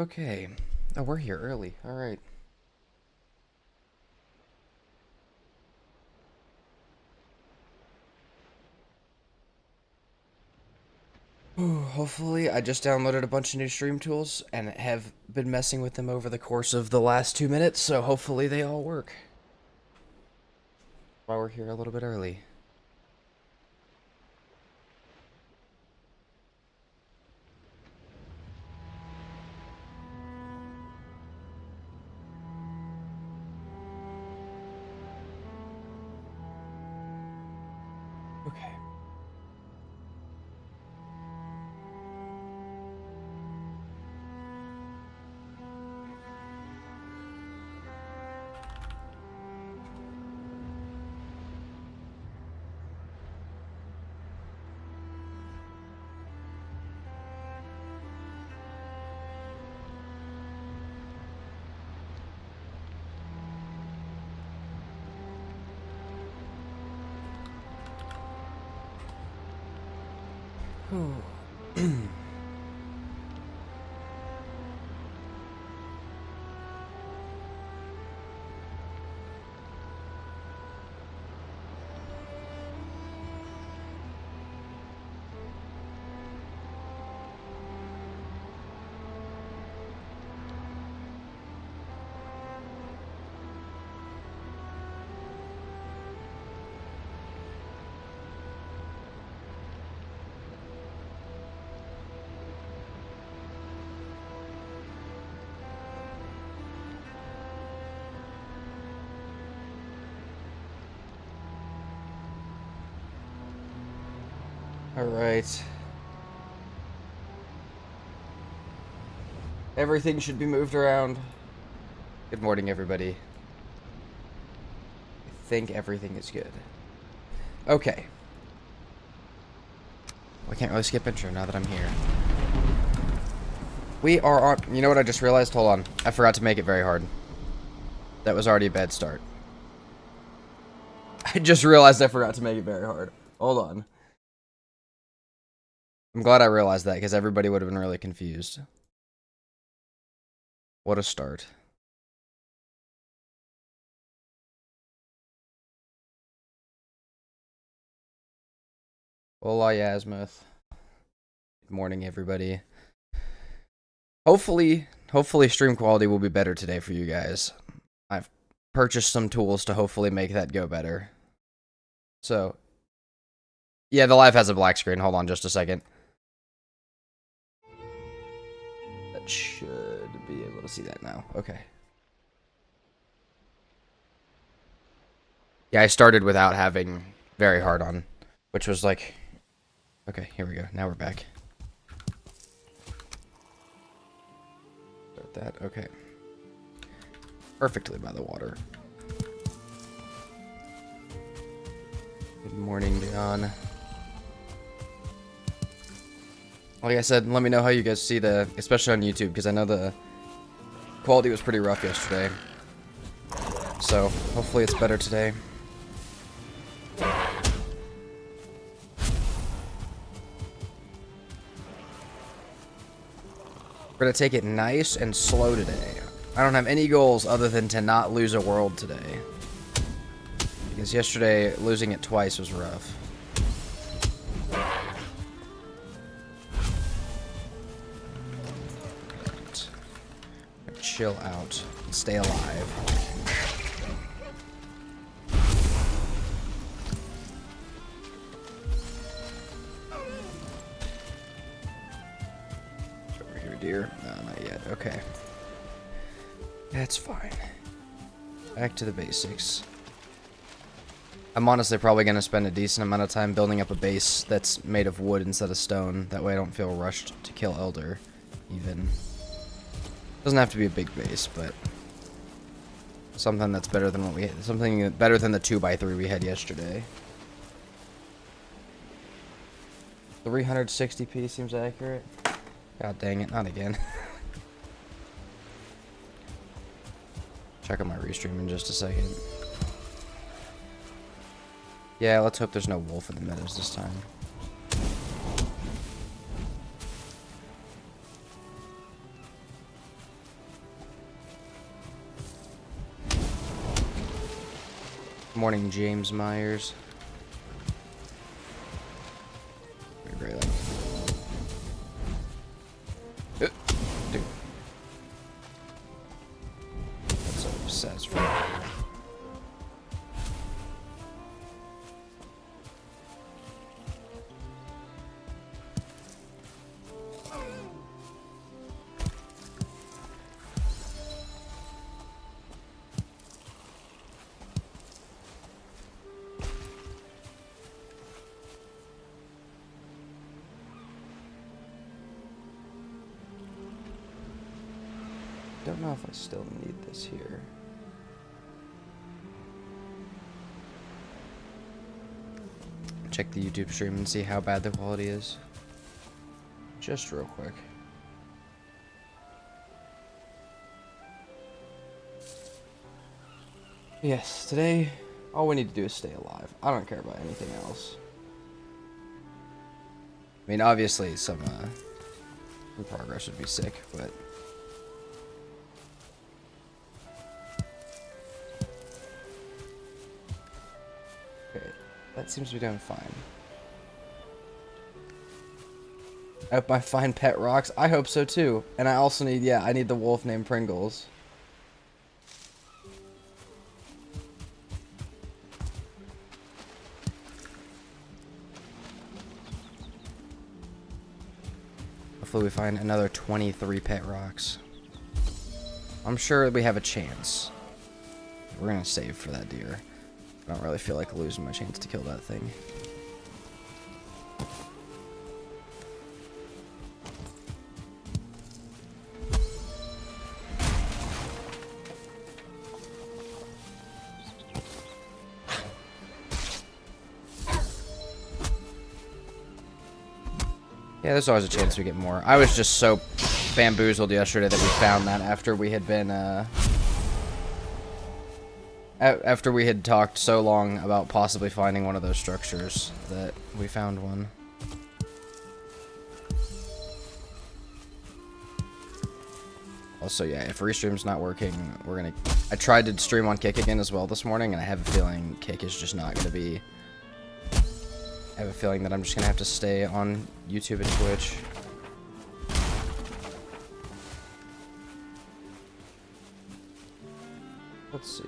Okay. Oh, we're here early. All right. Ooh, hopefully, I just downloaded a bunch of new stream tools and have been messing with them over the course of the last 2 minutes, so hopefully they all work. While we're here a little bit early. Okay. All right. Everything should be moved around. Good morning, everybody. I think everything is good. Okay. I can't really skip intro now that I'm here. We are on... You know what I just realized? Hold on. I forgot to make it very hard. That was already a bad start. I just realized I forgot to make it very hard. Hold on. I'm glad I realized that, because everybody would have been really confused. What a start. Hola, Yasmuth. Good morning, everybody. Hopefully stream quality will be better today for you guys. I've purchased some tools to hopefully make that go better. So, yeah, the live has a black screen. Hold on just a second. That should be able to see that now. Okay. Yeah, I started without having very hard on, which was like... Okay, here we go. Now we're back. Start that. Okay. Perfectly by the water. Good morning, John. Like I said, let me know how you guys see the... Especially on YouTube, because I know the quality was pretty rough yesterday. So, hopefully it's better today. We're gonna take it nice and slow today. I don't have any goals other than to not lose a world today. Because yesterday, losing it twice was rough. Right. Chill out. Stay alive. Over here, dear. No, not yet. Okay. That's fine. Back to the basics. I'm honestly probably going to spend a decent amount of time building up a base that's made of wood instead of stone. That way I don't feel rushed to kill Elder, even. Doesn't have to be a big base, but something that's better than what we had. Something better than the 2x3 we had yesterday. 360p seems accurate. God dang it, not again. Check out my restream in just a second. Yeah, let's hope there's no wolf in the meadows this time. Morning, James Myers. Very like. Dude. That's so obsessed for me. Don't know if I still need this here. Check the YouTube stream and see how bad the quality is. Just real quick. Yes, today all we need to do is stay alive. I don't care about anything else. I mean, obviously some progress would be sick, but okay, that seems to be doing fine. I hope I find pet rocks. I hope so too. And I also need, yeah, I need the wolf named Pringles. Hopefully we find another 23 pet rocks. I'm sure we have a chance. We're gonna save for that deer. I don't really feel like losing my chance to kill that thing. Yeah, there's always a chance we get more. I was just so bamboozled yesterday that we found that after we had been, after we had talked so long about possibly finding one of those structures, that we found one. Also, yeah, if Restream's not working, we're gonna... I tried to stream on Kick again as well this morning, and I have a feeling Kick is just not gonna be... I have a feeling that I'm just gonna have to stay on YouTube and Twitch. Let's see.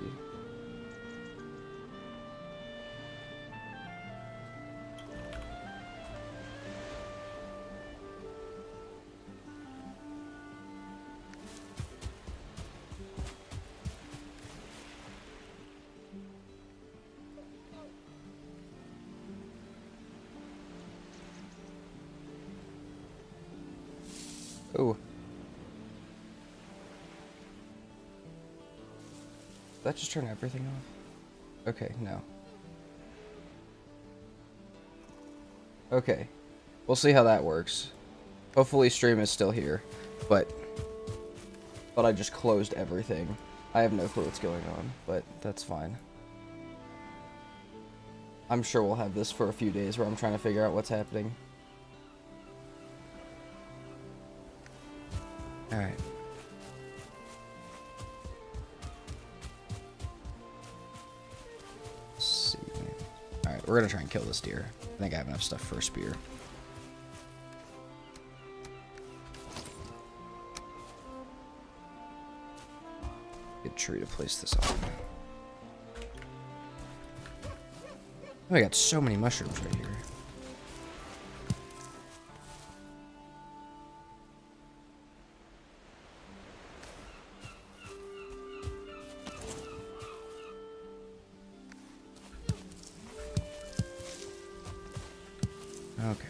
Oh. Did that just turn everything off? Okay, no. Okay. We'll see how that works. Hopefully stream is still here. But I just closed everything. I have no clue what's going on, but that's fine. I'm sure we'll have this for a few days where I'm trying to figure out what's happening. Alright. Let's see. Alright, we're gonna try and kill this deer. I think I have enough stuff for a spear. Good tree to place this on. Oh, I got so many mushrooms right here. Okay.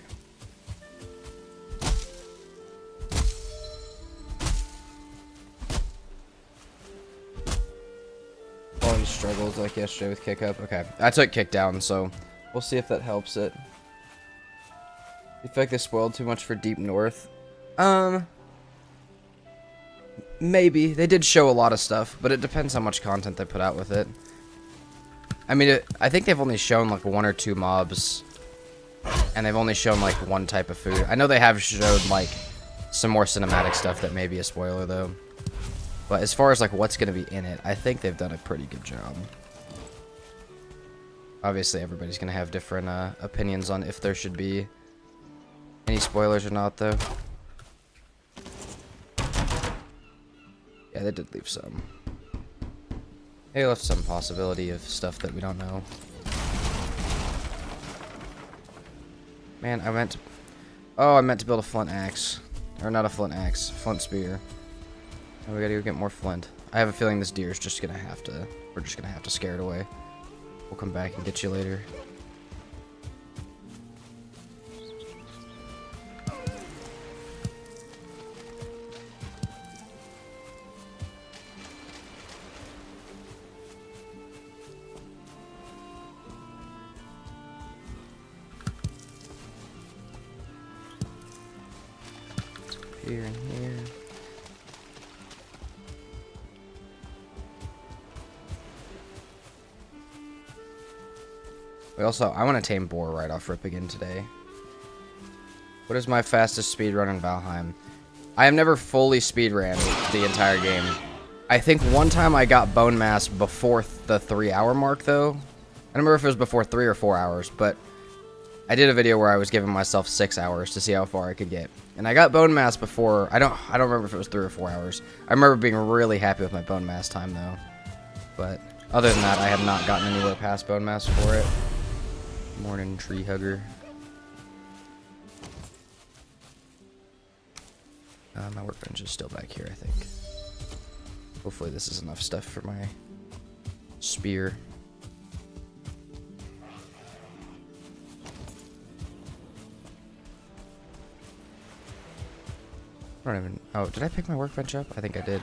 Quality struggles like yesterday with kick up. Okay. I took kick down, so we'll see if that helps it. You feel like they spoiled too much for Deep North? Maybe. They did show a lot of stuff, but it depends how much content they put out with it. I mean, I think they've only shown like 1 or 2 mobs. And they've only shown, like, 1 type of food. I know they have showed, like, some more cinematic stuff that may be a spoiler, though. But as far as, like, what's going to be in it, I think they've done a pretty good job. Obviously, everybody's gonna have different opinions on if there should be any spoilers or not, though. Yeah, they did leave some. They left some possibility of stuff that we don't know. Man, I meant to build a flint axe. Or not a flint axe, flint spear. And we gotta go get more flint. I have a feeling this deer's just gonna have to, we're just gonna have to scare it away. We'll come back and get you later. Here and here. I want to tame boar right off rip again today. What is my fastest speed run in Valheim? I have never fully speed ran the entire game. I think one time I got bone mass before the 3-hour mark, though. I don't remember if it was before 3 or 4 hours, but I did a video where I was giving myself 6 hours to see how far I could get. And I got bone mass before, I don't remember if it was 3 or 4 hours. I remember being really happy with my bone mass time, though. But other than that, I have not gotten anywhere past bone mass for it. Morning, tree hugger. My workbench is still back here, I think. Hopefully this is enough stuff for my spear. I don't even... Oh, did I pick my workbench up? I think I did.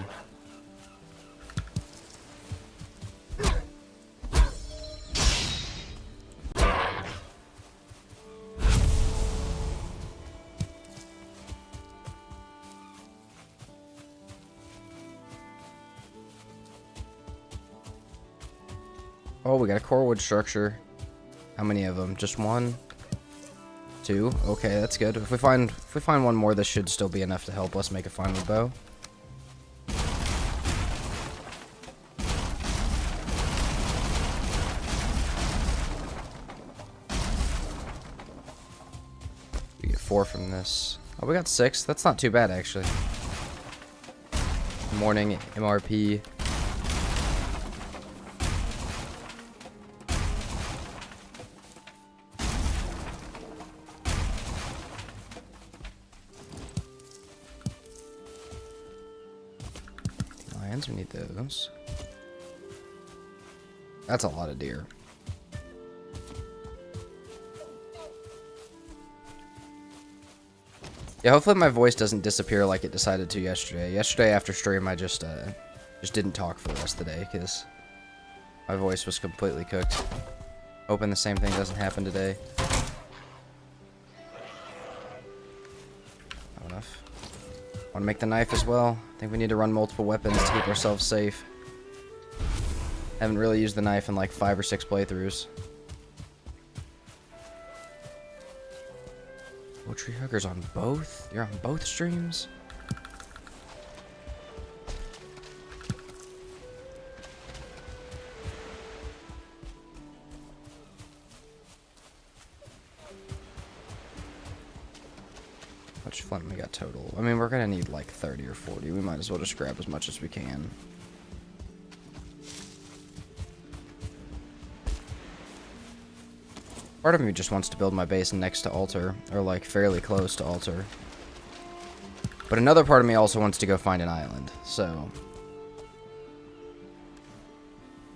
Oh, we got a core wood structure. How many of them? Just 1? 2? Okay, that's good. If we find one more, this should still be enough to help us make a final bow. We get 4 from this. Oh, we got 6. That's not too bad, actually. Morning MRP. We need those. That's a lot of deer. Yeah, hopefully my voice doesn't disappear like it decided to yesterday. Yesterday after stream, I just didn't talk for the rest of the day because my voice was completely cooked. Hoping the same thing doesn't happen today. Not enough. Want to make the knife as well. I think we need to run multiple weapons to keep ourselves safe. Haven't really used the knife in like 5 or 6 playthroughs. Oh, tree hugger's on both? You're on both streams? How much flint we got total? I mean, we're gonna need like 30 or 40. We might as well just grab as much as we can. Part of me just wants to build my base next to altar, or like fairly close to altar. But another part of me also wants to go find an island, so...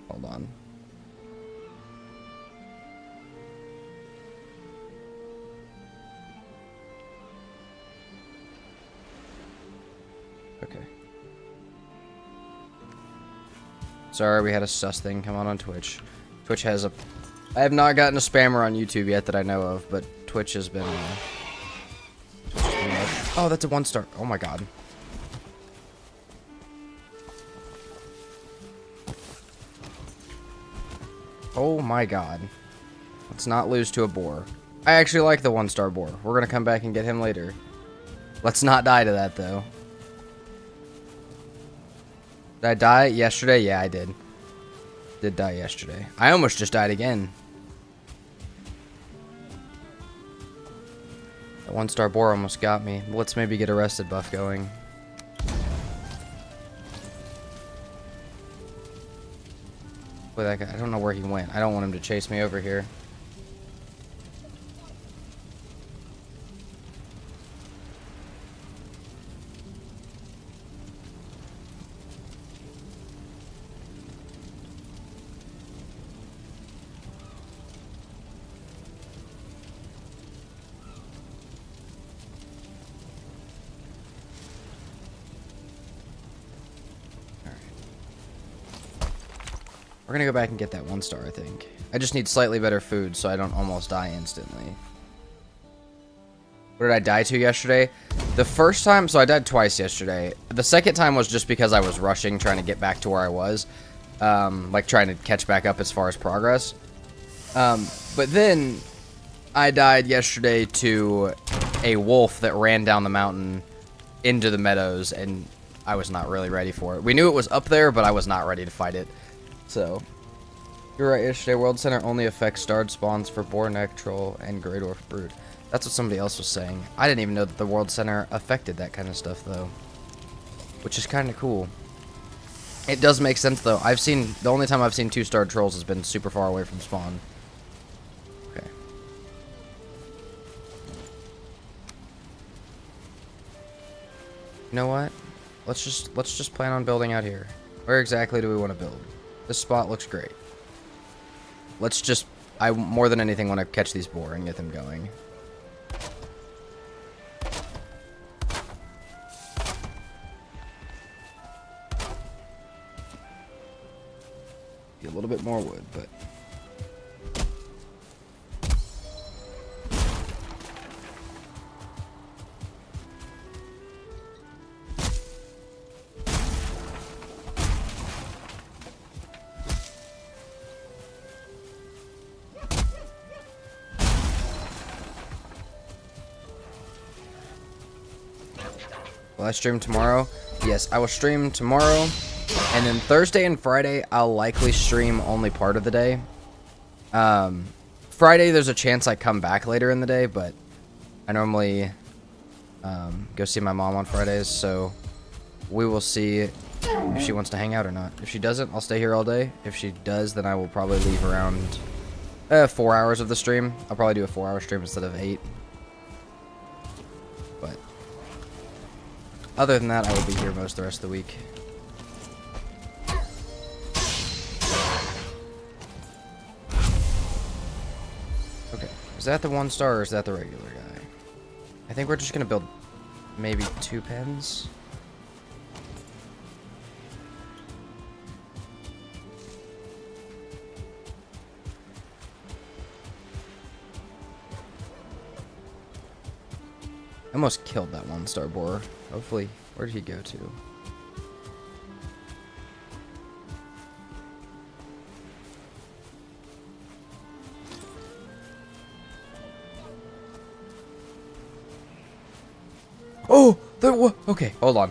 Hold on. Okay. Sorry, we had a sus thing come on Twitch. Twitch has a... I have not gotten a spammer on YouTube yet that I know of, but Twitch has been... Oh, that's a 1-star. Oh my god. Oh my god. Let's not lose to a boar. I actually like the 1-star boar. We're gonna come back and get him later. Let's not die to that, though. Did I die yesterday? Yeah, I did. Did die yesterday. I almost just died again. That 1-star boar almost got me. Let's maybe get a rested buff going. Boy, that guy, I don't know where he went. I don't want him to chase me over here. We're gonna go back and get that 1-star, I think. I just need slightly better food so I don't almost die instantly. What did I die to yesterday? The first time, so I died twice yesterday. The second time was just because I was rushing, trying to get back to where I was. Like trying to catch back up as far as progress. But then I died yesterday to a wolf that ran down the mountain into the meadows, and I was not really ready for it. We knew it was up there, but I was not ready to fight it. So, you're right, yesterday World Center only affects starred spawns for Boar, Neck, Troll, and Grey Dwarf Brood. That's what somebody else was saying. I didn't even know that the World Center affected that kind of stuff, though. Which is kind of cool. It does make sense, though. The only time I've seen 2-starred trolls has been super far away from spawn. Okay. You know what? Let's just plan on building out here. Where exactly do we want to build? This spot looks great. I more than anything want to catch these boar and get them going. Be a little bit more wood, but... Will I stream tomorrow? Yes, I will stream tomorrow. And then Thursday and Friday, I'll likely stream only part of the day. Friday, there's a chance I come back later in the day, but I normally go see my mom on Fridays, so we will see if she wants to hang out or not. If she doesn't, I'll stay here all day. If she does, then I will probably leave around 4 hours of the stream. I'll probably do a 4-hour stream instead of 8. But other than that, I will be here most of the rest of the week. Okay, is that the 1-star or is that the regular guy? I think we're just gonna build maybe 2 pens. I almost killed that 1-star boar. Hopefully, where did he go to? Oh, okay. Hold on.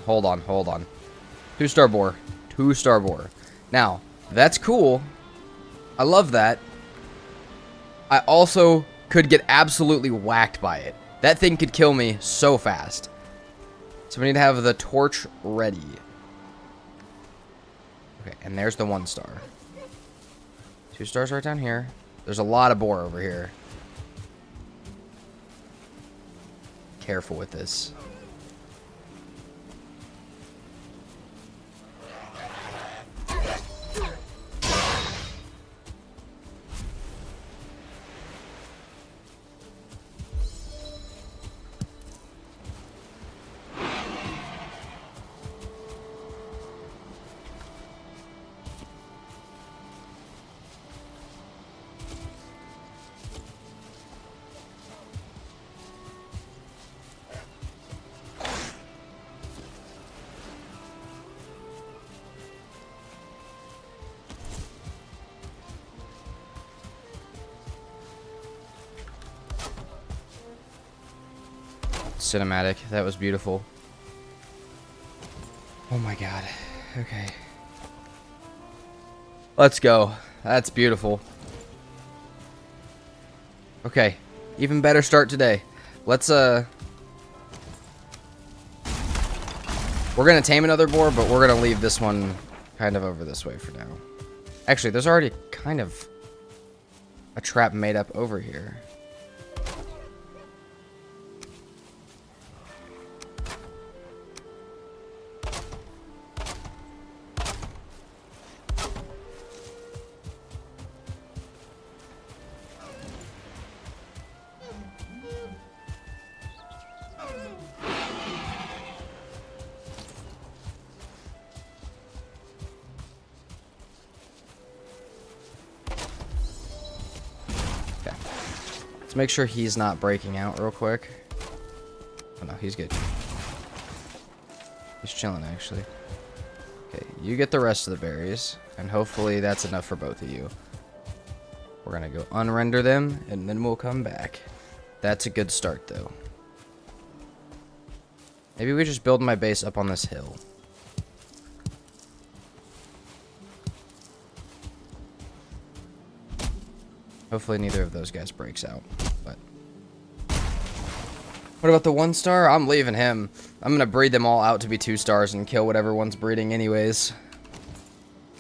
2-star boar. 2-star boar. Now, that's cool. I love that. I also could get absolutely whacked by it. That thing could kill me so fast. So we need to have the torch ready. Okay, and there's the 1-star. 2 stars right down here. There's a lot of boar over here. Careful with this. Cinematic. That was beautiful. Oh my god. Okay. Let's go. That's beautiful. Okay. Even better start today. Let's, we're gonna tame another boar, but we're gonna leave this one kind of over this way for now. Actually, there's already kind of a trap made up over here. Make sure he's not breaking out real quick. Oh no, he's good. He's chilling actually. Okay, you get the rest of the berries, and hopefully that's enough for both of you. We're gonna go unrender them, and then we'll come back. That's a good start though. Maybe we just build my base up on this hill. Hopefully neither of those guys breaks out. But what about the 1 star? I'm leaving him. I'm gonna breed them all out to be 2 stars and kill whatever one's breeding anyways.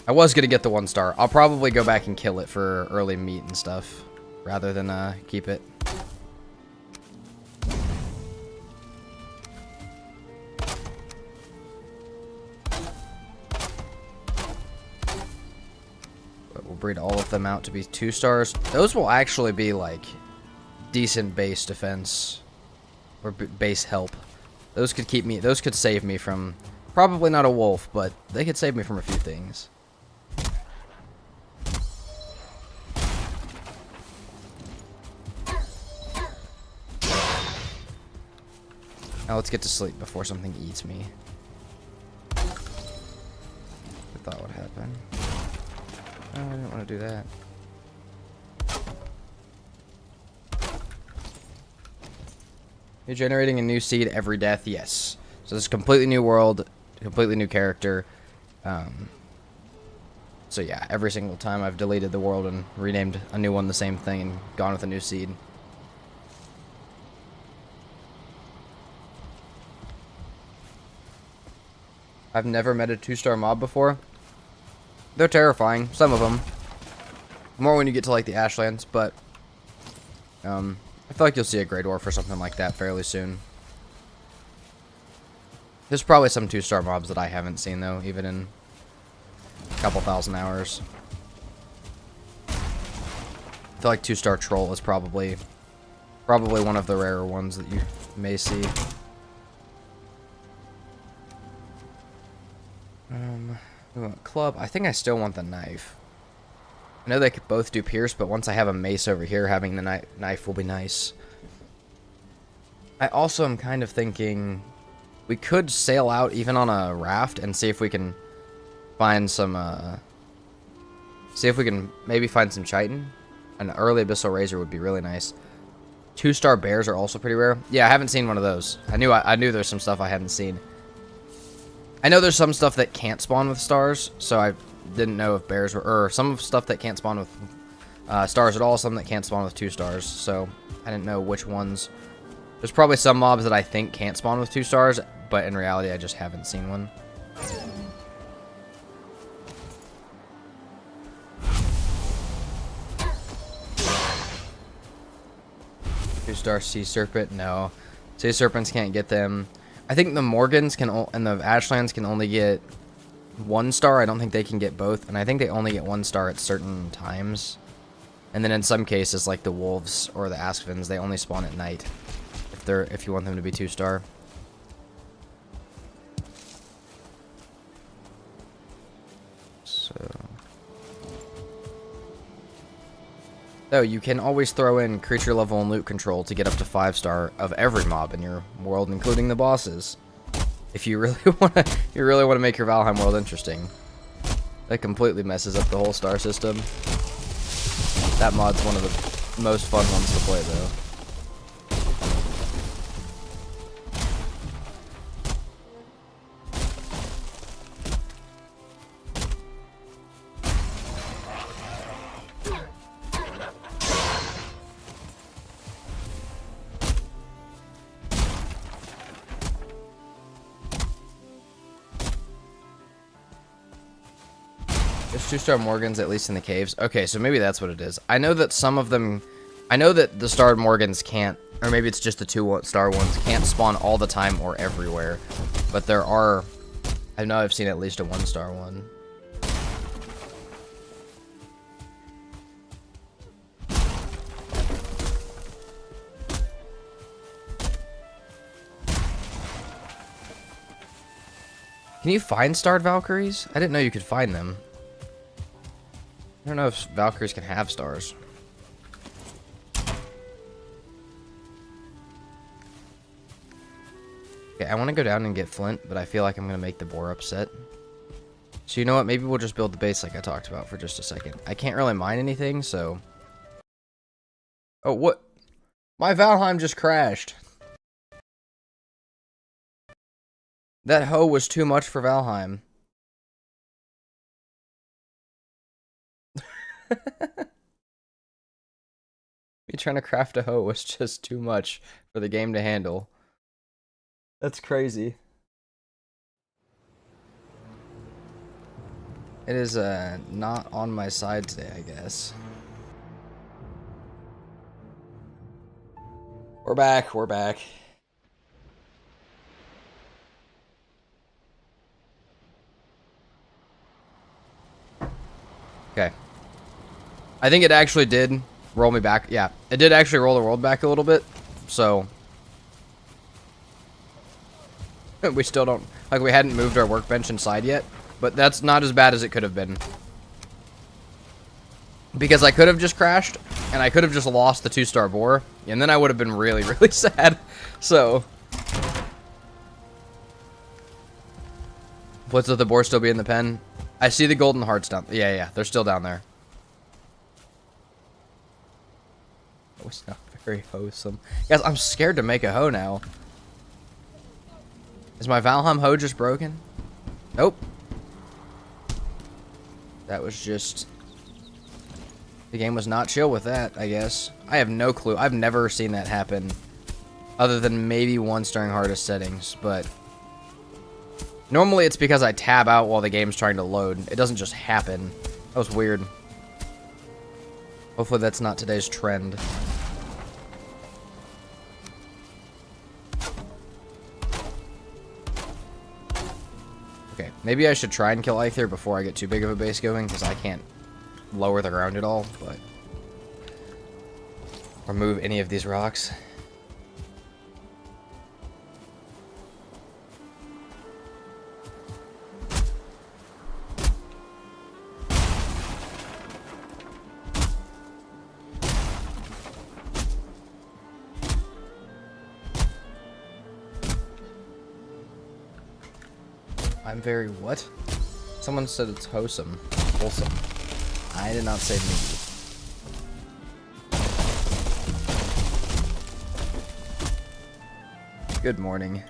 I was gonna get the 1 star. I'll probably go back and kill it for early meat and stuff rather than keep it. Breed all of them out to be 2 stars. Those will actually be like decent base defense or base help. Those could keep me, those could save me from probably not a wolf, but they could save me from a few things. Now let's get to sleep before something eats me. I thought would happen. Oh, I didn't want to do that. You're generating a new seed every death? Yes. So this is a completely new world, completely new character. So yeah, every single time I've deleted the world and renamed a new one the same thing and gone with a new seed. I've never met a 2-star mob before. They're terrifying, some of them. More when you get to like the Ashlands, but I feel like you'll see a Grey Dwarf or something like that fairly soon. There's probably some 2-star mobs that I haven't seen though, even in a couple thousand hours. I feel like 2-star Troll is probably one of the rarer ones that you may see. We want club. I think I still want the knife. I know they could both do pierce, but once I have a mace over here, having the knife will be nice. I also am kind of thinking we could sail out even on a raft and see if we can find some, see if we can maybe find some chitin. An early abyssal razor would be really nice. 2-star bears are also pretty rare. Yeah, I haven't seen one of those. I knew there's some stuff I hadn't seen. I know there's some stuff that can't spawn with stars, so I didn't know if bears were, or some stuff that can't spawn with stars at all, some that can't spawn with 2 stars, so I didn't know which ones. There's probably some mobs that I think can't spawn with 2 stars, but in reality I just haven't seen one. 2-star sea serpent, no. Sea serpents can't get them. I think the Morgans can and the Ashlands can only get 1 star. I don't think they can get both, and I think they only get 1 star at certain times. And then in some cases, like the wolves or the Askvins, they only spawn at night if you want them to be 2-star. So, though you can always throw in creature level and loot control to get up to 5-star of every mob in your world, including the bosses. If you really want to make your Valheim world interesting. That completely messes up the whole star system. That mod's one of the most fun ones to play though. There's 2-star Morgans, at least in the caves. Okay, so maybe that's what it is. I know that some of them... I know that the starred Morgans can't... Or maybe it's just the 2-star ones can't spawn all the time or everywhere. But there are... I know I've seen at least a 1-star one. Can you find starred Valkyries? I didn't know you could find them. I don't know if Valkyries can have stars. Okay, I want to go down and get flint, but I feel like I'm going to make the boar upset. So you know what? Maybe we'll just build the base like I talked about for just a second. I can't really mine anything, so... Oh, what? My Valheim just crashed. That hoe was too much for Valheim. Me trying to craft a hoe was just too much for the game to handle. That's crazy. It is not on my side today, I guess. We're back, we're back. Okay. I think it actually did roll me back. Yeah, it did actually roll the world back a little bit. So we still don't, like, we hadn't moved our workbench inside yet, but that's not as bad as it could have been. Because I could have just crashed, and I could have just lost the 2-star boar, and then I would have been really, really sad. So what's with the boar still be in the pen? I see the golden hearts down. Yeah, they're still down there. That was not very wholesome. Guys, I'm scared to make a hoe now. Is my Valheim hoe just broken? Nope. That was just... The game was not chill with that, I guess. I have no clue. I've never seen that happen. Other than maybe once during hardest settings, but... Normally it's because I tab out while the game's trying to load. It doesn't just happen. That was weird. Hopefully that's not today's trend. Okay, maybe I should try and kill Aether before I get too big of a base going, because I can't lower the ground at all, but... Or move any of these rocks. I'm very what? Someone said it's wholesome. Wholesome. I did not say me. Good morning.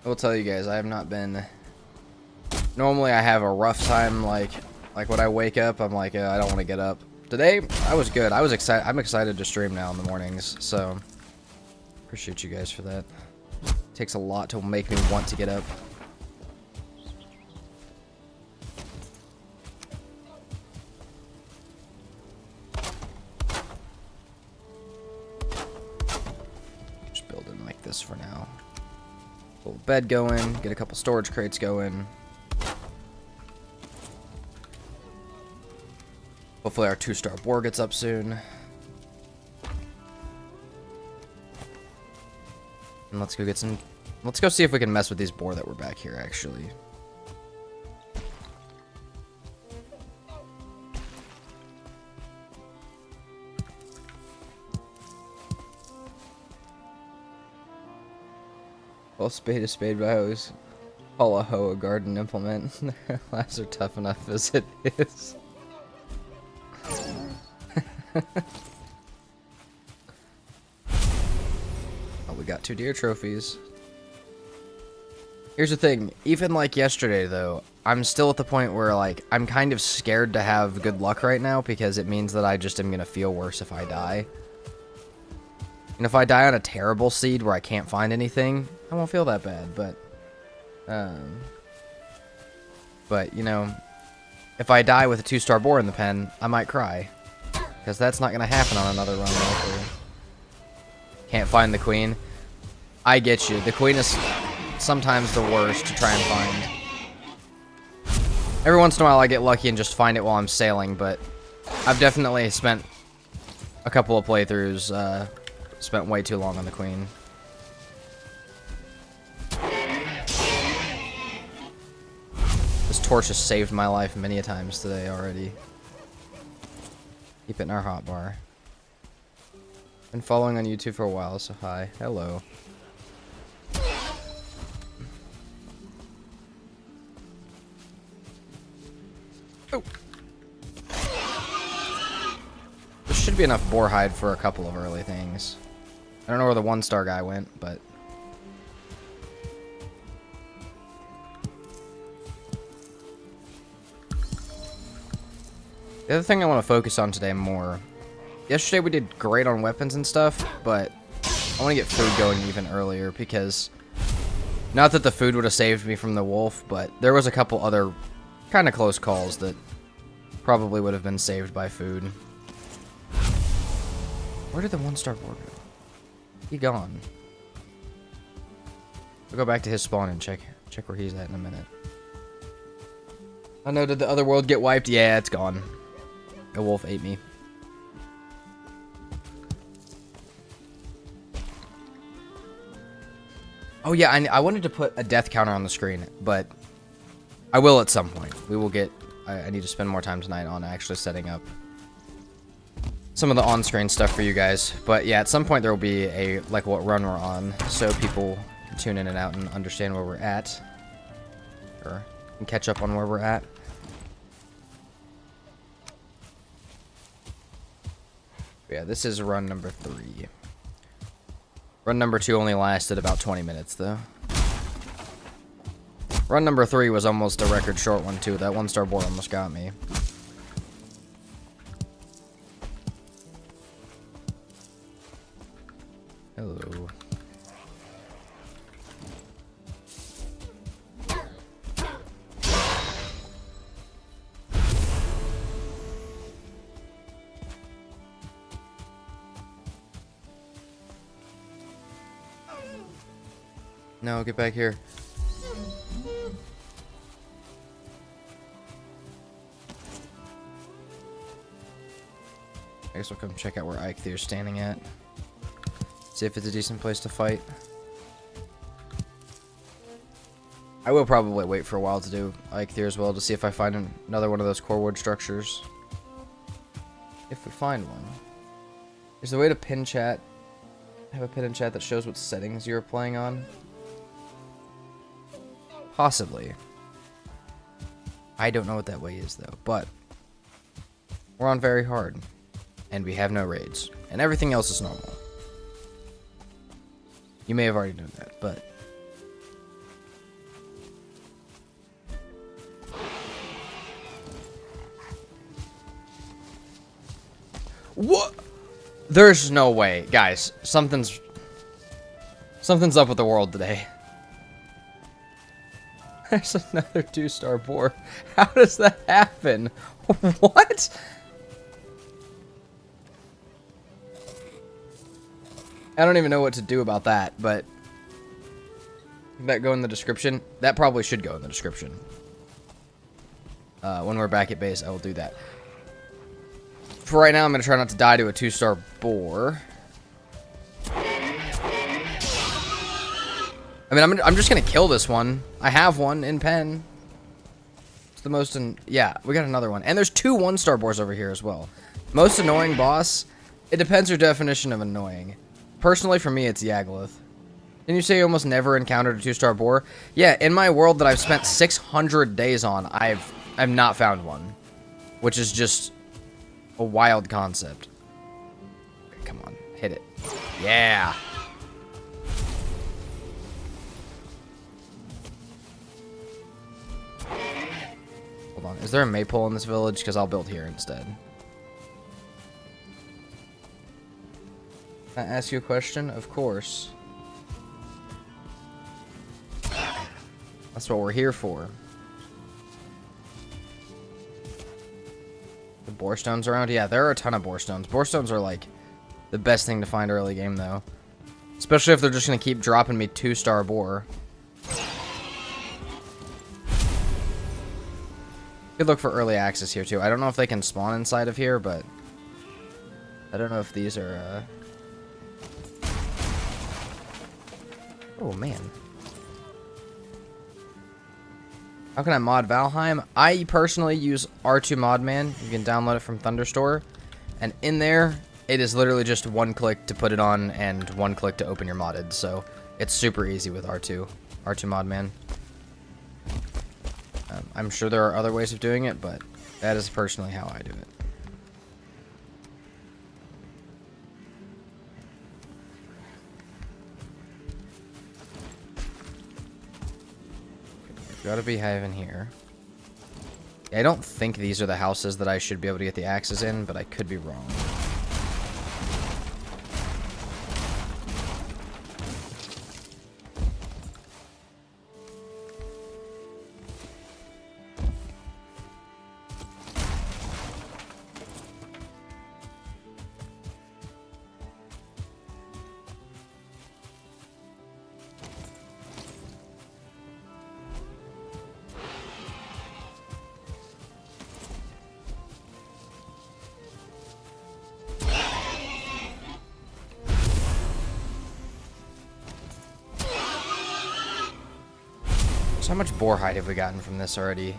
I will tell you guys, I have not been... Normally I have a rough time, like when I wake up, I'm like, I don't want to get up. Today, I was good. I was excited. I'm excited to stream now in the mornings, so appreciate you guys for that. It takes a lot to make me want to get up. Just building like this for now. Little bed going, get a couple storage crates going. Hopefully our 2-star boar gets up soon. And let's go get some... Let's go see if we can mess with these boar that were back here, actually. Well, spade is spade, but I always call a hoe a garden implement. Their lives are tough enough as it is. Oh, we got 2 deer trophies. Here's the thing, even like yesterday though, I'm still at the point where like I'm kind of scared to have good luck right now because it means that I just am gonna feel worse if I die. And if I die on a terrible seed where I can't find anything, I won't feel that bad. But you know, if I die with a 2-star boar in the pen, I might cry. Because that's not going to happen on another run. Likely. Can't find the queen. I get you. The queen is sometimes the worst to try and find. Every once in a while I get lucky and just find it while I'm sailing, but I've definitely spent a couple of playthroughs, spent way too long on the queen. This torch has saved my life many a times today already. Keep it in our hotbar. Been following on YouTube for a while, so hi. Hello. Oh. There should be enough boar hide for a couple of early things. I don't know where the 1-star guy went, but... The other thing I want to focus on today more... Yesterday we did great on weapons and stuff, but I want to get food going even earlier because... Not that the food would have saved me from the wolf, but there was a couple other kind of close calls that probably would have been saved by food. Where did the 1-star boar go? He gone. We'll go back to his spawn and check where he's at in a minute. I know, did the other world get wiped? Yeah, it's gone. A wolf ate me. Oh yeah, I wanted to put a death counter on the screen, but I will at some point. We will get... I need to spend more time tonight on actually setting up some of the on-screen stuff for you guys. But yeah, at some point there will be a, like, what run we're on, so people can tune in and out and understand where we're at. Or can catch up on where we're at. Yeah, this is run number 3. Run number 2 only lasted about 20 minutes, though. Run number 3 was almost a record short one, too. That 1-star boar almost got me. Hello. No, get back here. I guess we'll come check out where Eikthyr is standing at. See if it's a decent place to fight. I will probably wait for a while to do Eikthyr as well to see if I find another one of those core wood structures. If we find one. Is there a way to pin chat? Have a pin in chat that shows what settings you're playing on? Possibly. I don't know what that way is though, but we're on very hard. And we have no raids. And everything else is normal. You may have already known that, but... What? There's no way. Guys, something's up with the world today. There's another 2-star boar. How does that happen? What? I don't even know what to do about that, but... Did that go in the description? That probably should go in the description. When we're back at base, I will do that. For right now, I'm going to try not to die to a 2-star boar. I mean, I'm just going to kill this one. I have one in pen. It's the most... Yeah, we got another one. And there's 2 1-star boars over here as well. Most annoying boss? It depends your definition of annoying. Personally, for me, it's Yagluth. Didn't you say you almost never encountered a 2-star boar? Yeah, in my world that I've spent 600 days on, I've not found one. Which is just a wild concept. Okay, come on, hit it. Yeah! Hold on, is there a maypole in this village? Because I'll build here instead. Can I ask you a question? Of course. That's what we're here for. The boar stones around? Yeah, there are a ton of boar stones. Boar stones are like the best thing to find early game though. Especially if they're just going to keep dropping me 2-star boar. Could look for early access here too. I don't know if they can spawn inside of here, but I don't know if these are Oh man. How can I mod Valheim? I personally use R2 Modman. You can download it from Thunderstore. And in there, it is literally just one click to put it on and one click to open your modded. So it's super easy with R2 Modman. I'm sure there are other ways of doing it, but that is personally how I do it. Got a beehive in here. I don't think these are the houses that I should be able to get the axes in, but I could be wrong. So how much boar hide have we gotten from this already?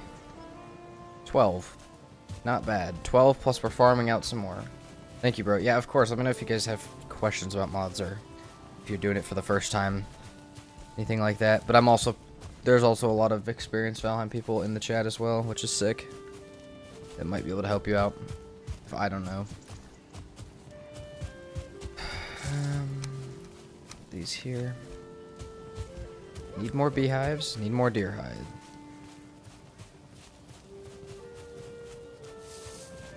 12. Not bad. 12 plus we're farming out some more. Thank you, bro. Yeah, of course. Let me know if you guys have questions about mods or if you're doing it for the first time. Anything like that. But there's also a lot of experienced Valheim people in the chat as well, which is sick. That might be able to help you out. If I don't know. These here. Need more beehives, need more deer hide.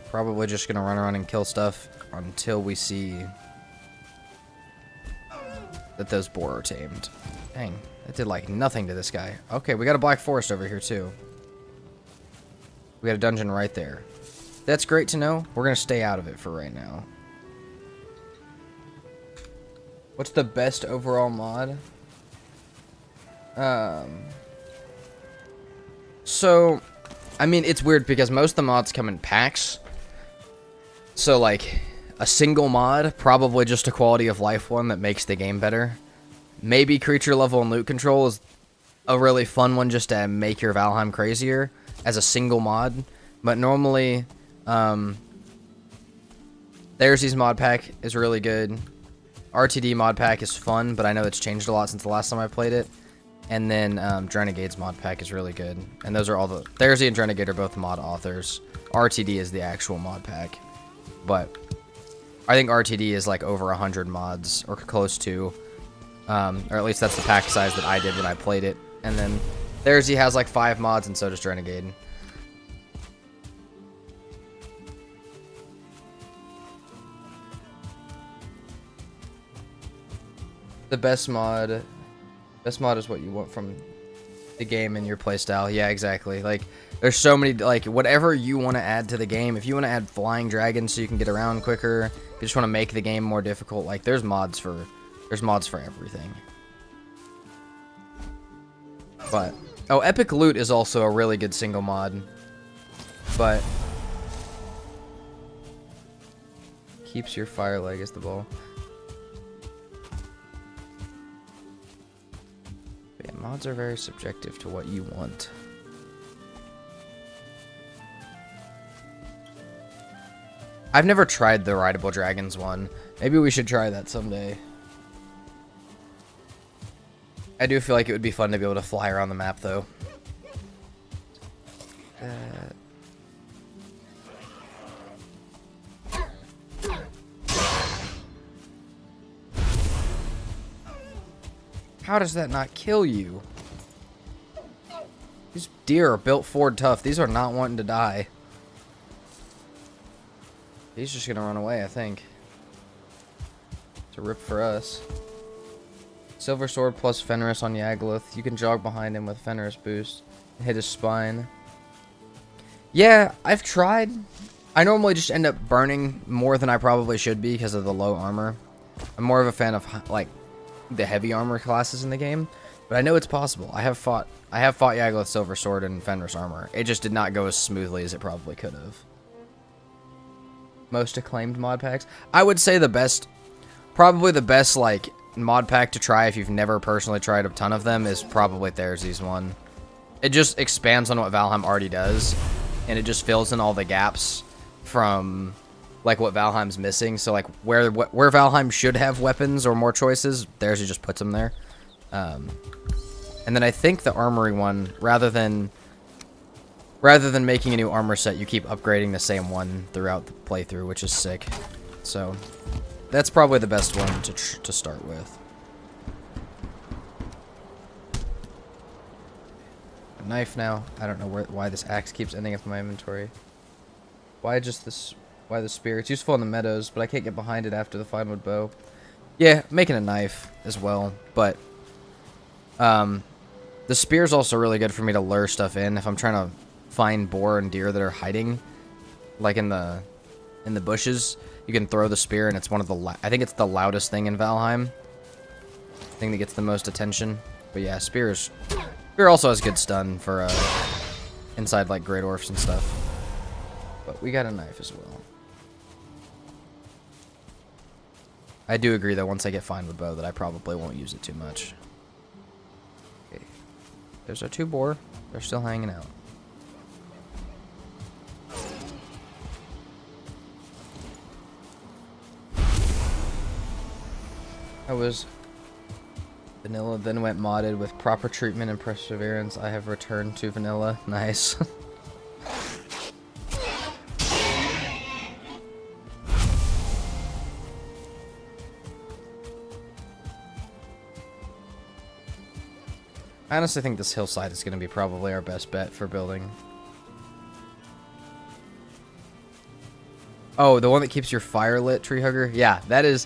Probably just gonna run around and kill stuff until we see that those boar are tamed. Dang, that did like nothing to this guy. Okay, we got a black forest over here too. We got a dungeon right there. That's great to know. We're gonna stay out of it for right now. What's the best overall mod? So, I mean, it's weird because most of the mods come in packs. So, like, a single mod, probably just a quality of life one that makes the game better. Maybe creature level and loot control is a really fun one just to make your Valheim crazier as a single mod. But normally, There's mod pack is really good. RTD mod pack is fun, but I know it's changed a lot since the last time I played it. And then Drenegade's mod pack is really good. And those are all the... Thersey and Drenegade are both mod authors. RTD is the actual mod pack. But I think RTD is like over 100 mods, or close to. Or at least that's the pack size that I did when I played it. And then Thersey has like 5 mods, and so does Drenegade. The best mod is what you want from the game and your playstyle. Yeah, exactly. Like, there's so many, like, whatever you want to add to the game. If you want to add flying dragons so you can get around quicker, if you just want to make the game more difficult, like, there's mods for everything. But, oh, Epic Loot is also a really good single mod. But keeps your fire leg as the ball. Mods are very subjective to what you want. I've never tried the Rideable Dragons one. Maybe we should try that someday. I do feel like it would be fun to be able to fly around the map, though. How does that not kill you? These deer are built Ford tough. These are not wanting to die. He's just gonna run away, I think. He's to rip for us. Silver Sword plus Fenris on Yagluth. You can jog behind him with Fenris boost and hit his spine. Yeah, I've tried. I normally just end up burning more than I probably should be because of the low armor. I'm more of a fan of like the heavy armor classes in the game, but I know it's possible. I have fought Yagluth Silver Sword and Fenris armor. It just did not go as smoothly as it probably could have. Most acclaimed mod packs. I would say probably the best like mod pack to try if you've never personally tried a ton of them is probably Theresi's one. It just expands on what Valheim already does, and it just fills in all the gaps from like what Valheim's missing. So like where Valheim should have weapons or more choices, Theresi just puts them there. And then I think the armory one, rather than making a new armor set, you keep upgrading the same one throughout the playthrough, which is sick. So that's probably the best one to start with. A knife now. I don't know why this axe keeps ending up in my inventory. Why the spear? It's useful in the meadows, but I can't get behind it after the finewood bow. Yeah, making a knife as well, but the spear's also really good for me to lure stuff in if I'm trying to find boar and deer that are hiding, like in the bushes. You can throw the spear, and it's one of the I think it's the loudest thing in Valheim. Thing that gets the most attention. But yeah, spear also has good stun for inside like great orcs and stuff. But we got a knife as well. I do agree that once I get fine with bow that I probably won't use it too much. Okay. There's our 2 boar. They're still hanging out. I was vanilla, then went modded with proper treatment and perseverance. I have returned to vanilla. Nice. I honestly think this hillside is going to be probably our best bet for building. Oh, the one that keeps your fire lit, Tree Hugger? Yeah, that is...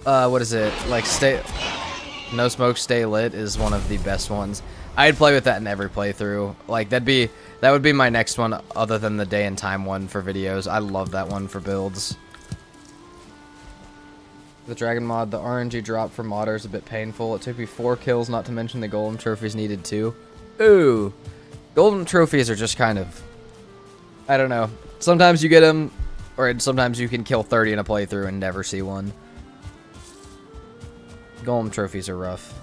what is it? Like, no smoke, stay lit is one of the best ones. I'd play with that in every playthrough. Like, that would be my next one other than the day and time one for videos. I love that one for builds. The dragon mod, the RNG drop for modder is a bit painful. It took me 4 kills, not to mention the golden trophies needed too. Ooh. Golden trophies are just kind of... I don't know. Sometimes you get them, or sometimes you can kill 30 in a playthrough and never see one. Golem trophies are rough.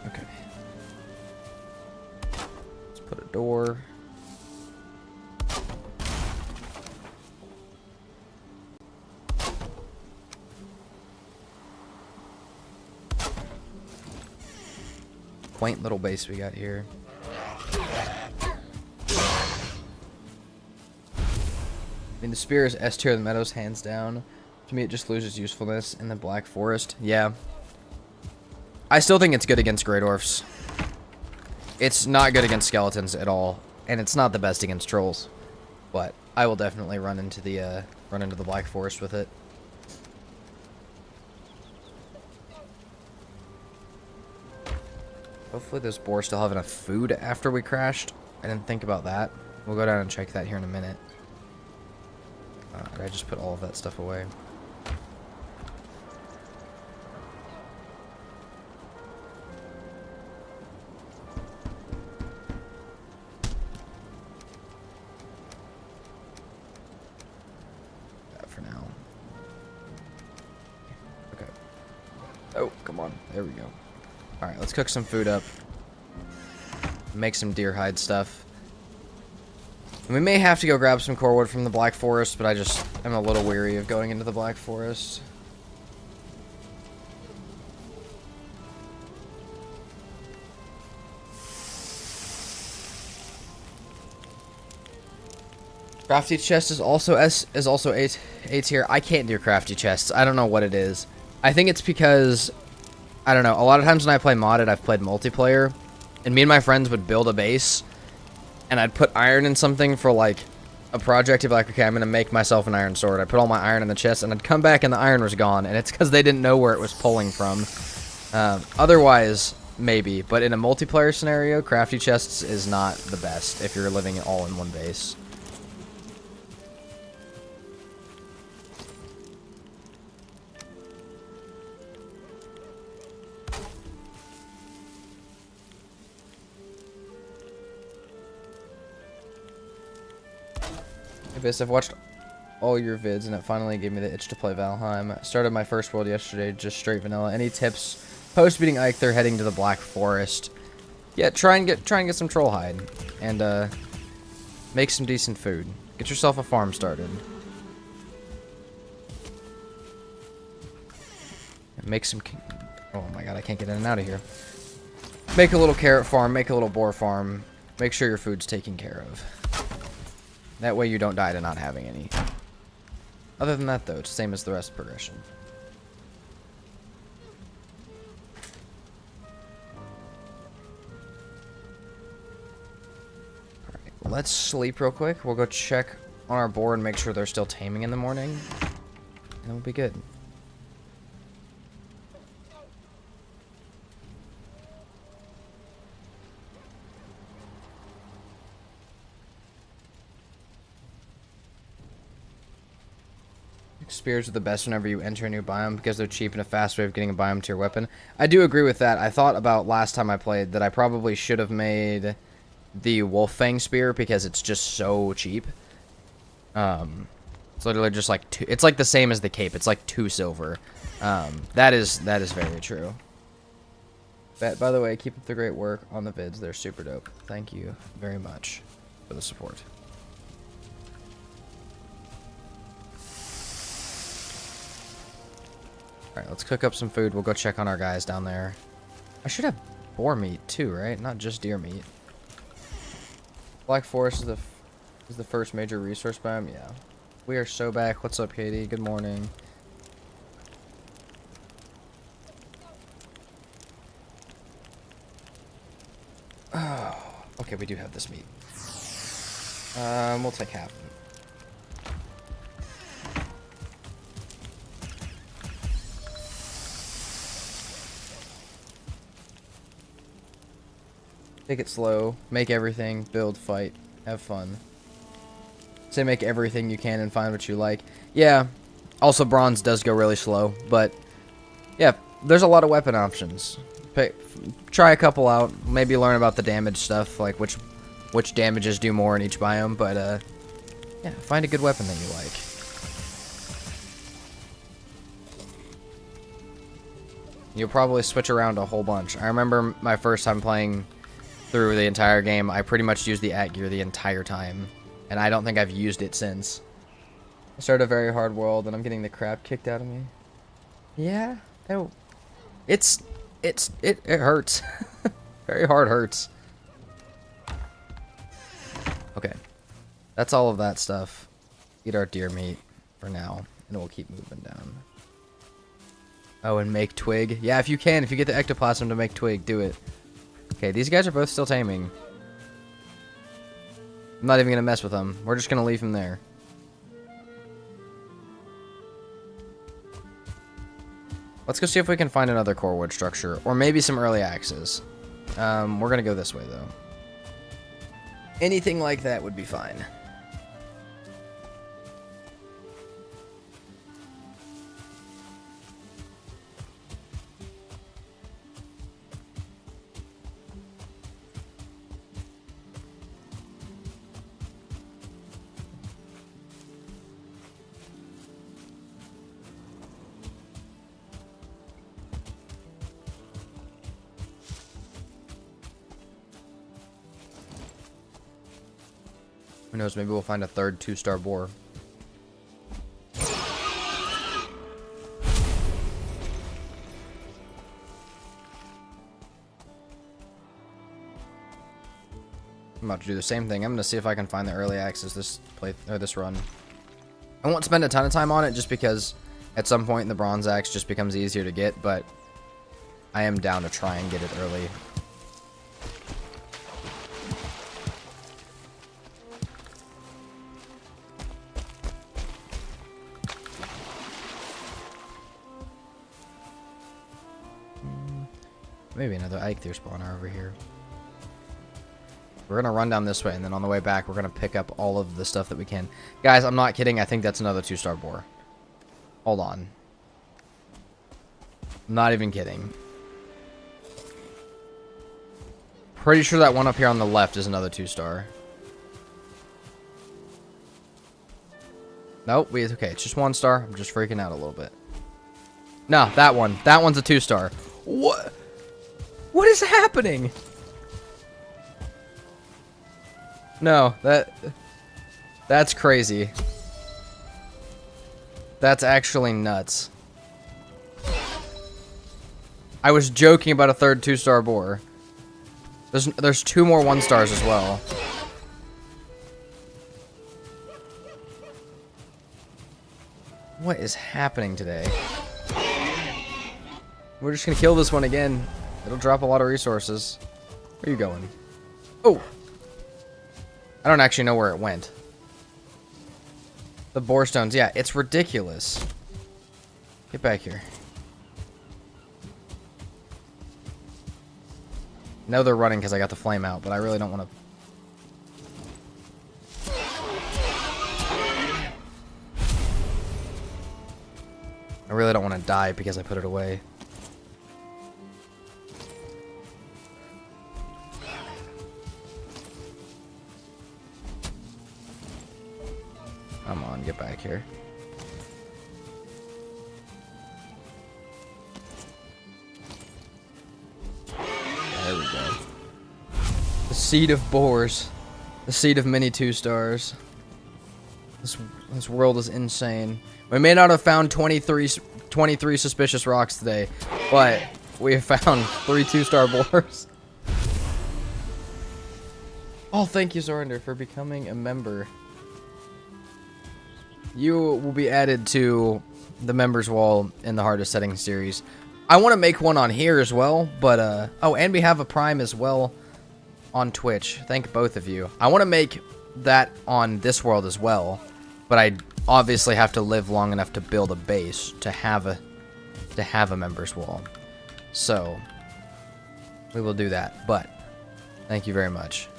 Okay. Let's put a door. Quaint little base we got here. I mean, the spear is S tier of the meadows, hands down. To me, it just loses usefulness in the Black Forest. Yeah. I still think it's good against Great Orcs. It's not good against skeletons at all, and it's not the best against trolls. But I will definitely run into the Black Forest with it. Hopefully those boars still have enough food after we crashed. I didn't think about that. We'll go down and check that here in a minute. Did I just put all of that stuff away? That for now. Okay. Oh, come on. There we go. Alright, let's cook some food up. Make some deer hide stuff. And we may have to go grab some core wood from the Black Forest, but I just am a little weary of going into the Black Forest. Crafty chest is also A tier. I can't do crafty chests. I don't know what it is. I think it's because, I don't know, a lot of times when I play modded, I've played multiplayer, and me and my friends would build a base, and I'd put iron in something for like a project, you'd be like, okay, I'm gonna make myself an iron sword. I put all my iron in the chest, and I'd come back and the iron was gone, and it's because they didn't know where it was pulling from. Otherwise, maybe, but in a multiplayer scenario, crafty chests is not the best if you're living all in one base. I've watched all your vids and it finally gave me the itch to play Valheim. Started my first world yesterday, just straight vanilla. Any tips? Post beating Ike, they're heading to the Black Forest. Yeah, try and get some troll hide and make some decent food. Get yourself a farm started. Make some. Oh my god, I can't get in and out of here. Make a little carrot farm. Make a little boar farm. Make sure your food's taken care of. That way you don't die to not having any. Other than that, though, it's the same as the rest of progression. Alright, let's sleep real quick. We'll go check on our board and make sure they're still taming in the morning. And we'll be good. Spears are the best whenever you enter a new biome because they're cheap and a fast way of getting a biome to your weapon. I do agree with that. I thought about last time I played that I probably should have made the Wolf Fang Spear because it's just so cheap. It's literally just like it's like the same as the cape. It's like 2 silver. That is very true. But by the way, keep up the great work on the vids. They're super dope. Thank you very much for the support. Alright, let's cook up some food. We'll go check on our guys down there. I should have boar meat too, right? Not just deer meat. Black Forest is the first major resource biome? Yeah. We are so back. What's up, Katie? Good morning. Oh, okay, we do have this meat. We'll take half of it. Take it slow, make everything, build, fight, have fun. Say make everything you can and find what you like. Yeah, also bronze does go really slow, but yeah, there's a lot of weapon options. Try a couple out, maybe learn about the damage stuff, like which damages do more in each biome, but yeah, find a good weapon that you like. You'll probably switch around a whole bunch. I remember my first time playing through the entire game, I pretty much used the at gear the entire time, and I don't think I've used it since. I started a very hard world, and I'm getting the crap kicked out of me. Yeah, it hurts. Very hard hurts. Okay, that's all of that stuff. Eat our deer meat for now, and we'll keep moving down. Oh, and make twig. Yeah, if you can, if you get the ectoplasm to make twig, do it. Okay, these guys are both still taming. I'm not even going to mess with them. We're just going to leave them there. Let's go see if we can find another core wood structure. Or maybe some early axes. We're going to go this way, though. Anything like that would be fine. Who knows, maybe we'll find a third 2-star boar. I'm about to do the same thing. I'm going to see if I can find the early axes this run. I won't spend a ton of time on it just because at some point the bronze axe just becomes easier to get, but I am down to try and get it early. Maybe another Eikthyr spawner over here. We're gonna run down this way, and then on the way back, we're gonna pick up all of the stuff that we can. Guys, I'm not kidding. I think that's another 2-star boar. Hold on. I'm not even kidding. Pretty sure that one up here on the left is another 2-star. Nope, okay, it's just 1-star. I'm just freaking out a little bit. No, that one. That one's a 2-star. What? What is happening? No, that's crazy. That's actually nuts. I was joking about a third 2-star boar. There's 2 more 1-stars as well. What is happening today? We're just gonna kill this one again. It'll drop a lot of resources. Where are you going? Oh! I don't actually know where it went. The boar stones. Yeah, it's ridiculous. Get back here. No, they're running because I got the flame out, but I really don't want to... I really don't want to die because I put it away. Come on, get back here. There we go. The seed of boars. The seed of many 2-stars. This world is insane. We may not have found 23 suspicious rocks today, but we have found 3 2-star boars. Oh, thank you, Zorinder, for becoming a member. You will be added to the members wall in the hardest settings series. I want to make one on here as well, but oh, and we have a Prime as well on Twitch. Thank both of you. I want to make that on this world as well, but I obviously have to live long enough to build a base to have a members wall. So we will do that. But thank you very much.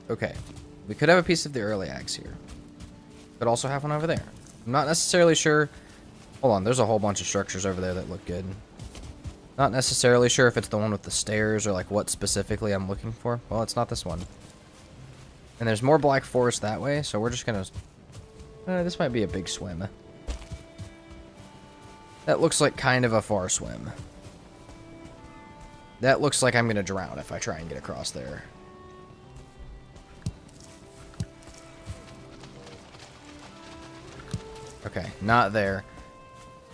Okay, we could have a piece of the early axe here. Could also have one over there. I'm not necessarily sure. Hold on, there's a whole bunch of structures over there that look good. Not necessarily sure if it's the one with the stairs or like what specifically I'm looking for. Well, it's not this one. And there's more black forest that way, so we're just gonna... this might be a big swim. That looks like kind of a far swim. That looks like I'm gonna drown if I try and get across there. Okay, not there.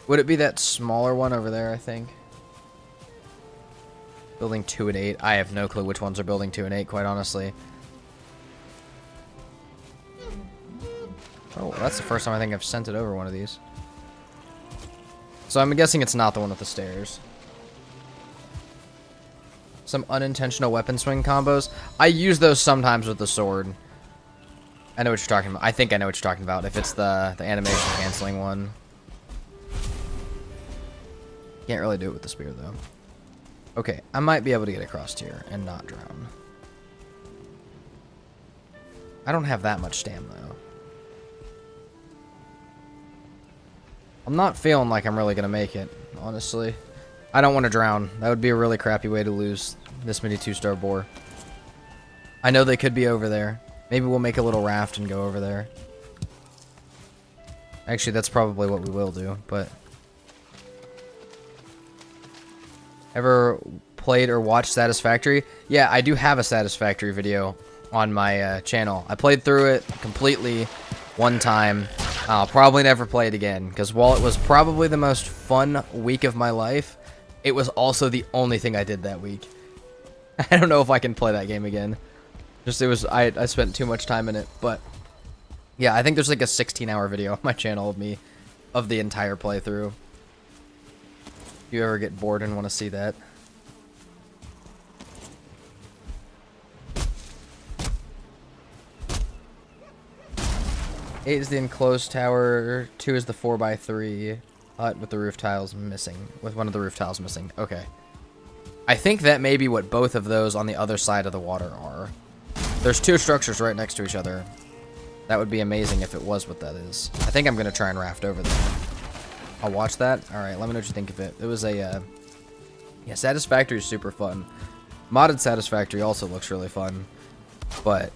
Would it be that smaller one over there, I think? Building 2 and 8. I have no clue which ones are building 2 and 8, quite honestly. Oh, that's the first time I think I've sent it over one of these. So I'm guessing it's not the one with the stairs. Some unintentional weapon swing combos. I use those sometimes with the sword. I know what you're talking about. I think I know what you're talking about. If it's the animation canceling one. Can't really do it with the spear, though. Okay, I might be able to get across here and not drown. I don't have that much stam, though. I'm not feeling like I'm really going to make it, honestly. I don't want to drown. That would be a really crappy way to lose this many 2-star boar. I know they could be over there. Maybe we'll make a little raft and go over there. Actually, that's probably what we will do, but... Ever played or watched Satisfactory? Yeah, I do have a Satisfactory video on my channel. I played through it completely one time. I'll probably never play it again, because while it was probably the most fun week of my life, it was also the only thing I did that week. I don't know if I can play that game again. Just I spent too much time in it, but yeah, I think there's like a 16-hour video on my channel of me of the entire playthrough. If you ever get bored and want to see that. 8 is the enclosed tower. 2 is the 4x3 hut with the roof tiles missing. With one of the roof tiles missing. Okay. I think that may be what both of those on the other side of the water are. There's 2 structures right next to each other. That would be amazing if it was what that is. I think I'm going to try and raft over there. I'll watch that. Alright, let me know what you think of it. It was a, yeah, Satisfactory is super fun. Modded Satisfactory also looks really fun. But,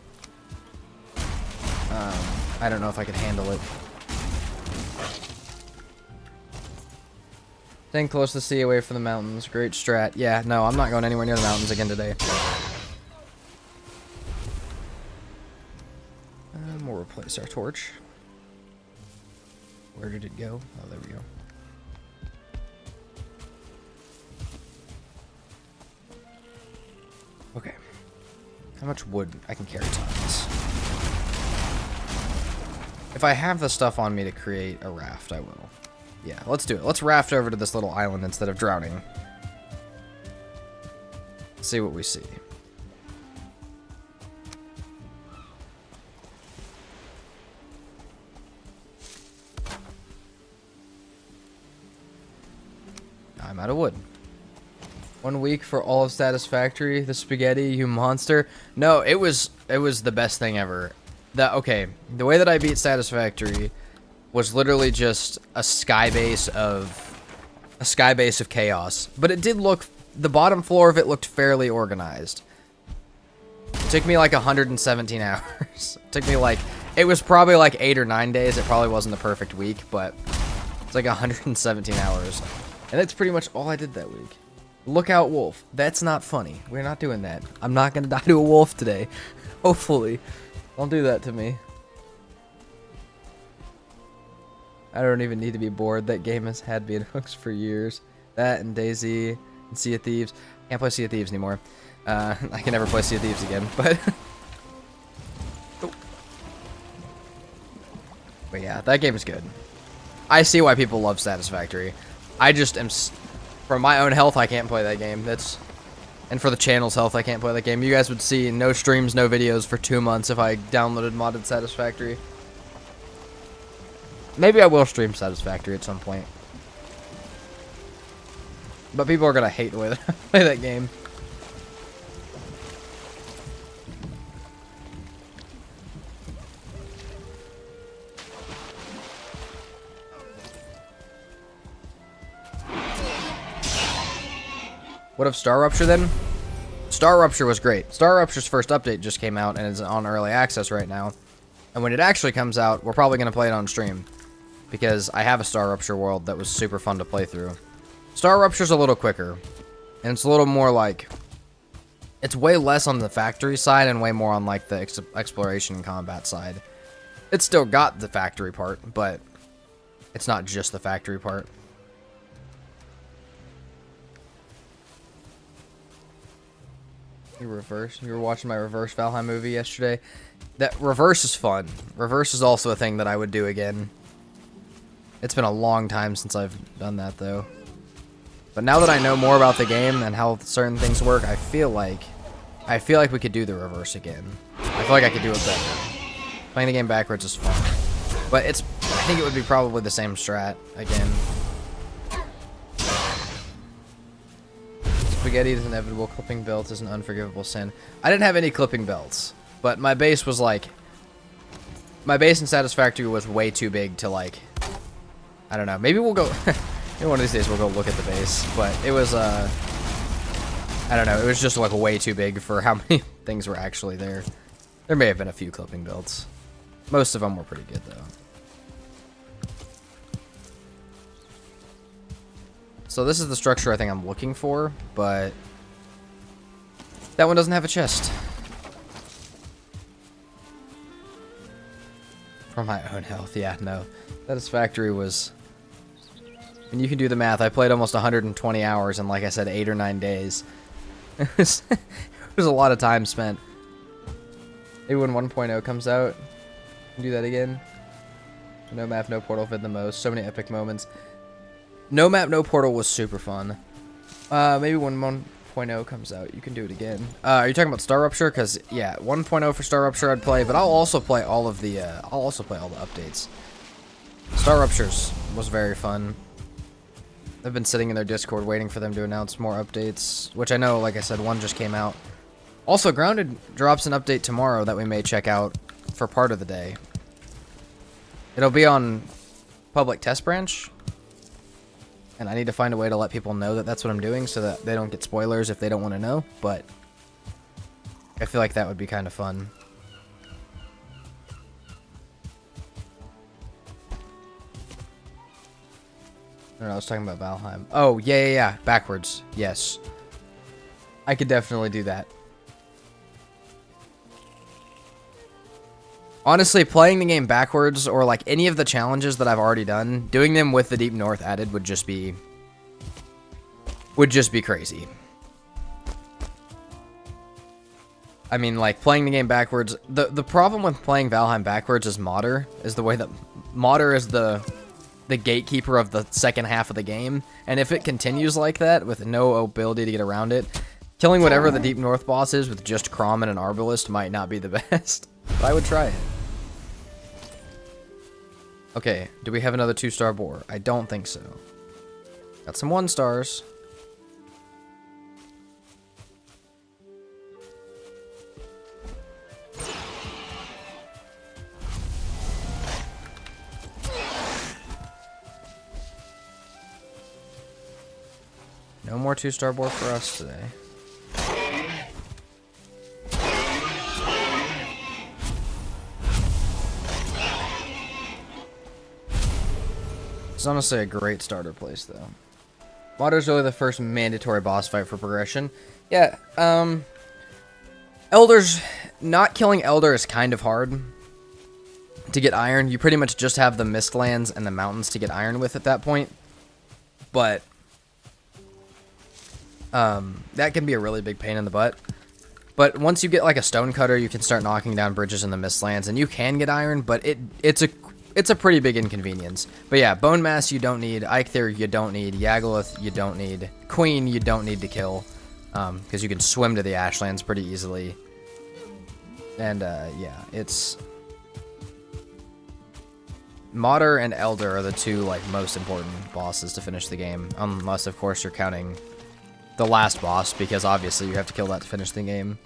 I don't know if I could handle it. Staying close to the sea, away from the mountains. Great strat. Yeah, no, I'm not going anywhere near the mountains again today. We'll replace our torch. Where did it go? Oh, there we go. Okay. How much wood I can carry tons? If I have the stuff on me to create a raft, I will. Yeah, let's do it. Let's raft over to this little island instead of drowning. See what we see. I'm out of wood. 1 week for all of Satisfactory. The spaghetti, you monster. No, it was the best thing ever. Okay, the way that I beat Satisfactory was literally just a sky base of chaos. But it did look, the bottom floor of it looked fairly organized. It took me like 117 hours. It took me like, it was probably like 8 or 9 days. It probably wasn't a perfect week, but it's like 117 hours. And that's pretty much all I did that week. Lookout wolf. That's not funny. We're not doing that. I'm not going to die to a wolf today. Hopefully. Don't do that to me. I don't even need to be bored. That game has had me in hooks for years. That and DayZ and Sea of Thieves. Can't play Sea of Thieves anymore. I can never play Sea of Thieves again, but... Oh. But yeah, that game is good. I see why people love Satisfactory. I just am... For my own health, I can't play that game. And for the channel's health, I can't play that game. You guys would see no streams, no videos for 2 months if I downloaded modded Satisfactory. Maybe I will stream Satisfactory at some point. But people are gonna hate the way that I play that game. What of Star Rupture then? Star Rupture was great. Star Rupture's first update just came out and is on early access right now. And when it actually comes out, we're probably going to play it on stream. Because I have a Star Rupture world that was super fun to play through. Star Rupture's a little quicker. And it's a little more like... It's way less on the factory side and way more on like the exploration and combat side. It's still got the factory part, but it's not just the factory part. You were watching my reverse Valheim movie yesterday. That reverse is fun. Reverse is also a thing that I would do again. It's been a long time since I've done that though. But now that I know more about the game and how certain things work, I feel like we could do the reverse again. I feel like I could do it better. Playing the game backwards is fun. But I think it would be probably the same strat again. Spaghetti is inevitable. Clipping belts is an unforgivable sin. I didn't have any clipping belts, but my base was like... My base in Satisfactory was way too big to like... I don't know. Maybe we'll go... maybe one of these days we'll go look at the base. But it was, I don't know. It was just like way too big for how many things were actually there. There may have been a few clipping belts. Most of them were pretty good though. So this is the structure I think I'm looking for, but that one doesn't have a chest. For my own health, yeah, no. Satisfactory was... And you can do the math. I played almost 120 hours in, like I said, 8 or 9 days. It was a lot of time spent. Maybe when 1.0 comes out, do that again. No map, no portal fit the most. So many epic moments. No map, no portal was super fun. Maybe when 1.0 comes out, you can do it again. Are you talking about Star Rupture? Because yeah, 1.0 for Star Rupture I'd play, but I'll also play all of the updates. Star Ruptures was very fun. I've been sitting in their Discord waiting for them to announce more updates, which I know, like I said, one just came out. Also, Grounded drops an update tomorrow that we may check out for part of the day. It'll be on public test branch, and I need to find a way to let people know that that's what I'm doing so that they don't get spoilers if they don't want to know, but I feel like that would be kind of fun. I don't know, I was talking about Valheim. Oh, yeah. Backwards. Yes. I could definitely do that. Honestly, playing the game backwards, or like any of the challenges that I've already done, doing them with the Deep North added would just be crazy. I mean, like, playing the game backwards, the problem with playing Valheim backwards is Modder, is the way that Modder is the gatekeeper of the second half of the game, and if it continues like that, with no ability to get around it, killing whatever the Deep North boss is with just Crom and an Arbalist might not be the best. But I would try it. Okay, do we have another 2-star boar? I don't think so. Got some 1-stars. No more 2-star boar for us today. It's honestly a great starter place, though. Modder's really the first mandatory boss fight for progression. Yeah, Elders... Not killing Elder is kind of hard to get iron. You pretty much just have the Mistlands and the mountains to get iron with at that point. But... that can be a really big pain in the butt. But once you get like a stonecutter, you can start knocking down bridges in the Mistlands, and you can get iron, but it's a pretty big inconvenience. But yeah, Bone Mass you don't need, Eikthyr you don't need, Yagluth you don't need, Queen you don't need to kill, because you can swim to the Ashlands pretty easily. And yeah, it's... Modder and Elder are the two like most important bosses to finish the game, unless of course you're counting the last boss, because obviously you have to kill that to finish the game.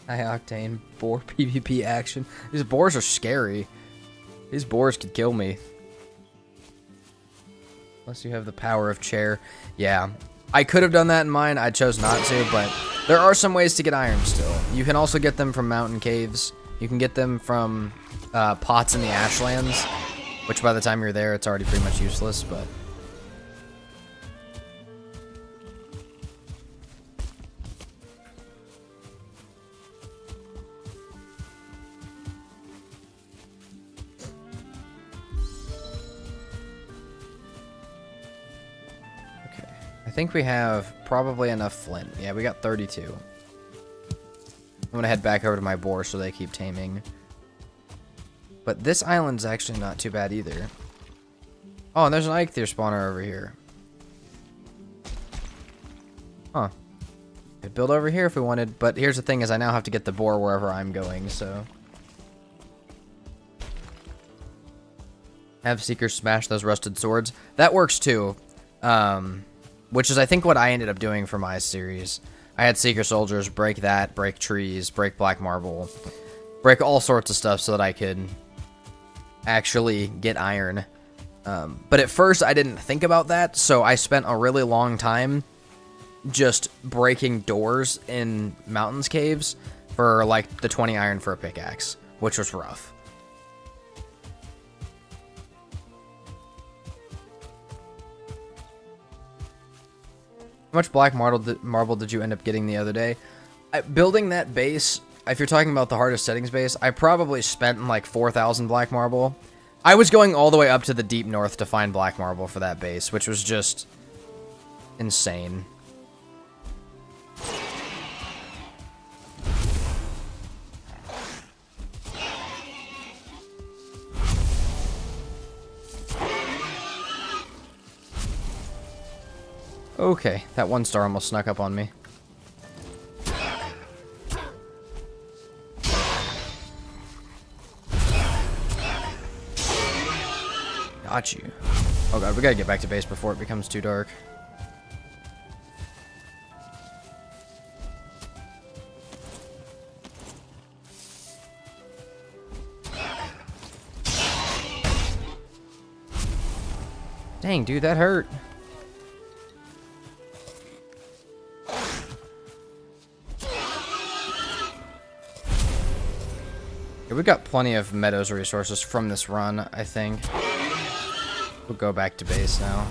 High octane boar PvP action. These boars are scary. These boars could kill me. Unless you have the power of chair. Yeah. I could have done that in mine. I chose not to, but there are some ways to get iron still. You can also get them from mountain caves. You can get them from pots in the Ashlands, which by the time you're there, it's already pretty much useless, but... Okay. I think we have probably enough flint. Yeah, we got 32. I'm gonna head back over to my boar so they keep taming. But this island's actually not too bad either. Oh, and there's an Eikthyr spawner over here. Huh. Could build over here if we wanted, but here's the thing is I now have to get the boar wherever I'm going, so... Have Seekers smash those rusted swords. That works too. Which is I think what I ended up doing for my series. I had Seeker Soldiers break that, break trees, break black marble, break all sorts of stuff so that I could actually get iron. But at first I didn't think about that, so I spent a really long time just breaking doors in mountains caves for like the 20 iron for a pickaxe, which was rough. How much black marble did you end up getting the other day? Building that base, if you're talking about the hardest settings base, I probably spent like 4,000 black marble. I was going all the way up to the deep north to find black marble for that base, which was just insane. Okay, that 1 star almost snuck up on me. Got you. Oh god, we gotta get back to base before it becomes too dark. Dang, dude, that hurt. Yeah, we got plenty of Meadows resources from this run, I think. We'll go back to base now.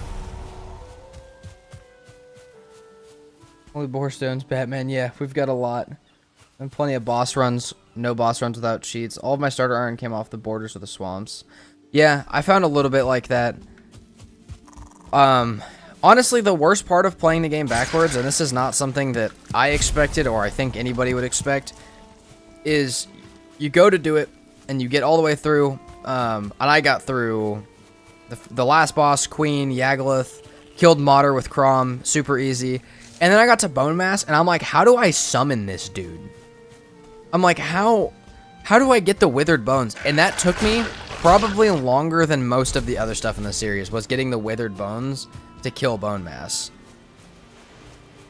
Only boar stones, Batman. Yeah, we've got a lot. And plenty of boss runs. No boss runs without cheats. All of my starter iron came off the borders of the swamps. Yeah, I found a little bit like that. Honestly, the worst part of playing the game backwards, and this is not something that I expected or I think anybody would expect, is you go to do it and you get all the way through. And I got through the last boss, Queen, Yagluth, killed Mater with Crom, super easy. And then I got to Bone Mass, and I'm like, how do I summon this dude? I'm like, how do I get the Withered Bones? And that took me probably longer than most of the other stuff in the series, was getting the Withered Bones to kill Bone Mass.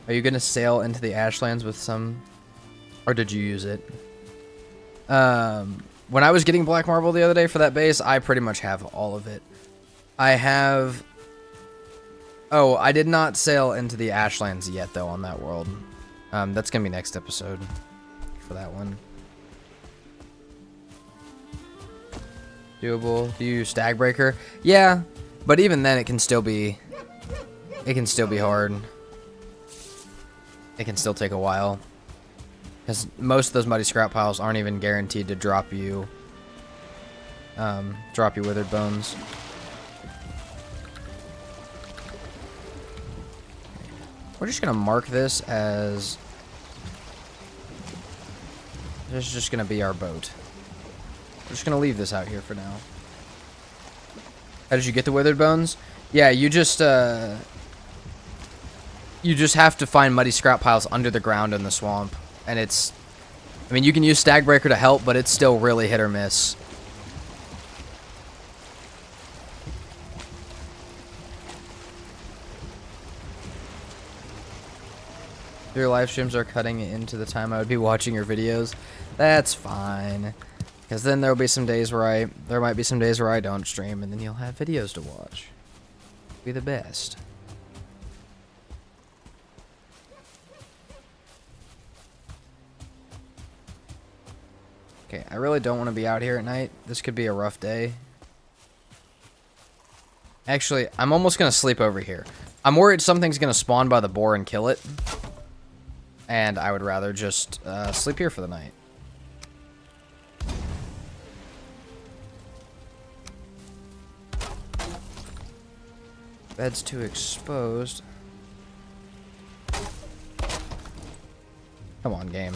Are you going to sail into the Ashlands with some... Or did you use it? When I was getting Black Marble the other day for that base, I pretty much have all of it. I have... Oh, I did not sail into the Ashlands yet, though, on that world. That's going to be next episode for that one. Doable. Do you use Stagbreaker? Yeah, but even then, it can still be hard. It can still take a while. Because most of those muddy scrap piles aren't even guaranteed to drop you Withered Bones. We're just going to mark this as... This is just going to be our boat. We're just going to leave this out here for now. How did you get the Withered Bones? Yeah, you just have to find muddy scrap piles under the ground in the swamp. And it's... I mean, you can use Stagbreaker to help, but it's still really hit or miss. Your live streams are cutting into the time I would be watching your videos. That's fine. Because then there might be some days where I don't stream, and then you'll have videos to watch. Be the best. Okay, I really don't want to be out here at night. This could be a rough day. Actually, I'm almost going to sleep over here. I'm worried something's going to spawn by the boar and kill it. And I would rather just sleep here for the night. Bed's too exposed. Come on, game.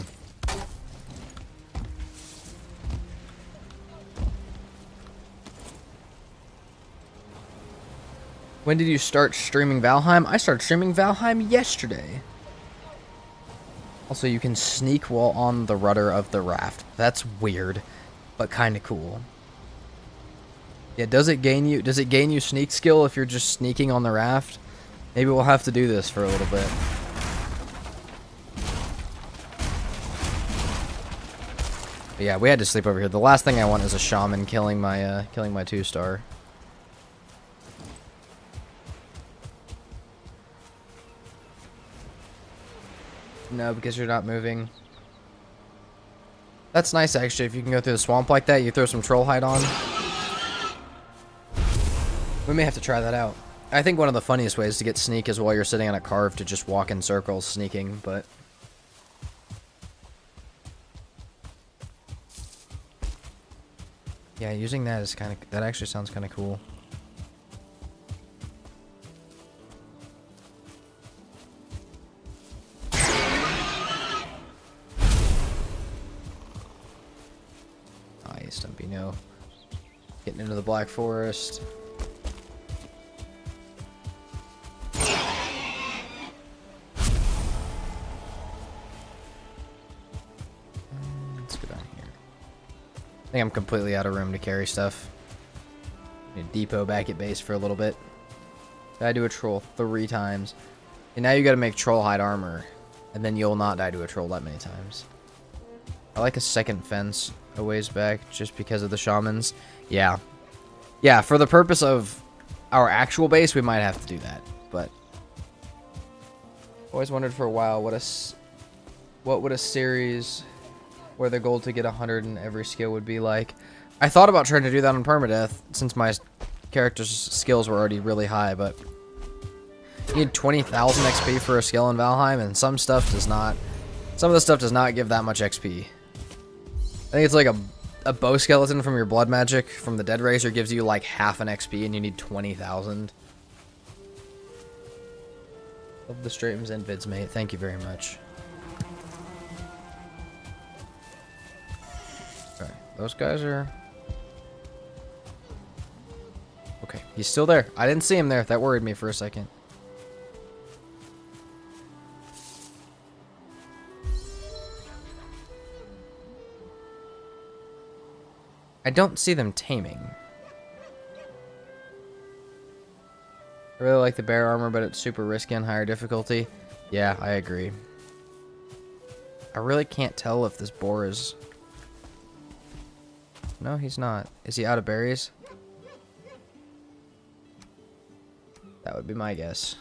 When did you start streaming Valheim? I started streaming Valheim yesterday. Also, you can sneak while on the rudder of the raft. That's weird, but kind of cool. Yeah, does it gain you sneak skill if you're just sneaking on the raft? Maybe we'll have to do this for a little bit. But yeah, we had to sleep over here. The last thing I want is a shaman killing my 2-star. No, because you're not moving. That's nice, actually. If you can go through the swamp like that, you throw some troll hide on. We may have to try that out. I think one of the funniest ways to get sneak is while you're sitting on a carve to just walk in circles sneaking, but... Yeah, using that is that actually sounds kind of cool. Stumpino. Getting into the Black Forest. I think I'm completely out of room to carry stuff. Need a depot back at base for a little bit. Die to a troll 3 times. And now you gotta make troll hide armor. And then you'll not die to a troll that many times. I like a second fence a ways back just because of the shamans. Yeah. Yeah, for the purpose of our actual base, we might have to do that. But always wondered for a while what would a series where the goal to get 100 in every skill would be like. I thought about trying to do that on Permadeath since my character's skills were already really high, but you need 20,000 XP for a skill in Valheim, and some stuff does not. Some of the stuff does not give that much XP. I think it's like a bow skeleton from your blood magic from the Dead Razor gives you like half an XP, and you need 20,000. Love the streams and vids, mate. Thank you very much. Okay, those guys are... Okay, he's still there. I didn't see him there. That worried me for a second. I don't see them taming. I really like the bear armor, but it's super risky on higher difficulty. Yeah, I agree. I really can't tell if this boar is... No, he's not. Is he out of berries? That would be my guess.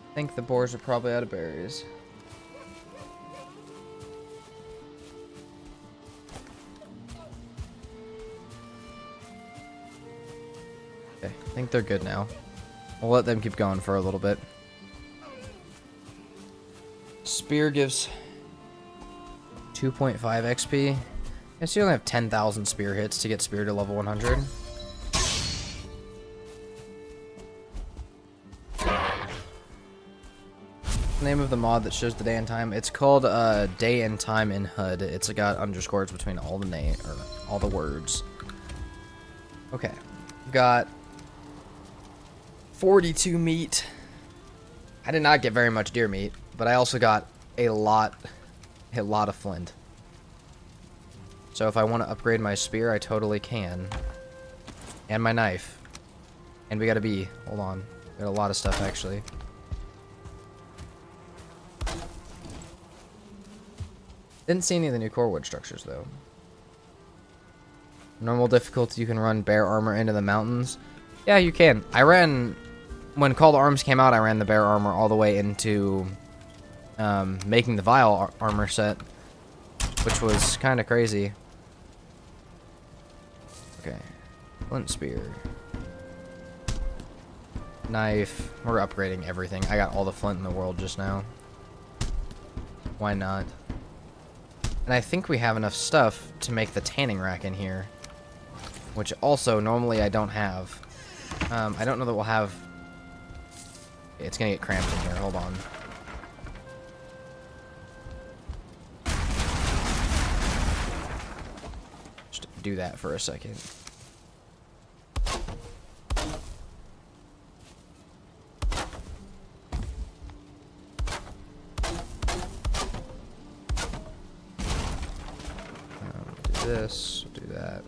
I think the boars are probably out of berries. Okay, I think they're good now. We'll let them keep going for a little bit. Spear gives 2.5 XP. Guess you only have 10,000 spear hits to get spear to level 100. Name of the mod that shows the day and time. It's called day and time in HUD. It's got underscores between all the name or all the words. Okay, got 42 meat. I did not get very much deer meat, but I also got a lot of flint. So if I want to upgrade my spear, I totally can. And my knife. And we got a bee. Hold on. We got a lot of stuff actually. Didn't see any of the new core wood structures though. Normal difficulty, you can run bear armor into the mountains. Yeah, you can. I ran, when Call to Arms came out, I ran the bear armor all the way into making the Vile armor set, which was kind of crazy. Okay, flint spear. Knife. We're upgrading everything. I got all the flint in the world just now. Why not? And I think we have enough stuff to make the tanning rack in here. Which also, normally I don't have. I don't know that we'll have... It's gonna get cramped in here, hold on. Just do that for a second. This, do that.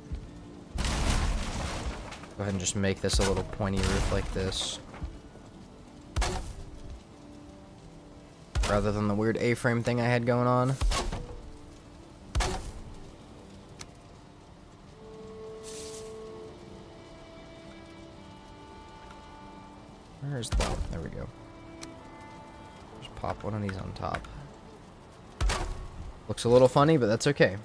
Go ahead and just make this a little pointy roof like this. Rather than the weird A-frame thing I had going on. Where's the... There we go. Just pop one of these on top. Looks a little funny, but that's okay.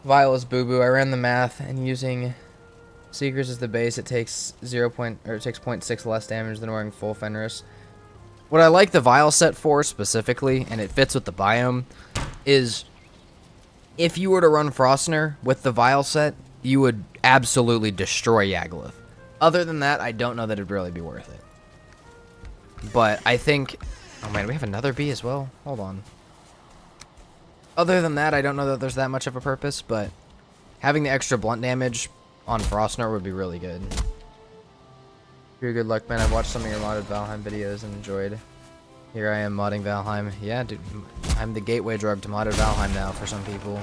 Vile is boo-boo. I ran the math, and using Seekers as the base, it takes 0.6 less damage than wearing full Fenris. What I like the Vile set for specifically, and it fits with the biome, is if you were to run Frostner with the Vile set, you would absolutely destroy Yagluth. Other than that, I don't know that it'd really be worth it. But I think... Oh man, we have another bee as well? Hold on. Other than that, I don't know that there's that much of a purpose, but Having the extra blunt damage on Frostner would be really good. You're good luck, man. I've watched some of your modded Valheim videos and enjoyed. Here I am modding Valheim. Yeah, dude. I'm the gateway drug to modded Valheim now for some people.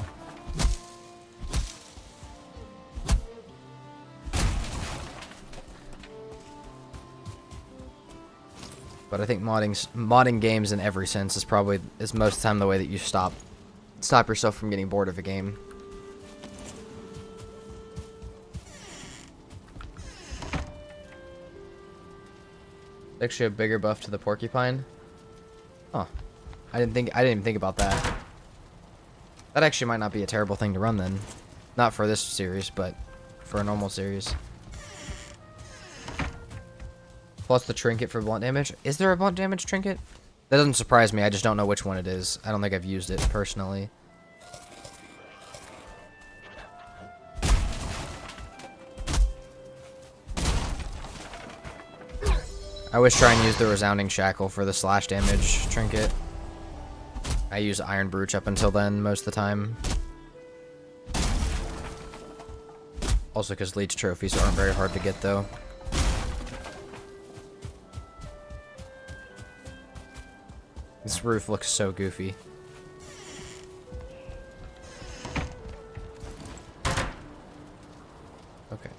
But I think modding games in every sense is probably most of the time the way that you stop yourself from getting bored of a game. Actually a bigger buff to the porcupine. Huh. I didn't even think about that. That actually might not be a terrible thing to run then. Not for this series, but for a normal series. Plus the trinket for blunt damage. Is there a blunt damage trinket? That doesn't surprise me. I just don't know which one it is. I don't think I've used it personally. I always try and use the resounding shackle for the slash damage trinket. I use iron brooch up until then most of the time. Also because leech trophies aren't very hard to get though. This roof looks so goofy. Okay.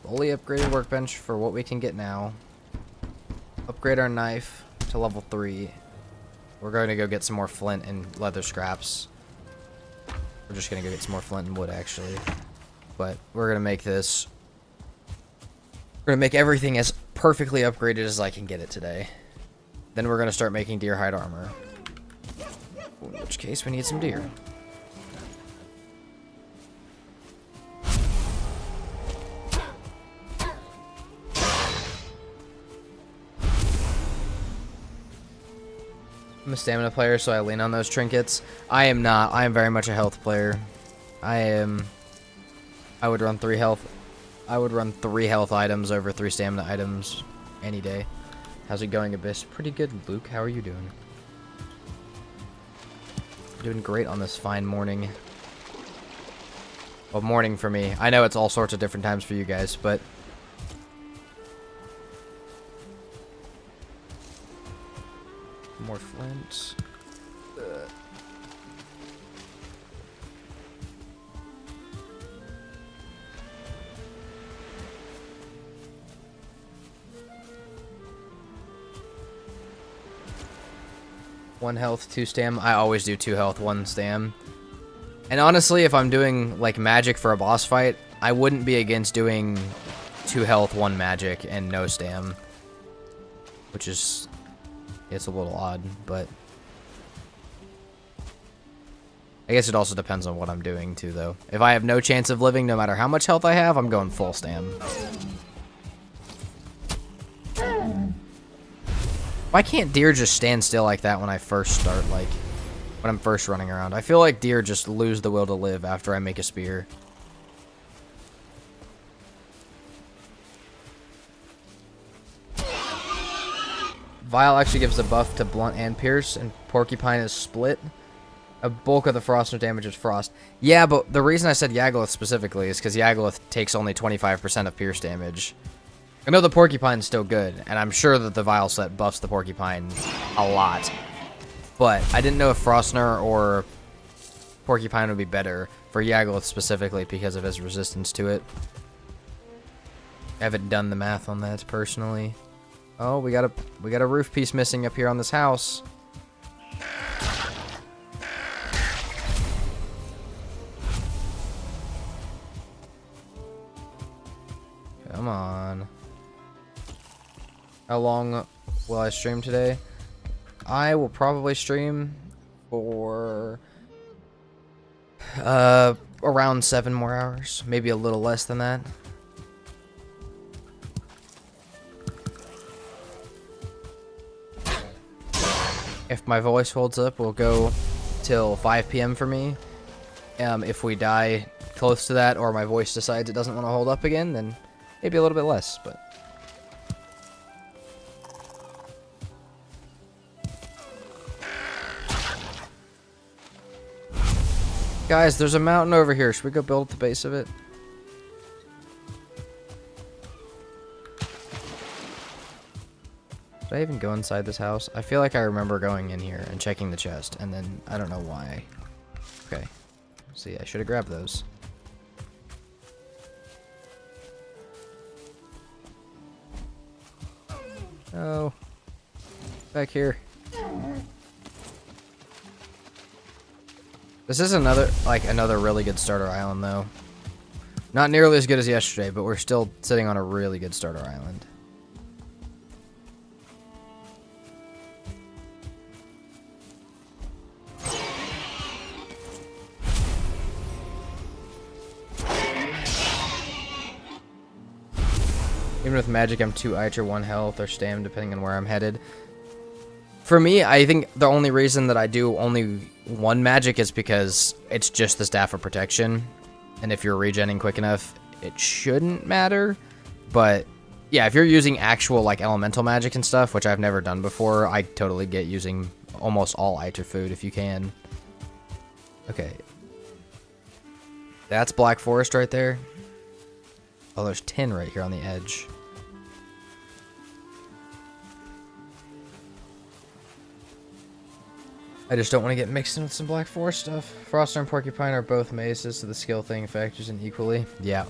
Fully upgraded workbench for what we can get now. Upgrade our knife to level 3. We're going to go get some more flint and leather scraps. We're just going to go get some more flint and wood actually. But we're going to make this... We're going to make everything as perfectly upgraded as I can get it today. Then we're going to start making deer hide armor. In which case we need some deer. I'm a stamina player, so I lean on those trinkets. I am not. I am very much a health player. I would run 3 health. I would run 3 health items over 3 stamina items any day. How's it going, Abyss? Pretty good, Luke. How are you doing? Doing great on this fine morning. Well, morning for me. I know it's all sorts of different times for you guys, but... More flint. One health, 2 stam. I always do 2 health, 1 stam. And honestly, if I'm doing like magic for a boss fight, I wouldn't be against doing 2 health, 1 magic, and no stam. Which is... It's a little odd, but... I guess it also depends on what I'm doing, too, though. If I have no chance of living, no matter how much health I have, I'm going full stam. Why can't deer just stand still like that when I first start, like... When I'm first running around? I feel like deer just lose the will to live after I make a spear. Vile actually gives a buff to Blunt and Pierce, and Porcupine is split. A bulk of the Frostner damage is Frost. Yeah, but the reason I said Yagoloth specifically is because Yagoloth takes only 25% of Pierce damage. I know the Porcupine's still good, and I'm sure that the Vile set buffs the Porcupine a lot. But I didn't know if Frostner or Porcupine would be better for Yagoloth specifically because of his resistance to it. I haven't done the math on that personally. Oh, we got a roof piece missing up here on this house. Come on. How long will I stream today? I will probably stream for around 7 more hours, maybe a little less than that. If my voice holds up, we'll go till 5 p.m. for me. If we die close to that, or my voice decides it doesn't want to hold up again, then maybe a little bit less, but... Guys, there's a mountain over here. Should we go build at the base of it? Did I even go inside this house? I feel like I remember going in here and checking the chest, and then I don't know why. Okay. See, I should have grabbed those. Oh. Back here. This is another really good starter island, though. Not nearly as good as yesterday, but we're still sitting on a really good starter island. Even with magic, I'm 2 IH or 1 health or stam, depending on where I'm headed. For me, I think the only reason that I do only 1 magic is because it's just the Staff of Protection. And if you're regenning quick enough, it shouldn't matter. But yeah, if you're using actual like elemental magic and stuff, which I've never done before, I totally get using almost all IH or food if you can. Okay. That's Black Forest right there. Oh, there's tin right here on the edge. I just don't want to get mixed in with some Black Forest stuff. Froster and Porcupine are both mazes, so the skill thing factors in equally. Yeah.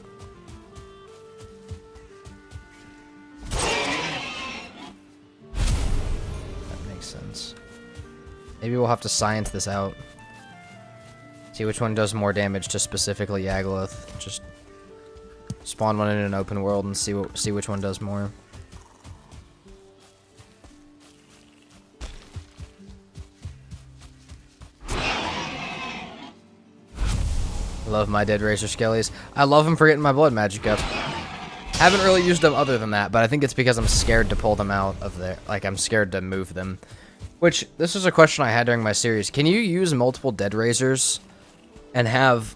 That makes sense. Maybe we'll have to science this out. See which one does more damage to specifically Yagloth. Just spawn one in an open world and see which one does more. Love my Dead Razor Skellies. I love them for getting my blood magic up. Haven't really used them other than that, but I think it's because I'm scared to pull them out of there. Like, I'm scared to move them. Which, this is a question I had during my series. Can you use multiple Dead Razors and have,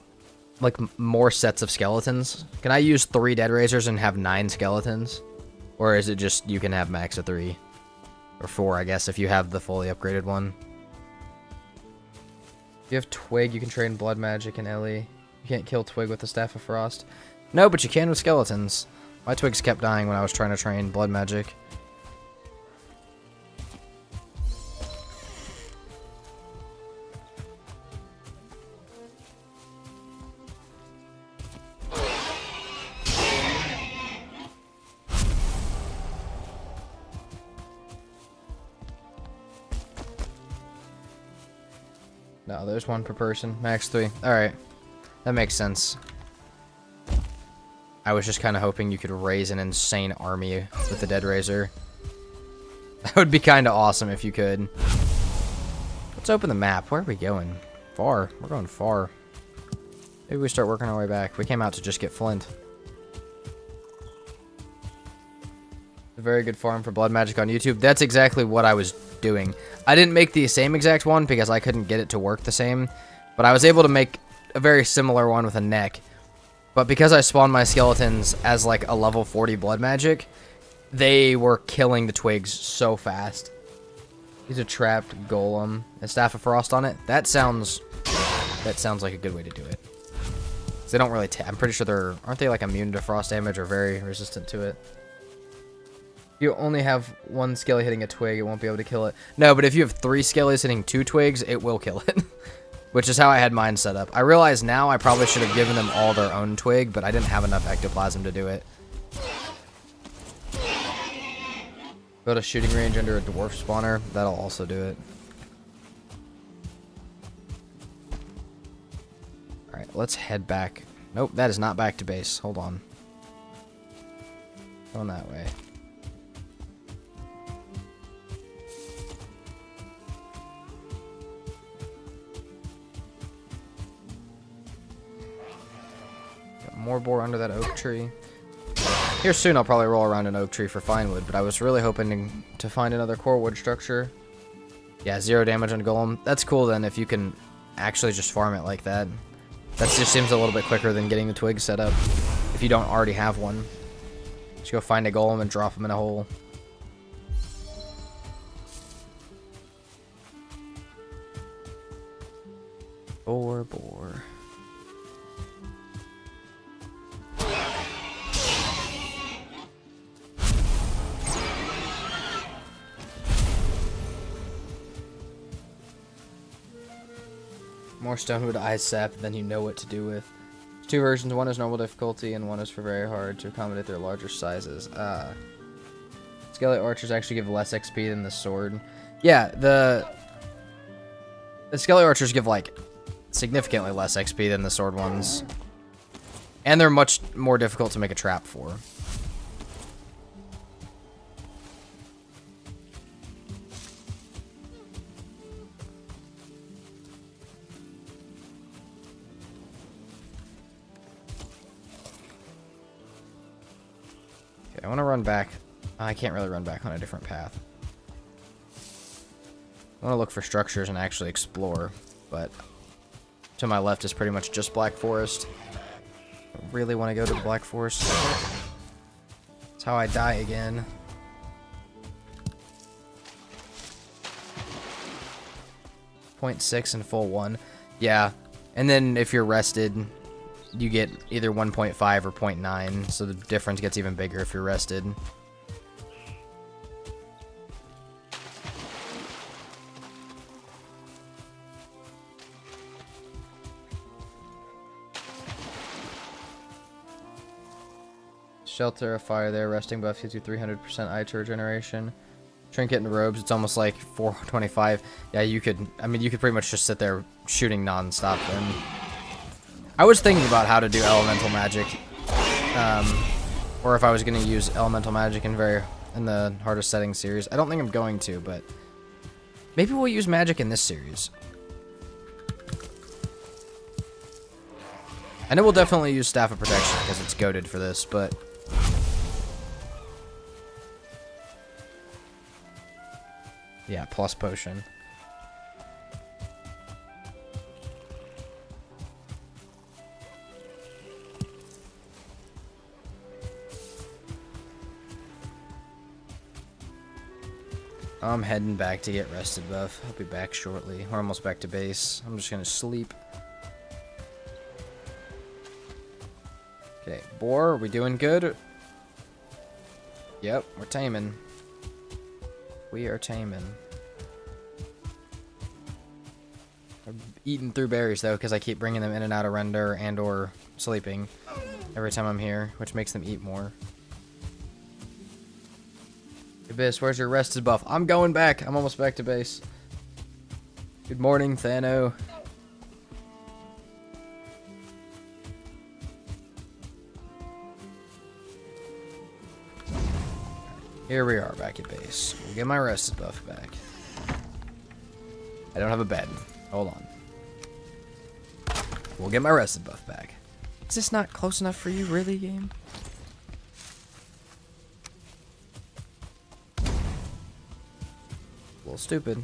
like, more sets of skeletons? Can I use 3 Dead Razors and have 9 skeletons? Or is it just you can have max of 3? Or 4, I guess, if you have the fully upgraded one. If you have Twig, you can train blood magic and Ellie. You can't kill Twig with the Staff of Frost. No, but you can with skeletons. My Twigs kept dying when I was trying to train blood magic. No, there's 1 per person. Max 3. Alright. That makes sense. I was just kind of hoping you could raise an insane army with the Dead Razor. That would be kind of awesome if you could. Let's open the map. Where are we going? Far. We're going far. Maybe we start working our way back. We came out to just get flint. A very good farm for blood magic on YouTube. That's exactly what I was doing. I didn't make the same exact one because I couldn't get it to work the same. But I was able to make a very similar one with a neck. But because I spawned my skeletons as like a level 40 blood magic, they were killing the Twigs so fast. He's a trapped golem. A Staff of Frost on it. That sounds like a good way to do it. They don't really. I'm pretty sure aren't they like immune to frost damage or very resistant to it? You only have 1 skelly hitting a twig, it won't be able to kill it. No, but if you have 3 skellies hitting 2 twigs, it will kill it. Which is how I had mine set up. I realize now I probably should have given them all their own twig, but I didn't have enough ectoplasm to do it. Build a shooting range under a dwarf spawner. That'll also do it. Alright, let's head back. Nope, that is not back to base. Hold on. Going that way. More boar under that oak tree. Here soon I'll probably roll around an oak tree for fine wood, but I was really hoping to find another core wood structure. Yeah, 0 damage on golem. That's cool then if you can actually just farm it like that. That just seems a little bit quicker than getting the twigs set up if you don't already have one. Just go find a golem and drop him in a hole. Boar. More stonewood ice sap than you know what to do with. There's two versions. One is normal difficulty, and one is for very hard to accommodate their larger sizes. Skelly archers actually give less XP than the sword. Yeah, the Skelly archers give, like, significantly less XP than the sword ones. And they're much more difficult to make a trap for. Okay, I want to run back. I can't really run back on a different path. I want to look for structures and actually explore, but to my left is pretty much just Black Forest. I really want to go to the Black Forest. That's how I die again. .6 and full 1. Yeah, and then if you're rested, you get either 1.5 or 0.9, so the difference gets even bigger if you're rested. Shelter, a fire there, resting buff gives you 300% eye regeneration. Trinket and robes, it's almost like 425. Yeah, you could, I mean, you could pretty much just sit there shooting non-stop then. I was thinking about how to do elemental magic, or if I was going to use elemental magic in the hardest setting series. I don't think I'm going to, but maybe we'll use magic in this series. I know we'll definitely use Staff of Protection because it's goated for this, but yeah, plus potion. I'm heading back to get rested buff. I'll be back shortly. We're almost back to base. I'm just gonna sleep. Okay, boar, are we doing good? Yep, we're taming. We are taming. I'm eating through berries though, because I keep bringing them in and out of render and or sleeping every time I'm here, which makes them eat more. Abyss, where's your rested buff? I'm going back. I'm almost back to base. Good morning, Thano. Here we are back at base. We'll get my rested buff back. I don't have a bed. Hold on. We'll get my rested buff back. Is this not close enough for you, really, game? A little stupid.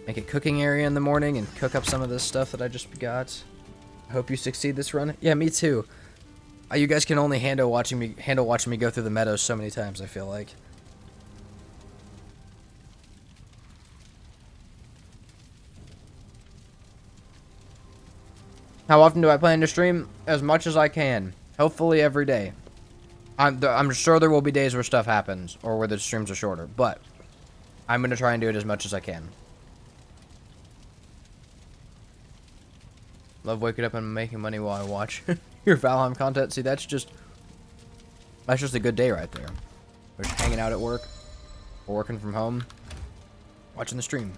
Make a cooking area in the morning and cook up some of this stuff that I just got. I hope you succeed this run. Yeah, me too. You guys can only handle watching me go through the meadows so many times, I feel like. How often do I plan to stream? As much as I can. Hopefully every day. I'm sure there will be days where stuff happens, or where the streams are shorter, but I'm going to try and do it as much as I can. Love waking up and making money while I watch your Valheim content. See, that's just a good day right there. We're just hanging out at work, or working from home, watching the stream.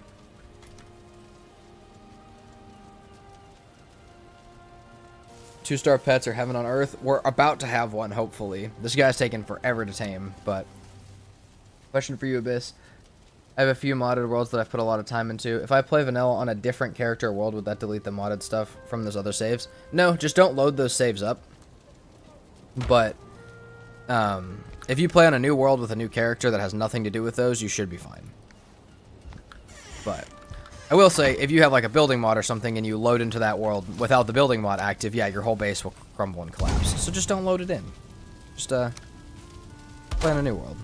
Two-star pets are heaven on earth. We're about to have one, hopefully. This guy's taken forever to tame, but... Question for you, Abyss. I have a few modded worlds that I've put a lot of time into. If I play vanilla on a different character world, would that delete the modded stuff from those other saves? No, just don't load those saves up. But, if you play on a new world with a new character that has nothing to do with those, you should be fine. But... I will say, if you have like a building mod or something and you load into that world without the building mod active, yeah, your whole base will crumble and collapse. So just don't load it in. Just, play on a new world.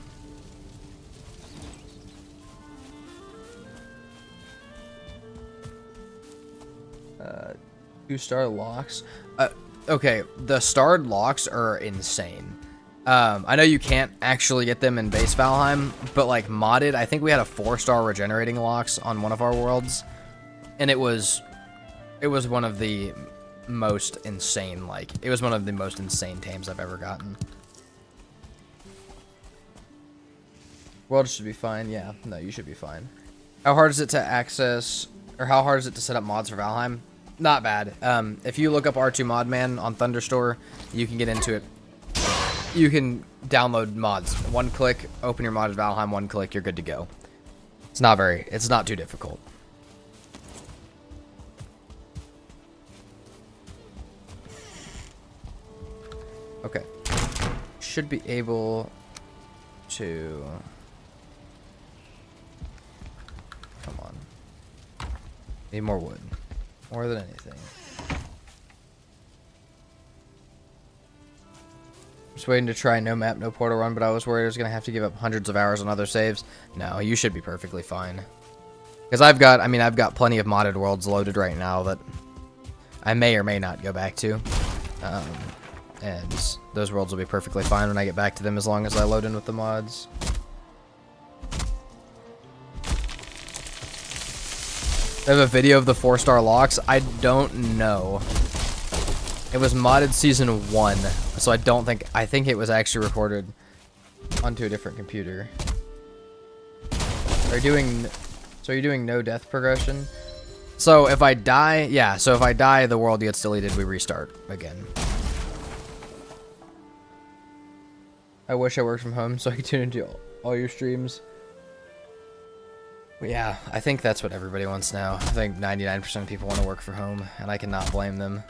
Two-star locks. Okay, the starred locks are insane. I know you can't actually get them in base Valheim, but like modded, I think we had a 4-star regenerating locks on one of our worlds, and it was one of the most insane, like, it was one of the most insane tames I've ever gotten. World should be fine. Yeah, no, you should be fine. How hard is it to access, or how hard is it to set up mods for Valheim? Not bad. If you look up R2 Modman on Thunderstore, you can get into it. You can download mods. One click, open your modded Valheim, one click, you're good to go. It's not too difficult. Okay. Should be able to... Come on. Need more wood. More than anything. Just waiting to try no map, no portal run, but I was worried I was going to have to give up hundreds of hours on other saves. No, you should be perfectly fine. Because I've got plenty of modded worlds loaded right now that I may or may not go back to. And those worlds will be perfectly fine when I get back to them as long as I load in with the mods. I have a video of the 4-star locks. I don't know. It was modded season 1, so I think it was actually recorded onto a different computer. Are you doing no death progression? So if I die, yeah, so if I die, the world gets deleted, we restart again. I wish I worked from home so I could tune into all your streams. But yeah, I think that's what everybody wants now. I think 99% of people want to work from home, and I cannot blame them.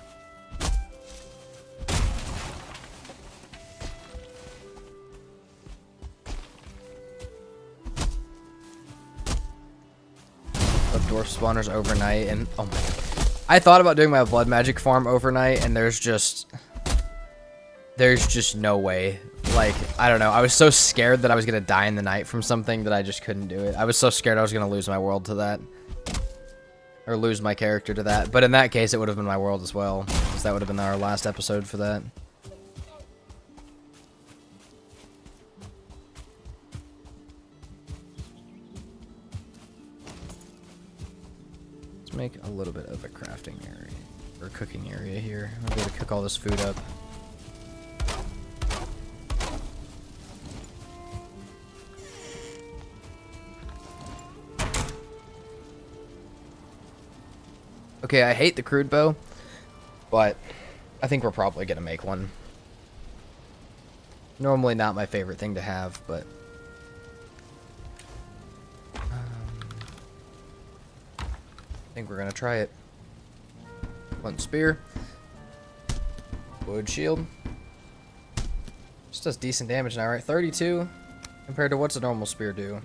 Dwarf spawners overnight, and oh my god. I thought about doing my blood magic farm overnight, and there's just no way. Like, I don't know. I was so scared that I was going to die in the night from something that I just couldn't do it. I was so scared I was going to lose my world to that. Or lose my character to that. But in that case, it would have been my world as well. Because that would have been our last episode for that. Let's make a little bit of a crafting area. Or cooking area here. I'm going to cook all this food up. Okay, I hate the crude bow, but I think we're probably going to make one. Normally not my favorite thing to have, but... I think we're going to try it. One spear. Wood shield. This does decent damage now, right? 32 compared to what's a normal spear do?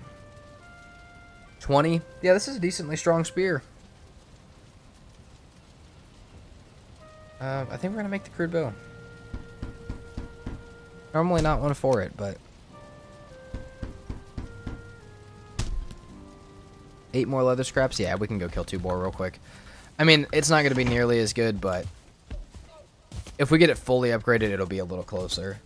20? Yeah, this is a decently strong spear. I think we're going to make the crude bow. Normally not one for it, but... 8 more leather scraps? Yeah, we can go kill 2 boar real quick. I mean, it's not going to be nearly as good, but... if we get it fully upgraded, it'll be a little closer.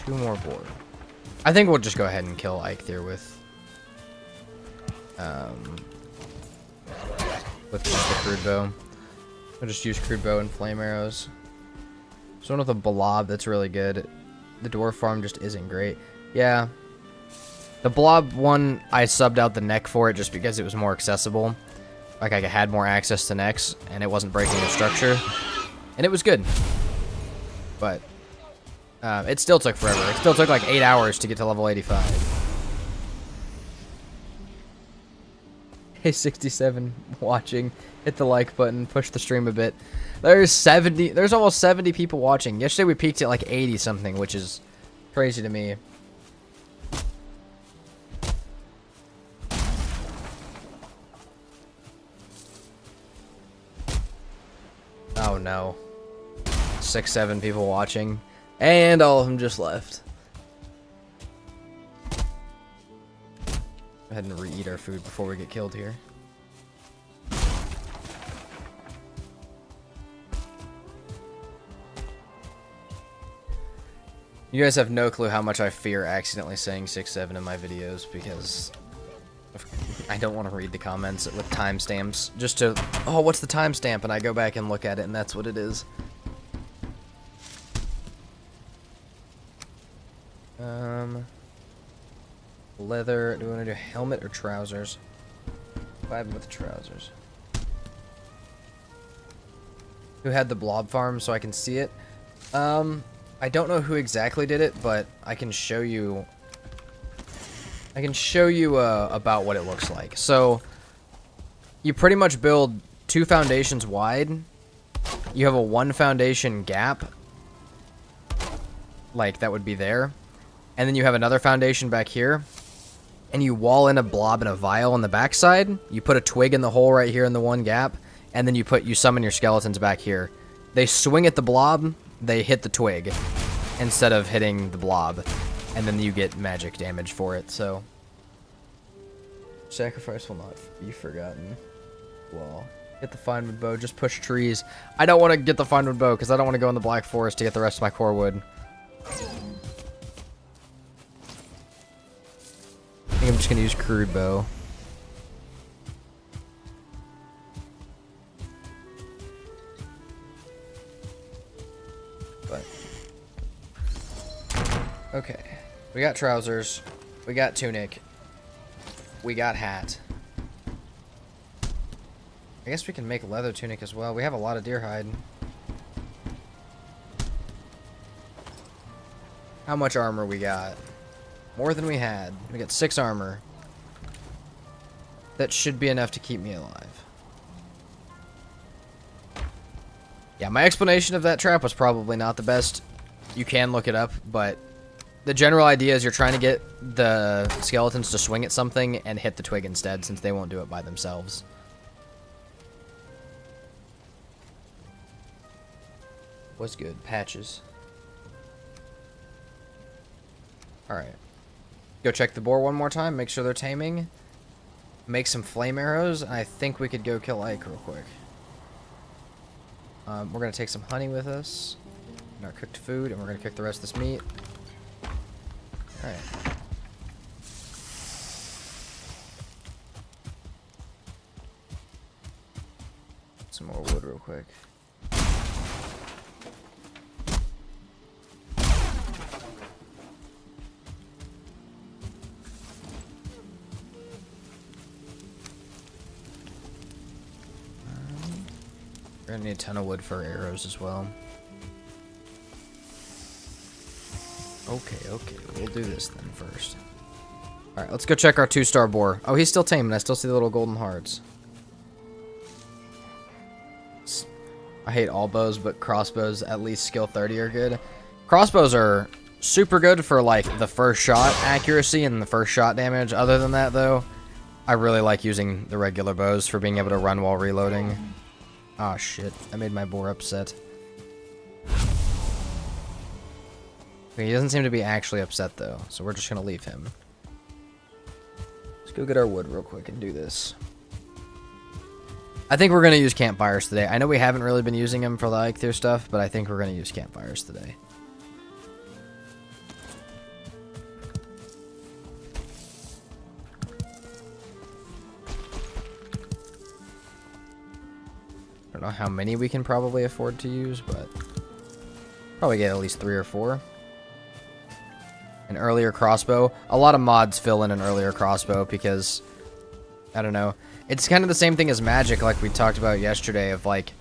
Two more boar. I think we'll just go ahead and kill Eikthyr with just the crude bow. We'll just use crude bow and flame arrows. So one with a blob that's really good. The dwarf farm just isn't great. Yeah. The blob one, I subbed out the neck for it just because it was more accessible. Like I had more access to necks and it wasn't breaking the structure. And it was good. But it still took forever. It still took like 8 hours to get to level 85. Hey, 67 watching. Hit the like button. Push the stream a bit. There's almost 70 people watching. Yesterday we peaked at like 80 something, which is crazy to me. no. 6, 7 people watching. And all of them just left. Go ahead and re-eat our food before we get killed here. You guys have no clue how much I fear accidentally saying 6, 7 in my videos because I don't want to read the comments with timestamps. Just to, oh, what's the timestamp? And I go back and look at it, and that's what it is. Leather. Do we want to do helmet or trousers? Vibe with the trousers. Who had the blob farm so I can see it? I don't know who exactly did it, but I can show you. About what it looks like. So you pretty much build 2 foundations wide. You have a 1 foundation gap, like that would be there, and then you have another foundation back here, and you wall in a blob and a vial on the backside. You put a twig in the hole right here in the 1 gap, and then you summon your skeletons back here. They swing at the blob, they hit the twig instead of hitting the blob, and then you get magic damage for it. So sacrifice will not be forgotten. Well, get the fine wood bow, just push trees. I don't want to get the fine wood bow because I don't want to go in the black forest to get the rest of my core wood. I think I'm just gonna use crude bow. But okay, we got trousers, we got tunic, we got hat. I guess we can make leather tunic as well. We have a lot of deer hide. How much armor we got? More than we had. We got 6 armor. That should be enough to keep me alive. Yeah, my explanation of that trap was probably not the best. You can look it up, but the general idea is you're trying to get the skeletons to swing at something and hit the twig instead, since they won't do it by themselves. What's good? Patches. Alright. Go check the boar one more time, make sure they're taming. Make some flame arrows, and I think we could go kill Ike real quick. We're going to take some honey with us, and our cooked food, and we're going to cook the rest of this meat. Alright. Some more wood real quick. We're gonna need a ton of wood for arrows as well. Okay, we'll do this then first. Alright, let's go check our 2-star boar. Oh, he's still tame, and I still see the little golden hearts. I hate all bows, but crossbows, at least skill 30 are good. Crossbows are super good for, like, the first shot accuracy and the first shot damage. Other than that, though, I really like using the regular bows for being able to run while reloading. Ah, shit. I made my boar upset. Okay, he doesn't seem to be actually upset, though, so we're just gonna leave him. Let's go get our wood real quick and do this. I think we're gonna use campfires today. I know we haven't really been using them for the Ike through stuff, but I think we're gonna use campfires today. I don't know how many we can probably afford to use, but probably get at least 3 or 4. An earlier crossbow. A lot of mods fill in an earlier crossbow because, I don't know. It's kind of the same thing as magic, like we talked about yesterday, of like,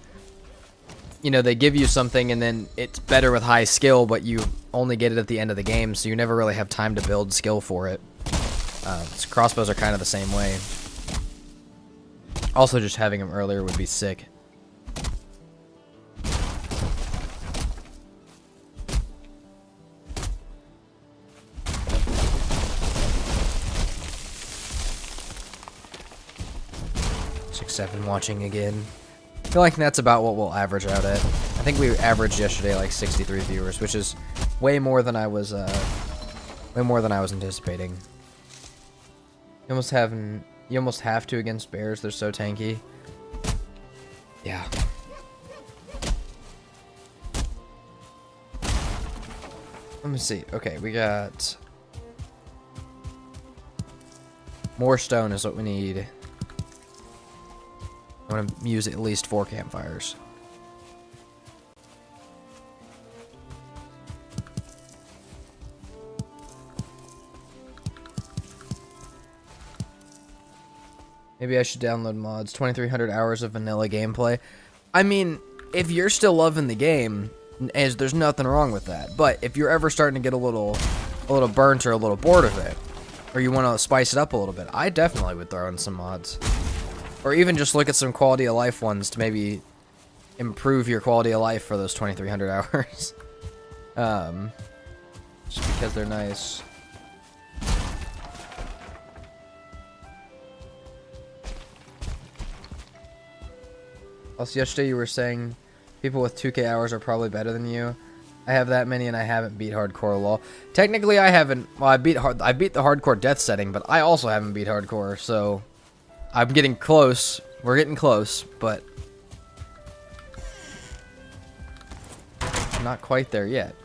you know, they give you something and then it's better with high skill, but you only get it at the end of the game, so you never really have time to build skill for it. So crossbows are kind of the same way. Also, just having them earlier would be sick. Seven watching again. feel like that's about what we'll average out at. I think we averaged yesterday like 63 viewers, which is way more than I was anticipating. You almost have to against bears. They're so tanky. Yeah. Let me see. Okay, we got more stone is what we need. I want to use at least 4 campfires. Maybe I should download mods. 2,300 hours of vanilla gameplay. I mean, if you're still loving the game, there's nothing wrong with that. But if you're ever starting to get a little burnt or a little bored of it, or you want to spice it up a little bit, I definitely would throw in some mods. Or even just look at some quality of life ones to maybe improve your quality of life for those 2,300 hours. Just because they're nice. Also, yesterday you were saying people with 2K hours are probably better than you. I have that many and I haven't beat hardcore lol. Technically I haven't. Well, I beat the hardcore death setting, but I also haven't beat hardcore, so I'm getting close. We're getting close, but not quite there yet.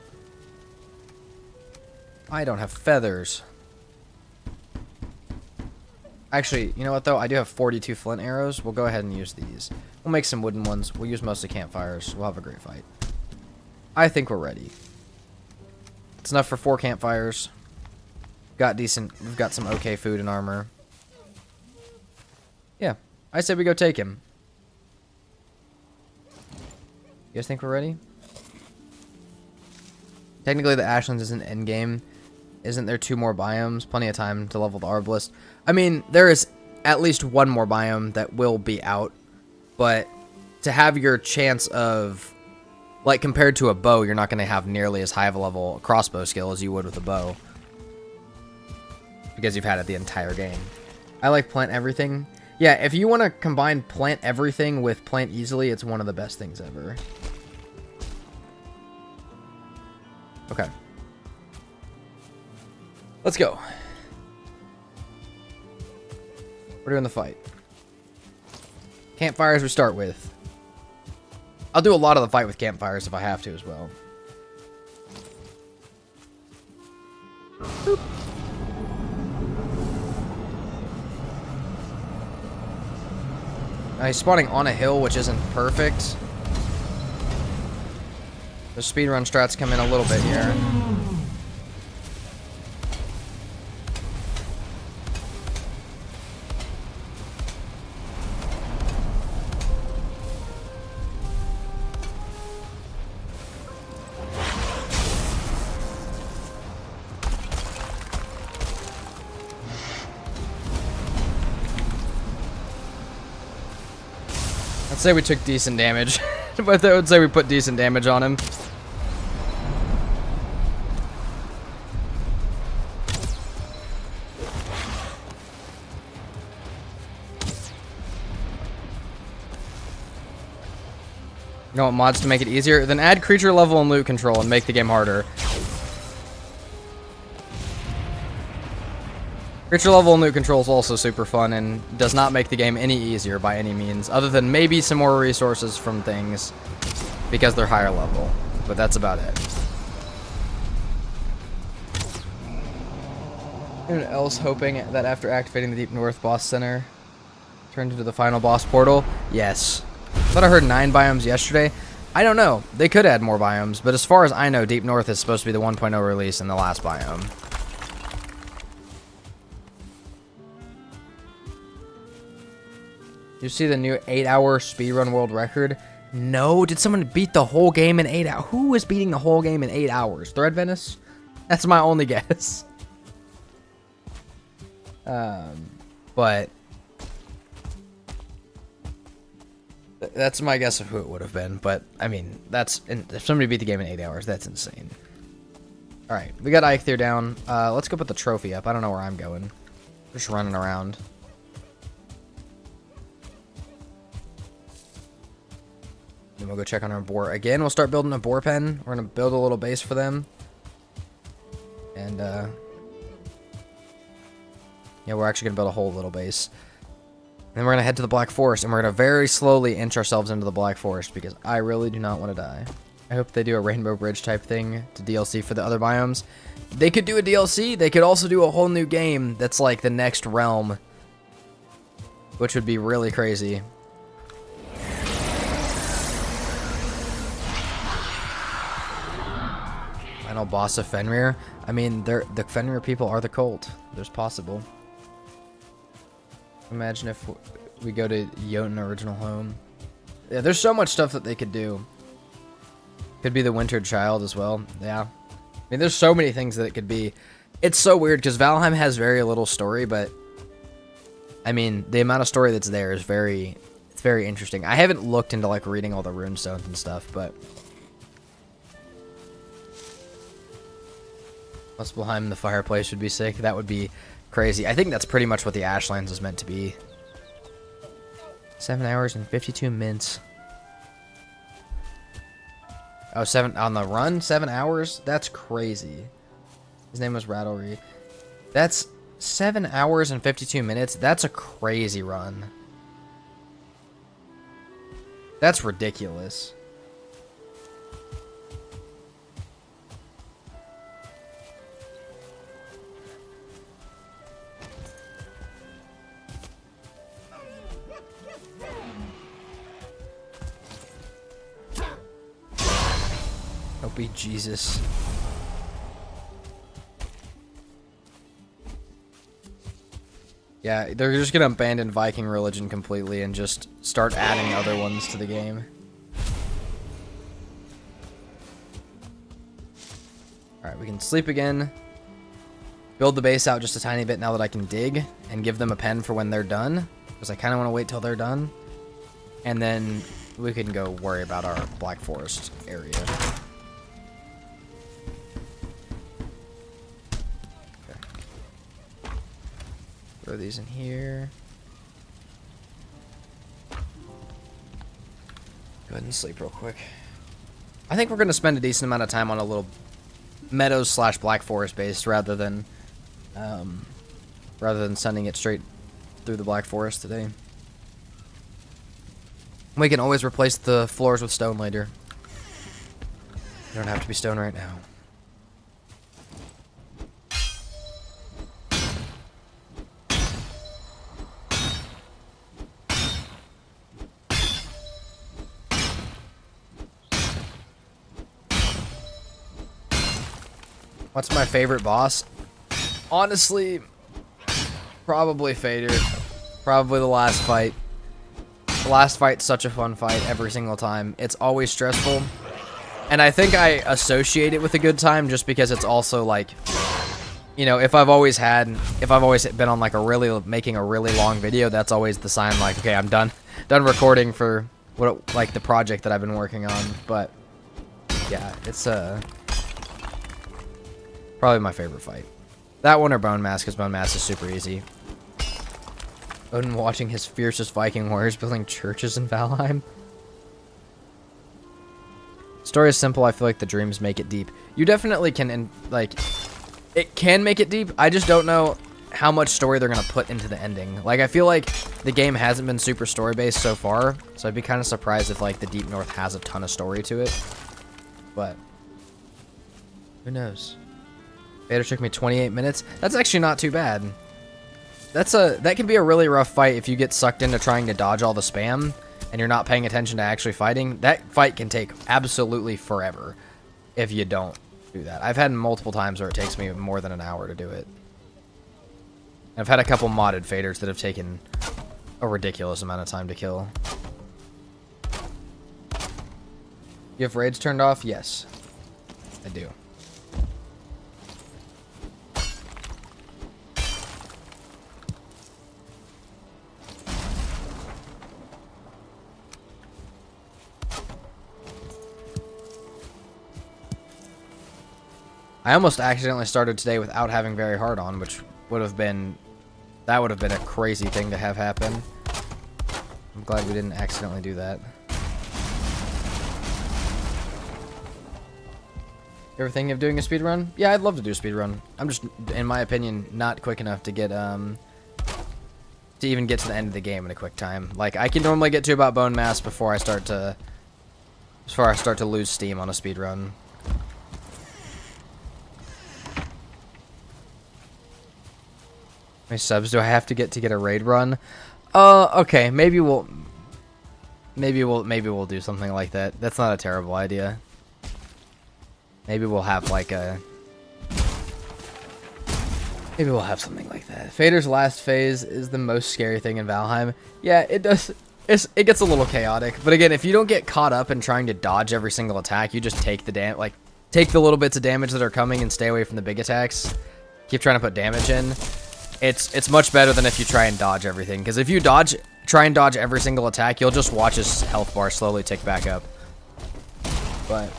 I don't have feathers. Actually, you know what though? I do have 42 flint arrows. We'll go ahead and use these. We'll make some wooden ones. We'll use mostly campfires. We'll have a great fight. I think we're ready. It's enough for 4 campfires. We've got some okay food and armor. Yeah, I said we go take him. You guys think we're ready? Technically the Ashlands isn't endgame. Isn't there 2 more biomes? Plenty of time to level the Arbalest. I mean, there is at least 1 more biome that will be out. But to have your chance of, like, compared to a bow, you're not going to have nearly as high of a level crossbow skill as you would with a bow. Because you've had it the entire game. I like plant everything. Yeah, if you want to combine plant everything with plant easily, it's one of the best things ever. Okay. Let's go. We're doing the fight. Campfires we start with. I'll do a lot of the fight with campfires if I have to as well. Boop. Now he's spawning on a hill, which isn't perfect. The speedrun strats come in a little bit here. I'd say we took decent damage, but I would say we put decent damage on him. You want mods to make it easier? Then add creature level and loot control and make the game harder. Creature level and loot control is also super fun and does not make the game any easier by any means, other than maybe some more resources from things because they're higher level, but that's about it. Anyone else hoping that after activating the Deep North boss center, turned into the final boss portal? Yes. I thought I heard 9 biomes yesterday. I don't know. They could add more biomes, but as far as I know, Deep North is supposed to be the 1.0 release in the last biome. You see the new 8-hour speedrun world record? No, did someone beat the whole game in 8 hours? Who was beating the whole game in 8 hours? Thread Venice? That's my only guess. But that's my guess of who it would have been. But I mean, if somebody beat the game in 8 hours, that's insane. All right, we got Eikthyr down. Let's go put the trophy up. I don't know where I'm going. Just running around. Then we'll go check on our boar. Again, we'll start building a boar pen. We're going to build a little base for them. And, yeah, we're actually going to build a whole little base. Then we're going to head to the Black Forest, and we're going to very slowly inch ourselves into the Black Forest, because I really do not want to die. I hope they do a Rainbow Bridge type thing to DLC for the other biomes. They could do a DLC. They could also do a whole new game that's like the next realm, which would be really crazy. Final boss of Fenrir. I mean, the Fenrir people are the cult. There's possible. Imagine if we go to Jotun Original Home. Yeah, there's so much stuff that they could do. Could be the Winter Child as well. Yeah. I mean, there's so many things that it could be. It's so weird because Valheim has very little story, but I mean, the amount of story that's there is very interesting. I haven't looked into like reading all the runestones and stuff, but Muspelheim in the fireplace would be sick. That would be crazy. I think that's pretty much what the Ashlands is meant to be. 7 hours and 52 minutes. Oh, 7 on the run? 7 hours? That's crazy. His name was Rattlery. That's 7 hours and 52 minutes. That's a crazy run. That's ridiculous. Oh, be Jesus. Yeah, they're just gonna abandon Viking religion completely and just start adding other ones to the game. Alright, we can sleep again. Build the base out just a tiny bit now that I can dig, and give them a pen for when they're done, because I kind of want to wait till they're done. And then we can go worry about our Black Forest area. Throw these in here. Go ahead and sleep real quick. I think we're going to spend a decent amount of time on a little meadows / Black Forest base rather than sending it straight through the Black Forest today. We can always replace the floors with stone later. You don't have to be stone right now. What's my favorite boss? Honestly, probably Fader. Probably the last fight. The last fight's such a fun fight every single time. It's always stressful. And I think I associate it with a good time just because it's also like, you know, if I've always been on like making a really long video, that's always the sign like, okay, I'm done recording for like the project that I've been working on. But yeah, it's probably my favorite fight. That one or Bone Mask, because Bone Mask is super easy. Odin watching his fiercest Viking warriors building churches in Valheim. Story is simple. I feel like the dreams make it deep. You definitely can, it can make it deep. I just don't know how much story they're going to put into the ending. Like, I feel like the game hasn't been super story-based so far, so I'd be kind of surprised if, like, the Deep North has a ton of story to it. But who knows? Vader took me 28 minutes. That's actually not too bad. That can be a really rough fight if you get sucked into trying to dodge all the spam and you're not paying attention to actually fighting. That fight can take absolutely forever if you don't do that. I've had multiple times where it takes me more than an hour to do it. I've had a couple modded faders that have taken a ridiculous amount of time to kill. You have raids turned off? Yes, I do. I almost accidentally started today without having very hard on, which would have been a crazy thing to have happen. I'm glad we didn't accidentally do that. Ever thinking of doing a speed run? Yeah, I'd love to do a speed run. I'm just, in my opinion, not quick enough to get to even get to the end of the game in a quick time. Like, I can normally get to about bone mass before I start to lose steam on a speed run. How many subs do I have to get a raid run? Okay, maybe we'll do something like that. That's not a terrible idea. Maybe we'll have like a... Maybe we'll have something like that. Fader's last phase is the most scary thing in Valheim. Yeah, it does. It gets a little chaotic. But again, if you don't get caught up in trying to dodge every single attack, you just take the take the little bits of damage that are coming and stay away from the big attacks. Keep trying to put damage in. It's much better than if you try and dodge everything. Because if you try and dodge every single attack, you'll just watch his health bar slowly tick back up. But...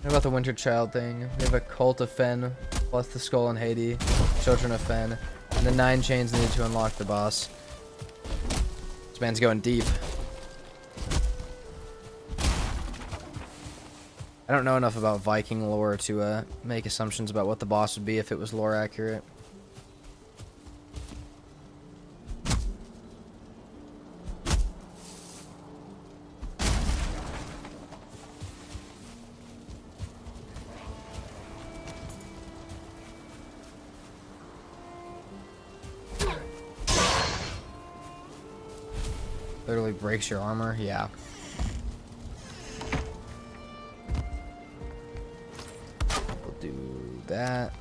what about the Winter Child thing? We have a Cult of Fen, plus the Skull and Haiti, Children of Fen, and the 9 chains needed to unlock the boss. This man's going deep. I don't know enough about Viking lore to make assumptions about what the boss would be if it was lore accurate. Literally breaks your armor, yeah. We'll do that.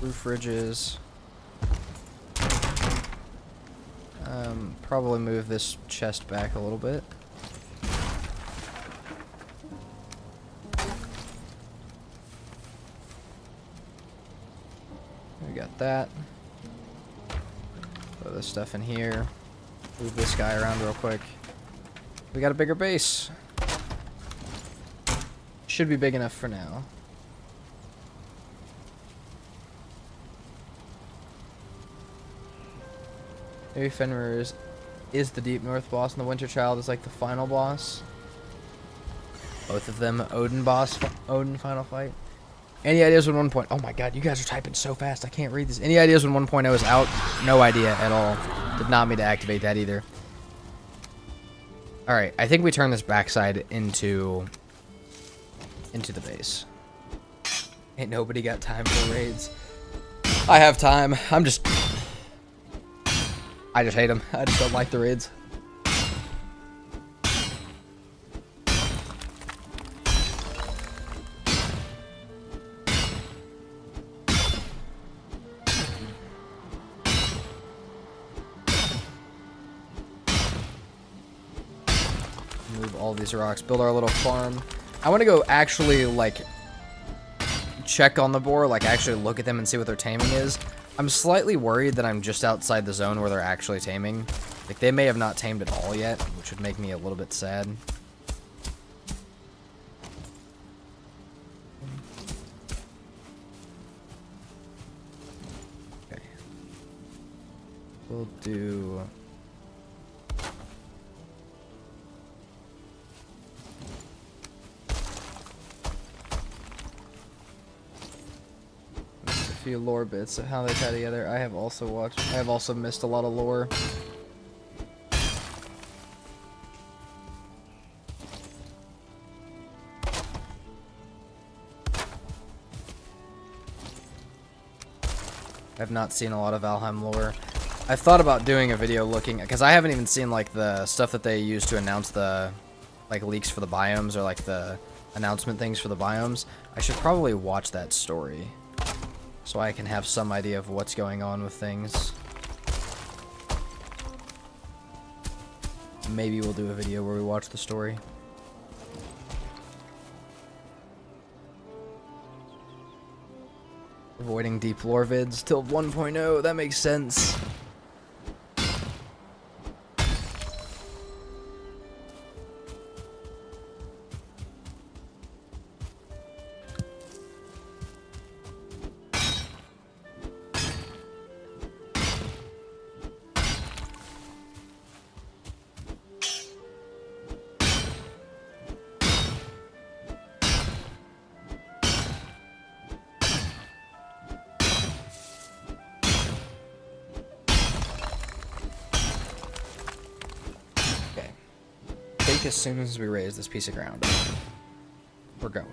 Roof ridges. Probably move this chest back a little bit. We got that. Put this stuff in here. Move this guy around real quick. We got a bigger base. Should be big enough for now. Maybe Fenrir is the Deep North boss, and the Winter Child is like the final boss. Both of them Odin final fight. Any ideas when 1.0? Oh my god, you guys are typing so fast, I can't read this. Any ideas when 1.0 is out? No idea at all. Did not mean to activate that either. Alright, I think we turn this backside into the base. Ain't nobody got time for raids. I have time. I just hate them. I just don't like the raids. Move all these rocks, build our little farm. I want to go actually, like, check on the boar, like, actually look at them and see what their taming is. I'm slightly worried that I'm just outside the zone where they're actually taming. Like, they may have not tamed at all yet, which would make me a little bit sad. Okay. We'll do... few lore bits of how they tie together. I have also missed a lot of lore. I've not seen a lot of Valheim lore. I thought about doing a video looking, because I haven't even seen like the stuff that they use to announce the like leaks for the biomes, or like the announcement things for the biomes. I should probably watch that story, so I can have some idea of what's going on with things. Maybe we'll do a video where we watch the story. Avoiding deep lore vids till 1.0, that makes sense. think as soon as we raise this piece of ground, we're going.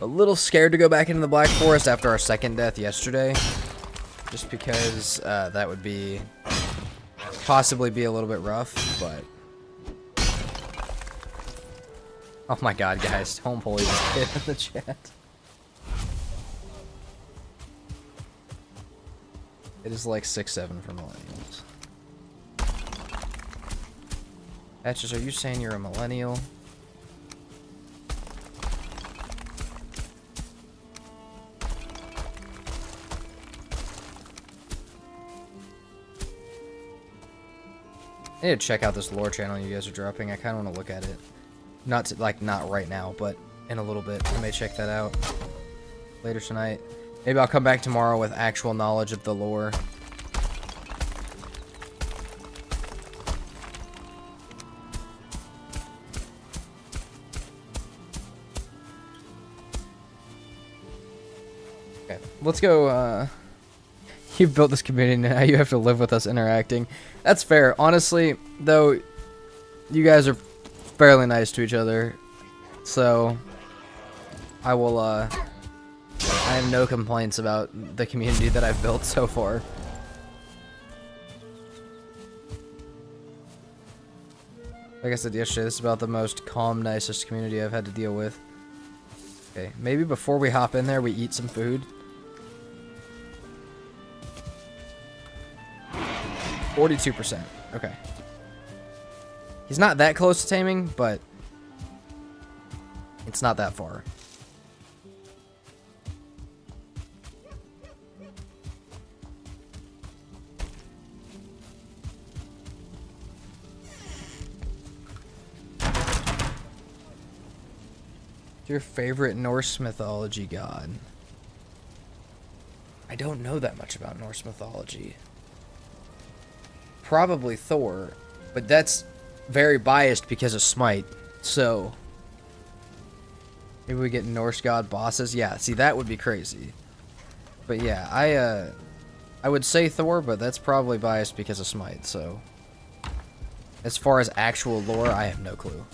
A little scared to go back into the Black Forest after our second death yesterday, just because that would possibly be a little bit rough, but... Oh my god, guys, don't bully this kid in the chat. It is like 6-7 for millennials. Patches, are you saying you're a millennial? I need to check out this lore channel you guys are dropping. I kind of want to look at it. Not right now, but in a little bit. I may check that out later tonight. Maybe I'll come back tomorrow with actual knowledge of the lore. Okay, let's go, you've built this community, now you have to live with us interacting. That's fair. Honestly, though, you guys are fairly nice to each other, so I will, I have no complaints about the community that I've built so far. Like I said yesterday, this is about the most calm, nicest community I've had to deal with. Okay, maybe before we hop in there, we eat some food. 42%. Okay. He's not that close to taming, but it's not that far. Your favorite Norse mythology god? I don't know that much about Norse mythology. Probably Thor, but that's very biased because of Smite, so maybe we get Norse god bosses. Yeah, see, that would be crazy. But yeah, I would say Thor, but that's probably biased because of Smite, so as far as actual lore, I have no clue.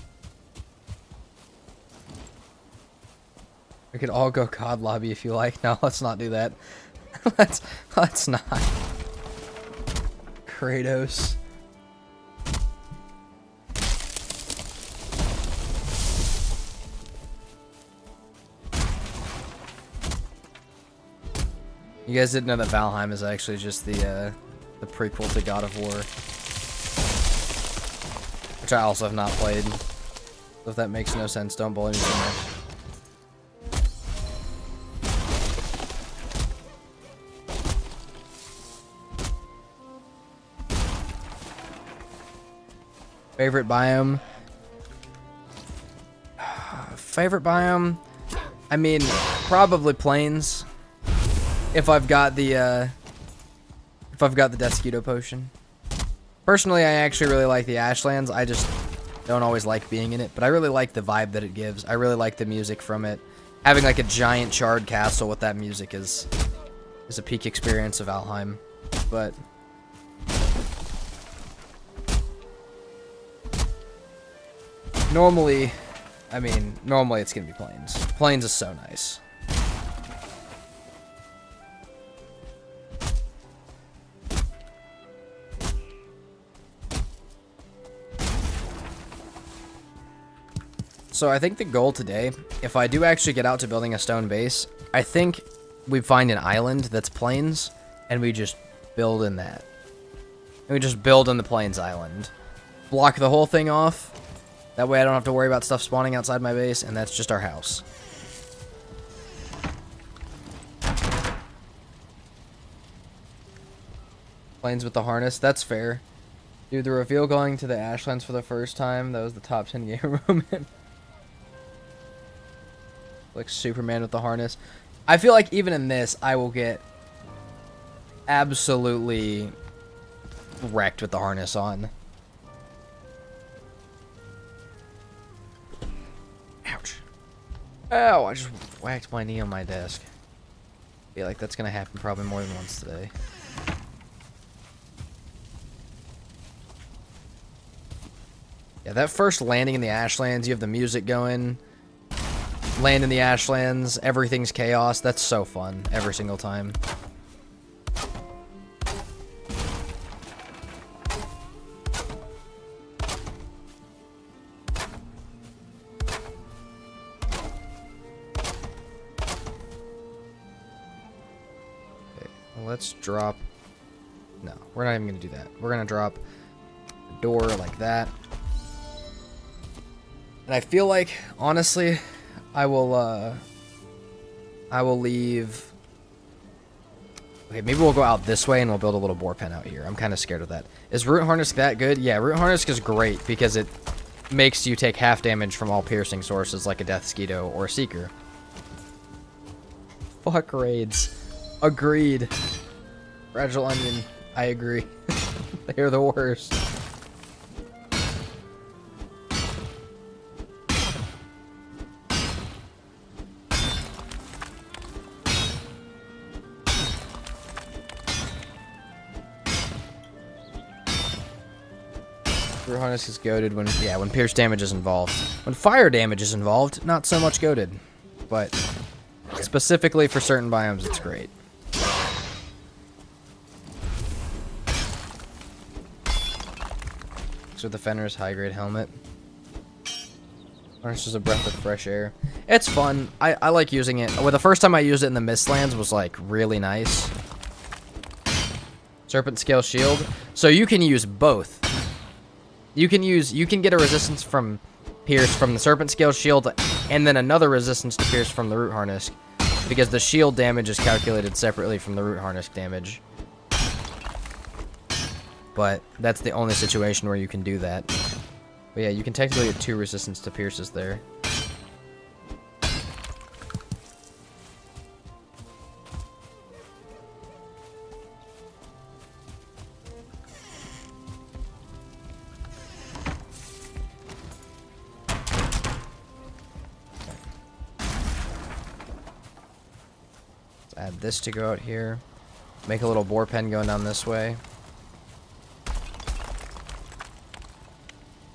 We could all go COD lobby if you like. No, let's not do that. let's not. Kratos. You guys didn't know that Valheim is actually just the prequel to God of War, which I also have not played. So if that makes no sense, don't bully me so much. Favorite biome? Favorite biome? I mean, probably plains. If I've got the Desquito potion. Personally, I actually really like the Ashlands. I just don't always like being in it, but I really like the vibe that it gives. I really like the music from it. Having like a giant charred castle with that music is a peak experience of Valheim. But normally it's gonna be plains. Plains is so nice. So I think the goal today, if I do actually get out to building a stone base, I think we find an island that's plains, and we just build in that. And we just build in the plains island. Block the whole thing off. That way I don't have to worry about stuff spawning outside my base, and that's just our house. Plains with the harness, that's fair. Dude, the reveal going to the Ashlands for the first time, that was the top 10 gamer moment. Like Superman with the harness. I feel like even in this, I will get absolutely wrecked with the harness on. Ouch. Ow, I just whacked my knee on my desk. I feel like that's gonna happen probably more than once today. Yeah, that first landing in the Ashlands, you have the music going. Land in the Ashlands, everything's chaos. That's so fun every single time. Okay, let's drop... No, we're not even going to do that. We're going to drop a door like that. And I feel like, honestly, I will leave... Okay, maybe we'll go out this way and we'll build a little boar pen out here. I'm kind of scared of that. Is Root Harness that good? Yeah, Root Harness is great because it makes you take half damage from all piercing sources like a Death Skeeto or a Seeker. Fuck raids. Agreed. Fragile Onion. I agree. They're the worst. Root Harness is goated when, yeah, when pierce damage is involved. When fire damage is involved, not so much goated. But specifically for certain biomes, it's great. So the Fenrir's high-grade helmet. Harness is a breath of fresh air. It's fun. I like using it. Well, the first time I used it in the Mistlands was like really nice. Serpent Scale Shield. So you can use both. You can get a resistance from Pierce from the Serpent Scale Shield, and then another resistance to Pierce from the Root Harness, because the shield damage is calculated separately from the Root Harness damage. But that's the only situation where you can do that. But yeah, you can technically get 2 resistance to Pierces there. Add this to go out here. Make a little boar pen going down this way.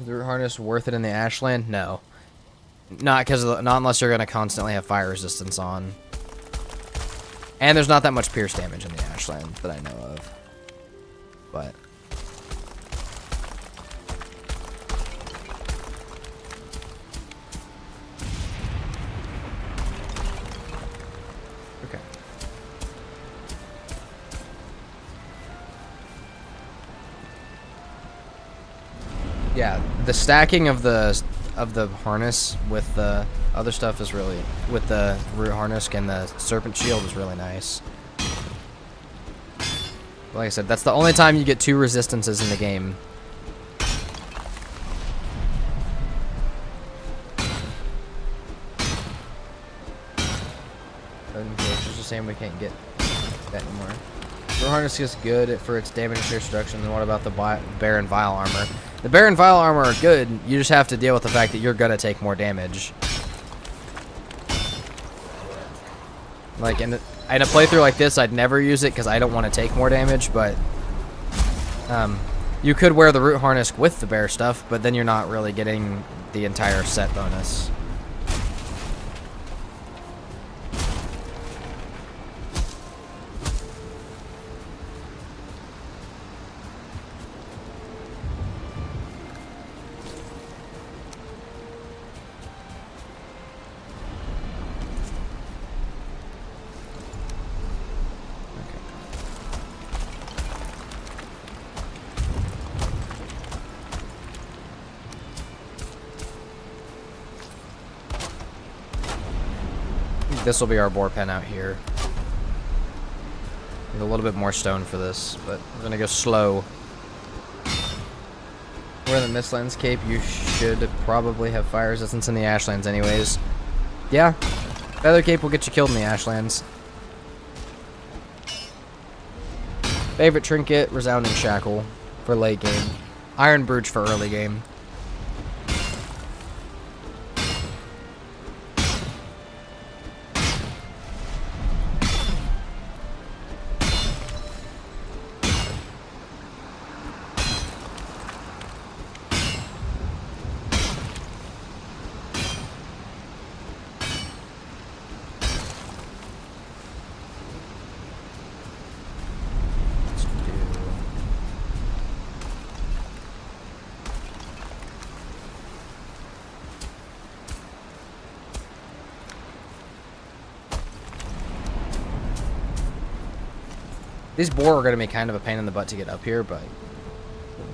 Is the Root Harness worth it in the Ashland? No. Not unless you're gonna constantly have fire resistance on. And there's not that much pierce damage in the Ashland that I know of. But okay. Yeah, the stacking of the harness with the other stuff is really, with the Root Harness and the Serpent Shield, is really nice. Like I said, that's the only time you get 2 resistances in the game. It's just a shame we can't get that anymore. Root Harness is good for its damage and pierce reduction. Then what about the Bear and Vile armor? The Bear and Vile armor are good. You just have to deal with the fact that you're gonna take more damage. Like in a playthrough like this, I'd never use it because I don't want to take more damage. But you could wear the Root Harness with the bear stuff, but then you're not really getting the entire set bonus. This will be our boar pen out here. Need a little bit more stone for this, but we're gonna go slow. We're in the Mistlands Cape. You should probably have fire resistance in the Ashlands anyways. Yeah, Feather Cape will get you killed in the Ashlands. Favorite trinket, Resounding Shackle for late game. Iron Brooch for early game. These boar are going to be kind of a pain in the butt to get up here, but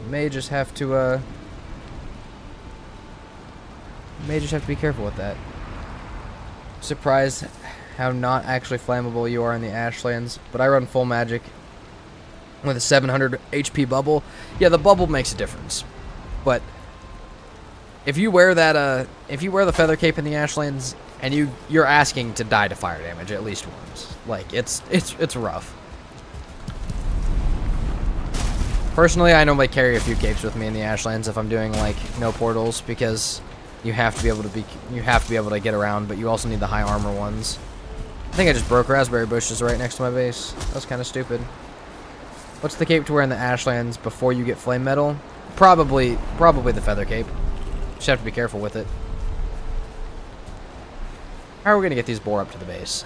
we may just have to be careful with that. Surprised how not actually flammable you are in the Ashlands, but I run full magic with a 700 HP bubble. Yeah, the bubble makes a difference, but if you wear that, if you wear the feather cape in the Ashlands, and you're asking to die to fire damage at least once, like it's rough. Personally, I normally carry a few capes with me in the Ashlands if I'm doing like no portals, because you have to be able to get around, but you also need the high armor ones. I think I just broke raspberry bushes right next to my base. That was kind of stupid. What's the cape to wear in the Ashlands before you get flame metal? Probably the feather cape. Just have to be careful with it. How are we gonna get these boar up to the base?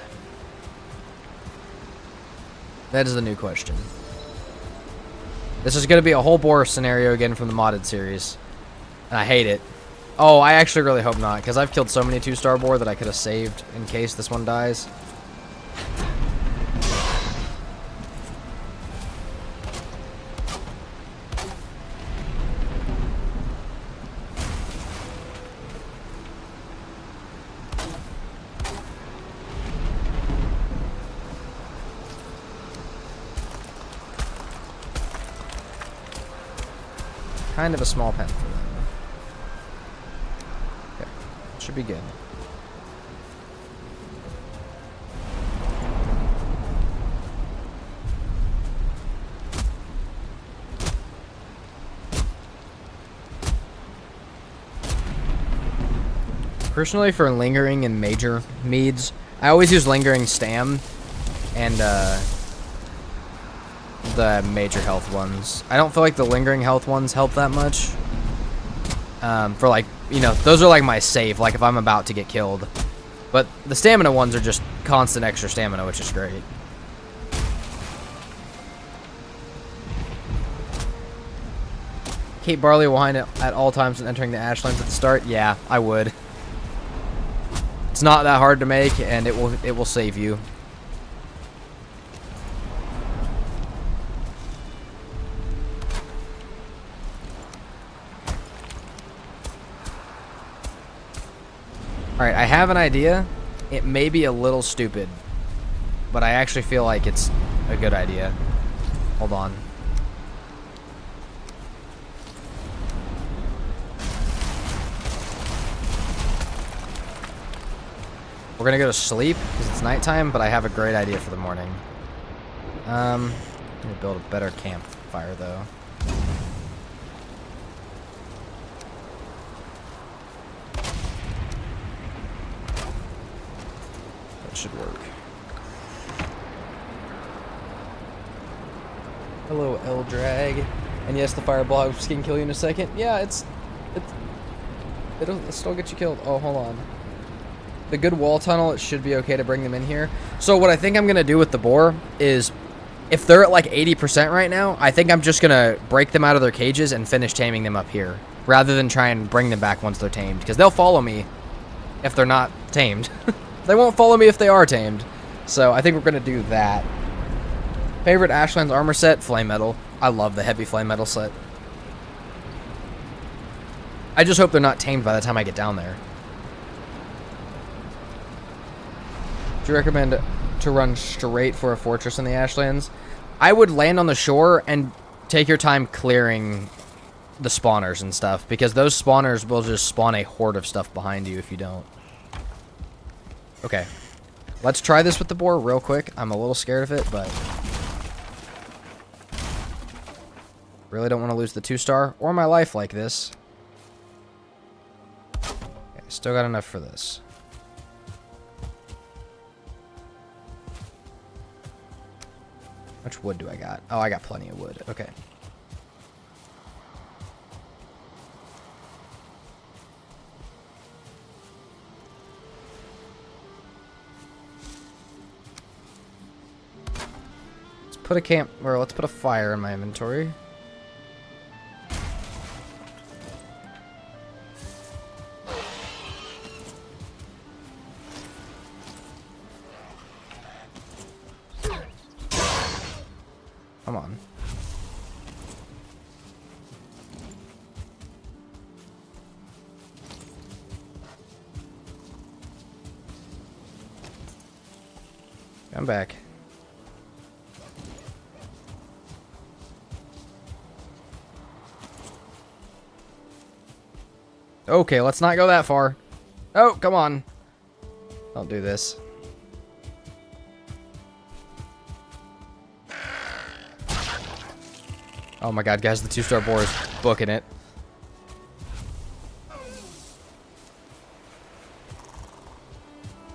That is the new question. This is gonna be a whole boar scenario again from the modded series, and I hate it. Oh, I actually really hope not, because I've killed so many 2-star boar that I could have saved in case this one dies. Kind of a small pen for them. Okay, should be good. Personally, for lingering and major meads, I always use lingering stam and the major health ones. I don't feel like the lingering health ones help that much. For like, you know, those are like my save, like if I'm about to get killed. But the stamina ones are just constant extra stamina, which is great. Keep barley wine at all times when entering the Ashlands at the start? Yeah, I would. It's not that hard to make, and it will save you. Alright, I have an idea. It may be a little stupid, but I actually feel like it's a good idea. Hold on. We're gonna go to sleep because it's nighttime, but I have a great idea for the morning. I'm gonna build a better campfire though. That should work. Hello, L-Drag. And yes, the fireball can kill you in a second. Yeah, it'll still get you killed. Oh, hold on. The good wall tunnel, it should be okay to bring them in here. So what I think I'm going to do with the boar is, if they're at like 80% right now, I think I'm just going to break them out of their cages and finish taming them up here, rather than try and bring them back once they're tamed, because they'll follow me if they're not tamed. They won't follow me if they are tamed. So I think we're going to do that. Favorite Ashlands armor set? Flame metal. I love the heavy flame metal set. I just hope they're not tamed by the time I get down there. Do you recommend to run straight for a fortress in the Ashlands? I would land on the shore and take your time clearing the spawners and stuff, because those spawners will just spawn a horde of stuff behind you if you don't. Okay. Let's try this with the boar real quick. I'm a little scared of it, but really don't want to lose the 2-star or my life like this. Okay, still got enough for this. How much wood do I got? Oh, I got plenty of wood. Okay. Let's put a camp, or let's put a fire in my inventory. Come on. Come back. Okay, let's not go that far. Oh, come on. Don't do this. Oh my god, guys, the 2-star boar is booking it.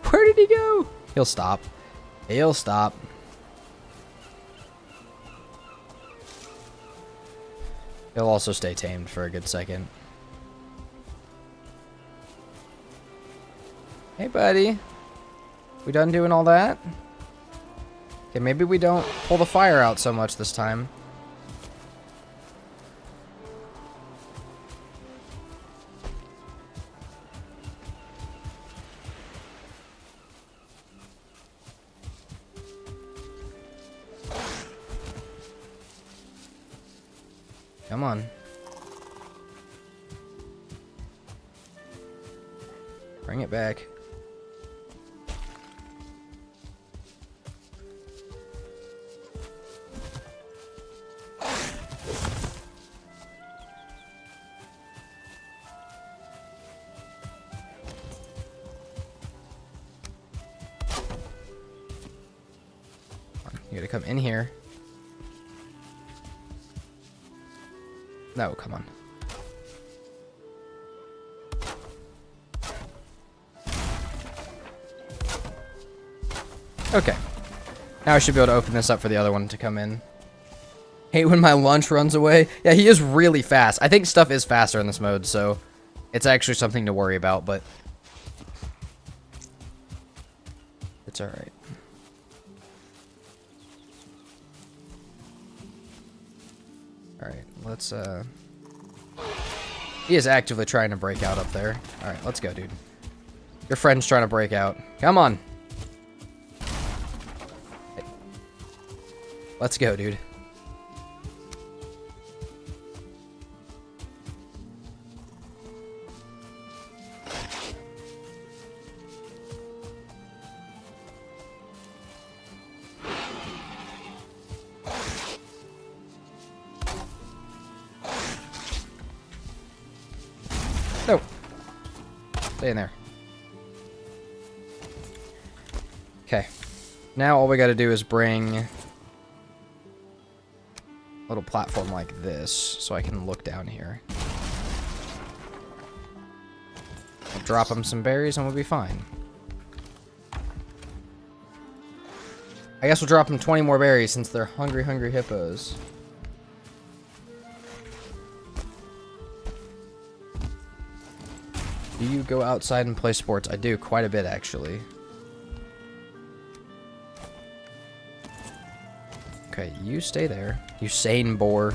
Where did he go? He'll stop. He'll stop. He'll also stay tamed for a good second. Hey, buddy. We done doing all that? Okay, maybe we don't pull the fire out so much this time. Come on. Bring it back. You gotta come in here. No, come on. Okay. Now I should be able to open this up for the other one to come in. Hate when my lunch runs away. Yeah, he is really fast. I think stuff is faster in this mode, so it's actually something to worry about, but it's alright. Alright, let's, he is actively trying to break out up there. Alright, let's go, dude. Your friend's trying to break out. Come on. Hey. Let's go, dude. No. Stay in there. Okay. Now all we gotta do is bring a little platform like this so I can look down here. I'll drop them some berries and we'll be fine. I guess we'll drop them 20 more berries since they're hungry, hungry hippos. Do you go outside and play sports? I do, quite a bit actually. Okay, you stay there. You sane boar.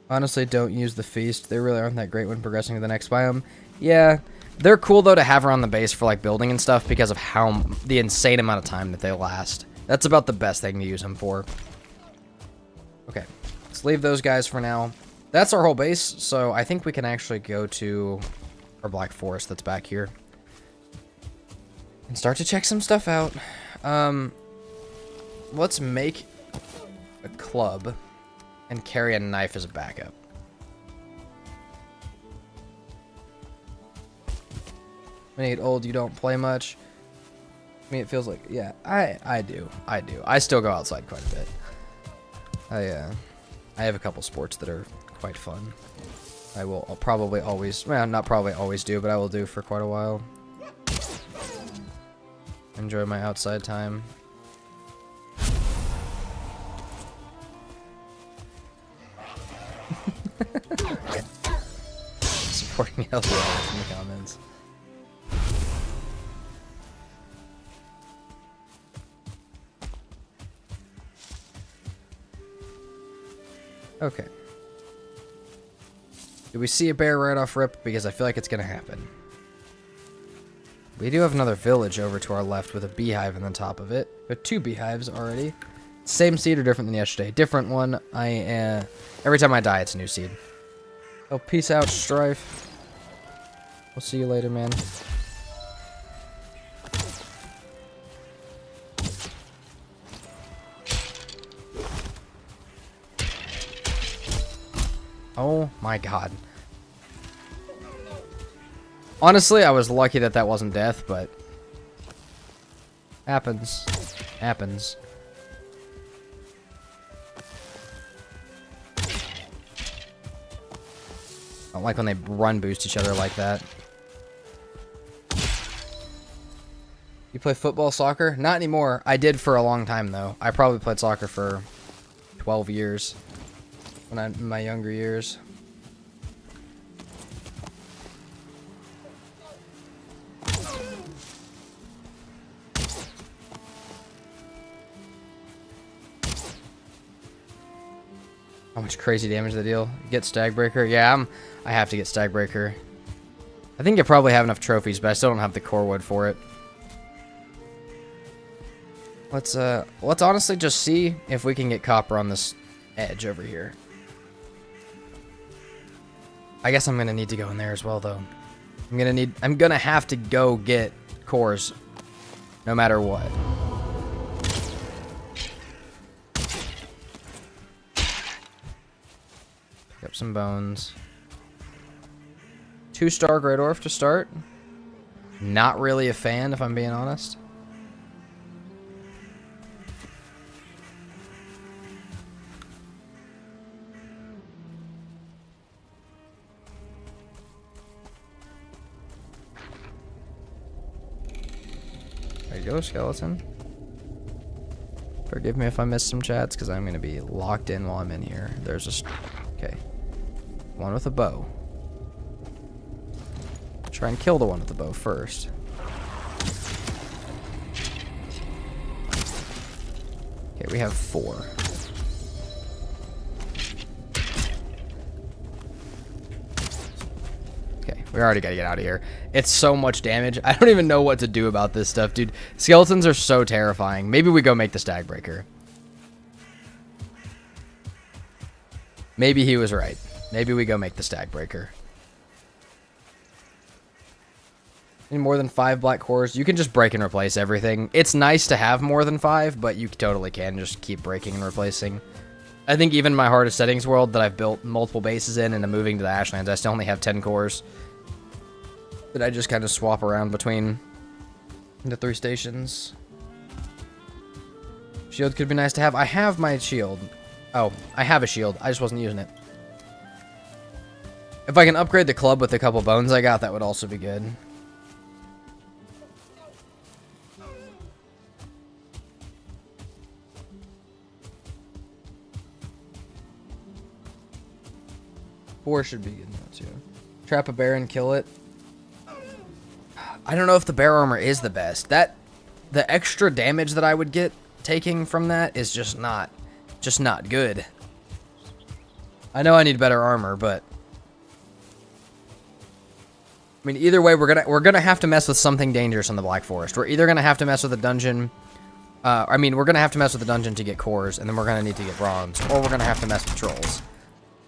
Honestly, don't use the feast. They really aren't that great when progressing to the next biome. Yeah, they're cool though to have around the base for like building and stuff because of how the insane amount of time that they last. That's about the best thing to use them for. Okay, let's leave those guys for now. That's our whole base, so I think we can actually go to our Black Forest that's back here and start to check some stuff out. Let's make a club and carry a knife as a backup. When you get old, you don't play much. I mean, it feels like, yeah, I do. I still go outside quite a bit. I have a couple sports that are quite fun. I'll probably always, well, not probably always do, but I will do for quite a while. Enjoy my outside time. Supporting LDRs in the comments. Okay. Do we see a bear right off rip? Because I feel like it's gonna happen. We do have another village over to our left with a beehive on the top of it. We have 2 beehives already. Same seed or different than yesterday? Different one. Every time I die, it's a new seed. Oh, peace out, Strife. We'll see you later, man. Oh my god. Honestly, I was lucky that that wasn't death, but... Happens. Happens. I don't like when they run boost each other like that. You play football, soccer? Not anymore. I did for a long time, though. I probably played soccer for 12 years. In my younger years. How much crazy damage they deal? Get Stagbreaker? Yeah, I have to get Stagbreaker. I think I probably have enough trophies, but I still don't have the core wood for it. Let's honestly just see if we can get copper on this edge over here. I guess I'm gonna need to go in there as well, though. I'm gonna have to go get cores, no matter what. Pick up some bones. 2-star Great Orf to start. Not really a fan, if I'm being honest. There you go, skeleton. Forgive me if I missed some chats, because I'm going to be locked in while I'm in here. There's a... Okay. One with a bow. Try and kill the one with the bow first. Okay, we have 4. Okay, we already gotta get out of here. It's so much damage. I don't even know what to do about this stuff, dude. Skeletons are so terrifying. Maybe we go make the Stagbreaker. Maybe he was right. Maybe we go make the Stagbreaker. Any more than 5 black cores? You can just break and replace everything. It's nice to have more than 5, but you totally can just keep breaking and replacing. I think even my hardest settings world that I've built multiple bases in and I'm moving to the Ashlands, I still only have 10 cores. That I just kind of swap around between the 3 stations. Shield could be nice to have. I have my shield. Oh, I have a shield. I just wasn't using it. If I can upgrade the club with a couple bones I got, that would also be good. Boar should be good now, too. Trap a bear and kill it. I don't know if the bear armor is the best. The extra damage that I would get taking from that is just not good. I know I need better armor, but I mean, either way, we're gonna have to mess with something dangerous in the Black Forest. We're either gonna have to mess with a dungeon. We're gonna have to mess with the dungeon to get cores, and then we're gonna need to get bronze, or we're gonna have to mess with trolls.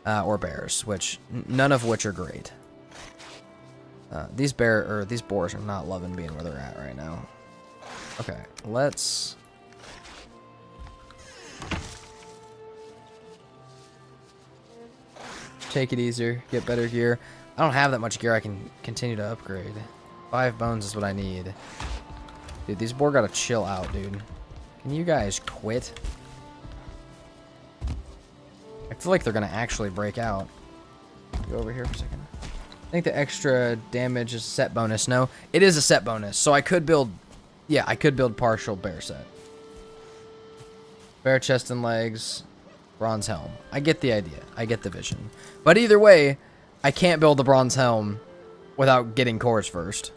Or bears, none of which are great. These boars are not loving being where they're at right now. Okay, let's... take it easier, get better gear. I don't have that much gear I can continue to upgrade. 5 bones is what I need. Dude, these boar gotta chill out, dude. Can you guys quit? I feel like they're going to actually break out. Go over here for a second. I think the extra damage is set bonus. No, it is a set bonus. So I could build... Yeah, I could build partial bear set. Bear chest and legs. Bronze helm. I get the idea. I get the vision. But either way, I can't build the bronze helm without getting cores first.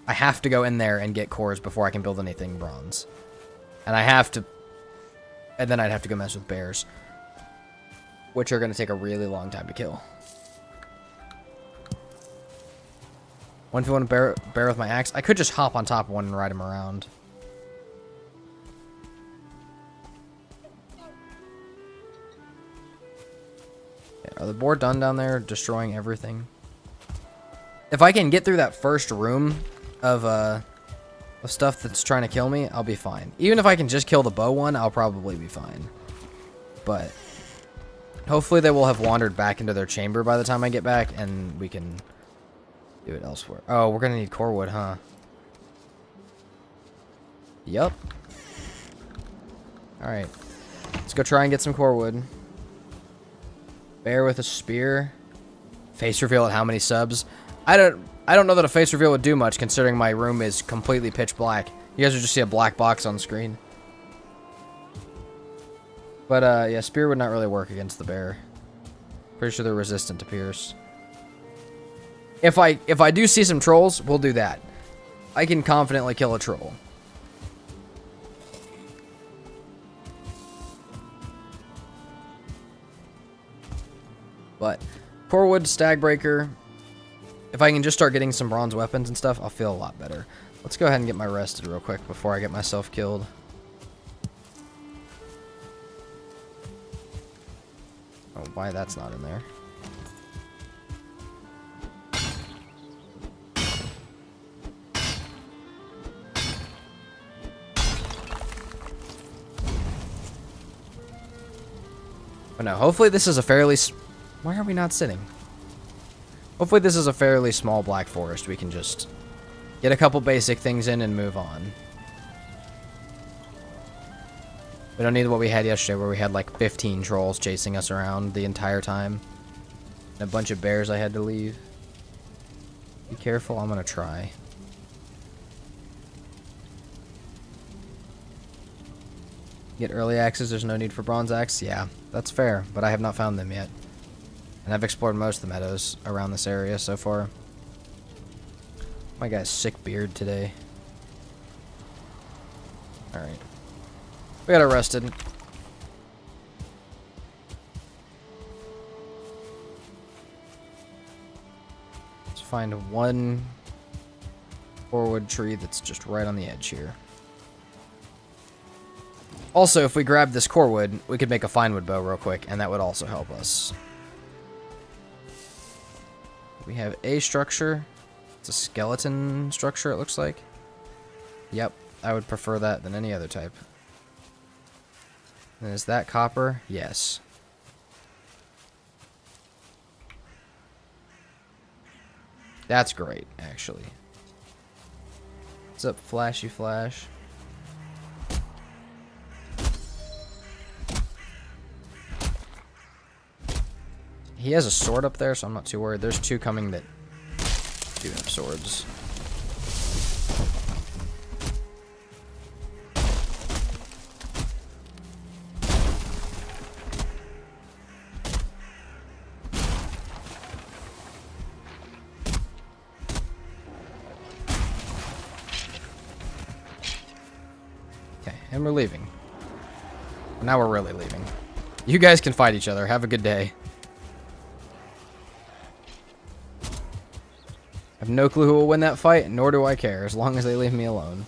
I have to go in there and get cores before I can build anything bronze. And I have to... And then I'd have to go mess with bears, which are going to take a really long time to kill. One if you want to bear with my axe. I could just hop on top of one and ride him around. Yeah, are the boar done down there destroying everything? If I can get through that first room of stuff that's trying to kill me, I'll be fine. Even if I can just kill the bow one, I'll probably be fine. But hopefully they will have wandered back into their chamber by the time I get back, and we can do it elsewhere. Oh, we're gonna need core wood, huh? Yup. Alright. Let's go try and get some core wood. Bear with a spear. Face reveal at how many subs? I don't know that a face reveal would do much, considering my room is completely pitch black. You guys would just see a black box on screen. But yeah, spear would not really work against the bear. Pretty sure they're resistant to pierce. If I do see some trolls, we'll do that. I can confidently kill a troll. But core wood, stag breaker. If I can just start getting some bronze weapons and stuff, I'll feel a lot better. Let's go ahead and get my rested real quick before I get myself killed. Oh, why that's not in there. Oh no, hopefully this is a fairly... Why are we not sitting? Hopefully this is a fairly small black forest. We can just get a couple basic things in and move on. We don't need what we had yesterday where we had like 15 trolls chasing us around the entire time. And a bunch of bears I had to leave. Be careful, I'm gonna try. Get early axes, there's no need for bronze axe. Yeah, that's fair, but I have not found them yet. And I've explored most of the meadows around this area so far. My guy's sick beard today. Alright. We got arrested. Let's find one forward tree that's just right on the edge here. Also, if we grab this core wood, we could make a fine wood bow real quick, and that would also help us. We have a structure. It's a skeleton structure, it looks like. Yep, I would prefer that than any other type. And is that copper? Yes. That's great, actually. What's up, Flashy Flash? He has a sword up there, so I'm not too worried. There's two coming that do have swords. Okay, and we're leaving. Now we're really leaving. You guys can fight each other. Have a good day. I have no clue who will win that fight, nor do I care, as long as they leave me alone.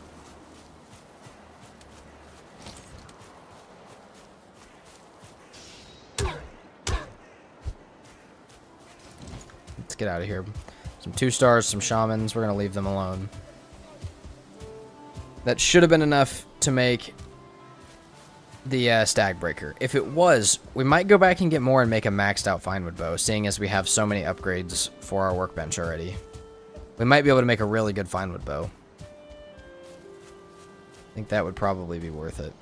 Let's get out of here. Some 2 stars, some shamans. We're going to leave them alone. That should have been enough to make the stag breaker. If it was, we might go back and get more and make a maxed out finewood bow, seeing as we have so many upgrades for our workbench already. We might be able to make a really good finewood bow. I think that would probably be worth it.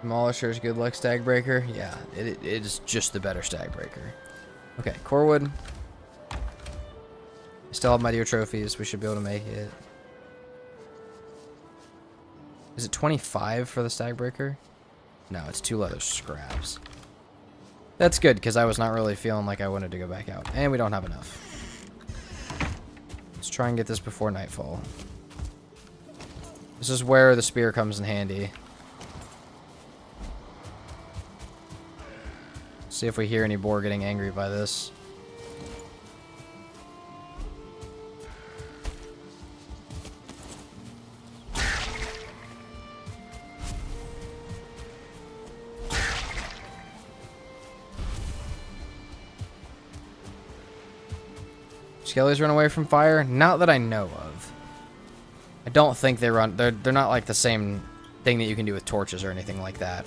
Demolisher's good luck stag breaker. Yeah, it is just the better stag breaker. Okay, core wood. Still have my deer trophies. We should be able to make it. Is it 25 for the stag breaker? No, it's 2 leather scraps. That's good, because I was not really feeling like I wanted to go back out. And we don't have enough. Let's try and get this before nightfall. This is where the spear comes in handy. See if we hear any boar getting angry by this. Skellies run away from fire? Not that I know of. I don't think they run. They're not like the same thing that you can do with torches or anything like that.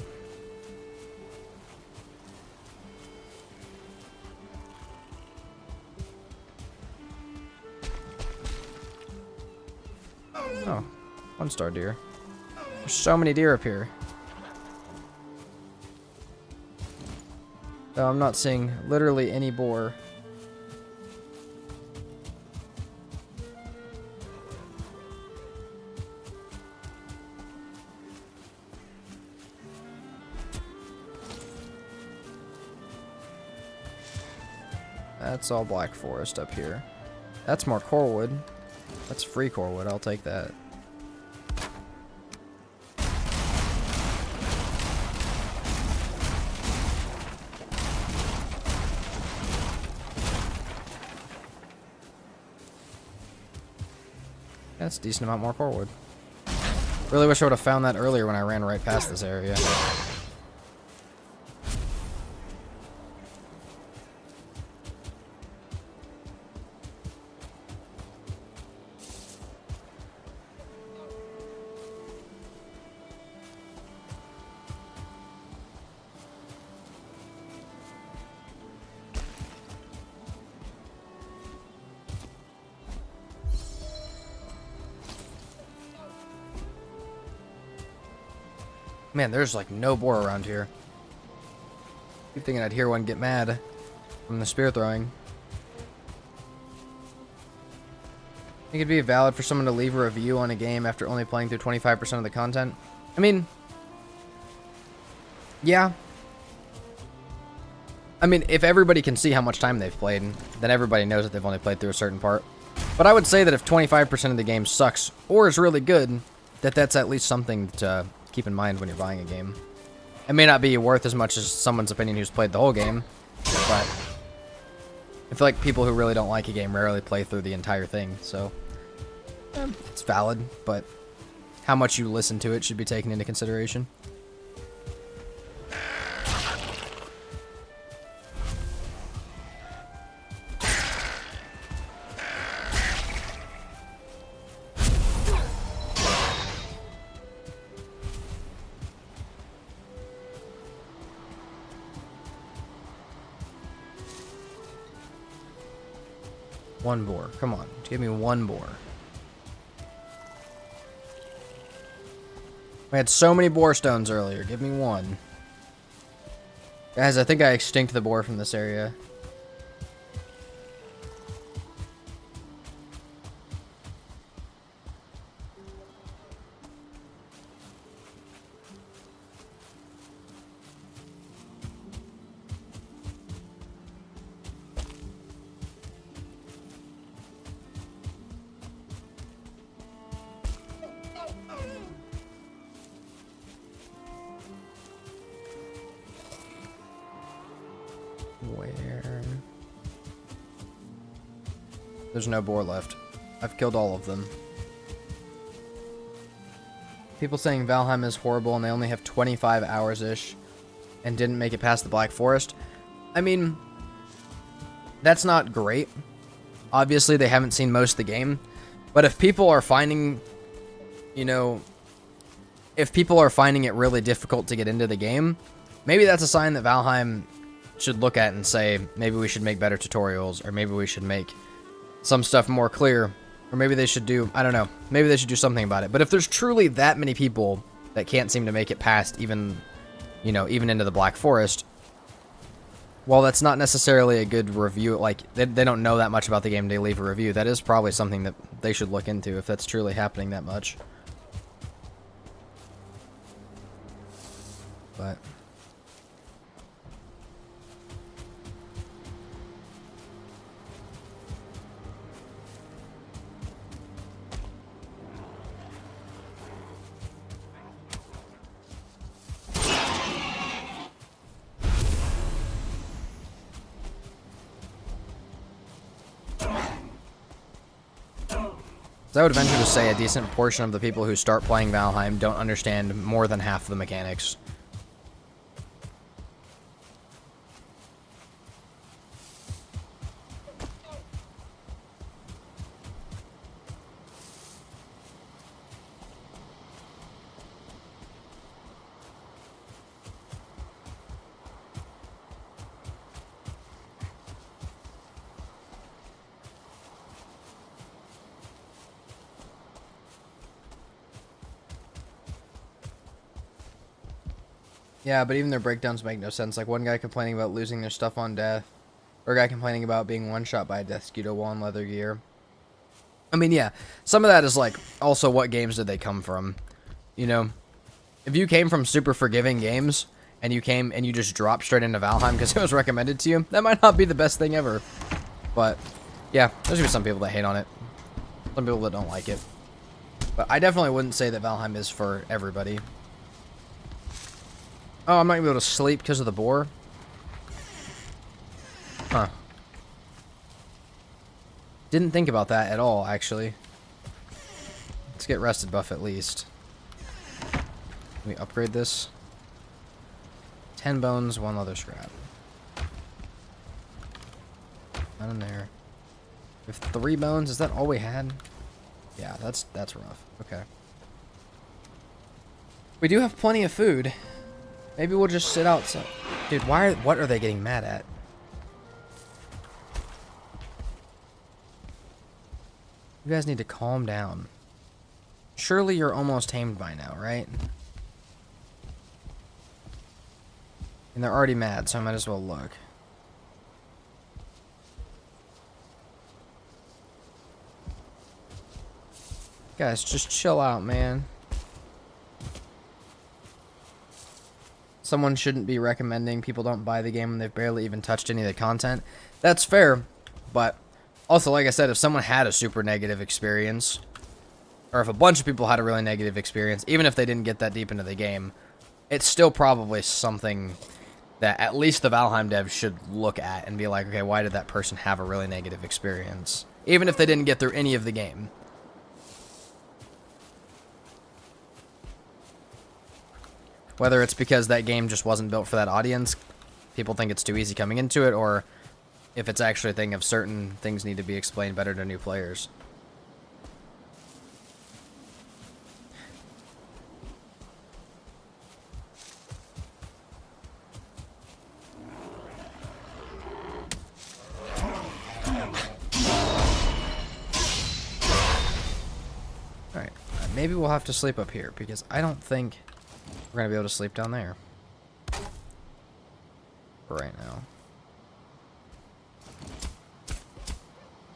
Oh, 1-star deer. There's so many deer up here. Though I'm not seeing literally any boar. That's all black forest up here. That's more corewood. That's free corewood. I'll take that. That's a decent amount more corewood. Really wish I would have found that earlier when I ran right past this area. Man, there's like no boar around here. Keep thinking I'd hear one get mad from the spear throwing. Think it'd be valid for someone to leave a review on a game after only playing through 25% of the content? I mean, yeah. I mean, if everybody can see how much time they've played, then everybody knows that they've only played through a certain part. But I would say that if 25% of the game sucks or is really good, that's at least something to keep in mind when you're buying a game. It may not be worth as much as someone's opinion who's played the whole game, but I feel like people who really don't like a game rarely play through the entire thing, so it's valid, but how much you listen to it should be taken into consideration. One boar. Come on. Give me one boar. We had so many boar stones earlier. Give me one. Guys, I think I extinct the boar from this area. Where? There's no boar left. I've killed all of them. People saying Valheim is horrible and they only have 25 hours-ish and didn't make it past the Black Forest. I mean, that's not great. Obviously, they haven't seen most of the game. But if people are finding, you know, if people are finding it really difficult to get into the game, maybe that's a sign that Valheim should look at and say, maybe we should make better tutorials, or maybe we should make some stuff more clear, or maybe they should do, I don't know, maybe they should do something about it. But if there's truly that many people that can't seem to make it past even, you know, even into the Black Forest, Well, that's not necessarily a good review. Like, they don't know that much about the game, they leave a review. That is probably something that they should look into if that's truly happening that much. But... So I would venture to say a decent portion of the people who start playing Valheim don't understand more than half the mechanics. Yeah, but even their breakdowns make no sense. Like one guy complaining about losing their stuff on death, or a guy complaining about being one-shot by a death skew wall in leather gear. I mean, yeah, some of that is like, also what games did they come from? You know, if you came from super forgiving games, and you came and you just dropped straight into Valheim because it was recommended to you, that might not be the best thing ever. But, yeah, there's gonna be some people that hate on it. Some people that don't like it. But I definitely wouldn't say that Valheim is for everybody. Oh, I'm not gonna be able to sleep because of the boar? Huh. Didn't think about that at all, actually. Let's get rested buff at least. Can we upgrade this? 10 bones, 1 leather scrap. Not in there. We have 3 bones, is that all we had? Yeah, that's rough. Okay. We do have plenty of food. Maybe we'll just sit outside. Dude, what are they getting mad at? You guys need to calm down. Surely you're almost tamed by now, right? And they're already mad, so I might as well look. Guys, just chill out, man. Someone shouldn't be recommending people don't buy the game when they've barely even touched any of the content. That's fair, but also, like I said, if someone had a super negative experience, or if a bunch of people had a really negative experience, even if they didn't get that deep into the game, it's still probably something that at least the Valheim devs should look at and be like, okay, why did that person have a really negative experience? Even if they didn't get through any of the game. Whether it's because that game just wasn't built for that audience, people think it's too easy coming into it, or if it's actually a thing of certain things need to be explained better to new players. Alright, maybe we'll have to sleep up here, because I don't think we're going to be able to sleep down there. For right now.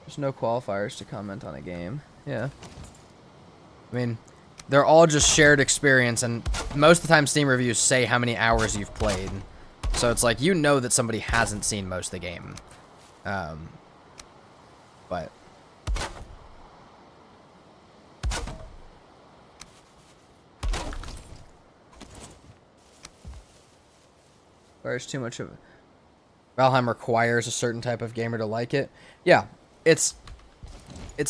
There's no qualifiers to comment on a game. Yeah. I mean, they're all just shared experience, and most of the time Steam reviews say how many hours you've played. So it's like, you know that somebody hasn't seen most of the game. But... There's too much of it. Valheim requires a certain type of gamer to like it. Yeah, it's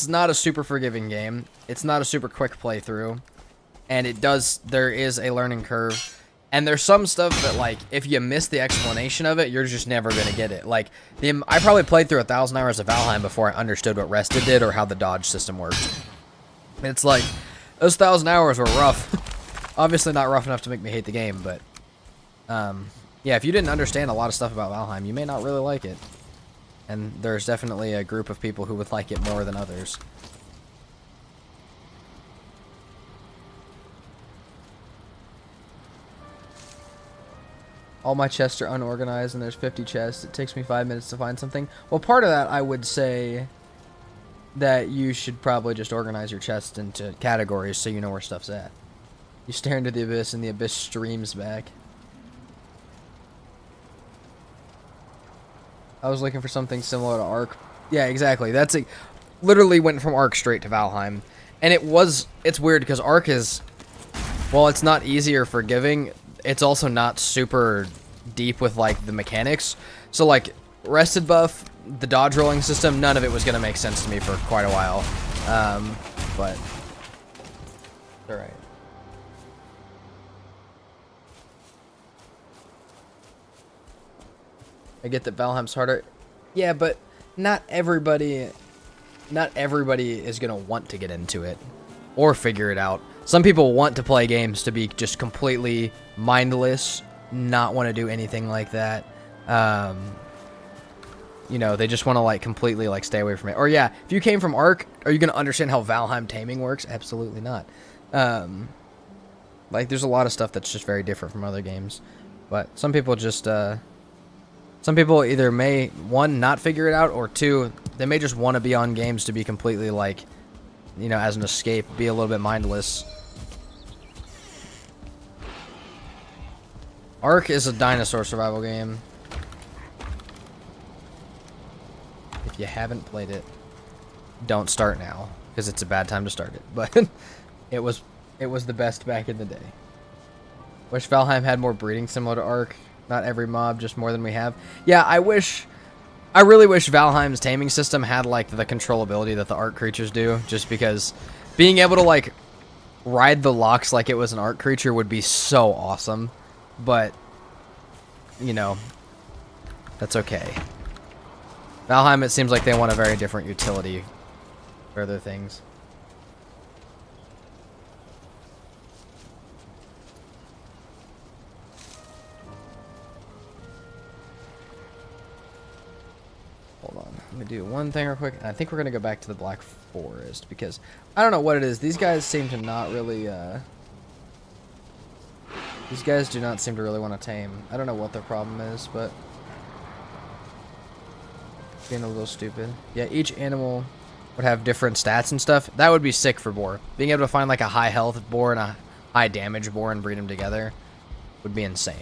not a super forgiving game. It's not a super quick playthrough. And there is a learning curve. And there's some stuff that, like, if you miss the explanation of it, you're just never going to get it. Like, I probably played through 1,000 hours of Valheim before I understood what rested did or how the dodge system worked. It's like, those 1,000 hours were rough. Obviously not rough enough to make me hate the game, but... yeah, if you didn't understand a lot of stuff about Valheim, you may not really like it. And there's definitely a group of people who would like it more than others. All my chests are unorganized and there's 50 chests. It takes me 5 minutes to find something. Well, part of that, I would say that you should probably just organize your chests into categories so you know where stuff's at. You stare into the abyss and the abyss streams back. I was looking for something similar to Ark. Yeah, exactly. That's it. Literally went from Ark straight to Valheim. And it's weird because Ark is, while it's not easy or forgiving, it's also not super deep with, like, the mechanics. So, like, rested buff, the dodge rolling system, none of it was going to make sense to me for quite a while. But, alright. I get that Valheim's harder. Yeah, but not everybody is going to want to get into it or figure it out. Some people want to play games to be just completely mindless, not want to do anything like that. You know, they just want to, like, completely, like, stay away from it. Or, yeah, if you came from Ark, are you going to understand how Valheim taming works? Absolutely not. Like, there's a lot of stuff that's just very different from other games. But some people just, some people either may, one, not figure it out, or two, they may just want to be on games to be completely, like, you know, as an escape, be a little bit mindless. Ark is a dinosaur survival game. If you haven't played it, don't start now, because it's a bad time to start it. But it was the best back in the day. Wish Valheim had more breeding similar to Ark. Not every mob, just more than we have. Yeah, I really wish Valheim's taming system had, like, the controllability that the Ark creatures do, just because being able to, like, ride the locks like it was an Ark creature would be so awesome. But, you know, that's okay. Valheim, it seems like they want a very different utility for other things. Hold on. Let me do one thing real quick. I think we're going to go back to the Black Forest because I don't know what it is. These guys seem to not really, these guys do not seem to really want to tame. I don't know what their problem is, but being a little stupid. Yeah, each animal would have different stats and stuff. That would be sick for boar. Being able to find, like, a high health boar and a high damage boar and breed them together would be insane.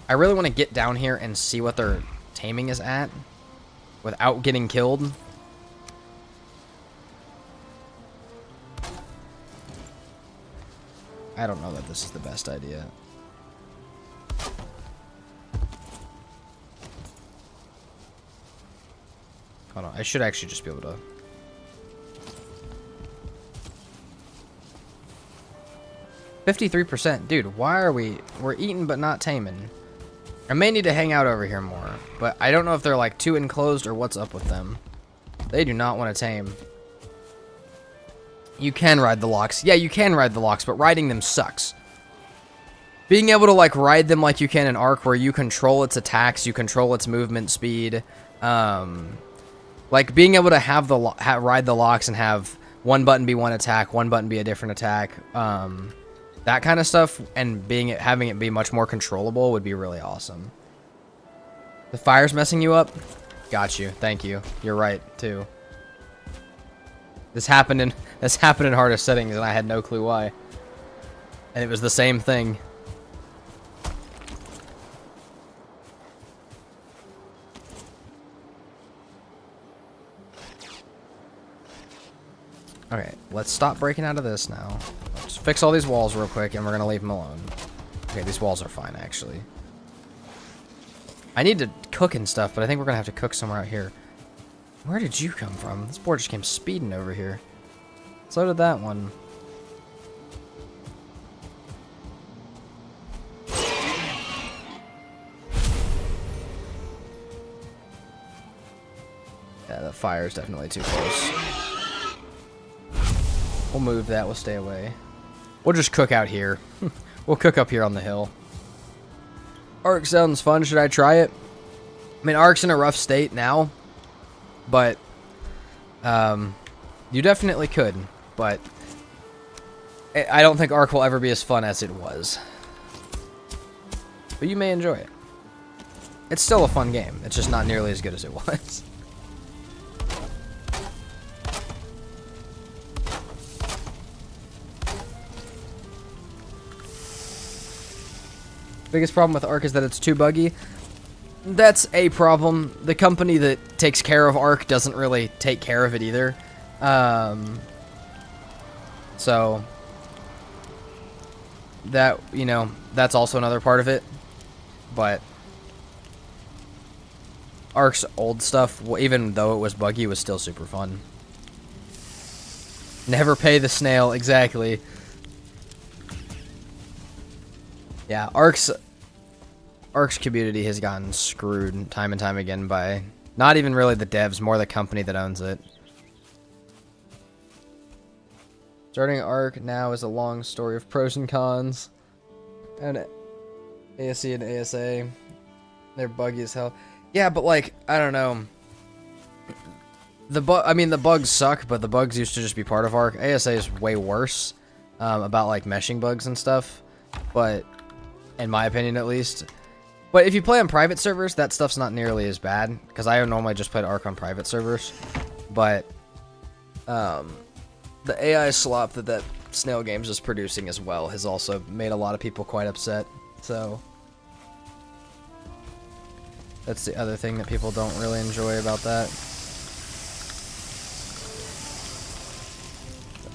I really want to get down here and see what their taming is at without getting killed. I don't know that this is the best idea. Hold on, I should actually just be able to... "53%. Dude, why are we're eating but not taming? I may need to hang out over here more, but I don't know if they're, like, too enclosed or what's up with them. They do not want to tame. You can ride the locks. Yeah, you can ride the locks, but riding them sucks. Being able to, like, ride them like you can in Ark, where you control its attacks, you control its movement speed, like, being able to have ride the locks and have one button be one attack, one button be a different attack, that kind of stuff, and having it be much more controllable would be really awesome. The fire's messing you up? Got you. Thank you. You're right, too. This happened in hardest settings, and I had no clue why. And it was the same thing. Okay, let's stop breaking out of this now. Let's fix all these walls real quick, and we're gonna leave them alone. Okay, these walls are fine, actually. I need to cook and stuff, but I think we're gonna have to cook somewhere out here. Where did you come from? This board just came speeding over here. So did that one. Yeah, the fire is definitely too close. We'll move that. We'll stay away. We'll just cook out here. We'll cook up here on the hill. Ark sounds fun. Should I try it? I mean, Ark's in a rough state now, but you definitely could. But I don't think Ark will ever be as fun as it was. but you may enjoy it. It's still a fun game. It's just not nearly as good as it was. Biggest problem with Ark is that it's too buggy. That's a problem. The company that takes care of Ark doesn't really take care of it either. So that, you know, that's also another part of it. But Ark's old stuff, even though it was buggy, was still super fun. Never pay the snail, exactly. Yeah, Ark's community has gotten screwed time and time again by not even really the devs, more the company that owns it. Starting Ark now is a long story of pros and cons. And ASE and ASA, they're buggy as hell. Yeah, but like, I don't know. The bugs suck, but the bugs used to just be part of Ark. ASA is way worse about like meshing bugs and stuff, but in my opinion at least. But if you play on private servers, that stuff's not nearly as bad, because I normally just played Ark on private servers. But the AI slop that Snail Games is producing as well has also made a lot of people quite upset. So that's the other thing that people don't really enjoy about that.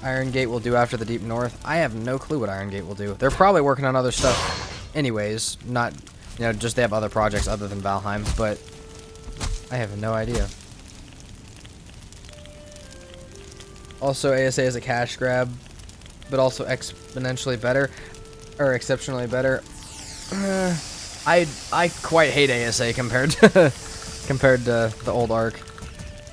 Iron Gate will do after the Deep North. I have no clue what Iron Gate will do. They're probably working on other stuff anyways, not, you know, just they have other projects other than Valheim, but I have no idea. Also, ASA is a cash grab, but also exponentially better, or exceptionally better. I quite hate ASA compared to the old Ark.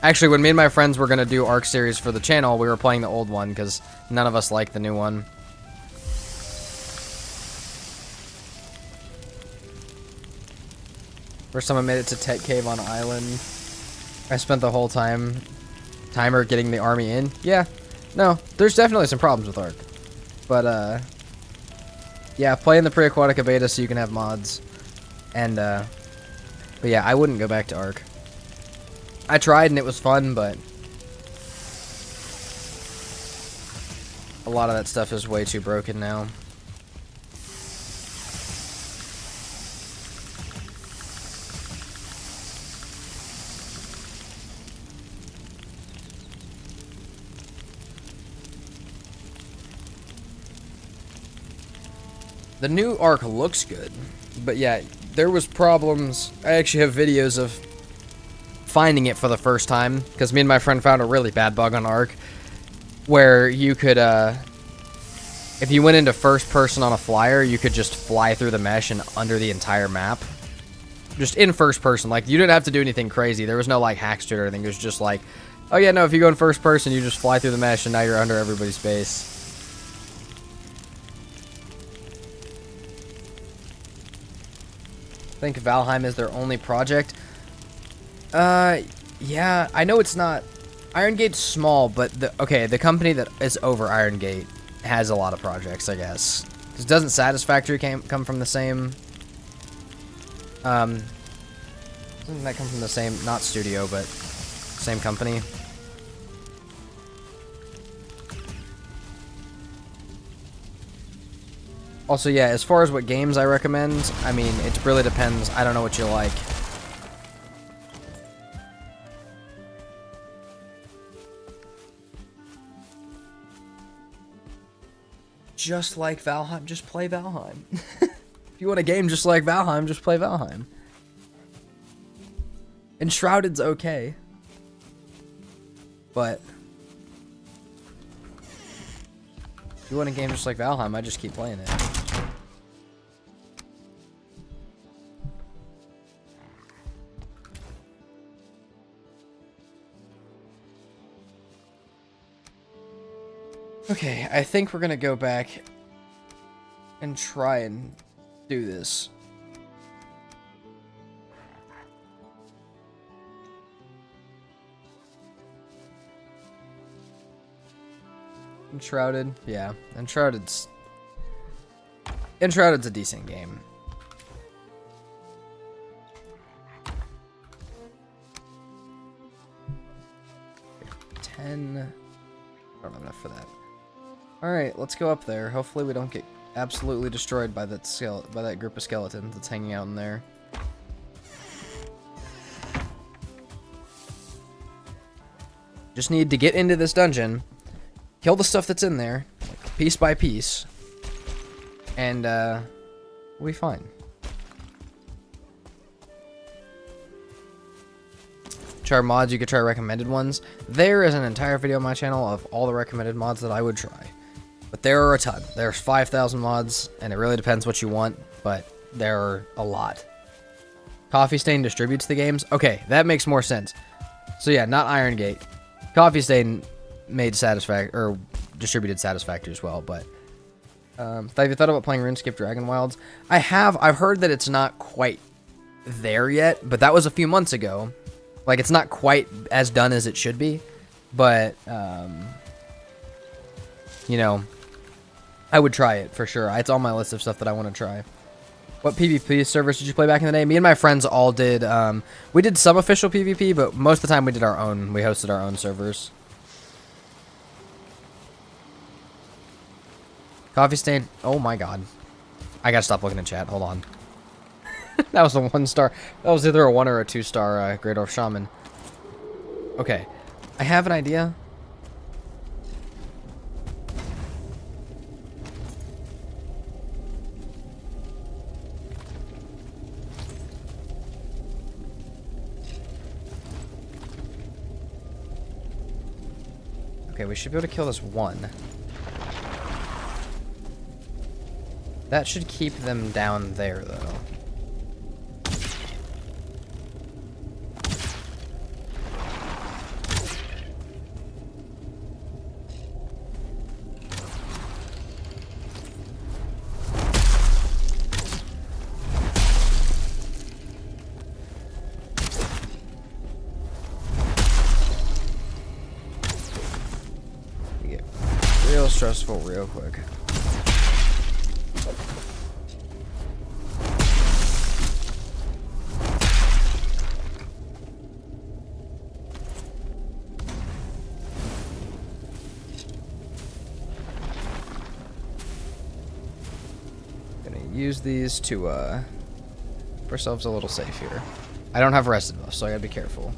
Actually, when me and my friends were gonna do Ark series for the channel, we were playing the old one because none of us liked the new one. First time I made it to Tech Cave on Island, I spent the whole timer getting the army in. Yeah, no, there's definitely some problems with Ark, but yeah, play in the pre-Aquatica beta so you can have mods, and but yeah, I wouldn't go back to Ark. I tried and it was fun, but a lot of that stuff is way too broken now. The new Ark looks good, but yeah, there was problems. I actually have videos of finding it for the first time, because me and my friend found a really bad bug on Ark, where you could, if you went into first person on a flyer, you could just fly through the mesh and under the entire map. Just in first person, like, you didn't have to do anything crazy. There was no, like, hacks to it or anything. It was just like, oh yeah, no, if you go in first person, you just fly through the mesh and now you're under everybody's base. I think Valheim is their only project. Yeah, I know it's not. Iron Gate's small, but the company that is over Iron Gate has a lot of projects, I guess. Because doesn't Satisfactory come from the same? Doesn't that come from the same, not studio, but same company? Also, yeah, as far as what games I recommend, I mean, it really depends. I don't know what you like. Just like Valheim, just play Valheim. If you want a game just like Valheim, just play Valheim. Enshrouded's okay. But if you want a game just like Valheim, I just keep playing it. Okay, I think we're gonna go back and try and do this. Enshrouded, yeah. Enshrouded's a decent game. 10. I don't have enough for that. Alright, let's go up there. Hopefully we don't get absolutely destroyed by that group of skeletons that's hanging out in there. Just need to get into this dungeon, kill the stuff that's in there, like, piece by piece, and we'll be fine. Try mods, you could try recommended ones. There is an entire video on my channel of all the recommended mods that I would try. But there are a ton. There's 5,000 mods, and it really depends what you want, but there are a lot. Coffee Stain distributes the games. Okay, that makes more sense. So yeah, not Iron Gate. Coffee Stain made distributed Satisfactory as well, but have you thought about playing RuneScape Dragon Wilds? I have. I've heard that it's not quite there yet, but that was a few months ago. Like, it's not quite as done as it should be, but you know, I would try it for sure. It's on my list of stuff that I want to try. What PvP servers did you play back in the day? Me and my friends all did. We did some official PvP, but most of the time we did our own. We hosted our own servers. Coffee Stain. Oh my god. I gotta stop looking at chat. Hold on. That was a 1-star. That was either a 1 or a 2-star Great Orc Shaman. Okay. I have an idea. Okay, we should be able to kill this one. That should keep them down there, though. Real stressful real quick. Gonna use these to keep ourselves a little safe here. I don't have rested buff, so I gotta be careful.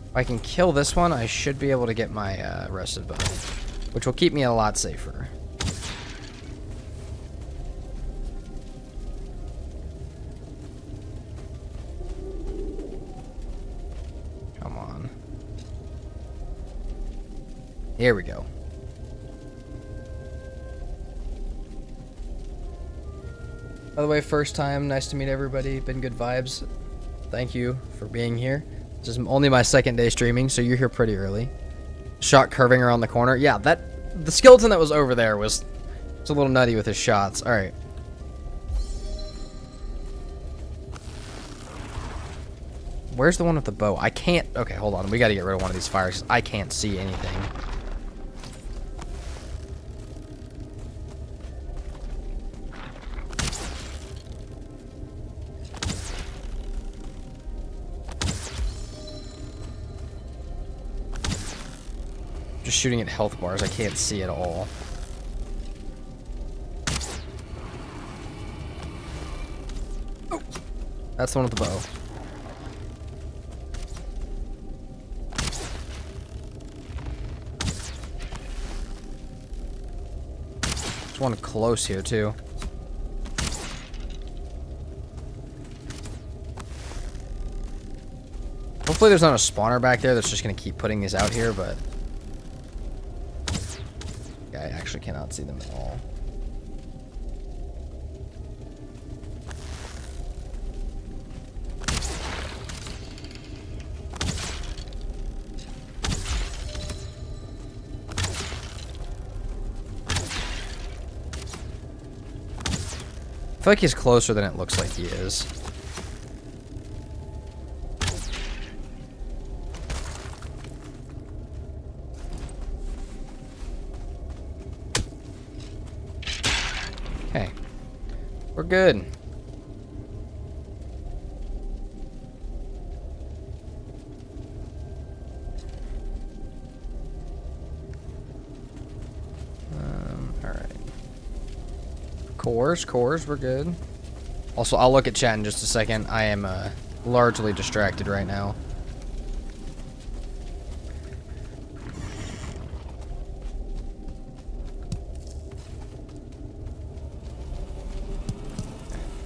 If I can kill this one, I should be able to get my rested buff, which will keep me a lot safer. Come on. Here we go. By the way, first time, nice to meet everybody. Been good vibes. Thank you for being here. This is only my second day streaming, so you're here pretty early. Shot curving around the corner. Yeah, the skeleton that was over there was a little nutty with his shots. All right. Where's the one with the bow? I can't. Okay, hold on. We got to get rid of one of these fires. I can't see anything. Just shooting at health bars, I can't see at all. Oh, that's the one with the bow. There's one close here too. Hopefully there's not a spawner back there that's just gonna keep putting these out here, but I actually cannot see them at all. I feel like he's closer than it looks like he is. Okay. We're good. Alright. Cores, we're good. Also, I'll look at chat in just a second. I am largely distracted right now.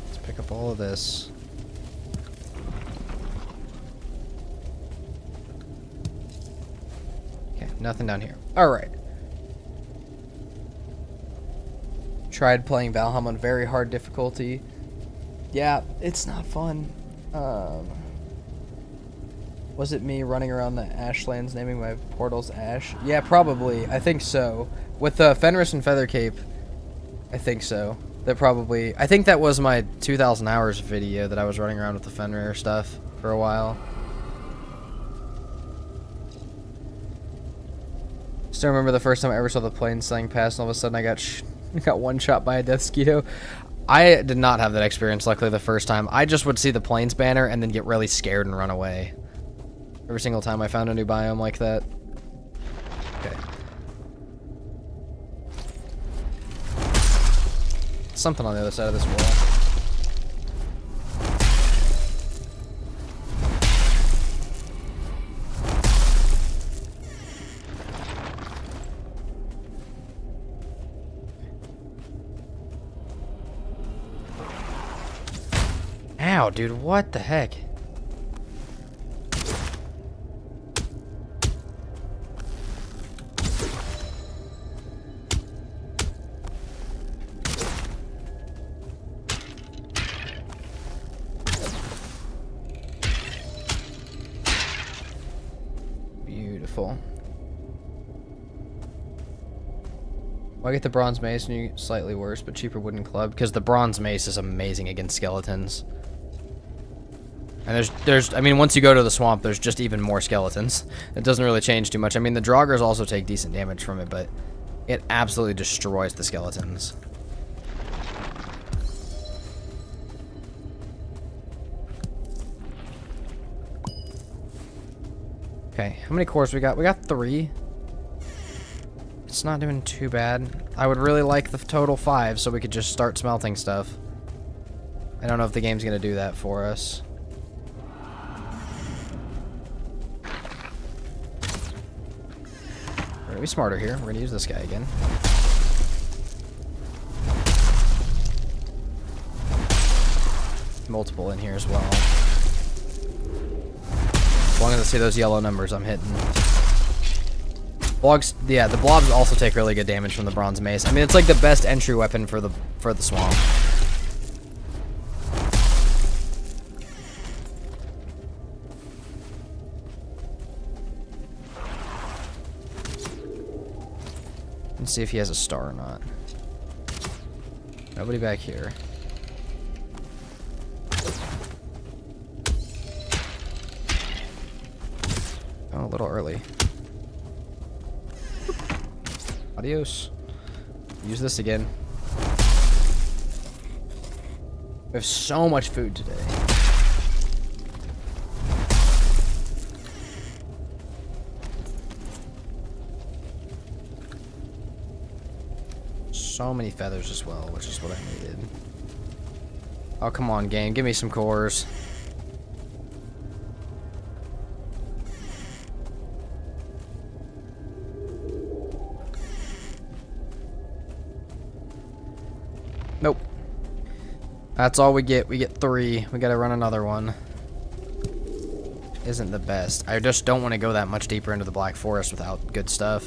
Let's pick up all of this. Okay, nothing down here. Alright. Tried playing Valheim on very hard difficulty. Yeah, it's not fun. Was it me running around the Ashlands naming my portals Ash? Yeah, probably. I think so. With Fenris and Feathercape, I think so. That probably... I think that was my 2,000 hours video that I was running around with the Fenrir stuff for a while. Still remember the first time I ever saw the plane sailing past and all of a sudden I got one shot by a death mosquito. I did not have that experience, luckily, the first time. I just would see the planes banner and then get really scared and run away. Every single time I found a new biome like that. Okay. Something on the other side of this wall. Ow, dude, what the heck? Beautiful. Why get the bronze mace and you slightly worse but cheaper wooden club? Because the bronze mace is amazing against skeletons. And I mean, once you go to the swamp, there's just even more skeletons. It doesn't really change too much. I mean, the Draugrs also take decent damage from it, but it absolutely destroys the skeletons. Okay, how many cores we got? We got 3. It's not doing too bad. I would really like the total 5 so we could just start smelting stuff. I don't know if the game's gonna do that for us. We're gonna be smarter here. We're gonna use this guy again. Multiple in here as well. As long as I see those yellow numbers, I'm hitting. Blogs, yeah, the blobs also take really good damage from the bronze mace. I mean, it's like the best entry weapon for the swamp. Let's see if he has a star or not. Nobody back here. Oh, a little early. Adios. Use this again. We have so much food today. So many feathers as well, which is what I needed. Oh, come on, game. Give me some cores. Nope. That's all we get. We get 3. We gotta run another one. Isn't the best. I just don't want to go that much deeper into the Black Forest without good stuff.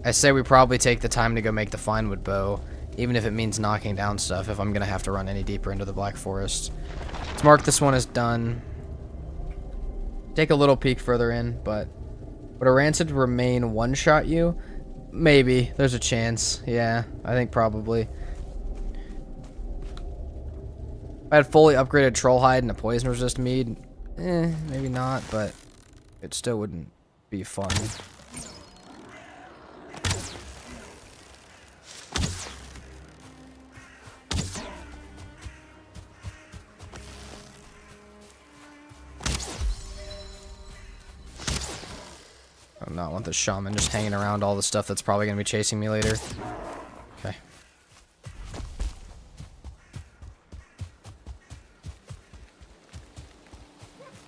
I say we probably take the time to go make the Finewood bow, even if it means knocking down stuff if I'm gonna have to run any deeper into the Black Forest. Let's mark this one as done. Take a little peek further in, but would a Rancid remain one-shot you? Maybe. There's a chance. Yeah, I think probably. If I had fully upgraded Trollhide and a poison resist mead, maybe not, but it still wouldn't be fun. want this shaman just hanging around all the stuff that's probably going to be chasing me later. Okay.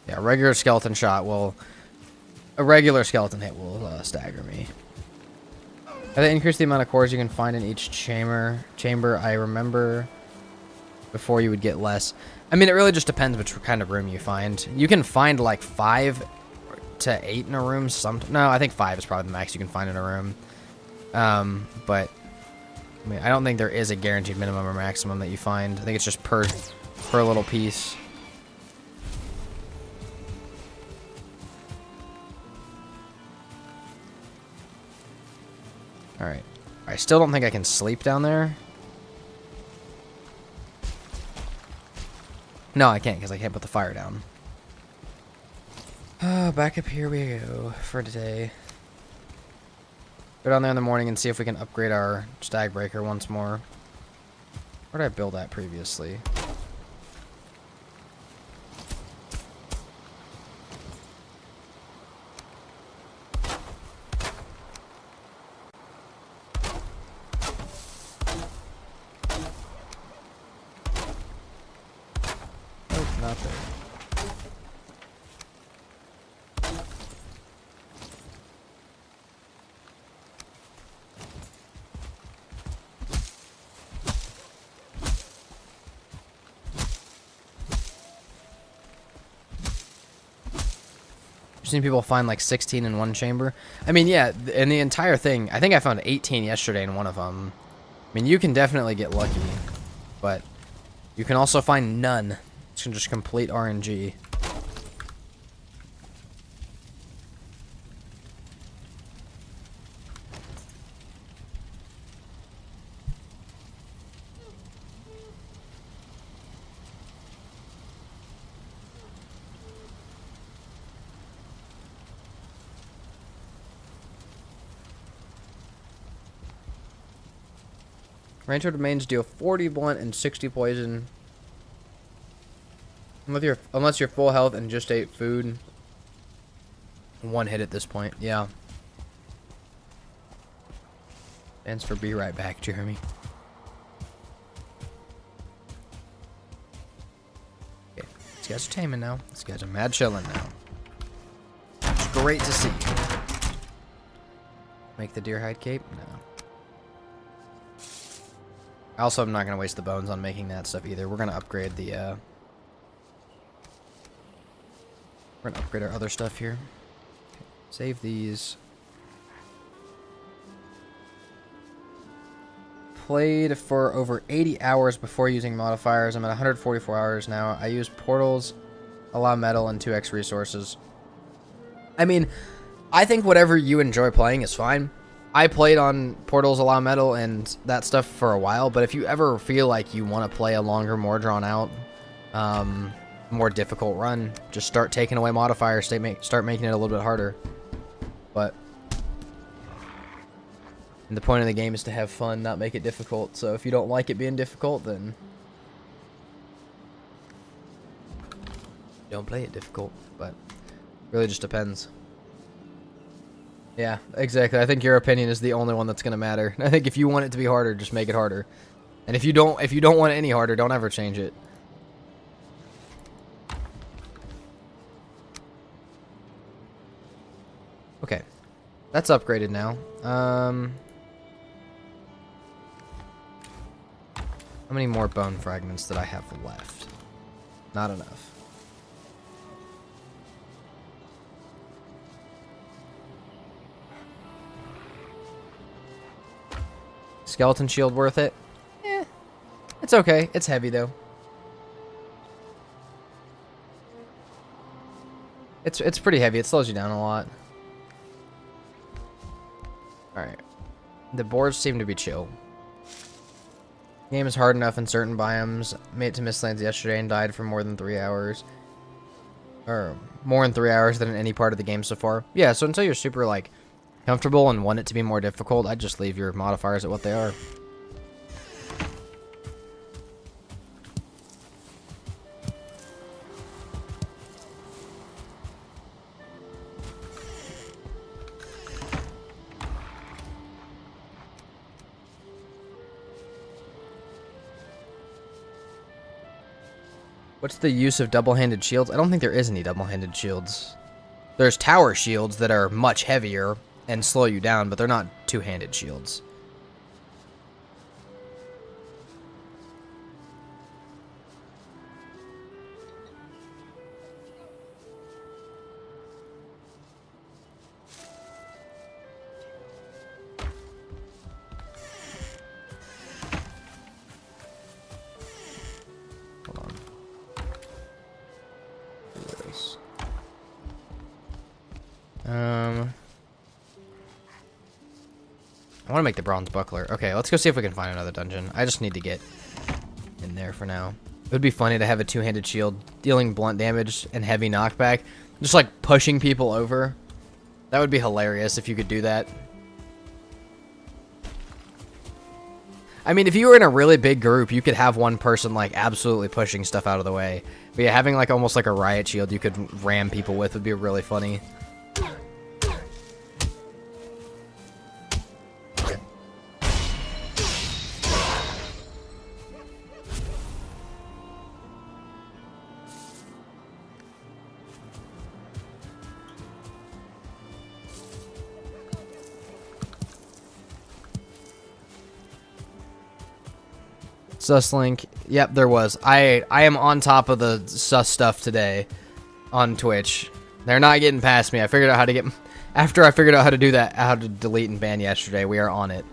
Yeah, regular skeleton shot will... A regular skeleton hit will stagger me. They increase the amount of cores you can find in each chamber. I remember before you would get less. I mean, it really just depends which kind of room you find. You can find like 5 to 8 in a room. No, I think 5 is probably the max you can find in a room. But I mean, I don't think there is a guaranteed minimum or maximum that you find. I think it's just per little piece. Alright. I still don't think I can sleep down there. No, I can't, because I can't put the fire down. Back up here we go for today. Go down there in the morning and see if we can upgrade our stag breaker once more. Where did I build that previously? Not there. I've seen people find like 16 in one chamber. I mean, yeah, in the entire thing, I think I found 18 yesterday in one of them. I mean, you can definitely get lucky, but you can also find none. It's just complete RNG. Rancher domains deal 40 blunt and 60 poison. Unless you're full health and just ate food. 1 hit at this point, yeah. Stands for be right back, Jeremy. Okay, these guys are taming now. These guys are mad chilling now. It's great to see. Make the deer hide cape? No. Also, I'm not going to waste the bones on making that stuff either. We're going to upgrade the, we're going to upgrade our other stuff here. Okay, save these. Played for over 80 hours before using modifiers. I'm at 144 hours now. I use portals, allow metal, and 2x resources. I mean, I think whatever you enjoy playing is fine. I played on portals, allow metal, and that stuff for a while, but if you ever feel like you want to play a longer, more drawn out, more difficult run, just start taking away modifiers, start making it a little bit harder. But the point of the game is to have fun, not make it difficult. So if you don't like it being difficult, then don't play it difficult. But it really just depends. Yeah, exactly. I think your opinion is the only one that's gonna matter. I think if you want it to be harder, just make it harder. And if you don't want it any harder, don't ever change it. Okay, that's upgraded now. How many more bone fragments did I have left? Not enough. Skeleton shield worth it? Eh, it's okay. It's heavy though. It's pretty heavy. It slows you down a lot. Alright. The boards seem to be chill. Game is hard enough in certain biomes. Made it to Mistlands yesterday and died for more than 3 hours. Or more than 3 hours than in any part of the game so far. Yeah, so until you're super like comfortable and want it to be more difficult, I'd just leave your modifiers at what they are. What's the use of double-handed shields? I don't think there is any double-handed shields. There's tower shields that are much heavier and slow you down, but they're not two-handed shields. I want to make the bronze buckler. Okay, let's go see if we can find another dungeon. I just need to get in there for now. It would be funny to have a two-handed shield dealing blunt damage and heavy knockback. Just like pushing people over. That would be hilarious if you could do that. I mean, if you were in a really big group, you could have one person like absolutely pushing stuff out of the way. But yeah, having like almost like a riot shield you could ram people with would be really funny. Sus link. Yep, there was. I am on top of the sus stuff today on Twitch. They're not getting past me. I figured out how to get... After I figured out how to do that, how to delete and ban yesterday, we are on it.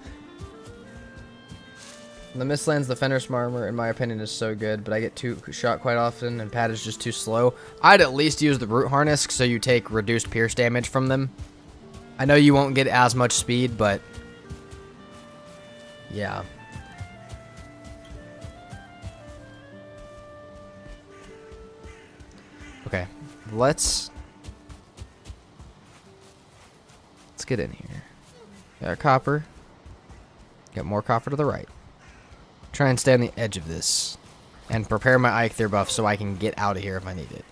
The Mistlands, the Fenris armor, in my opinion, is so good, but I get shot quite often, and Pat is just too slow. I'd at least use the root harness, so you take reduced pierce damage from them. I know you won't get as much speed, but... yeah. Okay, let's get in here. Got our copper. Got more copper to the right. Try and stay on the edge of this. And prepare my Eikthyr buff so I can get out of here if I need it.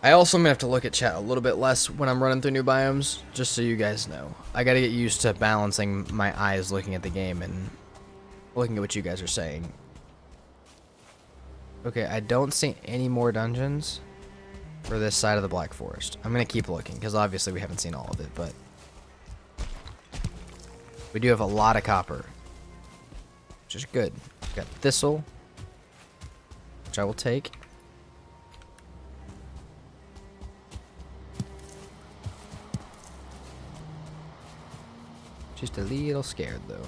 I also may have to look at chat a little bit less when I'm running through new biomes, just so you guys know. I gotta get used to balancing my eyes looking at the game and looking at what you guys are saying. Okay, I don't see any more dungeons for this side of the Black Forest. I'm going to keep looking, because obviously we haven't seen all of it, but... we do have a lot of copper, which is good. Got Thistle, which I will take. Just a little scared, though.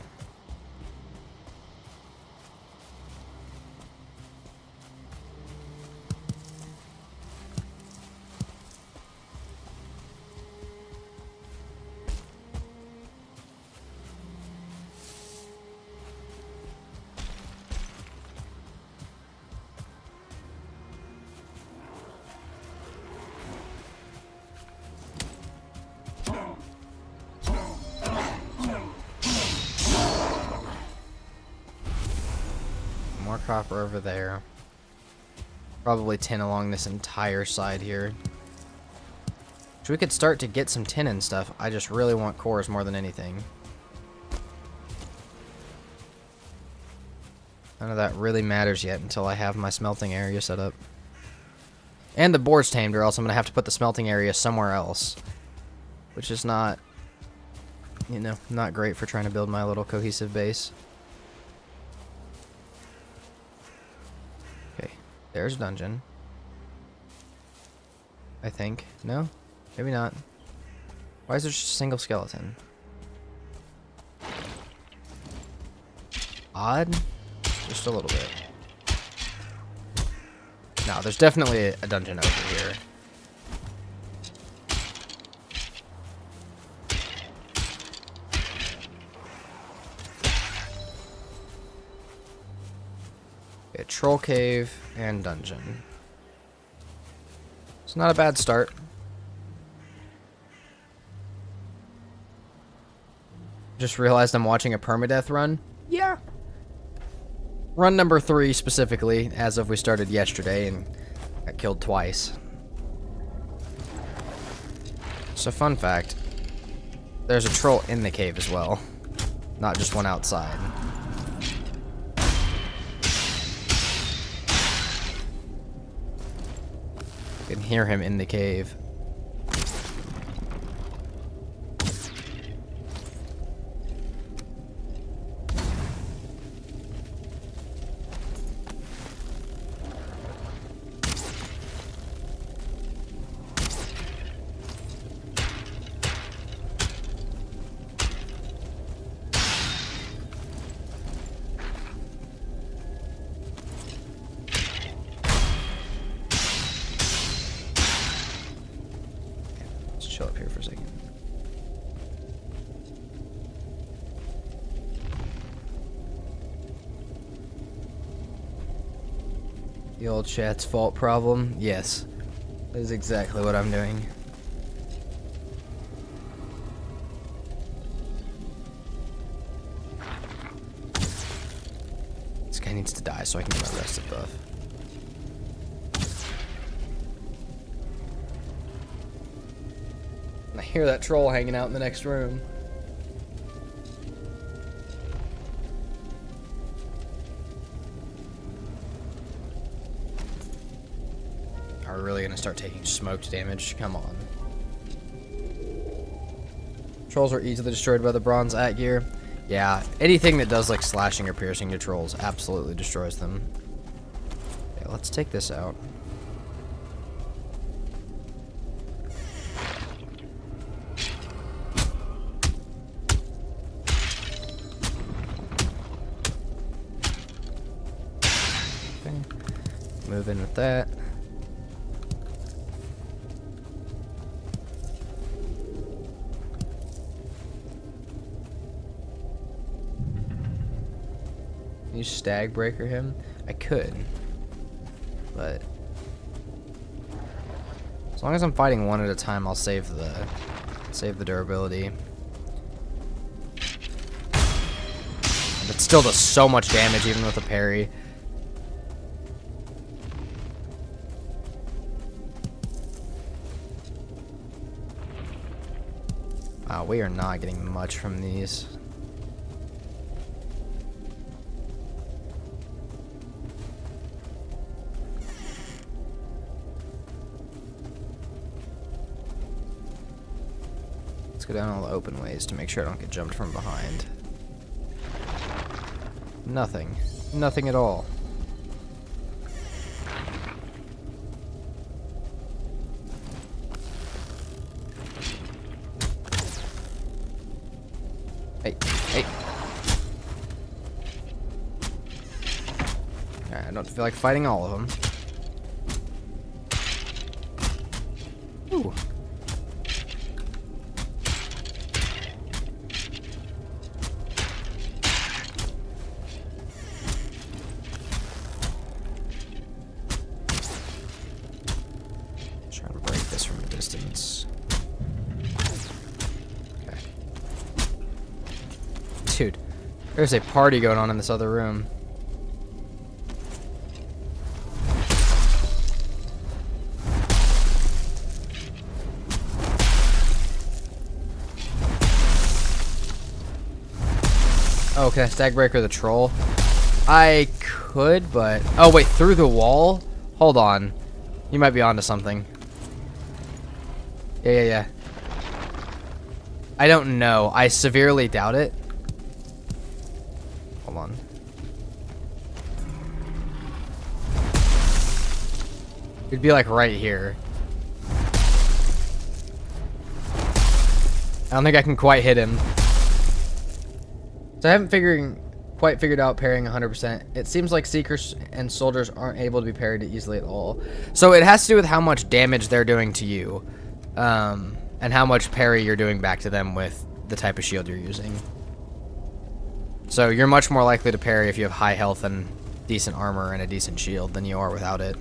More copper over there. Probably tin along this entire side here. So we could start to get some tin and stuff. I just really want cores more than anything. None of that really matters yet until I have my smelting area set up. And the boar's tamed, or else I'm going to have to put the smelting area somewhere else. Which is not, you know, not great for trying to build my little cohesive base. Okay, there's a dungeon. I think. No? Maybe not. Why is there just a single skeleton? Odd? Just a little bit. No, there's definitely a dungeon over here. A troll cave and dungeon. It's not a bad start. Just realized I'm watching a permadeath run. Yeah. Run number 3 specifically, as of we started yesterday and got killed twice. So fun fact, there's a troll in the cave as well, not just one outside. I can hear him in the cave. Chill up here for a second. The old chat's fault problem? Yes. That is exactly what I'm doing. This guy needs to die so I can get my rested buff. I hear that troll hanging out in the next room. Are we really gonna start taking smoked damage? Come on. Trolls are easily destroyed by the bronze at gear. Yeah, anything that does like slashing or piercing to trolls absolutely destroys them. Yeah, let's take this out. Move in with that. Can you stag breaker him? I could, but as long as I'm fighting one at a time, I'll save the durability. But it still does so much damage even with a parry. Wow, we are not getting much from these. Let's go down all the open ways to make sure I don't get jumped from behind. Nothing. Nothing at all. Hey, hey. Alright, I don't feel like fighting all of them. Ooh. Trying to break this from a distance. Dude, there's a party going on in this other room. Oh, can I stag breaker the troll? I could, but... Oh, wait, through the wall? Hold on. You might be onto something. Yeah. I don't know. I severely doubt it. Hold on. It'd be like right here. I don't think I can quite hit him. So I haven't quite figured out parrying 100%. It seems like Seekers and Soldiers aren't able to be parried easily at all. So it has to do with how much damage they're doing to you. And how much parry you're doing back to them with the type of shield you're using. So you're much more likely to parry if you have high health and decent armor and a decent shield than you are without it.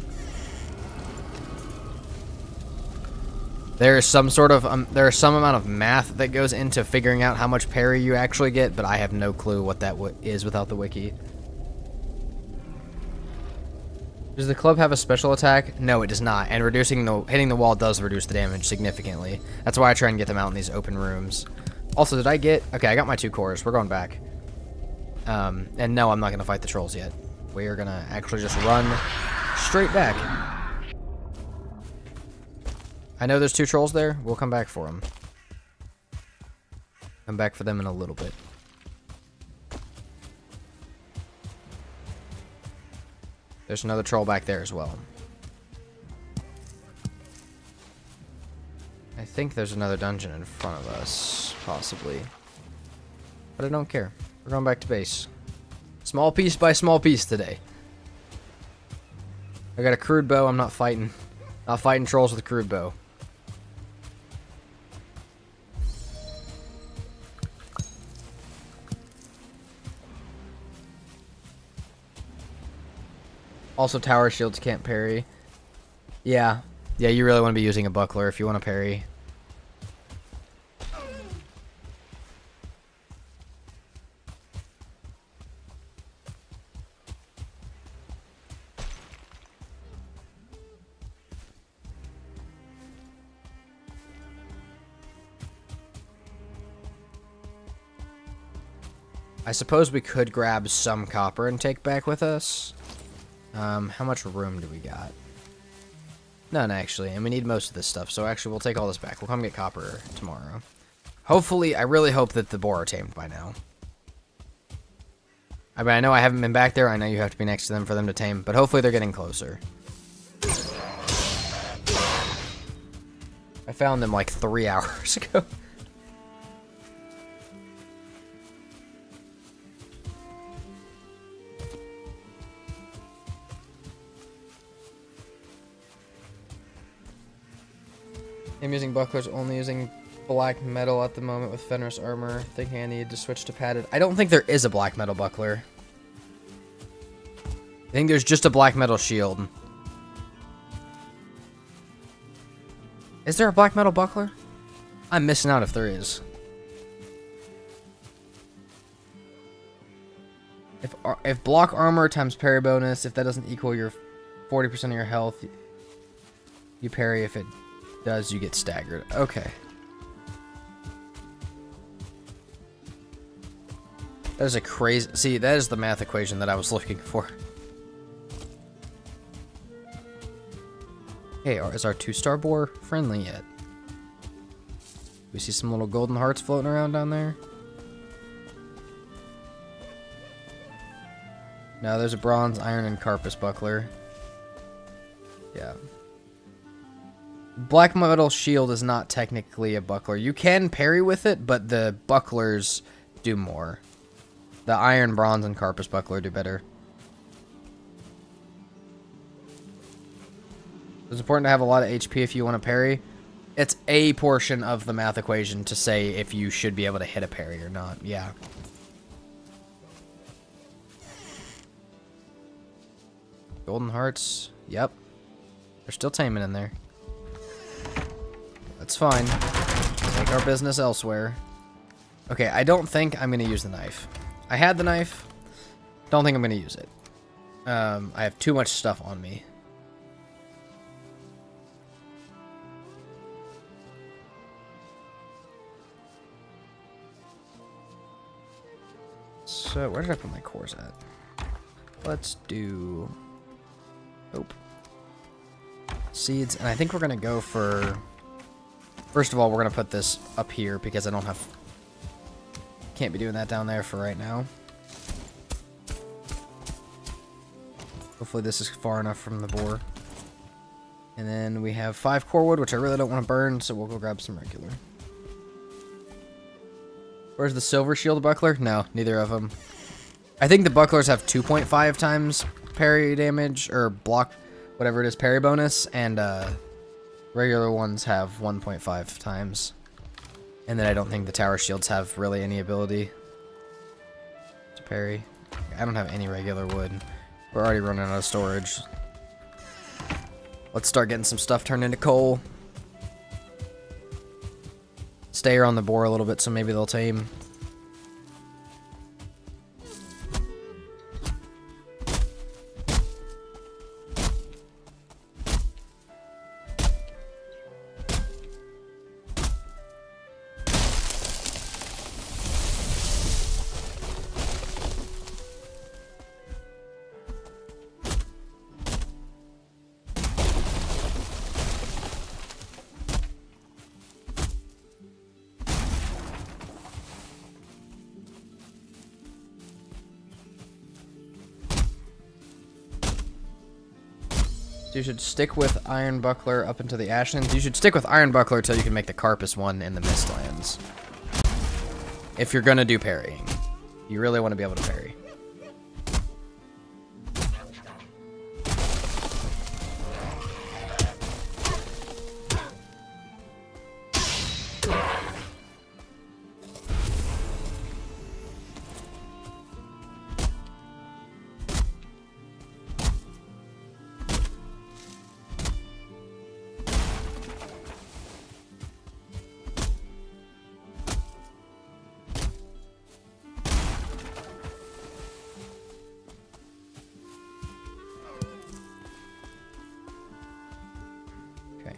There's some sort of there's some amount of math that goes into figuring out how much parry you actually get, but I have no clue what that is without the wiki. Does the club have a special attack? No, it does not. And hitting the wall does reduce the damage significantly. That's why I try and get them out in these open rooms. Also, did I get... Okay, I got my 2 cores. We're going back. And no, I'm not going to fight the trolls yet. We are going to actually just run straight back. I know there's 2 trolls there. We'll come back for them. Come back for them in a little bit. There's another troll back there as well. I think there's another dungeon in front of us, possibly. But I don't care. We're going back to base. Small piece by small piece today. I got a crude bow. I'm not fighting. Not fighting trolls with a crude bow. Also, tower shields can't parry. Yeah. Yeah, you really want to be using a buckler if you want to parry. I suppose we could grab some copper and take back with us. How much room do we got? None, actually, and we need most of this stuff, so actually we'll take all this back. We'll come get copper tomorrow. Hopefully, I really hope that the boar are tamed by now. I mean, I know I haven't been back there. I know you have to be next to them for them to tame, but hopefully they're getting closer. I found them like 3 hours ago. I'm using bucklers, only using black metal at the moment with Fenris armor. Thinking I need to switch to padded. I don't think there is a black metal buckler. I think there's just a black metal shield. Is there a black metal buckler? I'm missing out if there is. If block armor times parry bonus, if that doesn't equal your 40% of your health, you parry. If it does, you get staggered. Okay. That is a crazy... See, that is the math equation that I was looking for. Hey, is our 2-star boar friendly yet? We see some little golden hearts floating around down there. No, there's a bronze, iron, and carpus buckler. Yeah. Black metal shield is not technically a buckler. You can parry with it, but the bucklers do more. The iron, bronze, and carpus buckler do better. It's important to have a lot of HP if you want to parry. It's a portion of the math equation to say if you should be able to hit a parry or not. Yeah. Golden hearts. Yep. They're still taming in there. That's fine. Take our business elsewhere. Okay, I don't think I'm going to use the knife. I had the knife. Don't think I'm going to use it. I have too much stuff on me. So, where did I put my cores at? Let's do... Nope. Seeds, and I think we're going to go for... First of all, we're going to put this up here because I don't have... Can't be doing that down there for right now. Hopefully this is far enough from the boar. And then we have 5 core wood, which I really don't want to burn, so we'll go grab some regular. Where's the silver shield buckler? No, neither of them. I think the bucklers have 2.5 times parry damage, or block, whatever it is, parry bonus, and regular ones have 1.5 times. And then I don't think the tower shields have really any ability to parry. I don't have any regular wood. We're already running out of storage. Let's start getting some stuff turned into coal. Stay around the boar a little bit so maybe they'll tame. You should stick with Iron Buckler up into the Ashlands. You should stick with Iron Buckler till you can make the Carpus one in the Mistlands. If you're gonna do parrying. You really want to be able to parry.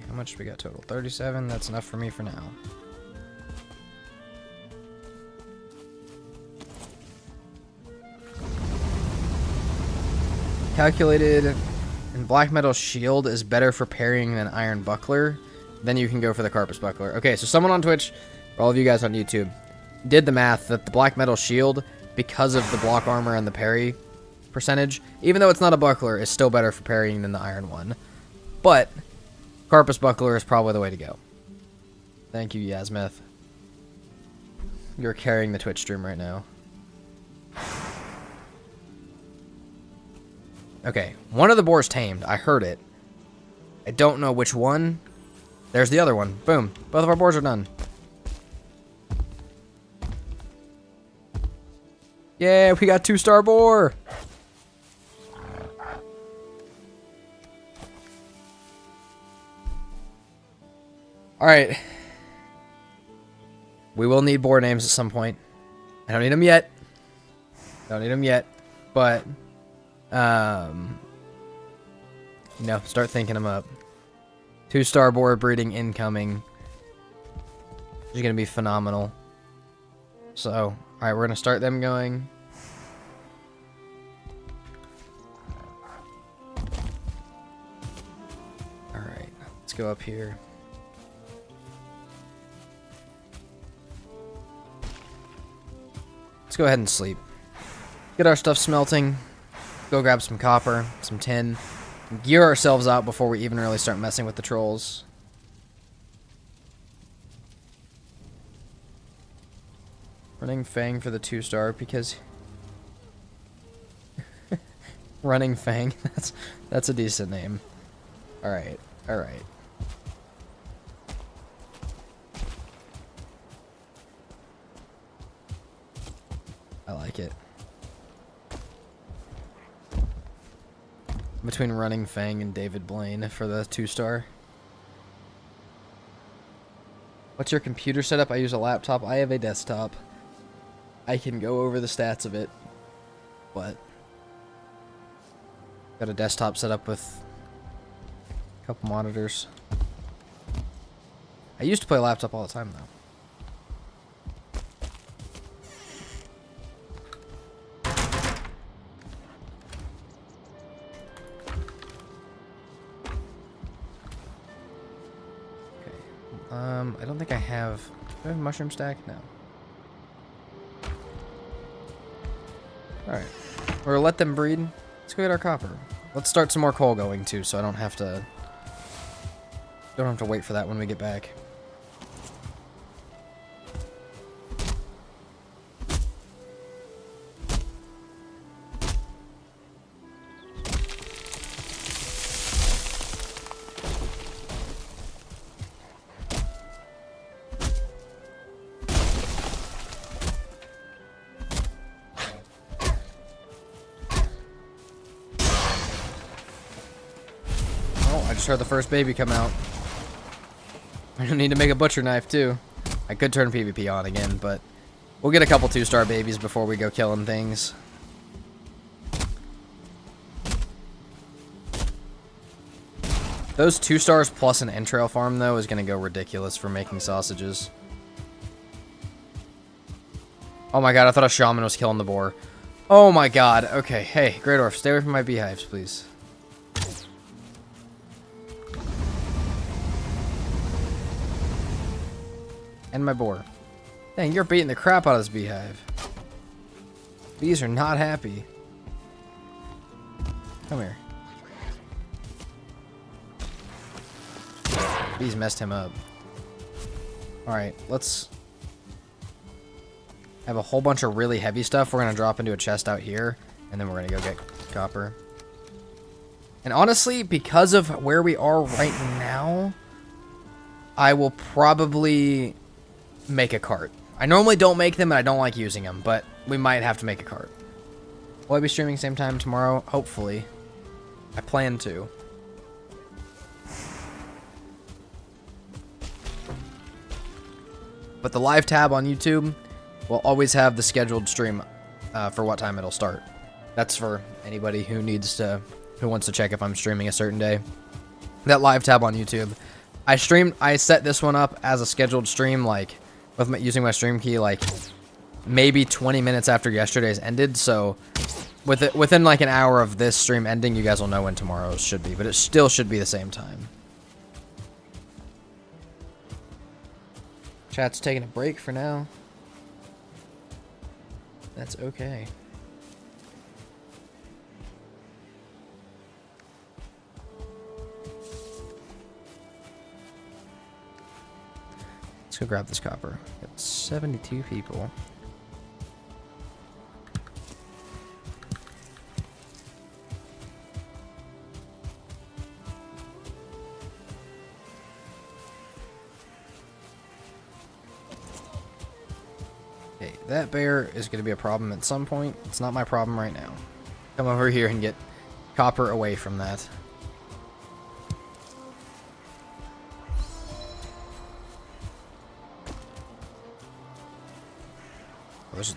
How much we got total? 37. That's enough for me for now. Calculated and black metal shield is better for parrying than iron buckler. Then you can go for the Carpus buckler. Okay, so someone on Twitch, for all of you guys on YouTube, did the math that the black metal shield, because of the block armor and the parry percentage, even though it's not a buckler, is still better for parrying than the iron one. But Carpus buckler is probably the way to go. Thank you, Yasmith. You're carrying the Twitch stream right now. Okay, one of the boars tamed. I heard it. I don't know which one. There's the other one. Boom. Both of our boars are done. Yeah, we got 2-star boar. Alright. We will need boar names at some point. I don't need them yet. Don't need them yet. But, you know, start thinking them up. 2-star boar breeding incoming. It's going to be phenomenal. So, alright, we're going to start them going. Alright, let's go up here. Let's go ahead and sleep. Get our stuff smelting. Go grab some copper, some tin. Gear ourselves out before we even really start messing with the trolls. Running Fang for the 2-star because... Running Fang, that's a decent name. Alright, alright. I like it. Between Running Fang and David Blaine for the 2-star. What's your computer setup? I use a laptop. I have a desktop. I can go over the stats of it, but got a desktop set up with a couple monitors. I used to play laptop all the time though. I don't think I have... Do I have a mushroom stack? No. Alright. We're gonna let them breed. Let's go get our copper. Let's start some more coal going too, so I don't have to... wait for that when we get back. Heard the first baby come out. I need to make a butcher knife too. I could turn PvP on again, but we'll get a couple 2-star babies before we go killing things. Those 2 stars plus an entrail farm though is gonna go ridiculous for making sausages. Oh my god, I thought a shaman was killing the boar. Oh my god. Okay, hey, Grey Dwarf, stay away from my beehives, please. And my boar. Dang, you're beating the crap out of this beehive. Bees are not happy. Come here. Bees messed him up. Alright, let's have a whole bunch of really heavy stuff we're going to drop into a chest out here, and then we're going to go get copper. And honestly, because of where we are right now, I will probably make a cart. I normally don't make them, and I don't like using them, but we might have to make a cart. Will I be streaming same time tomorrow? Hopefully. I plan to. But the live tab on YouTube will always have the scheduled stream for what time it'll start. That's for anybody who wants to check if I'm streaming a certain day. That live tab on YouTube. I set this one up as a scheduled stream, like using my stream key, like maybe 20 minutes after yesterday's ended. So within like an hour of this stream ending, you guys will know when tomorrow's should be, but it still should be the same time. Chat's taking a break for now. That's okay. Let's go grab this copper. Got 72 people. Okay, that bear is going to be a problem at some point. It's not my problem right now. Come over here and get copper away from that.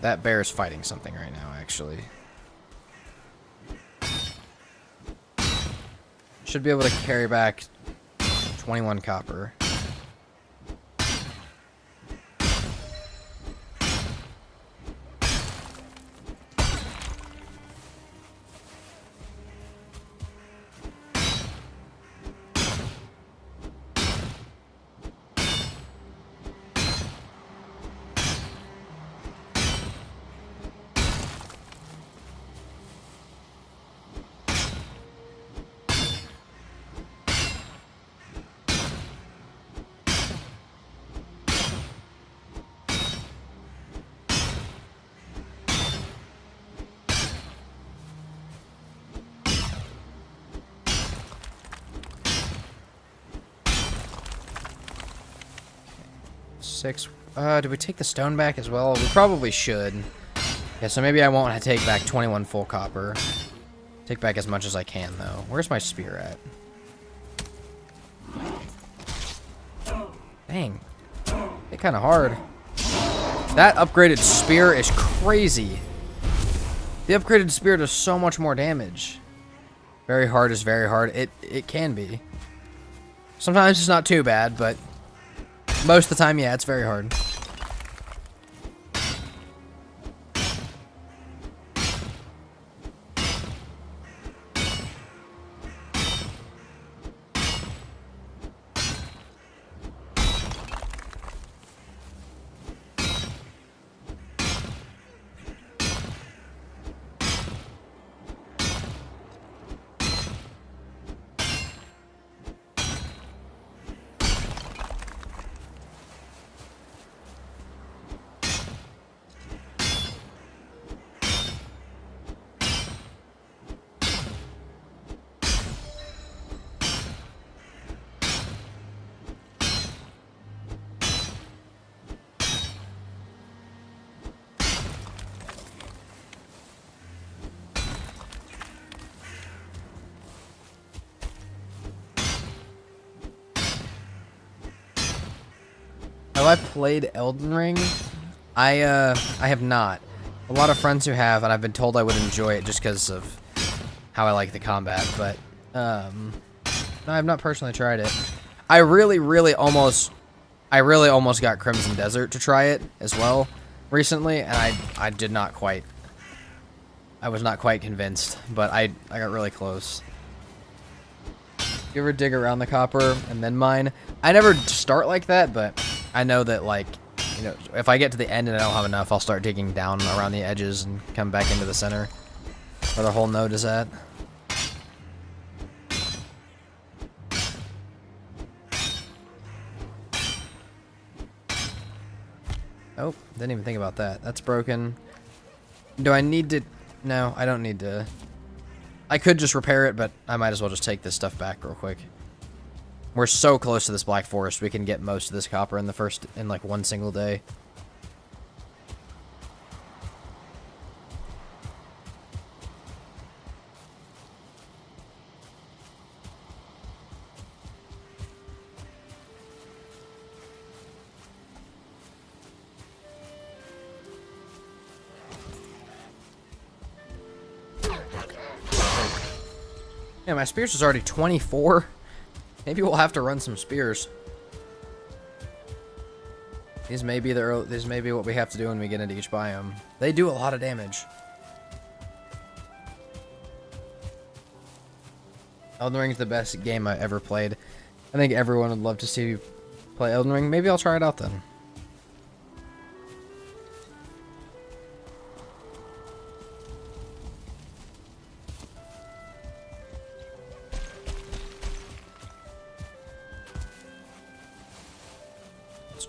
That bear is fighting something right now, actually. Should be able to carry back 21 copper. Did we take the stone back as well? We probably should. Yeah, so maybe I won't take back 21 full copper. Take back as much as I can, though. Where's my spear at? Dang. Hit kind of hard. That upgraded spear is crazy. The upgraded spear does so much more damage. Very hard is very hard. It can be. Sometimes it's not too bad, but most of the time, yeah, it's very hard. Have I played Elden Ring? I have not. A lot of friends who have, and I've been told I would enjoy it just because of how I like the combat, but no, I've not personally tried it. I really almost got Crimson Desert to try it as well recently, and I did not quite. I was not quite convinced, but I got really close. You ever dig around the copper and then mine? I never start like that, but I know that, like, you know, if I get to the end and I don't have enough, I'll start digging down around the edges and come back into the center where the whole node is at. Oh, didn't even think about that. That's broken. Do I need to... No, I don't need to... I could just repair it, but I might as well just take this stuff back real quick. We're so close to this Black Forest, we can get most of this copper in like one single day. Yeah, my spears is already 24. Maybe we'll have to run some spears. These may be these may be what we have to do when we get into each biome. They do a lot of damage. Elden Ring is the best game I ever played. I think everyone would love to see you play Elden Ring. Maybe I'll try it out then.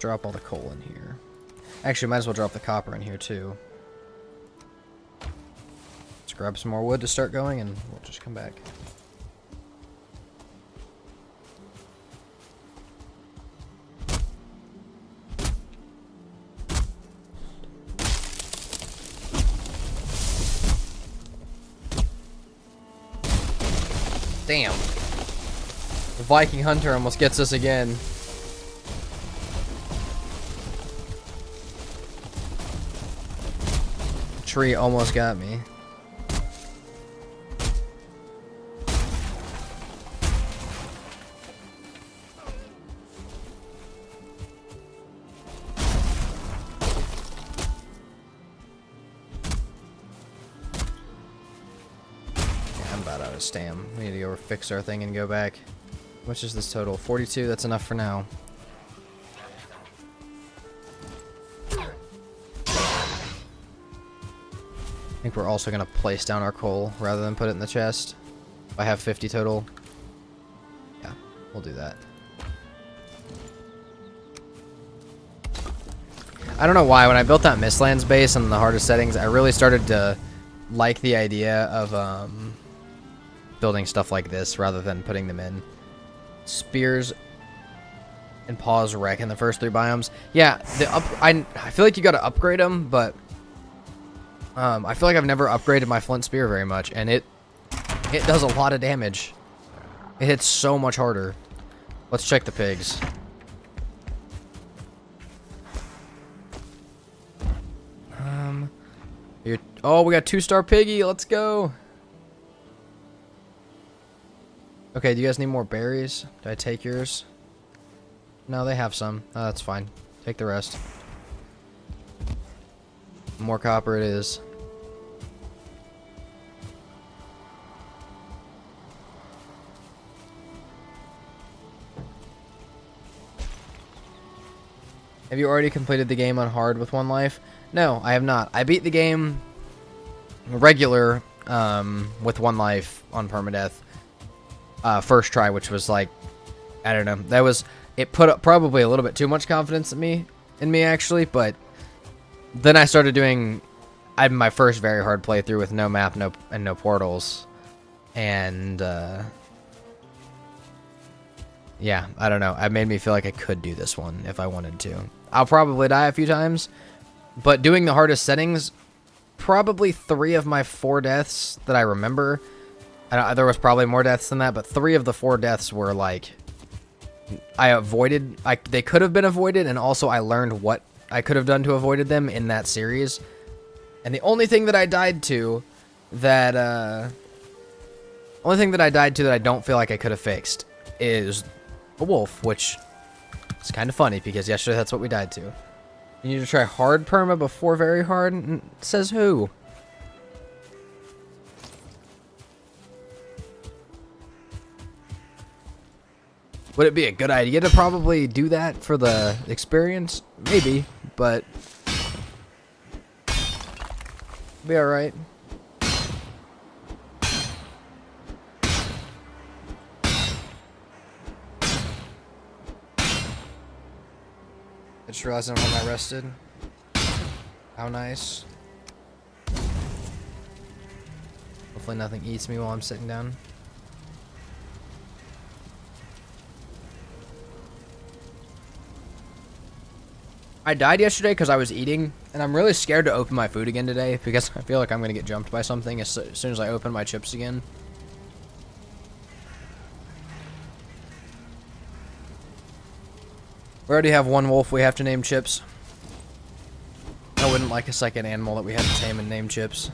Drop all the coal in here. Actually, might as well drop the copper in here too. Let's grab some more wood to start going and we'll just come back. Damn. The Viking Hunter almost gets us again. Tree almost got me. Yeah, I'm about out of stam. We need to go fix our thing and go back. How much is this total? 42, that's enough for now. I think we're also going to place down our coal rather than put it in the chest. If I have 50 total, yeah, we'll do that. I don't know why, when I built that Mistlands base on the hardest settings, I really started to like the idea of building stuff like this rather than putting them in. Spears and paws wreck in the first 3 biomes. Yeah, I feel like you got to upgrade them, but I feel like I've never upgraded my flint spear very much, and it does a lot of damage. It hits so much harder. Let's check the pigs. Oh, we got 2-star piggy. Let's go. Okay, do you guys need more berries? Did I take yours? No, they have some. Oh, that's fine. Take the rest. More copper it is. Have you already completed the game on hard with 1 life? No, I have not. I beat the game regular with 1 life on permadeath first try, which was like, I don't know. That was, it put up probably a little bit too much confidence in me actually, but then I started doing my first very hard playthrough with no map, no portals, and yeah, I don't know. It made me feel like I could do this one if I wanted to. I'll probably die a few times, but doing the hardest settings, probably 3 of my 4 deaths that I remember. There was probably more deaths than that, but 3 of the 4 deaths were like I avoided. They could have been avoided, and also I learned what I could have done to avoid them in that series. And the only thing that I died to that I don't feel like I could have fixed is a wolf, which is kind of funny because yesterday that's what we died to. You need to try hard perma before very hard? Says who? Would it be a good idea to probably do that for the experience? Maybe, but be alright. I just realized I'm not rested. How nice. Hopefully nothing eats me while I'm sitting down. I died yesterday because I was eating, and I'm really scared to open my food again today because I feel like I'm going to get jumped by something as soon as I open my chips again. We already have one wolf we have to name Chips. I wouldn't like a second animal that we had to tame and name Chips.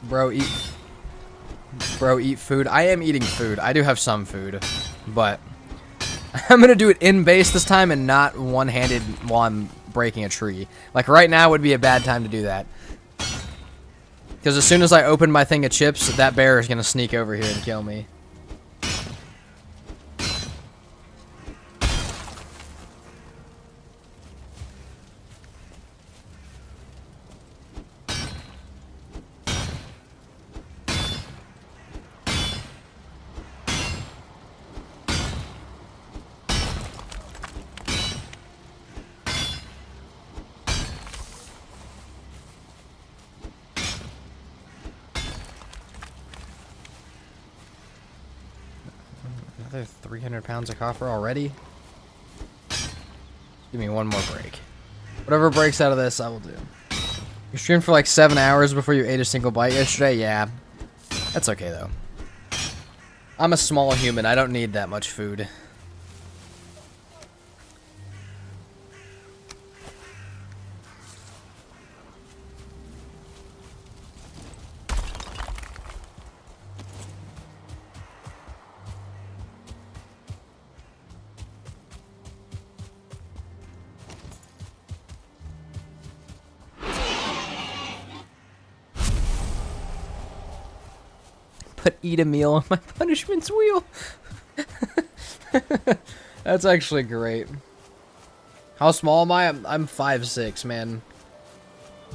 Bro, eat food. I am eating food. I do have some food, but I'm gonna do it in base this time and not one-handed while I'm breaking a tree. Like right now would be a bad time to do that. Because as soon as I open my thing of chips, that bear is gonna sneak over here and kill me. Another 300 pounds of copper already? Give me one more break. Whatever breaks out of this, I will do. You streamed for like 7 hours before you ate a single bite yesterday? Yeah. That's okay, though. I'm a small human. I don't need that much food. Put eat a meal on my punishments wheel. That's actually great. How small am I? I'm 5'6", man.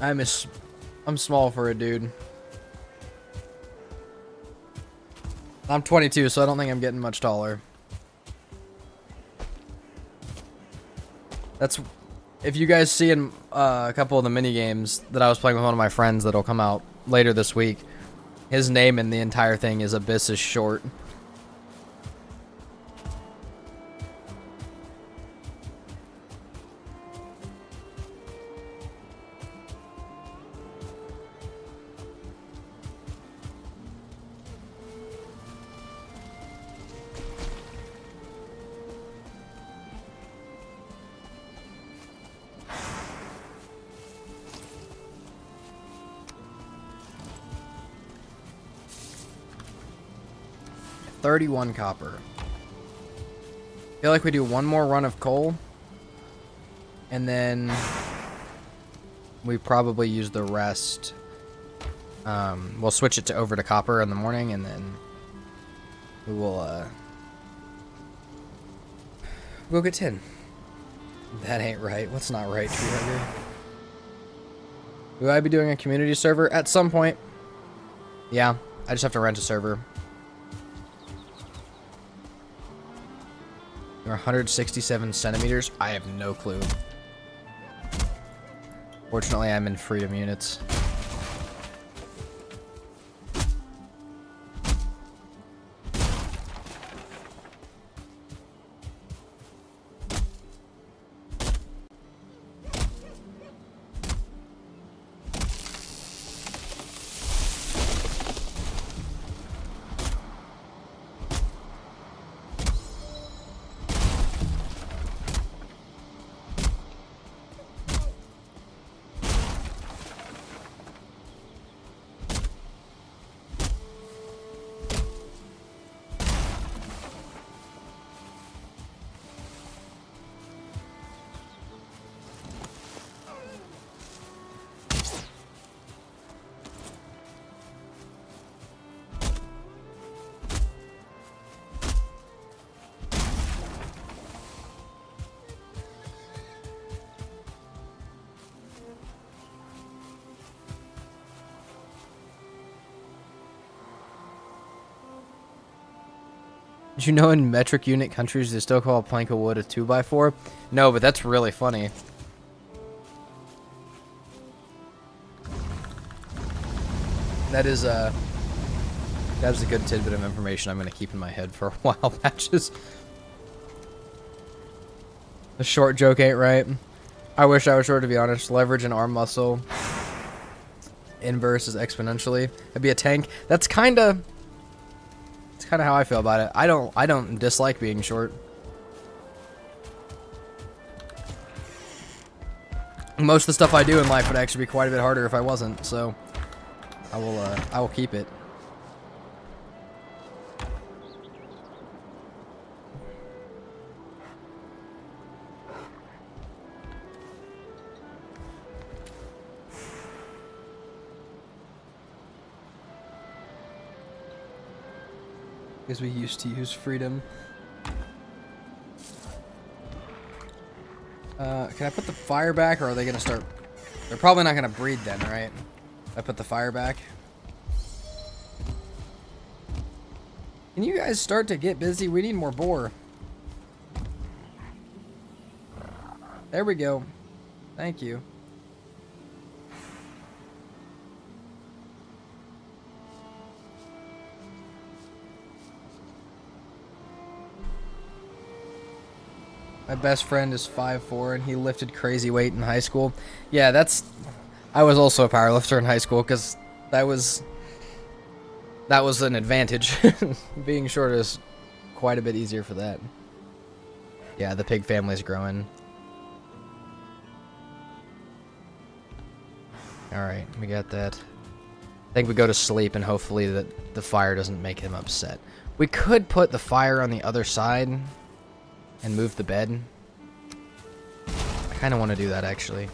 I'm small for a dude. I'm 22, so I don't think I'm getting much taller. That's if you guys see in a couple of the mini games that I was playing with one of my friends that'll come out later this week. His name in the entire thing is Abyss is short. $31 copper. I feel like we do one more run of coal, and then we probably use the rest. We'll switch it over to copper in the morning, and then we will we'll get 10. That ain't right. What's not right, Tree Hugger? Will I be doing a community server at some point? Yeah, I just have to rent a server. You're 167 centimeters? I have no clue. Fortunately, I'm in freedom units. Did you know in metric unit countries they still call a plank of wood a 2x4? No, but that's really funny. That is a good tidbit of information I'm going to keep in my head for a while, Patches. The short joke ain't right. I wish I was short, to be honest. Leverage and arm muscle inverse is exponentially. I'd be a tank. That's kind of how I feel about it. I don't dislike being short. Most of the stuff I do in life would actually be quite a bit harder if I wasn't, so I will keep it. Because we used to use freedom. Can I put the fire back, or are they gonna start? They're probably not gonna breed then, right? I put the fire back. Can you guys start to get busy? We need more boar. There we go. Thank you. My best friend is 5'4", and he lifted crazy weight in high school. Yeah, I was also a powerlifter in high school, because that was an advantage. Being short is quite a bit easier for that. Yeah, the pig family's growing. Alright, we got that. I think we go to sleep, and hopefully that the fire doesn't make him upset. We could put the fire on the other side and move the bed. I kind of want to do that, actually.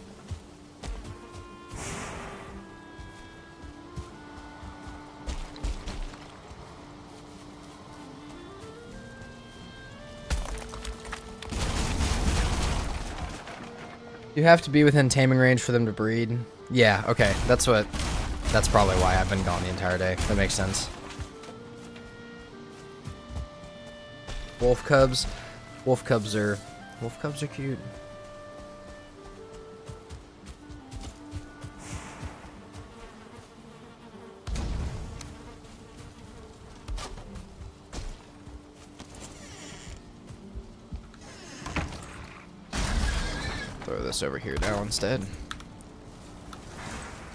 You have to be within taming range for them to breed. Yeah, okay. That's probably why I've been gone the entire day. That makes sense. Wolf cubs. Wolf cubs are cute. Throw this over here now instead.